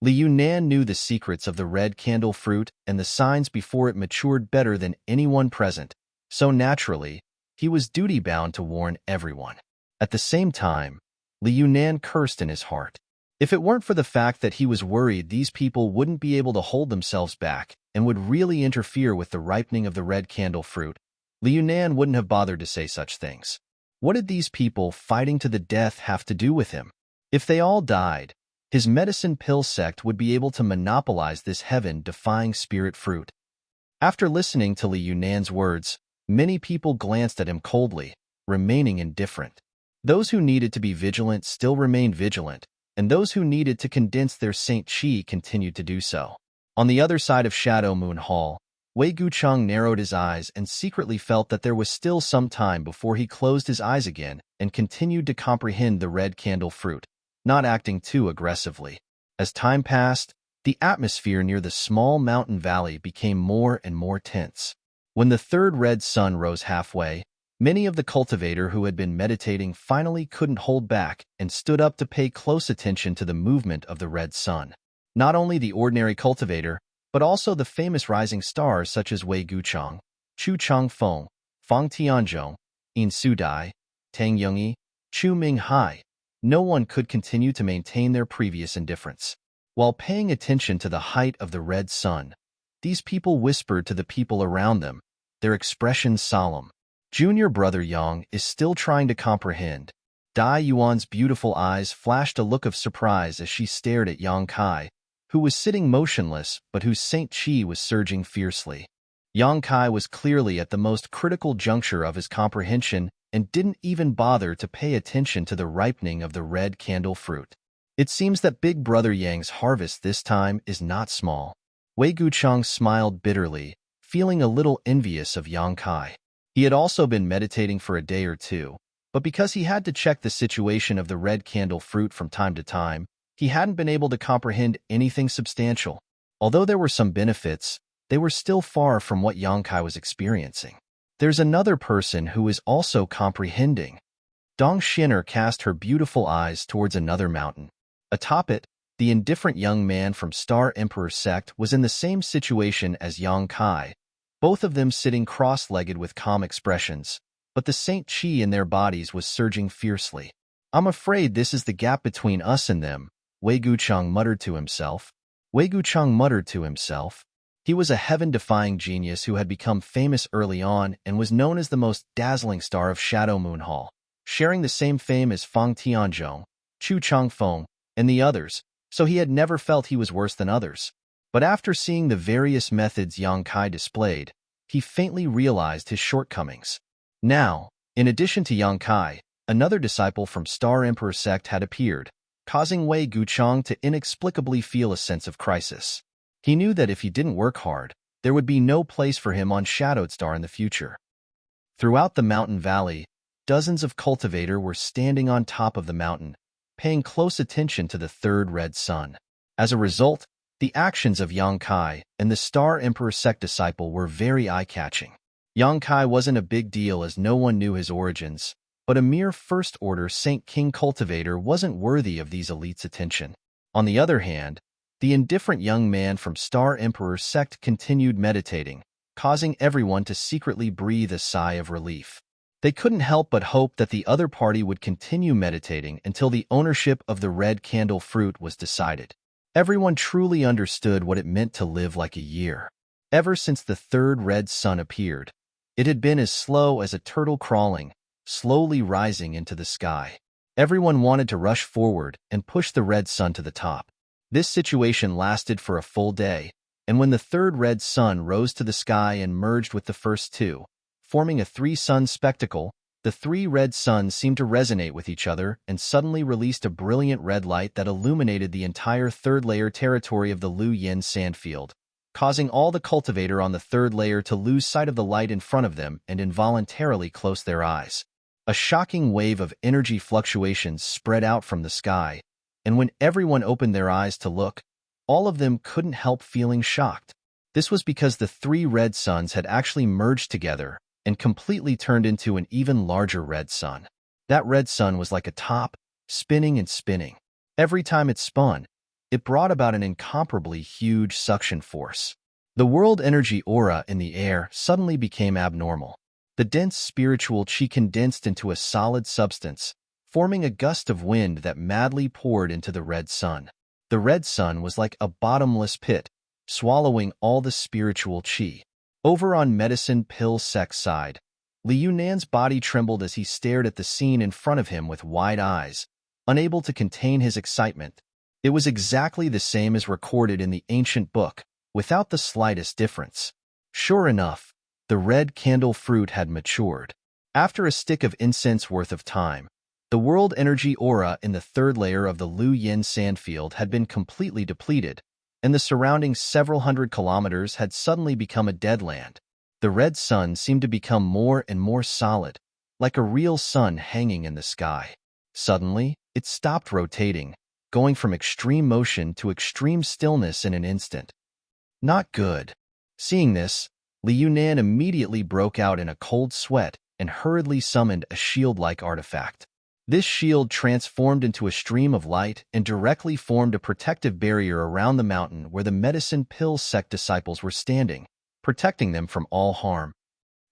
A: Liu Nan knew the secrets of the red candle fruit and the signs before it matured better than anyone present, so naturally, he was duty-bound to warn everyone. At the same time, Liu Nan cursed in his heart. If it weren't for the fact that he was worried these people wouldn't be able to hold themselves back and would really interfere with the ripening of the red candle fruit, Liu Nan wouldn't have bothered to say such things. What did these people fighting to the death have to do with him? If they all died, his medicine pill sect would be able to monopolize this heaven-defying spirit fruit. After listening to Liu Nan's words, many people glanced at him coldly, remaining indifferent. Those who needed to be vigilant still remained vigilant, and those who needed to condense their Saint Chi continued to do so. On the other side of Shadow Moon Hall, Wei Gucheng narrowed his eyes and secretly felt that there was still some time before he closed his eyes again and continued to comprehend the red candle fruit, not acting too aggressively. As time passed, the atmosphere near the small mountain valley became more and more tense. When the third red sun rose halfway, many of the cultivator who had been meditating finally couldn't hold back and stood up to pay close attention to the movement of the red sun. Not only the ordinary cultivator, but also the famous rising stars such as Wei Gucheng, Chu Changfeng, Fang Tianzhong, In Sudai, Tang Yongyi, Chu Minghai. No one could continue to maintain their previous indifference. While paying attention to the height of the red sun, these people whispered to the people around them, their expressions solemn. Junior brother Yang is still trying to comprehend. Dai Yuan's beautiful eyes flashed a look of surprise as she stared at Yang Kai, who was sitting motionless but whose Saint Chi was surging fiercely. Yang Kai was clearly at the most critical juncture of his comprehension and didn't even bother to pay attention to the ripening of the red candle fruit. It seems that Big Brother Yang's harvest this time is not small. Wei Gucheng smiled bitterly, feeling a little envious of Yang Kai. He had also been meditating for a day or two, but because he had to check the situation of the red candle fruit from time to time, he hadn't been able to comprehend anything substantial. Although there were some benefits, they were still far from what Yang Kai was experiencing. There's another person who is also comprehending. Dong Xin'er cast her beautiful eyes towards another mountain. Atop it, the indifferent young man from Star Emperor sect was in the same situation as Yang Kai, both of them sitting cross-legged with calm expressions, but the Saint Chi in their bodies was surging fiercely. "I'm afraid this is the gap between us and them," Wei Gucheng muttered to himself. He was a heaven-defying genius who had become famous early on and was known as the most dazzling star of Shadow Moon Hall, sharing the same fame as Fang Tianzhong, Chu Changfeng, and the others, so he had never felt he was worse than others. But after seeing the various methods Yang Kai displayed, he faintly realized his shortcomings. Now, in addition to Yang Kai, another disciple from Star Emperor sect had appeared, causing Wei Gucheng to inexplicably feel a sense of crisis. He knew that if he didn't work hard, there would be no place for him on Shadowed Star in the future. Throughout the mountain valley, dozens of cultivator were standing on top of the mountain, paying close attention to the third red sun. As a result, the actions of Yang Kai and the Star Emperor sect disciple were very eye-catching. Yang Kai wasn't a big deal as no one knew his origins, but a mere first-order Saint King cultivator wasn't worthy of these elites' attention. On the other hand, the indifferent young man from Star Emperor sect continued meditating, causing everyone to secretly breathe a sigh of relief. They couldn't help but hope that the other party would continue meditating until the ownership of the red candle fruit was decided. Everyone truly understood what it meant to live like a year. Ever since the third red sun appeared, it had been as slow as a turtle crawling, slowly rising into the sky. Everyone wanted to rush forward and push the red sun to the top. This situation lasted for a full day, and when the third red sun rose to the sky and merged with the first two, forming a three-sun spectacle, the three red suns seemed to resonate with each other and suddenly released a brilliant red light that illuminated the entire third-layer territory of the Lu Yin sandfield, causing all the cultivator on the third layer to lose sight of the light in front of them and involuntarily close their eyes. A shocking wave of energy fluctuations spread out from the sky, and when everyone opened their eyes to look, all of them couldn't help feeling shocked. This was because the three red suns had actually merged together and completely turned into an even larger red sun. That red sun was like a top, spinning and spinning. Every time it spun, it brought about an incomparably huge suction force. The world energy aura in the air suddenly became abnormal. The dense spiritual chi condensed into a solid substance, forming a gust of wind that madly poured into the red sun. The red sun was like a bottomless pit, swallowing all the spiritual chi. Over on medicine pill sect's side, Li Yunan's body trembled as he stared at the scene in front of him with wide eyes, unable to contain his excitement. It was exactly the same as recorded in the ancient book, without the slightest difference. Sure enough, the red candle fruit had matured. After a stick of incense worth of time, the world energy aura in the third layer of the Lu Yin sandfield had been completely depleted, and the surrounding several hundred kilometers had suddenly become a dead land. The red sun seemed to become more and more solid, like a real sun hanging in the sky. Suddenly, it stopped rotating, going from extreme motion to extreme stillness in an instant. Not good. Seeing this, Li Yunan immediately broke out in a cold sweat and hurriedly summoned a shield-like artifact. This shield transformed into a stream of light and directly formed a protective barrier around the mountain where the medicine pill sect disciples were standing, protecting them from all harm.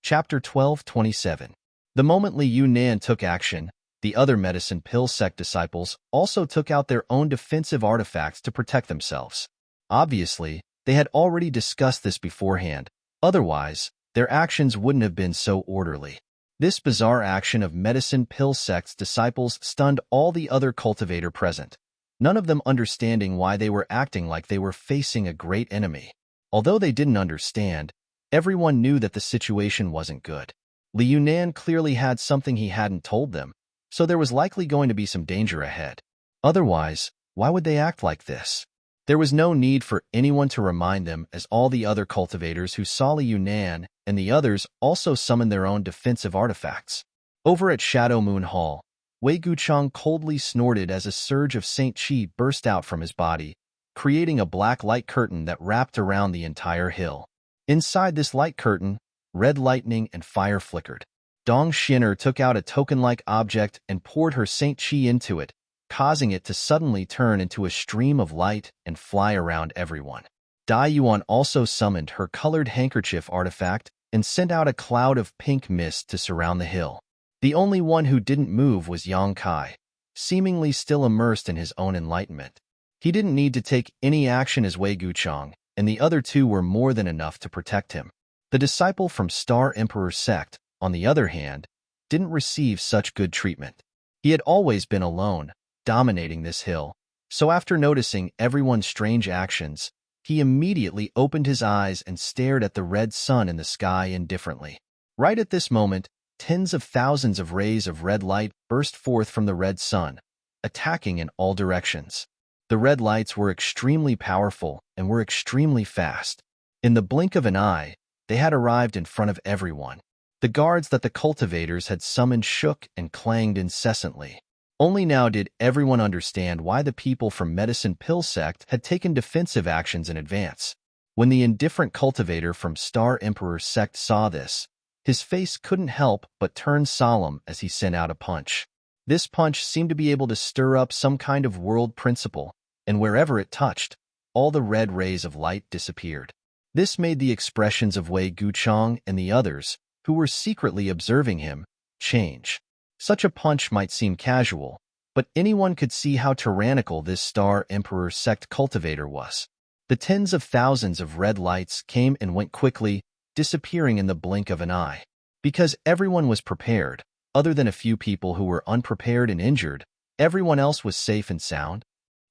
A: Chapter 12:27. The moment Li Yunan took action, the other medicine pill sect disciples also took out their own defensive artifacts to protect themselves. Obviously, they had already discussed this beforehand, otherwise, their actions wouldn't have been so orderly. This bizarre action of medicine pill sect's disciples stunned all the other cultivator present, none of them understanding why they were acting like they were facing a great enemy. Although they didn't understand, everyone knew that the situation wasn't good. Li Yunan clearly had something he hadn't told them, so there was likely going to be some danger ahead. Otherwise, why would they act like this? There was no need for anyone to remind them, as all the other cultivators who saw Li Yunan and the others also summoned their own defensive artifacts. Over at Shadow Moon Hall, Wei Guchang coldly snorted as a surge of Saint Qi burst out from his body, creating a black light curtain that wrapped around the entire hill. Inside this light curtain, red lightning and fire flickered. Dong Xin'er took out a token-like object and poured her Saint Qi into it, causing it to suddenly turn into a stream of light and fly around everyone. Dai Yuan also summoned her colored handkerchief artifact and sent out a cloud of pink mist to surround the hill. The only one who didn't move was Yang Kai, seemingly still immersed in his own enlightenment. He didn't need to take any action as Wei Guchang, and the other two were more than enough to protect him. The disciple from Star Emperor sect, on the other hand, didn't receive such good treatment. He had always been alone, dominating this hill, so after noticing everyone's strange actions, he immediately opened his eyes and stared at the red sun in the sky indifferently. Right at this moment, tens of thousands of rays of red light burst forth from the red sun, attacking in all directions. The red lights were extremely powerful and were extremely fast. In the blink of an eye, they had arrived in front of everyone. The guards that the cultivators had summoned shook and clanged incessantly. Only now did everyone understand why the people from Medicine Pill sect had taken defensive actions in advance. When the indifferent cultivator from Star Emperor sect saw this, his face couldn't help but turn solemn as he sent out a punch. This punch seemed to be able to stir up some kind of world principle, and wherever it touched, all the red rays of light disappeared. This made the expressions of Wei Guchang and the others, who were secretly observing him, change. Such a punch might seem casual, but anyone could see how tyrannical this Star Emperor sect cultivator was. The tens of thousands of red lights came and went quickly, disappearing in the blink of an eye. Because everyone was prepared, other than a few people who were unprepared and injured, everyone else was safe and sound.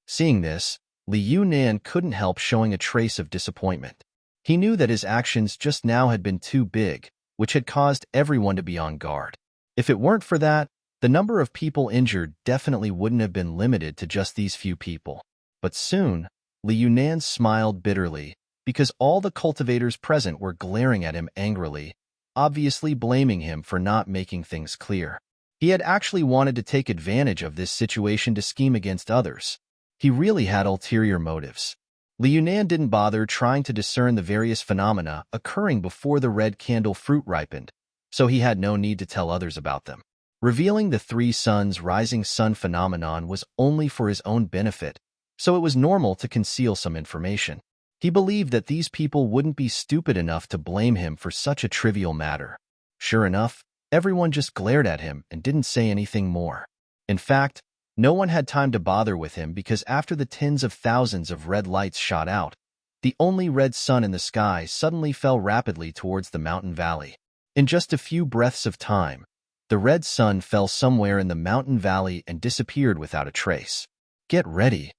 A: Seeing this, Liu Nan couldn't help showing a trace of disappointment. He knew that his actions just now had been too big, which had caused everyone to be on guard. If it weren't for that, the number of people injured definitely wouldn't have been limited to just these few people. But soon, Liu Nan smiled bitterly, because all the cultivators present were glaring at him angrily, obviously blaming him for not making things clear. He had actually wanted to take advantage of this situation to scheme against others. He really had ulterior motives. Liu Nan didn't bother trying to discern the various phenomena occurring before the red candle fruit ripened, so he had no need to tell others about them. Revealing the three suns rising sun phenomenon was only for his own benefit, so it was normal to conceal some information. He believed that these people wouldn't be stupid enough to blame him for such a trivial matter. Sure enough, everyone just glared at him and didn't say anything more. In fact, no one had time to bother with him because after the tens of thousands of red lights shot out, the only red sun in the sky suddenly fell rapidly towards the mountain valley. In just a few breaths of time, the red sun fell somewhere in the mountain valley and disappeared without a trace. "Get ready,"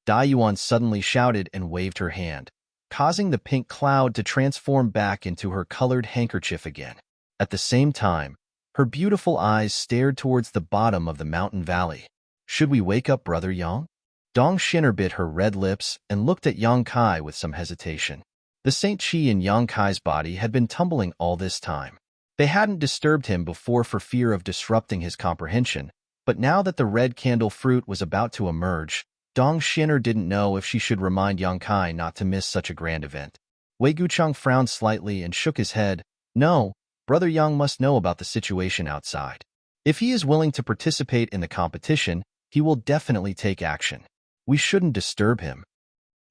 A: Dayuan suddenly shouted and waved her hand, causing the pink cloud to transform back into her colored handkerchief again. At the same time, her beautiful eyes stared towards the bottom of the mountain valley. "Should we wake up Brother Yang?" Dong Shinner bit her red lips and looked at Yang Kai with some hesitation. The Saint Chi in Yang Kai's body had been tumbling all this time. They hadn't disturbed him before for fear of disrupting his comprehension, but now that the red candle fruit was about to emerge, Dong Shinner didn't know if she should remind Yang Kai not to miss such a grand event. Wei Gucheng frowned slightly and shook his head. "No, Brother Yang must know about the situation outside. If he is willing to participate in the competition, he will definitely take action. We shouldn't disturb him."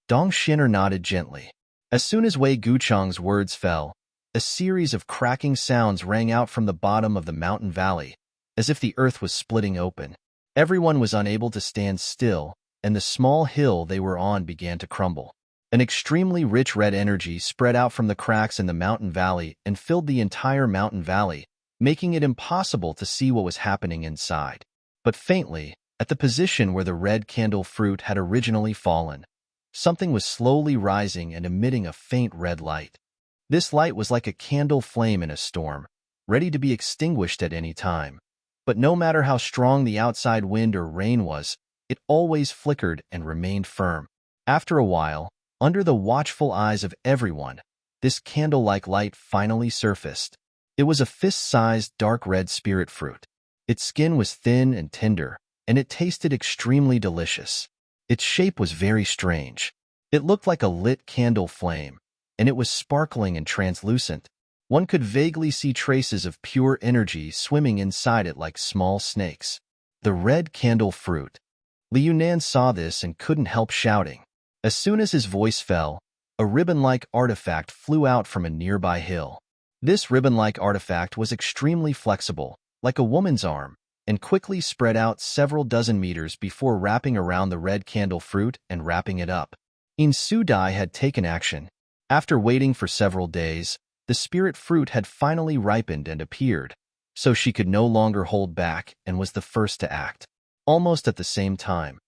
A: Dong Shinner nodded gently. As soon as Wei Gucheng's words fell, a series of cracking sounds rang out from the bottom of the mountain valley, as if the earth was splitting open. Everyone was unable to stand still, and the small hill they were on began to crumble. An extremely rich red energy spread out from the cracks in the mountain valley and filled the entire mountain valley, making it impossible to see what was happening inside. But faintly, at the position where the red candle fruit had originally fallen, something was slowly rising and emitting a faint red light. This light was like a candle flame in a storm, ready to be extinguished at any time. But no matter how strong the outside wind or rain was, it always flickered and remained firm. After a while, under the watchful eyes of everyone, this candle-like light finally surfaced. It was a fist-sized dark red spirit fruit. Its skin was thin and tender, and it tasted extremely delicious. Its shape was very strange. It looked like a lit candle flame, and it was sparkling and translucent. One could vaguely see traces of pure energy swimming inside it like small snakes. The red candle fruit. Liu Nan saw this and couldn't help shouting. As soon as his voice fell, a ribbon-like artifact flew out from a nearby hill. This ribbon-like artifact was extremely flexible, like a woman's arm, and quickly spread out several dozen meters before wrapping around the red candle fruit and wrapping it up. In Su Dai had taken action. After waiting for several days, the spirit fruit had finally ripened and appeared, so she could no longer hold back and was the first to act. Almost at the same time,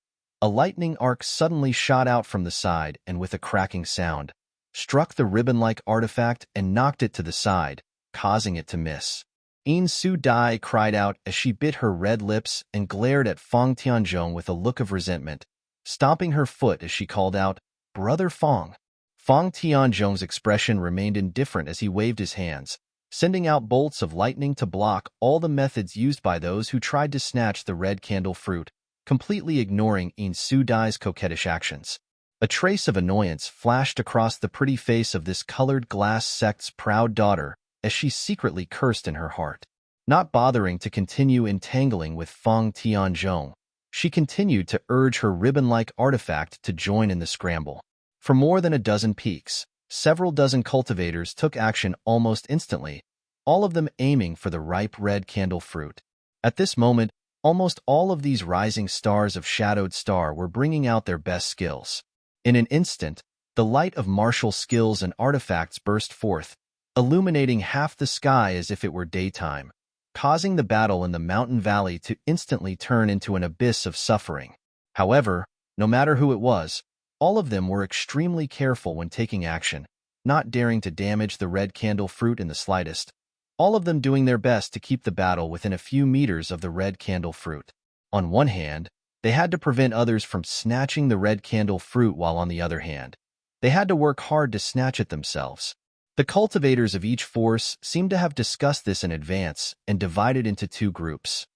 A: a lightning arc suddenly shot out from the side and with a cracking sound, struck the ribbon-like artifact and knocked it to the side, causing it to miss. In Su Dai cried out as she bit her red lips and glared at Fong Tianzhong with a look of resentment, stomping her foot as she called out, "Brother Fong." Fong Tianzhong's expression remained indifferent as he waved his hands, sending out bolts of lightning to block all the methods used by those who tried to snatch the red candle fruit, completely ignoring In Su Dai's coquettish actions. A trace of annoyance flashed across the pretty face of this colored glass sect's proud daughter as she secretly cursed in her heart. Not bothering to continue entangling with Fong Tianzhong, she continued to urge her ribbon-like artifact to join in the scramble. For more than a dozen peaks, several dozen cultivators took action almost instantly, all of them aiming for the ripe red candle fruit. At this moment, Almost all of these rising stars of Shadowed Star were bringing out their best skills. In an instant, the light of martial skills and artifacts burst forth, illuminating half the sky as if it were daytime, causing the battle in the mountain valley to instantly turn into an abyss of suffering. However, no matter who it was, all of them were extremely careful when taking action, not daring to damage the red candle fruit in the slightest, all of them doing their best to keep the battle within a few meters of the red candle fruit. On one hand, they had to prevent others from snatching the red candle fruit, while on the other hand, they had to work hard to snatch it themselves. The cultivators of each force seemed to have discussed this in advance and divided into two groups.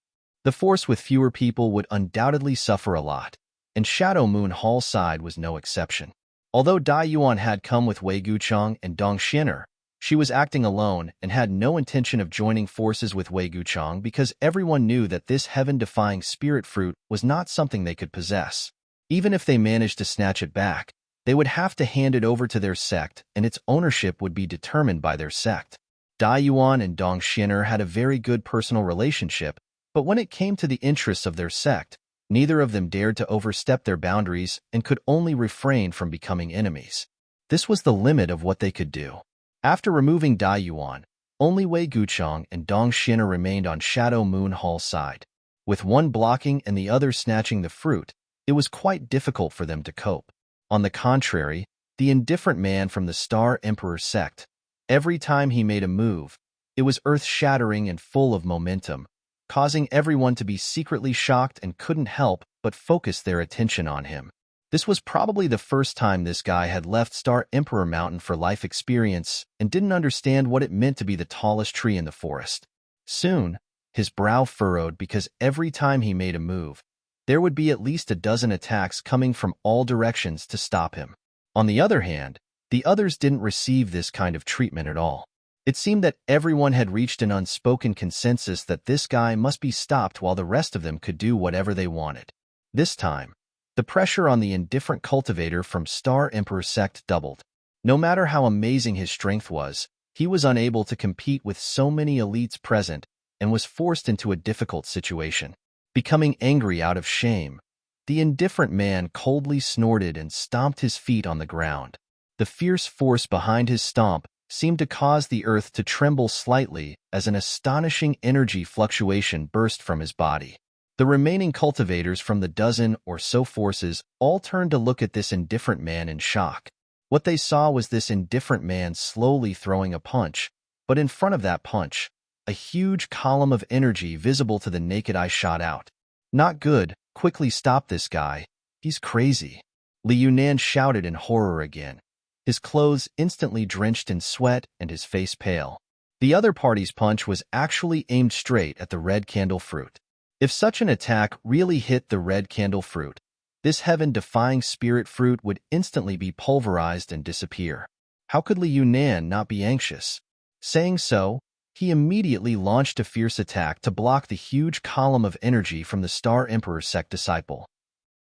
A: The force with fewer people would undoubtedly suffer a lot, and Shadow Moon Hall's side was no exception. Although Dai Yuan had come with Wei Guchang and Dong Xiner, she was acting alone and had no intention of joining forces with Wei Guchang because everyone knew that this heaven-defying spirit fruit was not something they could possess. Even if they managed to snatch it back, they would have to hand it over to their sect, and its ownership would be determined by their sect. Dai Yuan and Dong Xiner had a very good personal relationship, but when it came to the interests of their sect, neither of them dared to overstep their boundaries and could only refrain from becoming enemies. This was the limit of what they could do. After removing Dai Yuan, only Wei Guchang and Dong Xiner remained on Shadow Moon Hall's side. With one blocking and the other snatching the fruit, it was quite difficult for them to cope. On the contrary, the indifferent man from the Star Emperor sect, every time he made a move, it was earth-shattering and full of momentum, causing everyone to be secretly shocked and couldn't help but focus their attention on him. This was probably the first time this guy had left Star Emperor Mountain for life experience and didn't understand what it meant to be the tallest tree in the forest. Soon, his brow furrowed because every time he made a move, there would be at least a dozen attacks coming from all directions to stop him. On the other hand, the others didn't receive this kind of treatment at all. It seemed that everyone had reached an unspoken consensus that this guy must be stopped while the rest of them could do whatever they wanted. This time, the pressure on the indifferent cultivator from Star Emperor sect doubled. No matter how amazing his strength was, he was unable to compete with so many elites present and was forced into a difficult situation. Becoming angry out of shame, the indifferent man coldly snorted and stomped his feet on the ground. The fierce force behind his stomp seemed to cause the earth to tremble slightly as an astonishing energy fluctuation burst from his body. The remaining cultivators from the dozen or so forces all turned to look at this indifferent man in shock. What they saw was this indifferent man slowly throwing a punch, but in front of that punch, a huge column of energy visible to the naked eye shot out. "Not good, quickly stop this guy. He's crazy." Li Yunan shouted in horror again, his clothes instantly drenched in sweat and his face pale. The other party's punch was actually aimed straight at the red candle fruit. If such an attack really hit the red candle fruit, this heaven-defying spirit fruit would instantly be pulverized and disappear. How could Li Yunan not be anxious? Saying so, he immediately launched a fierce attack to block the huge column of energy from the Star Emperor sect disciple.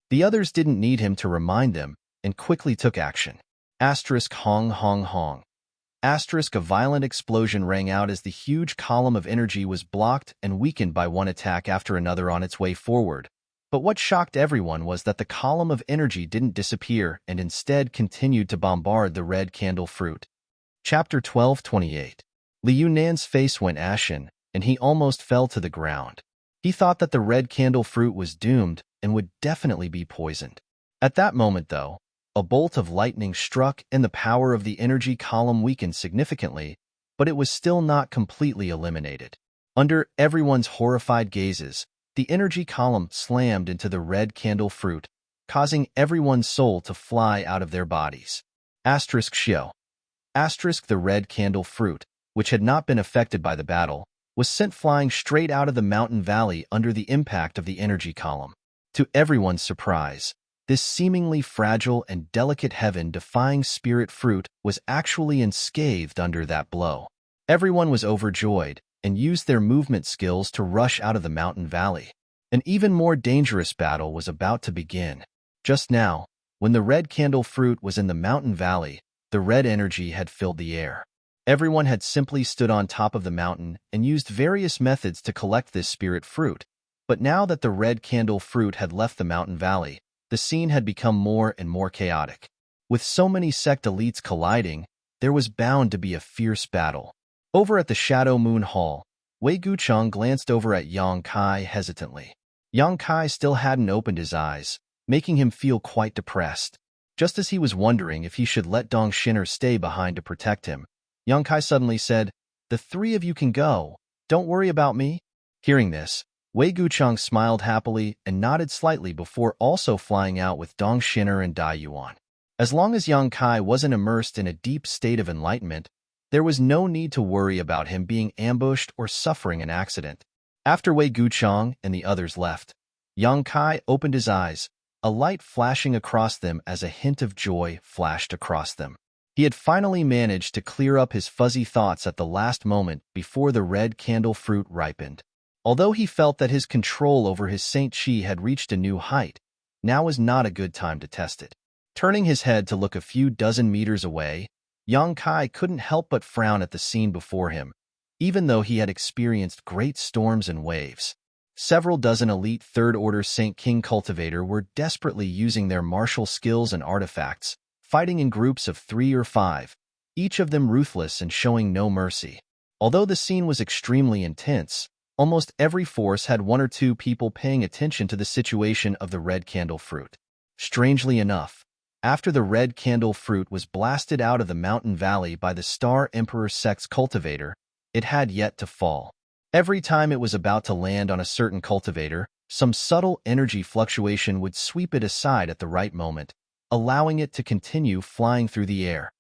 A: The others didn't need him to remind them and quickly took action. Hong hong hong. A violent explosion rang out as the huge column of energy was blocked and weakened by one attack after another on its way forward. But what shocked everyone was that the column of energy didn't disappear and instead continued to bombard the red candle fruit. Chapter 12:28. Li Yunan's face went ashen, and he almost fell to the ground. He thought that the red candle fruit was doomed and would definitely be poisoned. At that moment, though, a bolt of lightning struck and the power of the energy column weakened significantly, but it was still not completely eliminated. Under everyone's horrified gazes, the energy column slammed into the red candle fruit, causing everyone's soul to fly out of their bodies. Shio. The red candle fruit, which had not been affected by the battle, was sent flying straight out of the mountain valley under the impact of the energy column. To everyone's surprise, this seemingly fragile and delicate heaven-defying spirit fruit was actually unscathed under that blow. Everyone was overjoyed and used their movement skills to rush out of the mountain valley. An even more dangerous battle was about to begin. Just now, when the red candle fruit was in the mountain valley, the red energy had filled the air. Everyone had simply stood on top of the mountain and used various methods to collect this spirit fruit, But now that the red candle fruit had left the mountain valley, the scene had become more and more chaotic. With so many sect elites colliding, there was bound to be a fierce battle. Over at the Shadow Moon Hall, Wei Gucheng glanced over at Yang Kai hesitantly. Yang Kai still hadn't opened his eyes, making him feel quite depressed. Just as he was wondering if he should let Dong Shinner stay behind to protect him, Yang Kai suddenly said, "The three of you can go. Don't worry about me." Hearing this, Wei Gucheng smiled happily and nodded slightly before also flying out with Dong Shinner and Dai Yuan. As long as Yang Kai wasn't immersed in a deep state of enlightenment, there was no need to worry about him being ambushed or suffering an accident. After Wei Gucheng and the others left, Yang Kai opened his eyes, a light flashing across them as a hint of joy flashed across them. He had finally managed to clear up his fuzzy thoughts at the last moment before the red candle fruit ripened. Although he felt that his control over his Saint Chi had reached a new height, now was not a good time to test it. Turning his head to look a few dozen meters away, Yang Kai couldn't help but frown at the scene before him, even though he had experienced great storms and waves. Several dozen elite third-order Saint King cultivator were desperately using their martial skills and artifacts, fighting in groups of 3 or 5, each of them ruthless and showing no mercy. Although the scene was extremely intense, almost every force had 1 or 2 people paying attention to the situation of the red candle fruit. Strangely enough, after the red candle fruit was blasted out of the mountain valley by the Star Emperor sect's cultivator, it had yet to fall. Every time it was about to land on a certain cultivator, some subtle energy fluctuation would sweep it aside at the right moment, allowing it to continue flying through the air.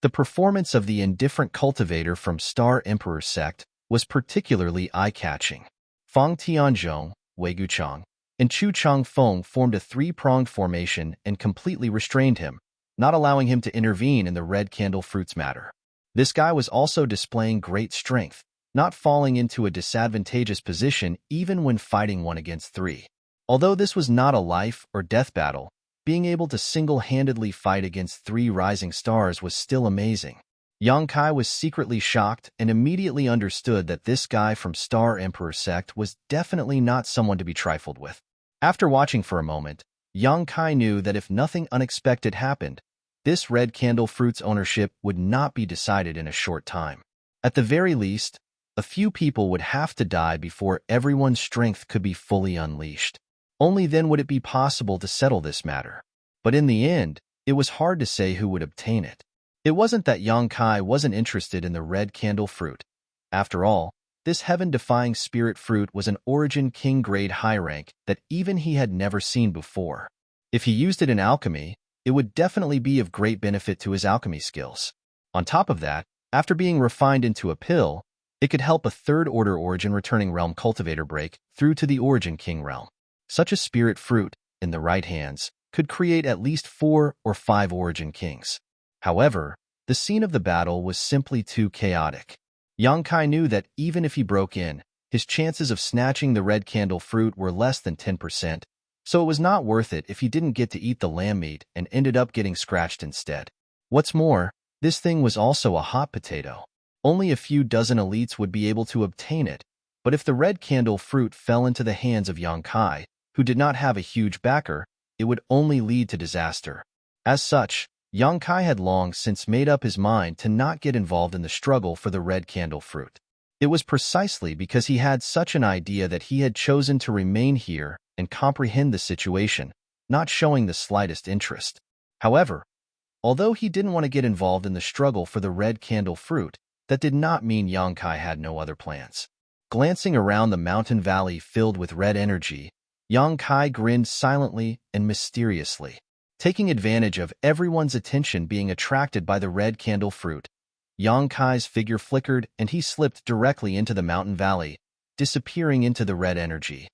A: The performance of the indifferent cultivator from Star Emperor sect was particularly eye-catching. Fang Tianzhong, Wei Gucheng, and Chu Changfeng formed a 3-pronged formation and completely restrained him, not allowing him to intervene in the red candle fruit's matter. This guy was also displaying great strength, not falling into a disadvantageous position even when fighting 1 against 3. Although this was not a life or death battle, being able to single-handedly fight against 3 rising stars was still amazing. Yang Kai was secretly shocked and immediately understood that this guy from Star Emperor sect was definitely not someone to be trifled with. After watching for a moment, Yang Kai knew that if nothing unexpected happened, this red candle fruit's ownership would not be decided in a short time. At the very least, a few people would have to die before everyone's strength could be fully unleashed. Only then would it be possible to settle this matter. But in the end, it was hard to say who would obtain it. It wasn't that Yang Kai wasn't interested in the red candle fruit. After all, this heaven-defying spirit fruit was an Origin King grade high rank that even he had never seen before. If he used it in alchemy, it would definitely be of great benefit to his alchemy skills. On top of that, after being refined into a pill, it could help a third-order Origin returning realm cultivator break through to the Origin King realm. Such a spirit fruit, in the right hands, could create at least 4 or 5 Origin Kings. However, the scene of the battle was simply too chaotic. Yang Kai knew that even if he broke in, his chances of snatching the red candle fruit were less than 10%, so it was not worth it if he didn't get to eat the lamb meat and ended up getting scratched instead. What's more, this thing was also a hot potato. Only a few dozen elites would be able to obtain it, but if the red candle fruit fell into the hands of Yang Kai, who did not have a huge backer, it would only lead to disaster. As such, Yang Kai had long since made up his mind to not get involved in the struggle for the red candle fruit. It was precisely because he had such an idea that he had chosen to remain here and comprehend the situation, not showing the slightest interest. However, although he didn't want to get involved in the struggle for the red candle fruit, that did not mean Yang Kai had no other plans. Glancing around the mountain valley filled with red energy, Yang Kai grinned silently and mysteriously. Taking advantage of everyone's attention being attracted by the red candle fruit, Yang Kai's figure flickered and he slipped directly into the mountain valley, disappearing into the red energy.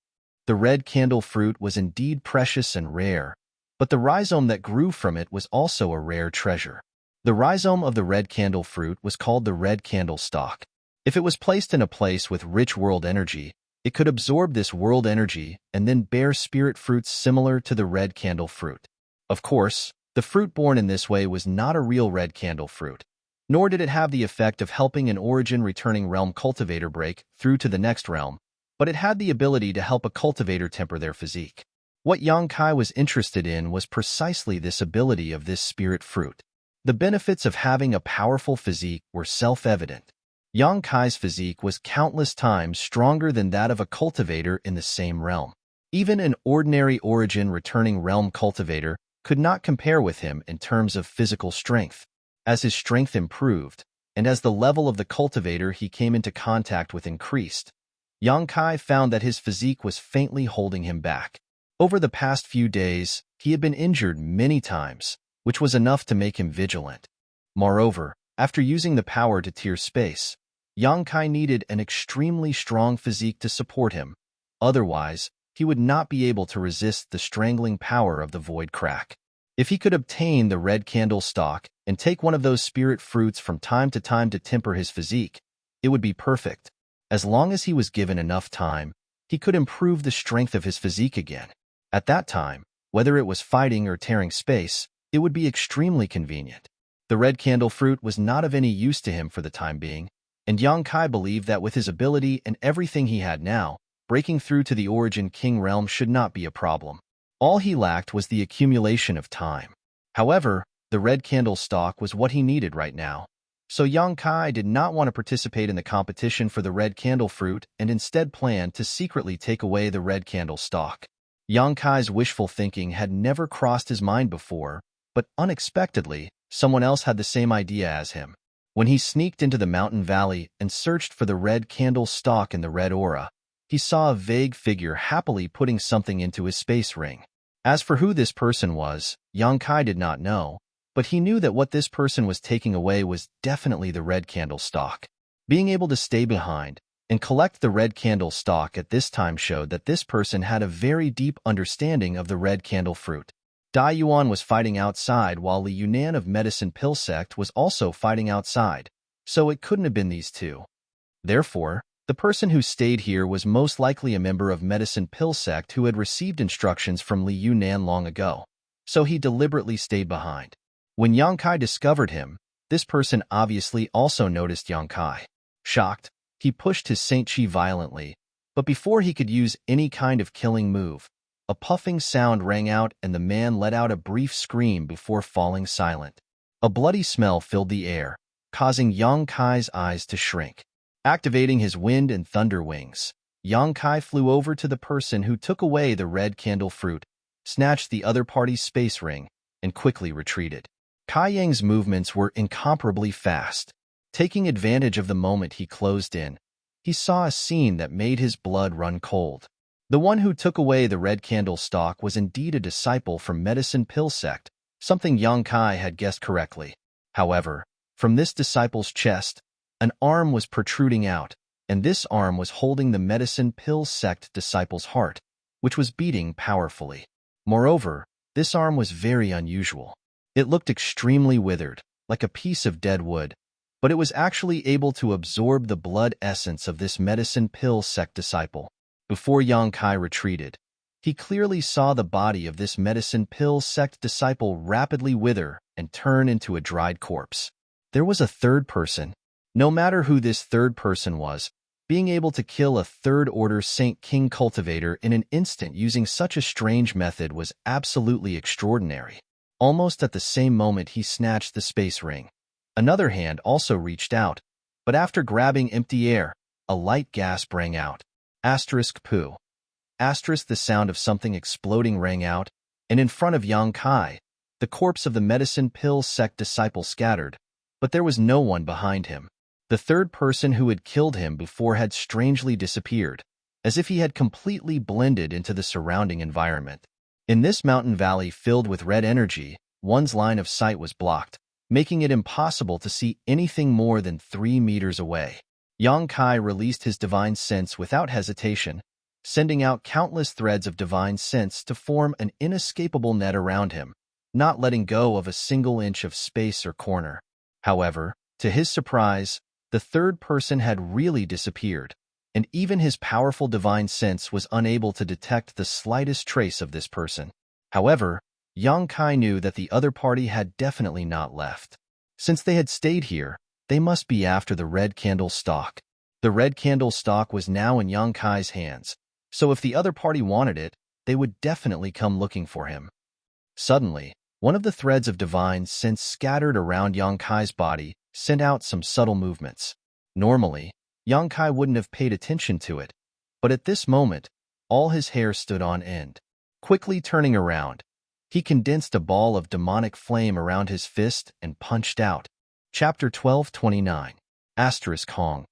A: The red candle fruit was indeed precious and rare, but the rhizome that grew from it was also a rare treasure. The rhizome of the red candle fruit was called the red candle stalk. If it was placed in a place with rich world energy, it could absorb this world energy and then bear spirit fruits similar to the red candle fruit. Of course, the fruit born in this way was not a real red candle fruit, nor did it have the effect of helping an Origin returning realm cultivator break through to the next realm, but it had the ability to help a cultivator temper their physique. What Yang Kai was interested in was precisely this ability of this spirit fruit. The benefits of having a powerful physique were self-evident. Yang Kai's physique was countless times stronger than that of a cultivator in the same realm. Even an ordinary origin returning realm cultivator could not compare with him in terms of physical strength. As his strength improved, and as the level of the cultivator he came into contact with increased, Yang Kai found that his physique was faintly holding him back. Over the past few days, he had been injured many times, which was enough to make him vigilant. Moreover, after using the power to tear space, Yang Kai needed an extremely strong physique to support him. Otherwise, he would not be able to resist the strangling power of the void crack. If he could obtain the red candle stalk and take one of those spirit fruits from time to temper his physique, it would be perfect. As long as he was given enough time, he could improve the strength of his physique again. At that time, whether it was fighting or tearing space, it would be extremely convenient. The red candle fruit was not of any use to him for the time being, and Yang Kai believed that with his ability and everything he had now, breaking through to the Origin King realm should not be a problem. All he lacked was the accumulation of time. However, the red candle stalk was what he needed right now. So Yang Kai did not want to participate in the competition for the red candle fruit and instead planned to secretly take away the red candle stalk. Yang Kai's wishful thinking had never crossed his mind before, but unexpectedly, someone else had the same idea as him. When he sneaked into the mountain valley and searched for the red candle stalk in the red aura, he saw a vague figure happily putting something into his space ring. As for who this person was, Yang Kai did not know, but he knew that what this person was taking away was definitely the red candle stalk. Being able to stay behind and collect the red candle stalk at this time showed that this person had a very deep understanding of the red candle fruit. Dai Yuan was fighting outside while Li Yunan of Medicine Pill Sect was also fighting outside, so it couldn't have been these two. Therefore, the person who stayed here was most likely a member of Medicine Pill Sect who had received instructions from Li Yunan long ago, so he deliberately stayed behind. When Yang Kai discovered him, this person obviously also noticed Yang Kai. Shocked, he pushed his Saint Chi violently, but before he could use any kind of killing move, a puffing sound rang out and the man let out a brief scream before falling silent. A bloody smell filled the air, causing Yang Kai's eyes to shrink. Activating his wind and thunder wings, Yang Kai flew over to the person who took away the red candle fruit, snatched the other party's space ring, and quickly retreated. Kai Yang's movements were incomparably fast. Taking advantage of the moment he closed in, he saw a scene that made his blood run cold. The one who took away the red candle stalk was indeed a disciple from Medicine Pill Sect, something Yang Kai had guessed correctly. However, from this disciple's chest, an arm was protruding out, and this arm was holding the Medicine Pill Sect disciple's heart, which was beating powerfully. Moreover, this arm was very unusual. It looked extremely withered, like a piece of dead wood, but it was actually able to absorb the blood essence of this Medicine Pill Sect disciple. Before Yang Kai retreated, he clearly saw the body of this Medicine Pill Sect disciple rapidly wither and turn into a dried corpse. There was a third person. No matter who this third person was, being able to kill a third-order Saint King cultivator in an instant using such a strange method was absolutely extraordinary. Almost at the same moment he snatched the space ring. Another hand also reached out, but after grabbing empty air, a light gasp rang out. Poo. The sound of something exploding rang out, and in front of Yang Kai, the corpse of the Medicine Pill Sect disciple scattered, but there was no one behind him. The third person who had killed him before had strangely disappeared, as if he had completely blended into the surrounding environment. In this mountain valley filled with red energy, one's line of sight was blocked, making it impossible to see anything more than 3 meters away. Yang Kai released his divine sense without hesitation, sending out countless threads of divine sense to form an inescapable net around him, not letting go of a single inch of space or corner. However, to his surprise, the third person had really disappeared, and even his powerful divine sense was unable to detect the slightest trace of this person. However, Yang Kai knew that the other party had definitely not left. Since they had stayed here, they must be after the red candle stalk. The red candle stalk was now in Yang Kai's hands, so if the other party wanted it, they would definitely come looking for him. Suddenly, one of the threads of divine sense scattered around Yang Kai's body sent out some subtle movements. Normally, Yang Kai wouldn't have paid attention to it, but at this moment, all his hair stood on end. Quickly turning around, he condensed a ball of demonic flame around his fist and punched out. Chapter 12:29. Asterisk Hong.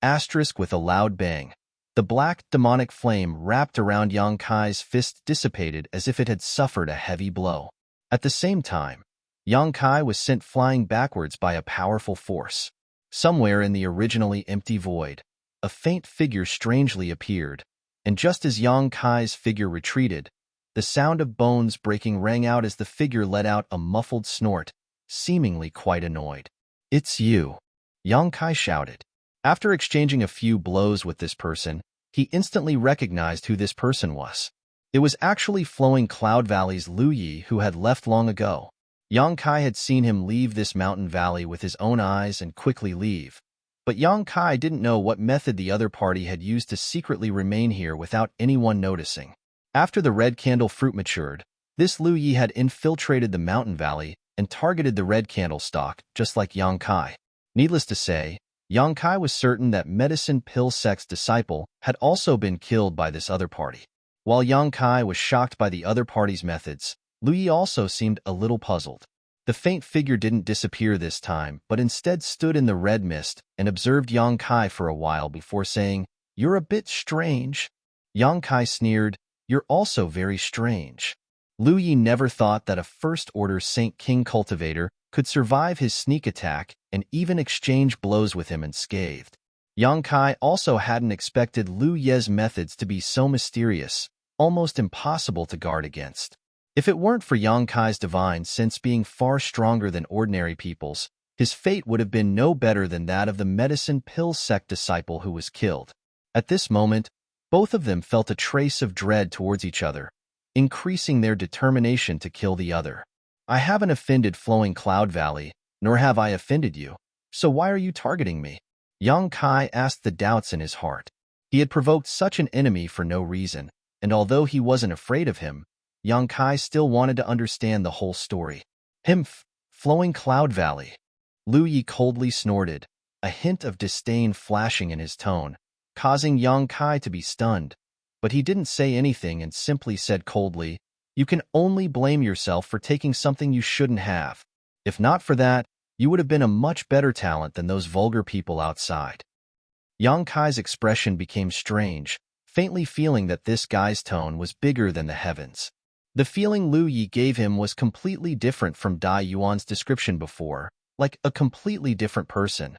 A: Asterisk with a loud bang. The black, demonic flame wrapped around Yang Kai's fist dissipated as if it had suffered a heavy blow. At the same time, Yang Kai was sent flying backwards by a powerful force. Somewhere in the originally empty void, a faint figure strangely appeared, and just as Yang Kai's figure retreated, the sound of bones breaking rang out as the figure let out a muffled snort, seemingly quite annoyed. "It's you," Yang Kai shouted. After exchanging a few blows with this person, he instantly recognized who this person was. It was actually Flowing Cloud Valley's Lu Yi, who had left long ago. Yang Kai had seen him leave this mountain valley with his own eyes and quickly leave, but Yang Kai didn't know what method the other party had used to secretly remain here without anyone noticing. After the red candle fruit matured, this Lu Yi had infiltrated the mountain valley and targeted the red candle stalk, just like Yang Kai. Needless to say, Yang Kai was certain that medicine pill sect's disciple had also been killed by this other party. While Yang Kai was shocked by the other party's methods, Lu Yi also seemed a little puzzled. The faint figure didn't disappear this time, but instead stood in the red mist and observed Yang Kai for a while before saying, "You're a bit strange." Yang Kai sneered, "You're also very strange." Lu Yi never thought that a First-Order Saint King cultivator could survive his sneak attack and even exchange blows with him unscathed. Yang Kai also hadn't expected Lu Ye's methods to be so mysterious, almost impossible to guard against. If it weren't for Yang Kai's divine sense being far stronger than ordinary people's, his fate would have been no better than that of the medicine pill sect disciple who was killed. At this moment, both of them felt a trace of dread towards each other, increasing their determination to kill the other. "I haven't offended Flowing Cloud Valley, nor have I offended you, so why are you targeting me?" Yang Kai asked the doubts in his heart. He had provoked such an enemy for no reason, and although he wasn't afraid of him, Yang Kai still wanted to understand the whole story. Flowing Cloud Valley." Lu Yi coldly snorted, a hint of disdain flashing in his tone, causing Yang Kai to be stunned. But he didn't say anything and simply said coldly, "You can only blame yourself for taking something you shouldn't have. If not for that, you would have been a much better talent than those vulgar people outside." Yang Kai's expression became strange, faintly feeling that this guy's tone was bigger than the heavens. The feeling Lu Yi gave him was completely different from Dai Yuan's description before, like a completely different person.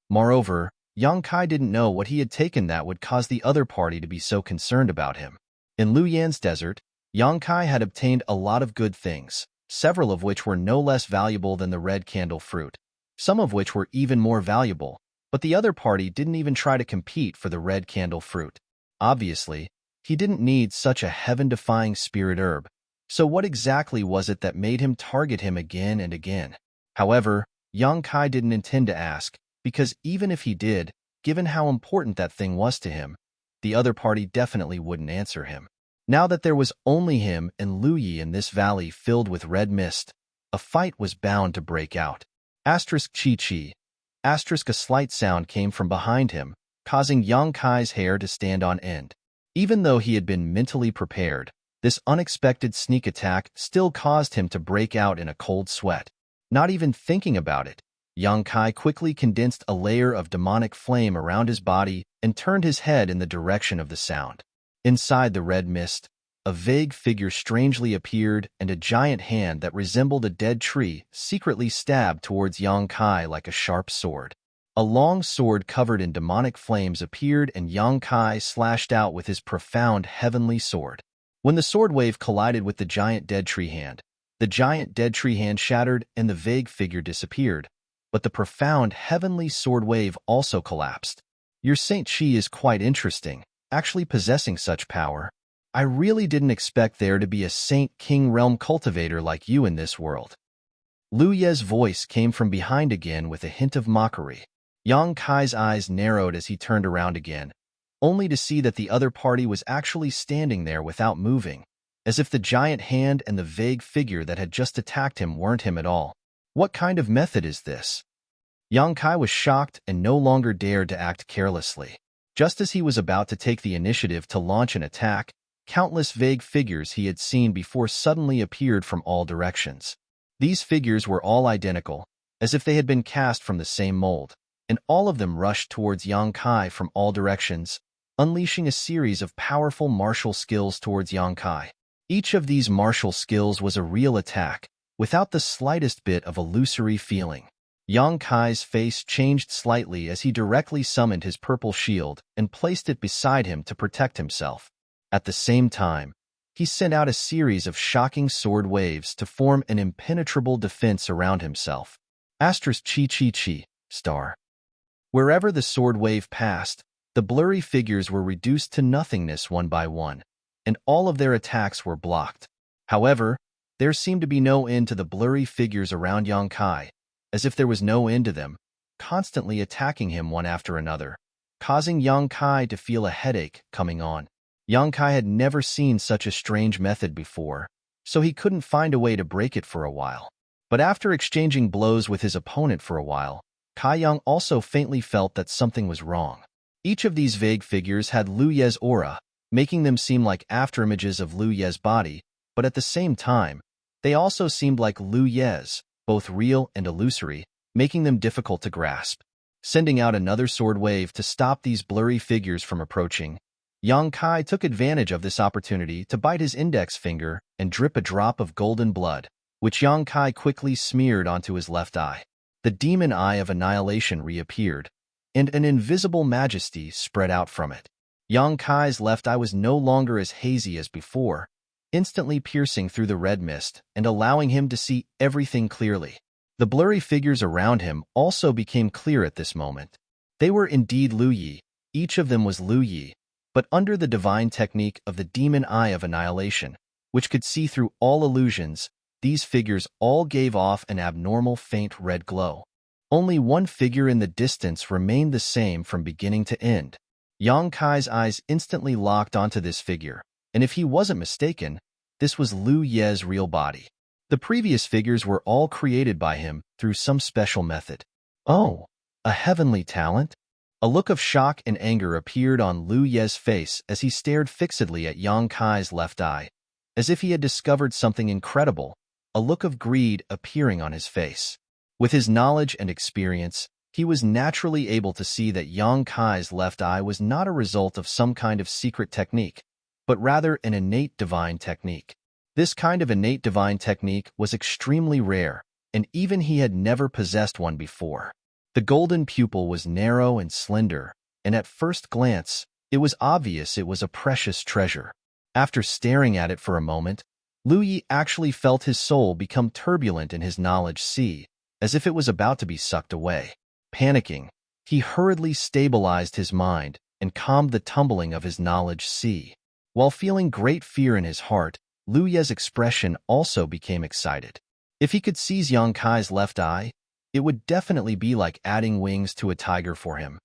A: Moreover, Yang Kai didn't know what he had taken that would cause the other party to be so concerned about him. In Lu Yan's desert, Yang Kai had obtained a lot of good things, several of which were no less valuable than the red candle fruit, some of which were even more valuable, but the other party didn't even try to compete for the red candle fruit. Obviously, he didn't need such a heaven-defying spirit herb, so what exactly was it that made him target him again and again? However, Yang Kai didn't intend to ask, because even if he did, given how important that thing was to him, the other party definitely wouldn't answer him. Now that there was only him and Lu Yi in this valley filled with red mist, a fight was bound to break out. Asterisk Chi-Chi. Asterisk a slight sound came from behind him, causing Yang Kai's hair to stand on end. Even though he had been mentally prepared, this unexpected sneak attack still caused him to break out in a cold sweat. Not even thinking about it, Yang Kai quickly condensed a layer of demonic flame around his body and turned his head in the direction of the sound. Inside the red mist, a vague figure strangely appeared and a giant hand that resembled a dead tree secretly stabbed towards Yang Kai like a sharp sword. A long sword covered in demonic flames appeared and Yang Kai slashed out with his profound heavenly sword. When the sword wave collided with the giant dead tree hand, the giant dead tree hand shattered and the vague figure disappeared, but the profound heavenly sword wave also collapsed. "Your Saint Chi is quite interesting, actually possessing such power. I really didn't expect there to be a Saint King realm cultivator like you in this world." Lu Ye's voice came from behind again with a hint of mockery. Yang Kai's eyes narrowed as he turned around again, only to see that the other party was actually standing there without moving, as if the giant hand and the vague figure that had just attacked him weren't him at all. What kind of method is this? Yang Kai was shocked and no longer dared to act carelessly. Just as he was about to take the initiative to launch an attack, countless vague figures he had seen before suddenly appeared from all directions. These figures were all identical, as if they had been cast from the same mold, and all of them rushed towards Yang Kai from all directions, unleashing a series of powerful martial skills towards Yang Kai. Each of these martial skills was a real attack, without the slightest bit of illusory feeling. Yang Kai's face changed slightly as he directly summoned his purple shield and placed it beside him to protect himself. At the same time, he sent out a series of shocking sword waves to form an impenetrable defense around himself. Asterisk chi chi chi, star. Wherever the sword wave passed, the blurry figures were reduced to nothingness one by one, and all of their attacks were blocked. However, there seemed to be no end to the blurry figures around Yang Kai, as if there was no end to them, constantly attacking him one after another, causing Yang Kai to feel a headache coming on. Yang Kai had never seen such a strange method before, so he couldn't find a way to break it for a while. But after exchanging blows with his opponent for a while, Kai Yang also faintly felt that something was wrong. Each of these vague figures had Lu Ye's aura, making them seem like afterimages of Lu Ye's body, but at the same time, they also seemed like Lu Ye's, both real and illusory, making them difficult to grasp. Sending out another sword wave to stop these blurry figures from approaching, Yang Kai took advantage of this opportunity to bite his index finger and drip a drop of golden blood, which Yang Kai quickly smeared onto his left eye. The demon eye of annihilation reappeared, and an invisible majesty spread out from it. Yang Kai's left eye was no longer as hazy as before, instantly piercing through the red mist and allowing him to see everything clearly. The blurry figures around him also became clear at this moment. They were indeed Lu Yi, each of them was Lu Yi, but under the divine technique of the demon eye of annihilation, which could see through all illusions, these figures all gave off an abnormal faint red glow. Only one figure in the distance remained the same from beginning to end. Yang Kai's eyes instantly locked onto this figure, and if he wasn't mistaken, this was Lu Ye's real body. The previous figures were all created by him through some special method. Oh, a heavenly talent? A look of shock and anger appeared on Lu Ye's face as he stared fixedly at Yang Kai's left eye, as if he had discovered something incredible, a look of greed appearing on his face. With his knowledge and experience, he was naturally able to see that Yang Kai's left eye was not a result of some kind of secret technique, but rather an innate divine technique. This kind of innate divine technique was extremely rare, and even he had never possessed one before. The golden pupil was narrow and slender, and at first glance, it was obvious it was a precious treasure. After staring at it for a moment, Lu Yi actually felt his soul become turbulent in his knowledge sea, as if it was about to be sucked away. Panicking, he hurriedly stabilized his mind and calmed the tumbling of his knowledge sea. While feeling great fear in his heart, Lu Ye's expression also became excited. If he could seize Yang Kai's left eye, it would definitely be like adding wings to a tiger for him.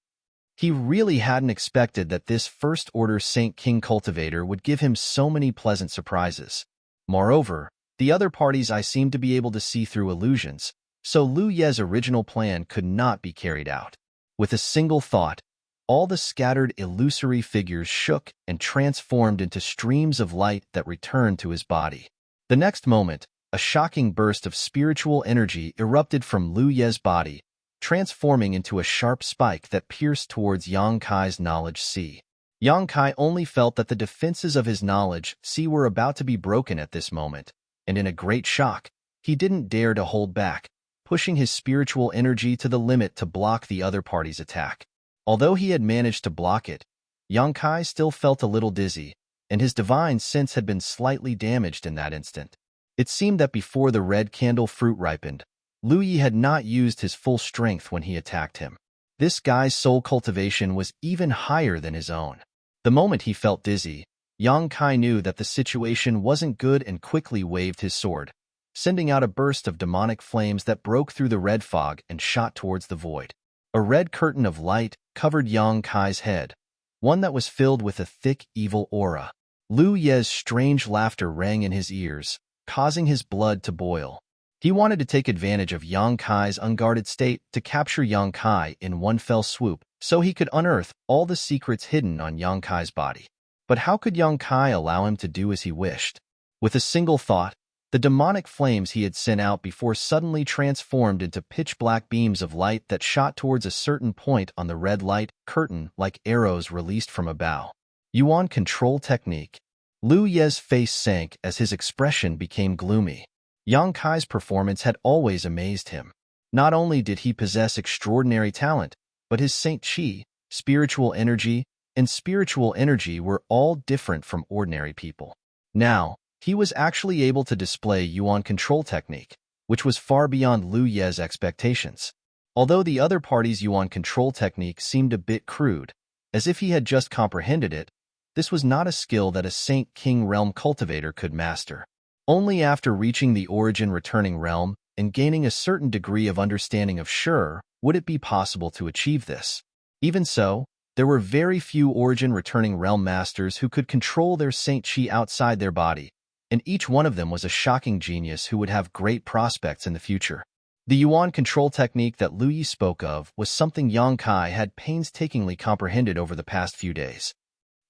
A: He really hadn't expected that this First-Order Saint King cultivator would give him so many pleasant surprises. Moreover, the other party's eye seemed to be able to see through illusions, so Lu Ye's original plan could not be carried out. With a single thought, all the scattered illusory figures shook and transformed into streams of light that returned to his body. The next moment, a shocking burst of spiritual energy erupted from Lu Ye's body, transforming into a sharp spike that pierced towards Yang Kai's knowledge sea. Yang Kai only felt that the defenses of his knowledge sea were about to be broken at this moment, and in a great shock, he didn't dare to hold back, pushing his spiritual energy to the limit to block the other party's attack. Although he had managed to block it, Yang Kai still felt a little dizzy, and his divine sense had been slightly damaged in that instant. It seemed that before the red candle fruit ripened, Lu Yi had not used his full strength when he attacked him. This guy's soul cultivation was even higher than his own. The moment he felt dizzy, Yang Kai knew that the situation wasn't good and quickly waved his sword, sending out a burst of demonic flames that broke through the red fog and shot towards the void. A red curtain of light covered Yang Kai's head, one that was filled with a thick, evil aura. Lu Ye's strange laughter rang in his ears, causing his blood to boil. He wanted to take advantage of Yang Kai's unguarded state to capture Yang Kai in one fell swoop, so he could unearth all the secrets hidden on Yang Kai's body. But how could Yang Kai allow him to do as he wished? With a single thought, the demonic flames he had sent out before suddenly transformed into pitch-black beams of light that shot towards a certain point on the red light curtain like arrows released from a bow. Yuan control technique. Lu Ye's face sank as his expression became gloomy. Yang Kai's performance had always amazed him. Not only did he possess extraordinary talent, but his Saint Qi, spiritual energy, and spiritual energy were all different from ordinary people. Now, he was actually able to display Yuan control technique, which was far beyond Lu Ye's expectations. Although the other party's Yuan control technique seemed a bit crude, as if he had just comprehended it, this was not a skill that a Saint King realm cultivator could master. Only after reaching the origin returning realm and gaining a certain degree of understanding of Sure would it be possible to achieve this. Even so, there were very few origin returning realm masters who could control their Saint Qi outside their body, and each one of them was a shocking genius who would have great prospects in the future. The Yuan control technique that Lu Yi spoke of was something Yang Kai had painstakingly comprehended over the past few days.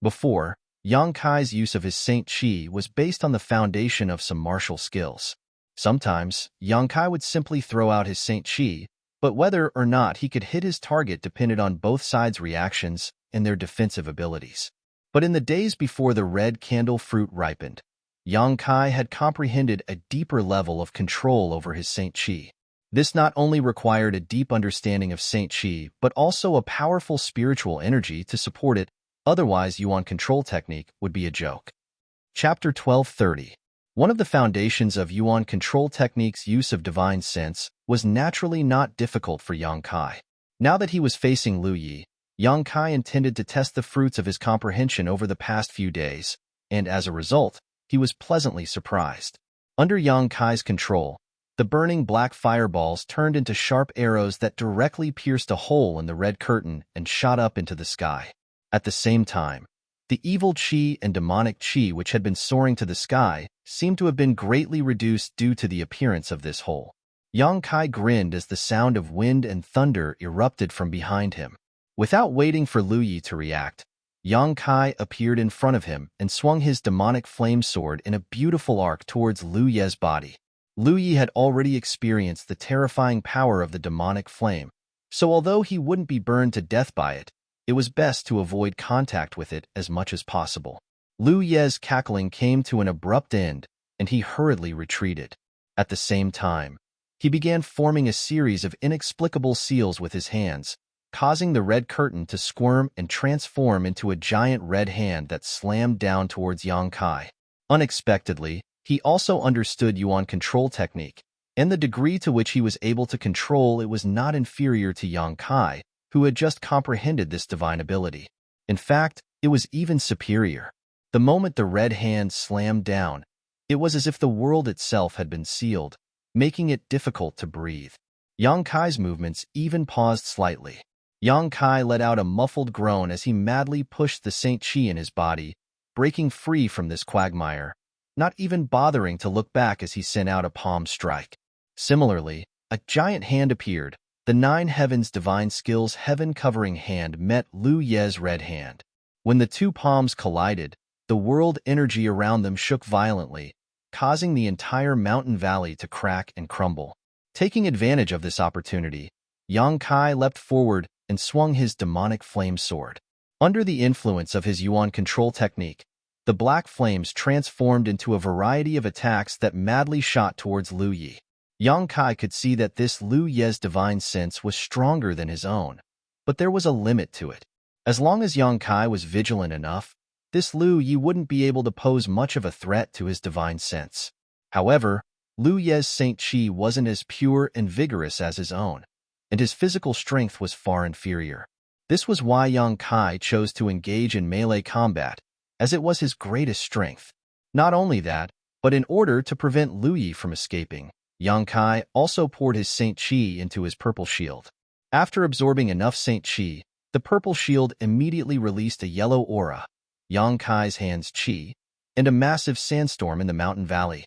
A: Before, Yang Kai's use of his Saint Qi was based on the foundation of some martial skills. Sometimes, Yang Kai would simply throw out his Saint Qi, but whether or not he could hit his target depended on both sides' reactions and their defensive abilities. But in the days before the red candle fruit ripened, Yang Kai had comprehended a deeper level of control over his Saint Qi. This not only required a deep understanding of Saint Qi, but also a powerful spiritual energy to support it, otherwise Yuan control technique would be a joke. Chapter 1230. One of the foundations of Yuan control technique's use of divine sense was naturally not difficult for Yang Kai. Now that he was facing Lu Yi, Yang Kai intended to test the fruits of his comprehension over the past few days, and as a result, he was pleasantly surprised. Under Yang Kai's control, the burning black fireballs turned into sharp arrows that directly pierced a hole in the red curtain and shot up into the sky. At the same time, the evil Qi and demonic Qi which had been soaring to the sky seemed to have been greatly reduced due to the appearance of this hole. Yang Kai grinned as the sound of wind and thunder erupted from behind him. Without waiting for Lu Yi to react, Yang Kai appeared in front of him and swung his demonic flame sword in a beautiful arc towards Lu Ye's body. Lu Yi had already experienced the terrifying power of the demonic flame, so although he wouldn't be burned to death by it, it was best to avoid contact with it as much as possible. Lu Ye's cackling came to an abrupt end, and he hurriedly retreated. At the same time, he began forming a series of inexplicable seals with his hands, causing the red curtain to squirm and transform into a giant red hand that slammed down towards Yang Kai. Unexpectedly, he also understood Yuan control technique, and the degree to which he was able to control it was not inferior to Yang Kai, who had just comprehended this divine ability. In fact, it was even superior. The moment the red hand slammed down, it was as if the world itself had been sealed, making it difficult to breathe. Yang Kai's movements even paused slightly. Yang Kai let out a muffled groan as he madly pushed the Saint Qi in his body, breaking free from this quagmire, not even bothering to look back as he sent out a palm strike. Similarly, a giant hand appeared. The Nine Heavens Divine Skills heaven-covering hand met Lu Ye's red hand. When the two palms collided, the world energy around them shook violently, causing the entire mountain valley to crack and crumble. Taking advantage of this opportunity, Yang Kai leapt forward and swung his demonic flame sword. Under the influence of his Yuan control technique, the black flames transformed into a variety of attacks that madly shot towards Lu Yi. Yang Kai could see that this Lu Ye's divine sense was stronger than his own, but there was a limit to it. As long as Yang Kai was vigilant enough, this Lu Yi wouldn't be able to pose much of a threat to his divine sense. However, Lu Ye's Saint Qi wasn't as pure and vigorous as his own, and his physical strength was far inferior. This was why Yang Kai chose to engage in melee combat, as it was his greatest strength. Not only that, but in order to prevent Lu Yi from escaping, Yang Kai also poured his Saint Qi into his purple shield. After absorbing enough Saint Chi, the purple shield immediately released a yellow aura, Yang Kai's hand's chi, and a massive sandstorm in the mountain valley.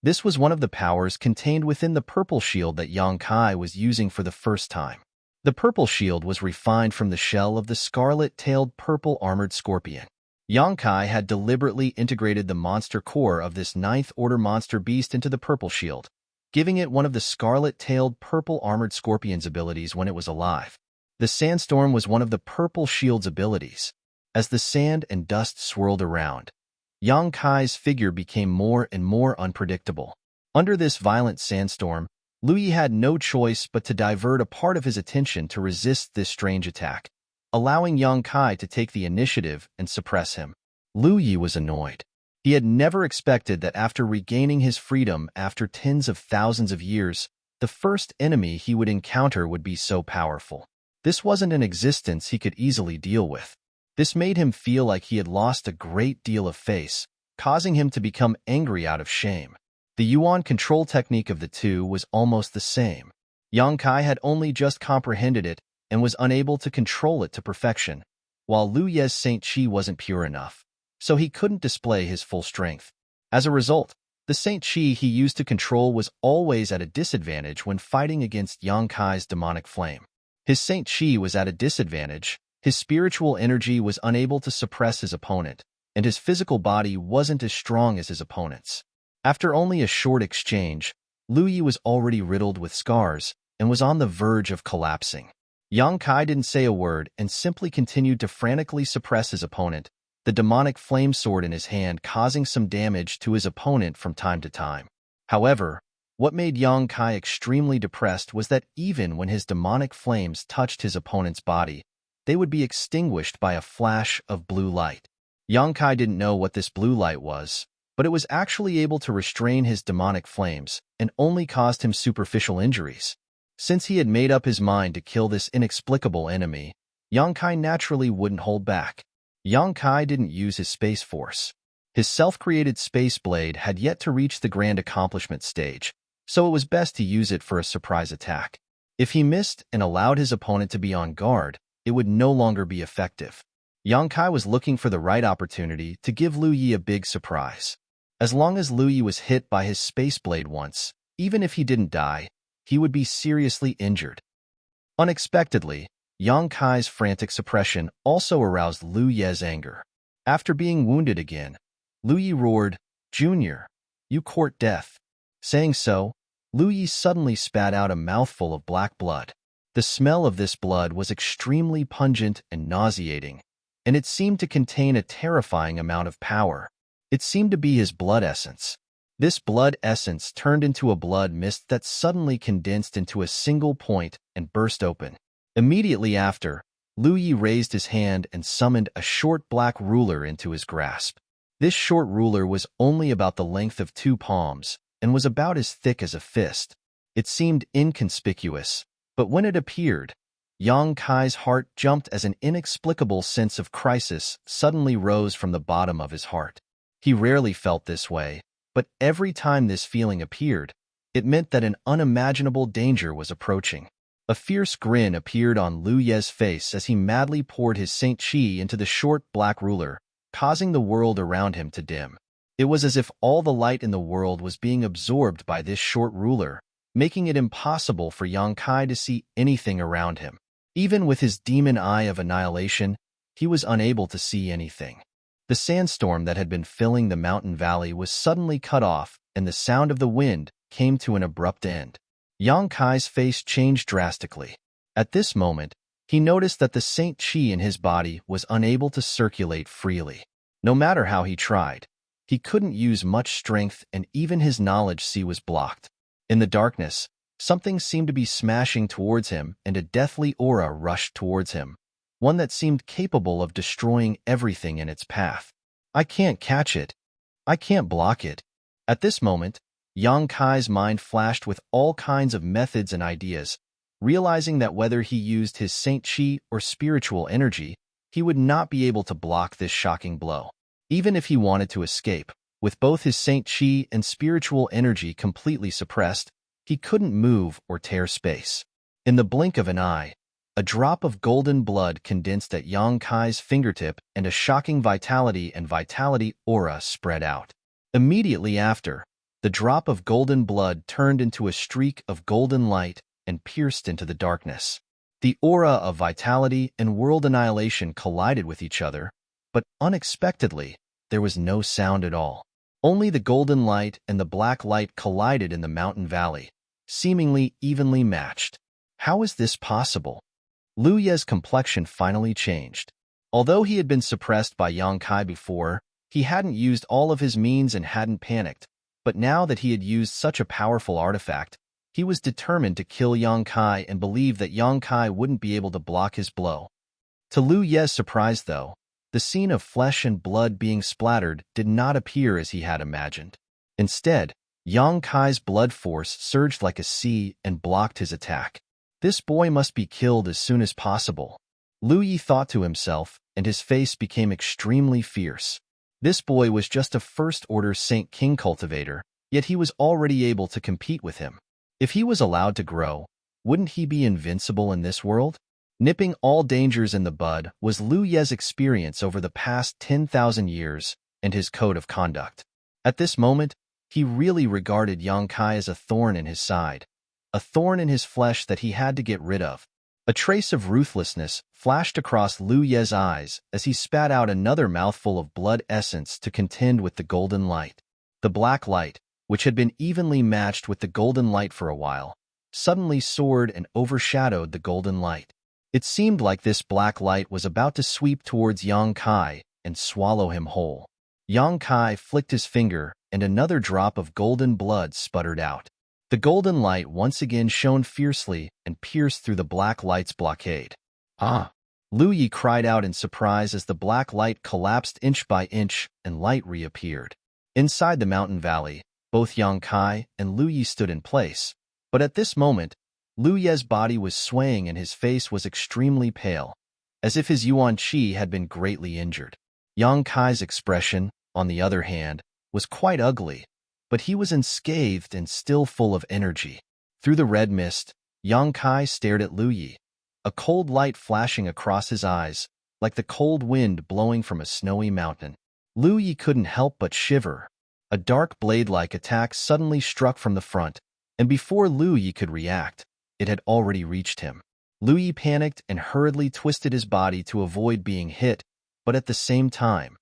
A: This was one of the powers contained within the purple shield that Yang Kai was using for the first time. The purple shield was refined from the shell of the scarlet-tailed purple armored scorpion. Yang Kai had deliberately integrated the monster core of this ninth-order monster beast into the purple shield, giving it one of the scarlet-tailed purple armored scorpion's abilities when it was alive. The sandstorm was one of the purple shield's abilities. As the sand and dust swirled around, Yang Kai's figure became more and more unpredictable. Under this violent sandstorm, Lu Yi had no choice but to divert a part of his attention to resist this strange attack, allowing Yang Kai to take the initiative and suppress him. Lu Yi was annoyed. He had never expected that after regaining his freedom after tens of thousands of years, the first enemy he would encounter would be so powerful. This wasn't an existence he could easily deal with. This made him feel like he had lost a great deal of face, causing him to become angry out of shame. The Yuan control technique of the two was almost the same. Yang Kai had only just comprehended it and was unable to control it to perfection, while Lu Ye's Saint Chi wasn't pure enough, so he couldn't display his full strength. As a result, the Saint Chi he used to control was always at a disadvantage when fighting against Yang Kai's demonic flame. His Saint Chi was at a disadvantage, his spiritual energy was unable to suppress his opponent, and his physical body wasn't as strong as his opponent's. After only a short exchange, Lu Yi was already riddled with scars and was on the verge of collapsing. Yang Kai didn't say a word and simply continued to frantically suppress his opponent, the demonic flame sword in his hand causing some damage to his opponent from time to time. However, what made Yang Kai extremely depressed was that even when his demonic flames touched his opponent's body, they would be extinguished by a flash of blue light. Yang Kai didn't know what this blue light was, but it was actually able to restrain his demonic flames and only caused him superficial injuries. Since he had made up his mind to kill this inexplicable enemy, Yang Kai naturally wouldn't hold back. Yang Kai didn't use his space force. His self-created space blade had yet to reach the grand accomplishment stage, so it was best to use it for a surprise attack. If he missed and allowed his opponent to be on guard, it would no longer be effective. Yang Kai was looking for the right opportunity to give Lu Yi a big surprise. As long as Lu Yi was hit by his space blade once, even if he didn't die, he would be seriously injured. Unexpectedly, Yang Kai's frantic suppression also aroused Lu Ye's anger. After being wounded again, Lu Yi roared, "Junior, you court death." Saying so, Lu Yi suddenly spat out a mouthful of black blood. The smell of this blood was extremely pungent and nauseating, and it seemed to contain a terrifying amount of power. It seemed to be his blood essence. This blood essence turned into a blood mist that suddenly condensed into a single point and burst open. Immediately after, Lu Yi raised his hand and summoned a short black ruler into his grasp. This short ruler was only about the length of 2 palms and was about as thick as a fist. It seemed inconspicuous, but when it appeared, Yang Kai's heart jumped as an inexplicable sense of crisis suddenly rose from the bottom of his heart. He rarely felt this way, but every time this feeling appeared, it meant that an unimaginable danger was approaching. A fierce grin appeared on Lu Ye's face as he madly poured his Saint Chi into the short black ruler, causing the world around him to dim. It was as if all the light in the world was being absorbed by this short ruler, making it impossible for Yang Kai to see anything around him. Even with his demon eye of annihilation, he was unable to see anything. The sandstorm that had been filling the mountain valley was suddenly cut off, and the sound of the wind came to an abrupt end. Yang Kai's face changed drastically. At this moment, he noticed that the Saint Chi in his body was unable to circulate freely. No matter how he tried, he couldn't use much strength, and even his knowledge sea was blocked. In the darkness, something seemed to be smashing towards him, and a deathly aura rushed towards him, one that seemed capable of destroying everything in its path. I can't catch it. I can't block it. At this moment, Yang Kai's mind flashed with all kinds of methods and ideas, realizing that whether he used his Saint Chi or spiritual energy, he would not be able to block this shocking blow. Even if he wanted to escape, with both his Saint Chi and spiritual energy completely suppressed, he couldn't move or tear space. In the blink of an eye, a drop of golden blood condensed at Yang Kai's fingertip and a shocking vitality aura spread out. Immediately after, the drop of golden blood turned into a streak of golden light and pierced into the darkness. The aura of vitality and world annihilation collided with each other, but unexpectedly, there was no sound at all. Only the golden light and the black light collided in the mountain valley, seemingly evenly matched. How is this possible? Lu Ye's complexion finally changed. Although he had been suppressed by Yang Kai before, he hadn't used all of his means and hadn't panicked, but now that he had used such a powerful artifact, he was determined to kill Yang Kai and believed that Yang Kai wouldn't be able to block his blow. To Lu Ye's surprise, though, the scene of flesh and blood being splattered did not appear as he had imagined. Instead, Yang Kai's blood force surged like a sea and blocked his attack. This boy must be killed as soon as possible, Lu Ye thought to himself, and his face became extremely fierce. This boy was just a first-order Saint King cultivator, yet he was already able to compete with him. If he was allowed to grow, wouldn't he be invincible in this world? Nipping all dangers in the bud was Lu Ye's experience over the past 10,000 years and his code of conduct. At this moment, he really regarded Yang Kai as a thorn in his side, a thorn in his flesh that he had to get rid of. A trace of ruthlessness flashed across Lu Ye's eyes as he spat out another mouthful of blood essence to contend with the golden light. The black light, which had been evenly matched with the golden light for a while, suddenly soared and overshadowed the golden light. It seemed like this black light was about to sweep towards Yang Kai and swallow him whole. Yang Kai flicked his finger, and another drop of golden blood sputtered out. The golden light once again shone fiercely and pierced through the black light's blockade. Ah! Lu Ye cried out in surprise as the black light collapsed inch by inch and light reappeared. Inside the mountain valley, both Yang Kai and Lu Ye stood in place, but at this moment, Lu Ye's body was swaying and his face was extremely pale, as if his Yuan Qi had been greatly injured. Yang Kai's expression, on the other hand, was quite ugly, but he was unscathed and still full of energy. Through the red mist, Yang Kai stared at Lu Ye, a cold light flashing across his eyes, like the cold wind blowing from a snowy mountain. Lu Ye couldn't help but shiver. A dark blade-like attack suddenly struck from the front, and before Lu Ye could react, it had already reached him. Lu Ye panicked and hurriedly twisted his body to avoid being hit, but at the same time,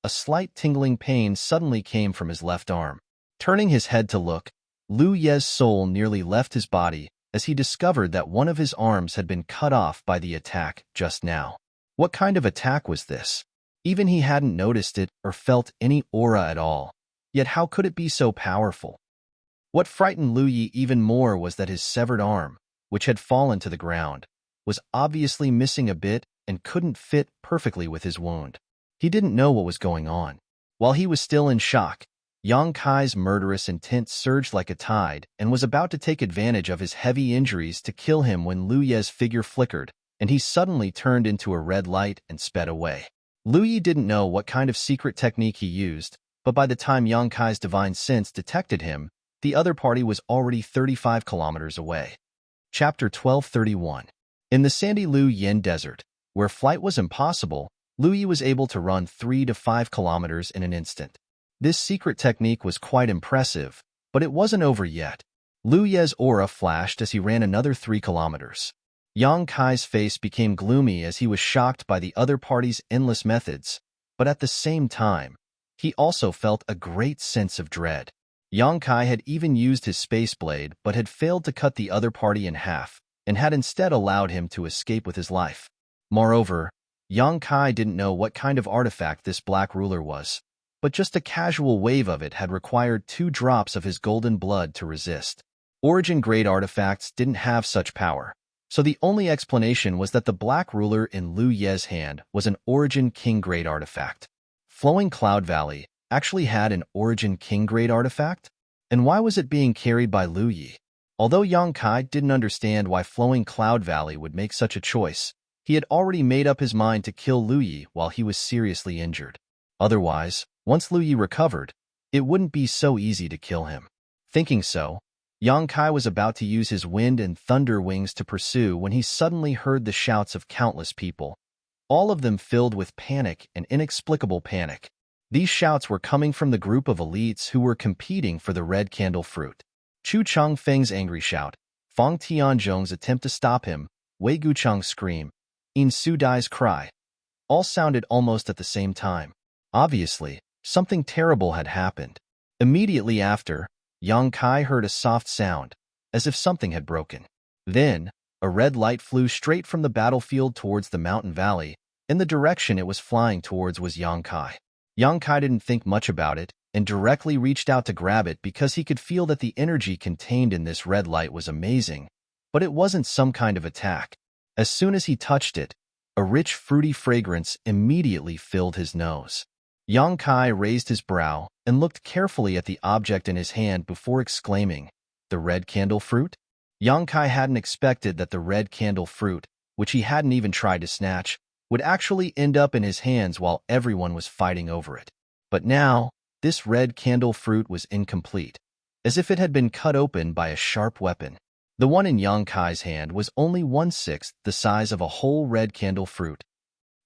A: a slight tingling pain suddenly came from his left arm. Turning his head to look, Lu Ye's soul nearly left his body as he discovered that one of his arms had been cut off by the attack just now. What kind of attack was this? Even he hadn't noticed it or felt any aura at all. Yet how could it be so powerful? What frightened Lu Ye even more was that his severed arm, which had fallen to the ground, was obviously missing a bit and couldn't fit perfectly with his wound. He didn't know what was going on. While he was still in shock, Yang Kai's murderous intent surged like a tide and was about to take advantage of his heavy injuries to kill him when Lu Ye's figure flickered, and he suddenly turned into a red light and sped away. Lu Ye didn't know what kind of secret technique he used, but by the time Yang Kai's divine sense detected him, the other party was already 35 kilometers away. Chapter 1231. In the sandy Lu Yin Desert, where flight was impossible, Lu Ye was able to run 3 to 5 kilometers in an instant. This secret technique was quite impressive, but it wasn't over yet. Lu Ye's aura flashed as he ran another 3 kilometers. Yang Kai's face became gloomy as he was shocked by the other party's endless methods, but at the same time, he also felt a great sense of dread. Yang Kai had even used his space blade but had failed to cut the other party in half, and had instead allowed him to escape with his life. Moreover, Yang Kai didn't know what kind of artifact this black ruler was, but just a casual wave of it had required 2 drops of his golden blood to resist. Origin-grade artifacts didn't have such power, so the only explanation was that the black ruler in Lu Ye's hand was an Origin King-grade artifact. Flowing Cloud Valley actually had an Origin King-grade artifact? And why was it being carried by Lu Ye? Although Yang Kai didn't understand why Flowing Cloud Valley would make such a choice, he had already made up his mind to kill Lu Ye while he was seriously injured. Otherwise, once Lu Ye recovered, it wouldn't be so easy to kill him. Thinking so, Yang Kai was about to use his wind and thunder wings to pursue when he suddenly heard the shouts of countless people, all of them filled with panic and inexplicable panic. These shouts were coming from the group of elites who were competing for the red candle fruit. Chu Changfeng's angry shout, Fang Tianzhong's attempt to stop him, Wei Gucheng's scream, In Su Dai's cry, all sounded almost at the same time. Obviously, something terrible had happened. Immediately after, Yang Kai heard a soft sound, as if something had broken. Then, a red light flew straight from the battlefield towards the mountain valley, and the direction it was flying towards was Yang Kai. Yang Kai didn't think much about it, and directly reached out to grab it because he could feel that the energy contained in this red light was amazing, but it wasn't some kind of attack. As soon as he touched it, a rich fruity fragrance immediately filled his nose. Yang Kai raised his brow and looked carefully at the object in his hand before exclaiming, "The red candle fruit?" Yang Kai hadn't expected that the red candle fruit, which he hadn't even tried to snatch, would actually end up in his hands while everyone was fighting over it. But now, this red candle fruit was incomplete, as if it had been cut open by a sharp weapon. The one in Yang Kai's hand was only 1/6 the size of a whole red candle fruit.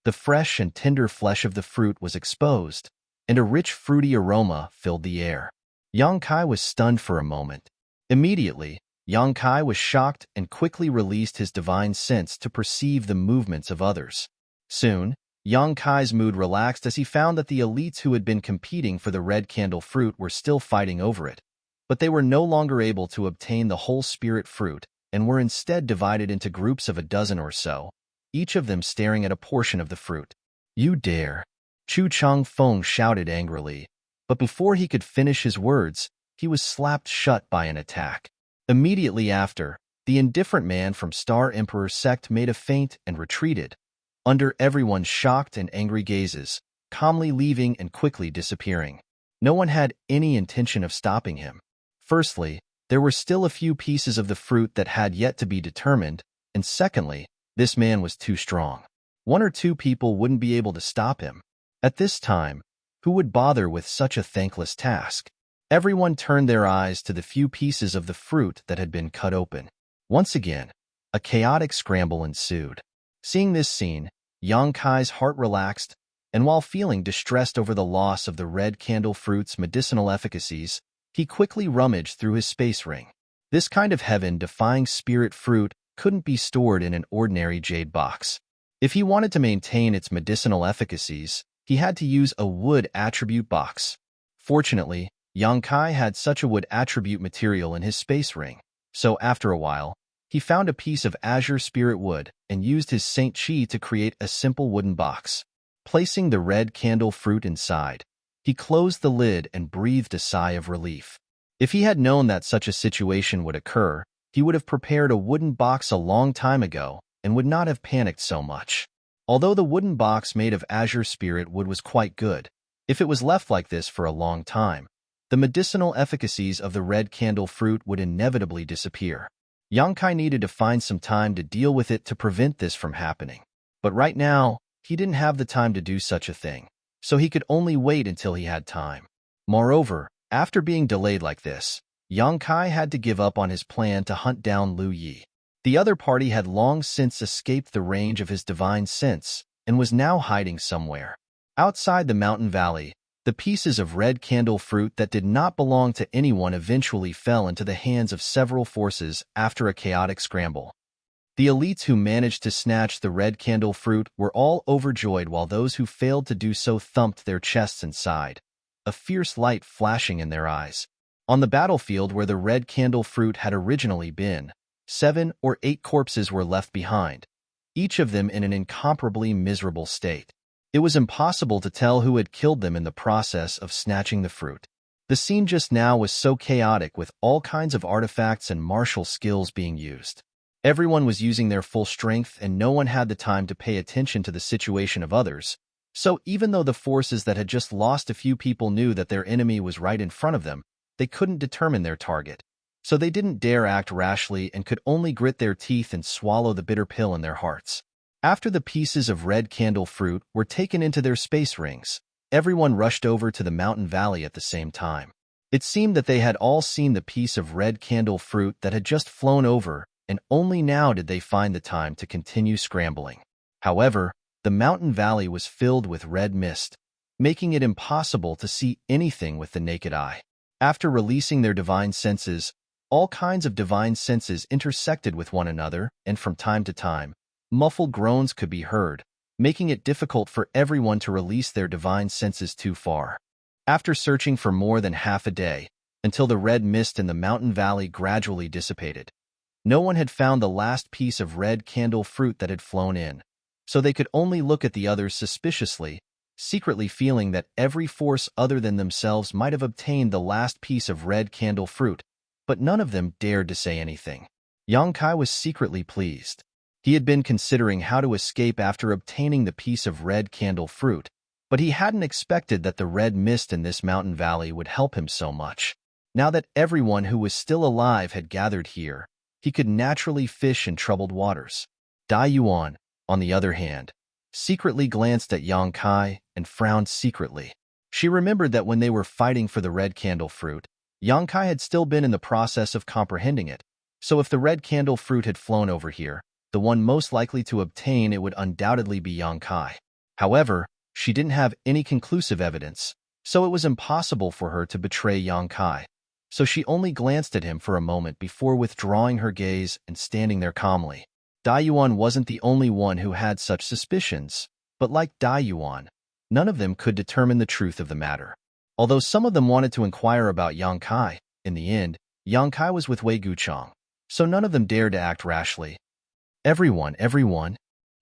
A: The fresh and tender flesh of the fruit was exposed, and a rich fruity aroma filled the air. Yang Kai was stunned for a moment. Immediately, Yang Kai was shocked and quickly released his divine sense to perceive the movements of others. Soon, Yang Kai's mood relaxed as he found that the elites who had been competing for the red candle fruit were still fighting over it, but they were no longer able to obtain the whole spirit fruit and were instead divided into groups of a dozen or so, each of them staring at a portion of the fruit. "You dare!" Chu Changfeng shouted angrily, but before he could finish his words, he was slapped shut by an attack. Immediately after, the indifferent man from Star Emperor's sect made a feint and retreated, under everyone's shocked and angry gazes, calmly leaving and quickly disappearing. No one had any intention of stopping him. Firstly, there were still a few pieces of the fruit that had yet to be determined, and secondly, this man was too strong. One or two people wouldn't be able to stop him. At this time, who would bother with such a thankless task? Everyone turned their eyes to the few pieces of the fruit that had been cut open. Once again, a chaotic scramble ensued. Seeing this scene, Yang Kai's heart relaxed, and while feeling distressed over the loss of the red candle fruit's medicinal efficacies, he quickly rummaged through his space ring. This kind of heaven-defying spirit fruit couldn't be stored in an ordinary jade box. If he wanted to maintain its medicinal efficacies, he had to use a wood attribute box. Fortunately, Yang Kai had such a wood attribute material in his space ring, so after a while, he found a piece of azure spirit wood and used his Saint Chi to create a simple wooden box. Placing the red candle fruit inside, he closed the lid and breathed a sigh of relief. If he had known that such a situation would occur, he would have prepared a wooden box a long time ago and would not have panicked so much. Although the wooden box made of azure spirit wood was quite good, if it was left like this for a long time, the medicinal efficacies of the red candle fruit would inevitably disappear. Yang Kai needed to find some time to deal with it to prevent this from happening. But right now, he didn't have the time to do such a thing, so he could only wait until he had time. Moreover, after being delayed like this, Yang Kai had to give up on his plan to hunt down Lu Yi. The other party had long since escaped the range of his divine sense and was now hiding somewhere. Outside the mountain valley, the pieces of red candle fruit that did not belong to anyone eventually fell into the hands of several forces after a chaotic scramble. The elites who managed to snatch the red candle fruit were all overjoyed while those who failed to do so thumped their chests and sighed, a fierce light flashing in their eyes. On the battlefield where the red candle fruit had originally been, 7 or 8 corpses were left behind, each of them in an incomparably miserable state. It was impossible to tell who had killed them in the process of snatching the fruit. The scene just now was so chaotic with all kinds of artifacts and martial skills being used. Everyone was using their full strength and no one had the time to pay attention to the situation of others. So even though the forces that had just lost a few people knew that their enemy was right in front of them, they couldn't determine their target. So they didn't dare act rashly and could only grit their teeth and swallow the bitter pill in their hearts. After the pieces of red candle fruit were taken into their space rings, everyone rushed over to the mountain valley at the same time. It seemed that they had all seen the piece of red candle fruit that had just flown over, and only now did they find the time to continue scrambling. However, the mountain valley was filled with red mist, making it impossible to see anything with the naked eye. After releasing their divine senses, all kinds of divine senses intersected with one another, and from time to time, muffled groans could be heard, making it difficult for everyone to release their divine senses too far. After searching for more than half a day, until the red mist in the mountain valley gradually dissipated, no one had found the last piece of red candle fruit that had flown in, so they could only look at the others suspiciously, secretly feeling that every force other than themselves might have obtained the last piece of red candle fruit, but none of them dared to say anything. Yang Kai was secretly pleased. He had been considering how to escape after obtaining the piece of red candle fruit, but he hadn't expected that the red mist in this mountain valley would help him so much. Now that everyone who was still alive had gathered here, he could naturally fish in troubled waters. Dai Yuan, on the other hand, secretly glanced at Yang Kai and frowned secretly. She remembered that when they were fighting for the red candle fruit, Yang Kai had still been in the process of comprehending it, so if the red candle fruit had flown over here, the one most likely to obtain it would undoubtedly be Yang Kai. However, she didn't have any conclusive evidence, so it was impossible for her to betray Yang Kai, so she only glanced at him for a moment before withdrawing her gaze and standing there calmly. Dai Yuan wasn't the only one who had such suspicions, but like Dai Yuan, none of them could determine the truth of the matter. Although some of them wanted to inquire about Yang Kai, in the end, Yang Kai was with Wei Guchang, so none of them dared to act rashly. Everyone.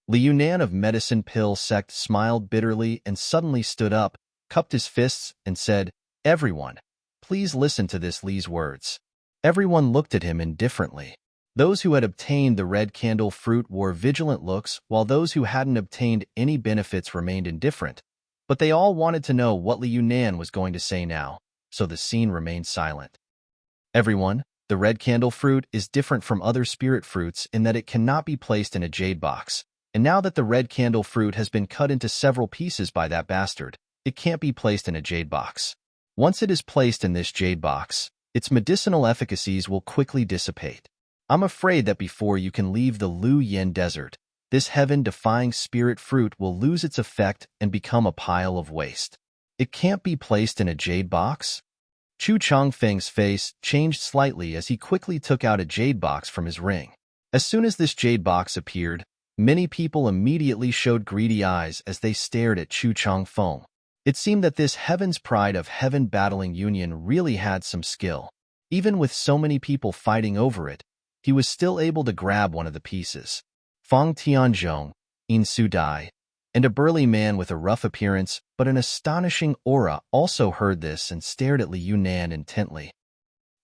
A: Li Yunan of Medicine Pill sect smiled bitterly and suddenly stood up, cupped his fists, and said, "Everyone, please listen to this Li's words." Everyone looked at him indifferently. Those who had obtained the red candle fruit wore vigilant looks, while those who hadn't obtained any benefits remained indifferent. But they all wanted to know what Li Yunan was going to say now, so the scene remained silent. Everyone, the red candle fruit is different from other spirit fruits in that it cannot be placed in a jade box, and now that the red candle fruit has been cut into several pieces by that bastard, it can't be placed in a jade box. Once it is placed in this jade box, its medicinal efficacies will quickly dissipate. I'm afraid that before you can leave the Lu Yen desert, this heaven-defying spirit fruit will lose its effect and become a pile of waste. It can't be placed in a jade box? Chu Changfeng's face changed slightly as he quickly took out a jade box from his ring. As soon as this jade box appeared, many people immediately showed greedy eyes as they stared at Chu Changfeng. It seemed that this heaven's pride of heaven battling union really had some skill. Even with so many people fighting over it, he was still able to grab one of the pieces. Fang Tianzhong, In Su Dai, and a burly man with a rough appearance but an astonishing aura also heard this and stared at Li Yunan intently.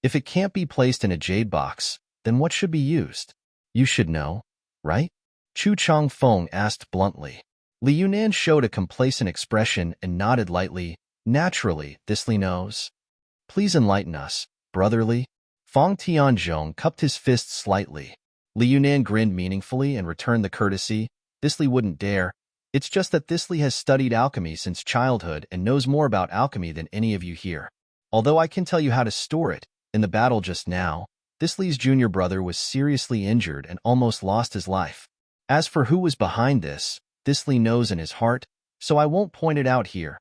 A: If it can't be placed in a jade box, then what should be used? You should know, right? Chu Changfeng asked bluntly. Li Yunan showed a complacent expression and nodded lightly. Naturally, this Li knows. Please enlighten us, brotherly. Fang Tianzhong cupped his fists slightly. Li Yunan grinned meaningfully and returned the courtesy. This Li wouldn't dare. It's just that this Li has studied alchemy since childhood and knows more about alchemy than any of you here. Although I can tell you how to store it, in the battle just now, this Li's junior brother was seriously injured and almost lost his life. As for who was behind this Li knows in his heart, so I won't point it out here.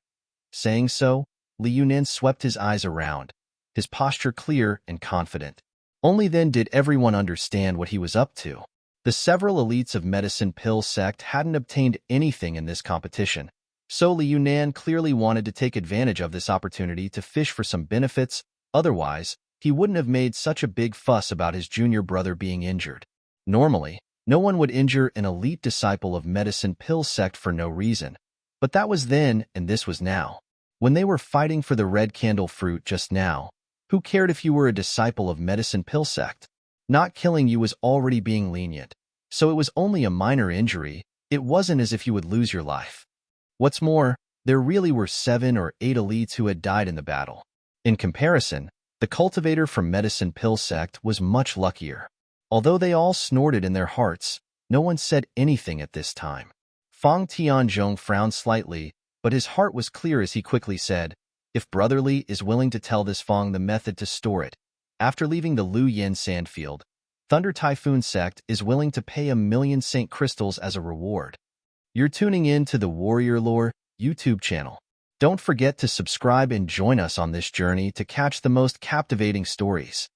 A: Saying so, Li Yunan swept his eyes around, his posture clear and confident. Only then did everyone understand what he was up to. The several elites of Medicine Pill sect hadn't obtained anything in this competition, so Li Yunan clearly wanted to take advantage of this opportunity to fish for some benefits. Otherwise, he wouldn't have made such a big fuss about his junior brother being injured. Normally, no one would injure an elite disciple of Medicine Pill sect for no reason, but that was then and this was now. When they were fighting for the red candle fruit just now, who cared if you were a disciple of Medicine Pill sect? Not killing you was already being lenient, so it was only a minor injury. It wasn't as if you would lose your life. What's more, there really were 7 or 8 elites who had died in the battle. In comparison, the cultivator from Medicine Pill sect was much luckier. Although they all snorted in their hearts, no one said anything at this time. Fang Tianzhong frowned slightly, but his heart was clear as he quickly said, If Brotherly is willing to tell this Fong the method to store it, after leaving the Lu Yen sandfield, Thunder Typhoon Sect is willing to pay 1,000,000 Saint Crystals as a reward. You're tuning in to the Warrior Lore YouTube channel. Don't forget to subscribe and join us on this journey to catch the most captivating stories.